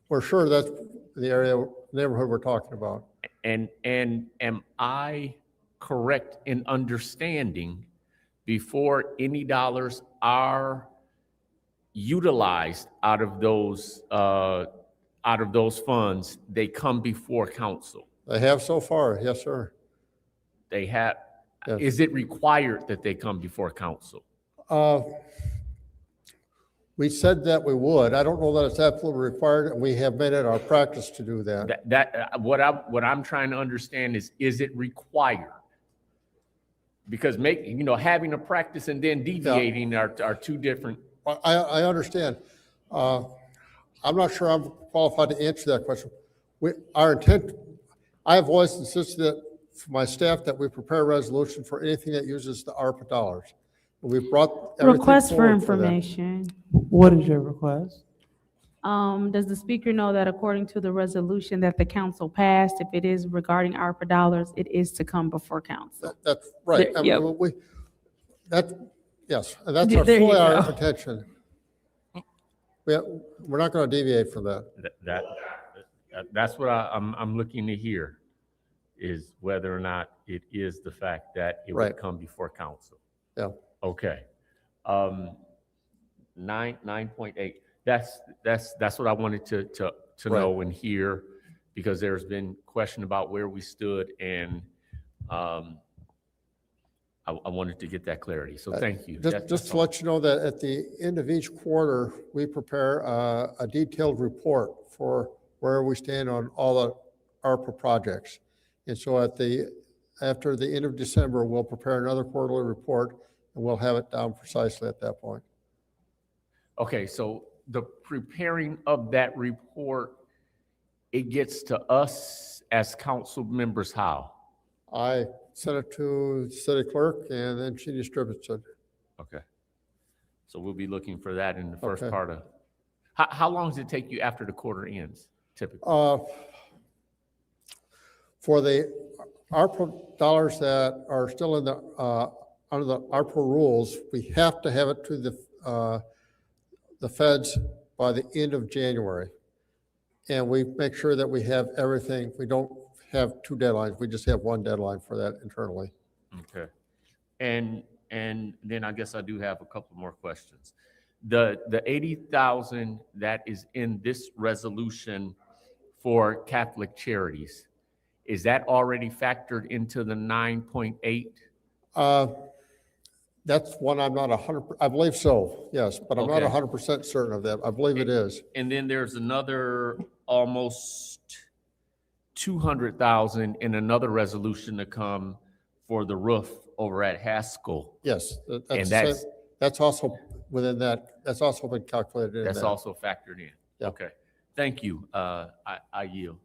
We're sure that's the neighborhood we're talking about. And am I correct in understanding before any dollars are utilized out of those funds, they come before council? They have so far, yes, sir. They have. Yes. Is it required that they come before council? We said that we would. I don't know that it's absolutely required, and we have made it our practice to do that. What I'm trying to understand is it required? Because having a practice and then deviating are two different. I understand. I'm not sure I'm qualified to answer that question. Our intent, I have always insisted for my staff that we prepare a resolution for anything that uses the ARPA dollars. We've brought everything Request for forward for that. information. What is your request? Does the speaker know that according to the resolution that the council passed, if it is regarding ARPA dollars, it is to come before council? That's right. There- yep. Yes, and that's There you fully our go. intention. We're not going to deviate from that. That's what I'm looking to hear, is whether or not it is the fact that it Right. would come before council. Yeah. Okay. 9.8. That's what I wanted to know and hear, because there's been question about where we stood, and I wanted to get that clarity. So thank you. Just to let you know that at the end of each quarter, we prepare a detailed report for where we stand on all the ARPA projects. And so after the end of December, we'll prepare another quarterly report, and we'll have it down precisely at that point. Okay, so the preparing of that report, it gets to us as council members how? I sent it to the city clerk, and then she distributes it. Okay. So we'll be looking for that in the first Okay. part of, how long does it take you after the quarter ends typically? For the ARPA dollars that are still in the, under the ARPA rules, we have to have it to the feds by the end of January. And we make sure that we have everything. We don't have two deadlines. We just have one deadline for that internally. Okay. And then I guess I do have a couple more questions. The 80,000 that is in this resolution for Catholic charities, is that already factored into the 9.8? That's one I'm not 100%, I believe so, yes, but I'm not Okay. 100% certain of that. I believe it is. And then there's another almost 200,000 in another resolution to come for the roof over at Haskell. Yes, And that's also within that, that's also been calculated in That's that. also factored in. Yeah. Okay. Thank you. I yield.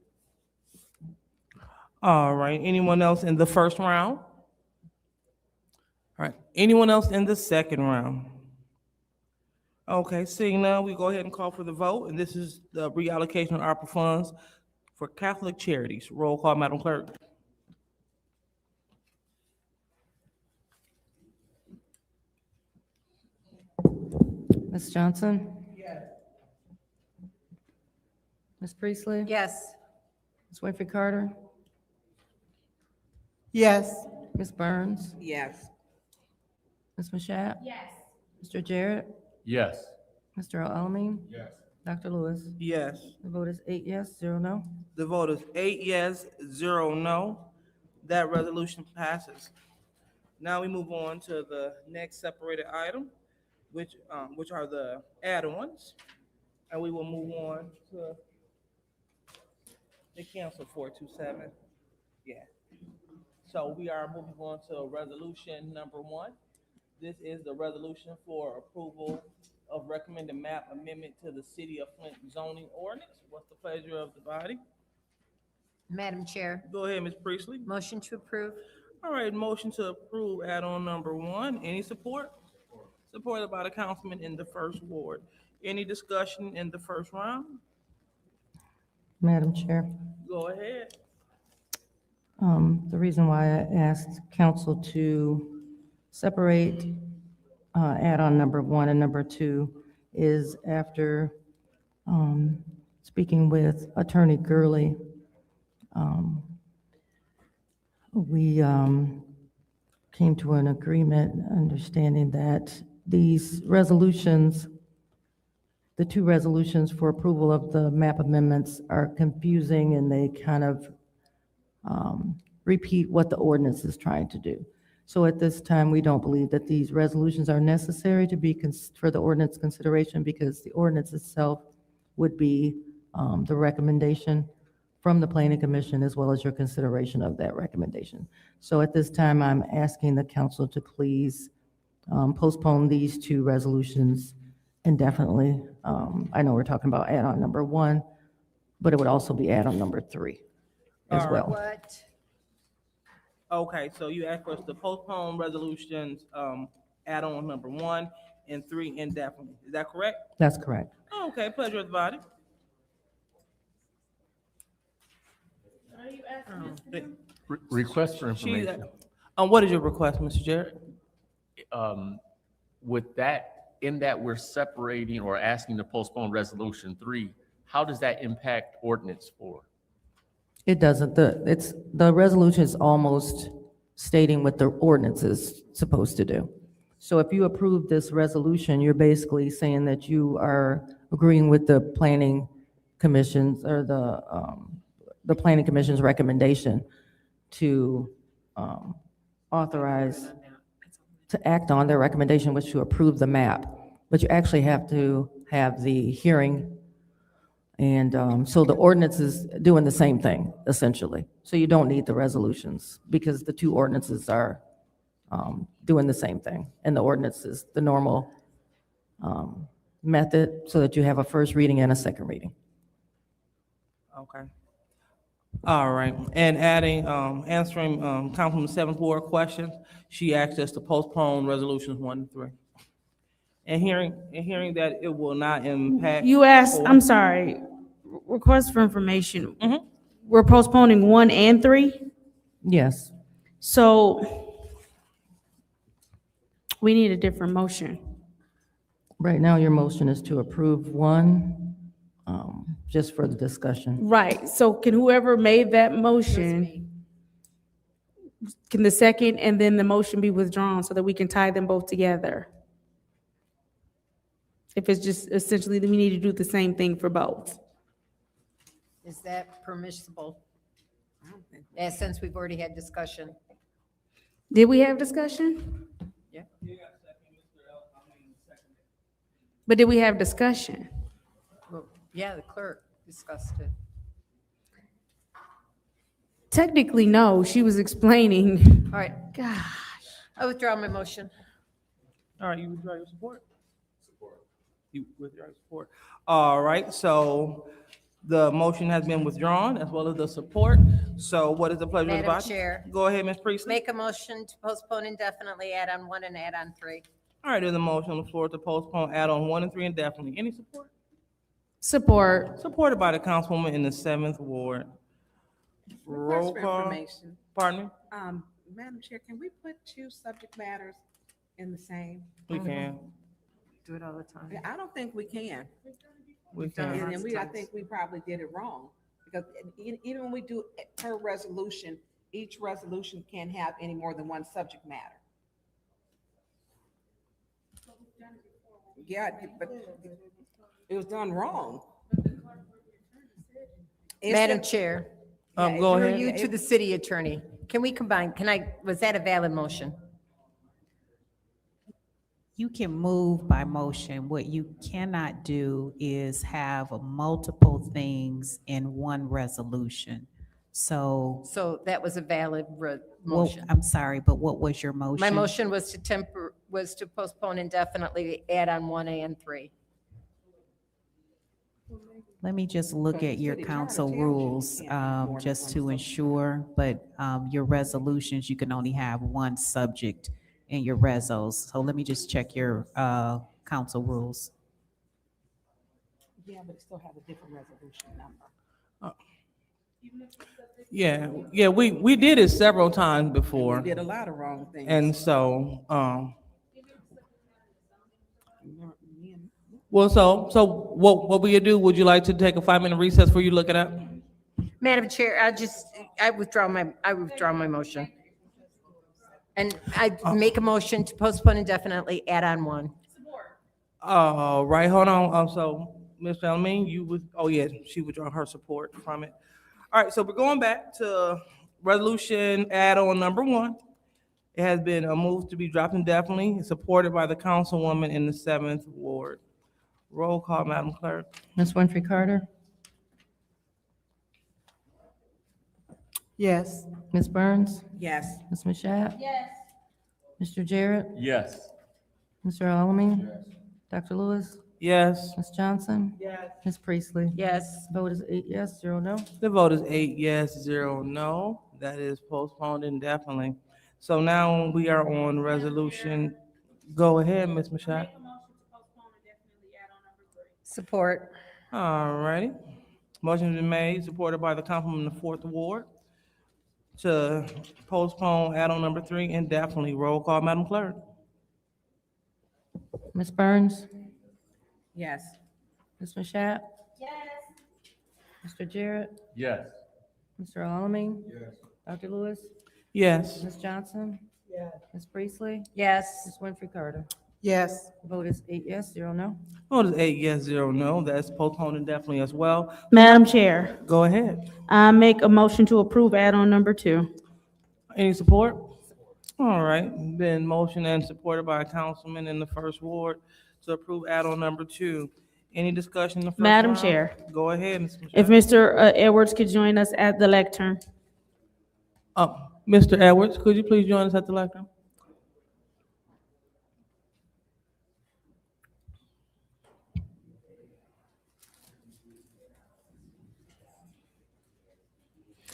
All right, anyone else in the first round? All right, anyone else in the second round? Okay, seeing none, we go ahead and call for the vote, and this is the reallocation of ARPA funds for Catholic charities. Roll call, Madam Clerk. Ms. Johnson? Yes. Ms. Priestley? Yes. Ms. Winfrey Carter? Yes. Ms. Burns? Yes. Ms. Mashat? Yes. Mr. Jarrett? Yes. Mr. Alamin? Yes. Dr. Lewis? Yes. The vote is 8 yes, 0 no. The vote is 8 yes, 0 no. That resolution passes. Now we move on to the next separated item, which are the add-ons. And we will move on to the council 427. Yeah. So we are moving on to resolution number 1. This is the resolution for approval of recommended map amendment to the City of Flint zoning ordinance. What's the pleasure of the body? Madam Chair, Go ahead, Ms. Priestley. motion to approve. All right, motion to approve add-on number 1. Any support? Supported by the councilman in the first ward. Any discussion in the first round? Madam Chair, Go ahead. the reason why I asked council to separate add-on number 1 and number 2 is after speaking with Attorney Gurley, we came to an agreement, understanding that these resolutions, the 2 resolutions for approval of the map amendments are confusing, and they kind of repeat what the ordinance is trying to do. So at this time, we don't believe that these resolutions are necessary to be for the ordinance consideration, because the ordinance itself would be the recommendation from the Planning Commission, as well as your consideration of that recommendation. So at this time, I'm asking the council to please postpone these 2 resolutions indefinitely. I know we're talking about add-on number 1, but it would also be add-on number 3 as All right. well. What? Okay, so you asked for us to postpone resolutions, add-on number 1 and 3 indefinitely. Is that correct? That's correct. Okay, pleasure of the body. Request for She- information. What is your request, Mr. Jarrett? With that, in that we're separating or asking to postpone resolution 3, how does that impact ordinance 4? It doesn't. The resolution is almost stating what the ordinance is supposed to do. So if you approve this resolution, you're basically saying that you are agreeing with the planning commission's, or the planning commission's recommendation to authorize, to act on their recommendation, which to approve the map. But you actually have to have the hearing. And so the ordinance is doing the same thing, essentially. So you don't need the resolutions, because the 2 ordinances are doing the same thing. And the ordinance is the normal method, so that you have a first reading and a second reading. Okay. All right, and adding, answering Councilman 7th Ward questions, she asked us to postpone resolutions 1 and 3. And hearing that it will not impact. You asked, 4. I'm sorry, request for information. Mhm. We're postponing 1 and 3? Yes. So we need a different motion. Right now, your motion is to approve 1, just for the discussion. Right, so can whoever made that motion, can the second and then the motion be withdrawn so that we can tie them both together? If it's just essentially that we need to do the same thing for both. Is that permissible? Yeah, since we've already had discussion. Did we have discussion? Yeah. But did we have discussion? Well, yeah, the clerk discussed it. Technically, no, she was explaining. All right, Gosh. I withdraw my motion. All right, you withdraw your support? You withdraw your support. All right, so the motion has been withdrawn, as well as the support. So what is the pleasure of the Madam body? Chair. Go ahead, Ms. Priestley. Make a motion to postpone indefinitely, add-on 1 and add-on 3. All right, there's a motion on the floor to postpone add-on 1 and 3 indefinitely. Any support? Support. Supported by the councilwoman in the 7th Ward. Roll Request for call. information. Pardon me? Madam Chair, can we put 2 subject matters in the same? We can. Do it all the time. Yeah, I don't think we can. We And can. then I think we probably did it wrong, because even when we do per resolution, each resolution can't have any more than 1 subject matter. Yeah, but it was done wrong. Madam Chair. Go Through ahead. you to the city attorney. Can we combine, was that a valid motion? You can move by motion. What you cannot do is have multiple things in one resolution. So, So that was a valid motion. I'm sorry, but what was your motion? My motion was to postpone indefinitely, add on 1A and 3. Let me just look at your council rules, just to ensure, but your resolutions, you can only have one subject in your resos. So let me just check your council rules. Yeah, but it still have a different resolution number. Yeah, we did it several times before. We did a lot of wrong things. And so, well, so what we do, would you like to take a 5-minute recess for you to look it up? Madam Chair, I withdraw my motion. And I make a motion to postpone indefinitely, add on 1. Right, hold on. So, Ms. Bellarmine, you would, oh yeah, she withdrew her support from it. All right, so we're going back to resolution add-on number 1. It has been moved to be dropped indefinitely, supported by the councilwoman in the 7th Ward. Roll call, Madam Clerk. Ms. Winfrey Carter? Yes. Ms. Burns? Yes. Ms. Mashat? Yes. Mr. Jarrett? Yes. Mr. Alamin? Dr. Lewis? Yes. Ms. Johnson? Yes. Ms. Priestley? Yes. Vote is 8 yes, 0 no. The vote is 8 yes, 0 no. That is postponed indefinitely. So now we are on resolution. Go ahead, Ms. Mashat. Support. All righty. Motion has been made, supported by the councilman in the 4th Ward to postpone add-on number 3 indefinitely. Roll call, Madam Clerk. Ms. Burns? Yes. Ms. Mashat? Mr. Jarrett? Yes. Mr. Alamin? Yes. Dr. Lewis? Yes. Ms. Johnson? Yes. Ms. Priestley? Yes. Ms. Winfrey Carter? Yes. Vote is 8 yes, 0 no. Vote is 8 yes, 0 no. That's postponed indefinitely as well. Madam Chair, Go ahead. I make a motion to approve add-on number 2. Any support? All right, been motion and supported by a councilman in the 1st Ward to approve add-on number 2. Any discussion in the first Madam round? Chair. Go ahead, Ms. If Mashat. Mr. Edwards could join us at the lectern. Mr. Edwards, could you please join us at the lectern?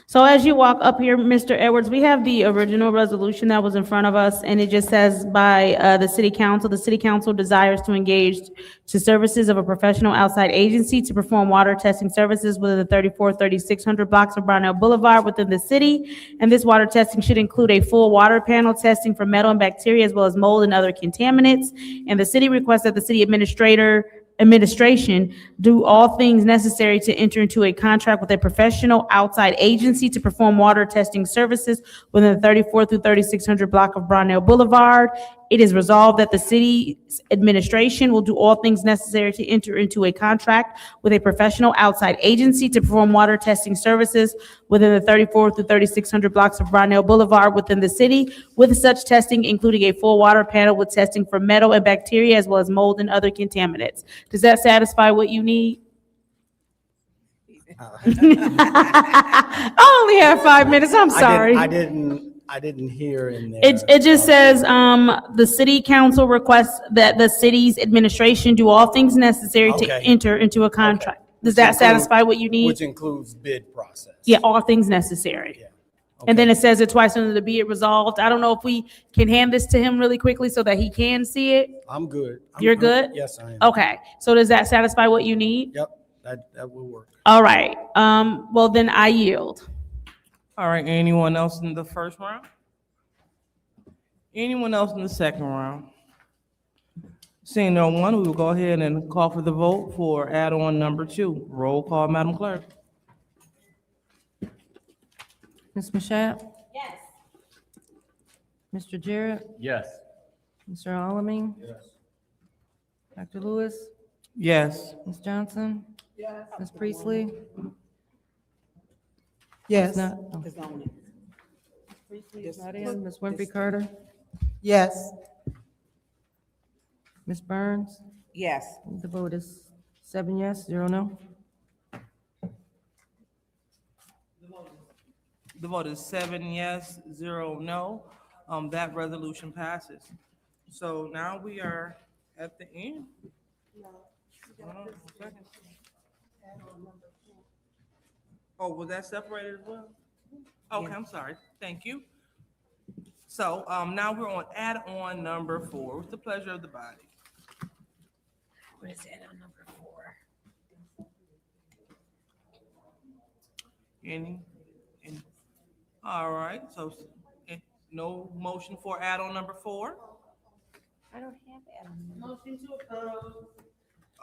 So as you walk up here, Mr. Edwards, we have the original resolution that was in front of us, and it just says by the city council desires to engage to services of a professional outside agency to perform water testing services within the 3600 blocks of Brownell Boulevard within the city. And this water testing should include a full water panel testing for metal and bacteria as well as mold and other contaminants. And the city requests that the city administration do all things necessary to enter into a contract with a professional outside agency to perform water testing services within the 34 through 3600 block of Brownell Boulevard. It is resolved that the city's administration will do all things necessary to enter into a contract with a professional outside agency to perform water testing services within the 34 through 3600 blocks of Brownell Boulevard within the city, with such testing including a full water panel with testing for metal and bacteria as well as mold and other contaminants. Does that satisfy what you need? I only have 5 minutes, I'm sorry. I didn't hear in there. It just says, the city council requests that the city's administration do all things necessary to Okay. enter into a contract. Does Which that include- satisfy what you need? Which includes bid process. Yeah, all things necessary. And then it says it twice under the be it resolved. I don't know if we can hand this to him really quickly so that he can see it. I'm good. You're good? Yes, I am. Okay, so does that satisfy what you need? Yep, that will work. All right, well then I yield. All right, anyone else in the first round? Anyone else in the second round? Seeing no one, we will go ahead and call for the vote for add-on number 2. Roll call, Madam Clerk. Ms. Mashat? Yes. Mr. Jarrett? Yes. Mr. Alamin? Yes. Dr. Lewis? Yes. Ms. Johnson? Yes. Ms. Priestley? Yes. Not, oh. Priestley is not in. Ms. Winfrey Carter? Yes. Ms. Burns? Yes. The vote is 7 yes, 0 no. The vote is 7 yes, 0 no. That resolution passes. So now we are at the end. Hold on a second. Oh, was that separated as well? Okay, I'm sorry. Thank you. So, now we're on add-on number 4. What's the pleasure of the body? What is add-on number 4? Any? All right, so no motion for add-on number 4? I don't have add-on number. Motion to approve.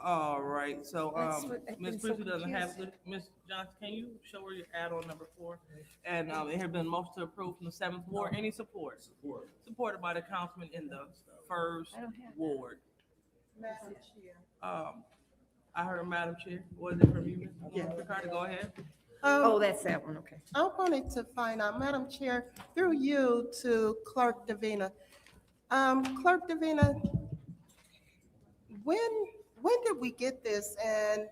All right, so, That's what I've Ms. been so Priestley doesn't have, confused. Ms. Johnson, can you show her your add-on number 4? And, it has been motion to approve from the 7th ward. Any support? Support. Supported by the councilman in the 1st I don't have that. ward. Madam Chair. I heard Madam Chair. Was it from you, Ms. Ricardo? Go ahead. Oh, that's that one, okay. I wanted to find out, Madam Chair, through you to Clerk Davina. Clerk Davina, when did we get this? And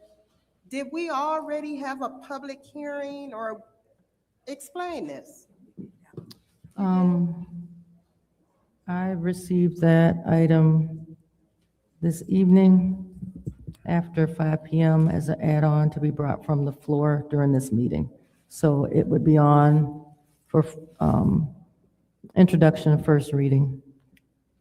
did we already have a public hearing or explain this? I received that item this evening after 5 PM as an add-on to be brought from the floor during this meeting. So it would be on for introduction and first reading.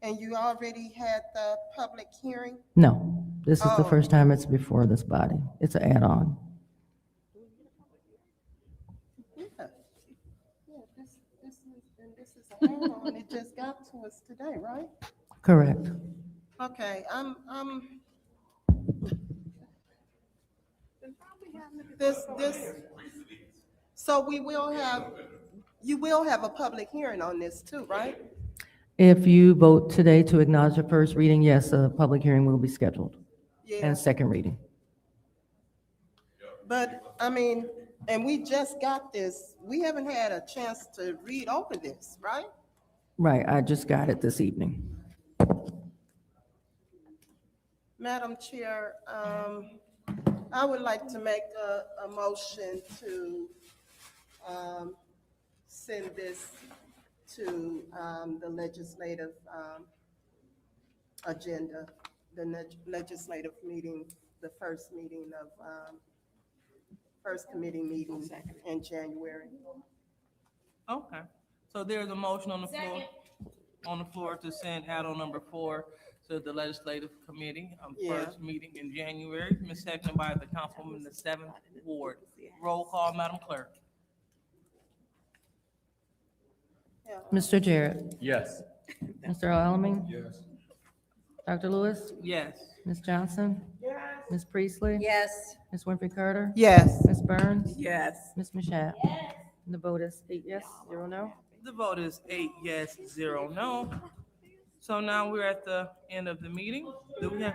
And you already had the public hearing? No, this is the Oh. first time it's before this body. It's an add-on. Yeah. Yeah, this is an add-on. It just got to us today, right? Correct. Okay, this, so you will have a public hearing on this too, right? If you vote today to acknowledge the first reading, yes, a public hearing will be scheduled. Yeah. And second reading. But, I mean, and we just got this, we haven't had a chance to read over this, right? Right, I just got it this evening. Madam Chair, I would like to make a motion to send this to the legislative agenda, the legislative meeting, the first meeting of, first committee meeting in January. Okay, so there's a motion on the floor to send add-on number 4 to the legislative committee, Yeah. first meeting in January. Ms. Seconded by the councilwoman in the 7th ward. Roll call, Madam Clerk. Mr. Jarrett. Yes. Mr. Alamin. Yes. Dr. Lewis. Yes. Ms. Johnson. Ms. Priestley. Yes. Ms. Winfrey Carter. Yes. Ms. Burns. Yes. Ms. Mashat. The vote is 8 yes, 0 no. The vote is 8 yes, 0 no. So now we're at the end of the meeting. Do we have?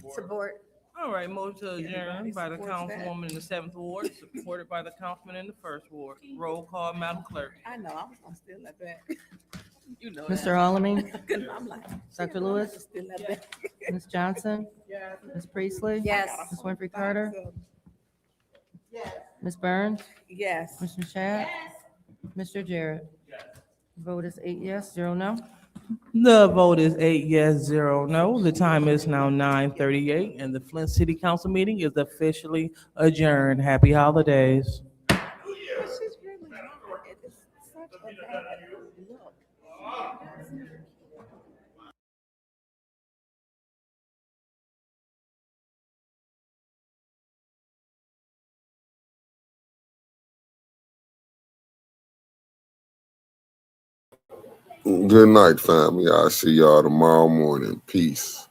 Support. All right, motion to adjourn by the supports that. councilwoman in the 7th ward, supported by the councilman in the 1st ward. Roll call, Madam Clerk. I know, I was gonna steal that back. You know Mr. Alamin. I'm like, Dr. Lewis. steal that back. Ms. Johnson. Ms. Priestley. Yes. Ms. Winfrey Carter. Yes. Ms. Burns. Yes. Ms. Mashat. Mr. Jarrett. Vote is 8 yes, 0 no. The vote is 8 yes, 0 no. The time is now 9:38, and the Flint City Council meeting is officially adjourned. Happy holidays. She's really, it's such a bad look. Good night, family. I'll see y'all tomorrow morning. Peace.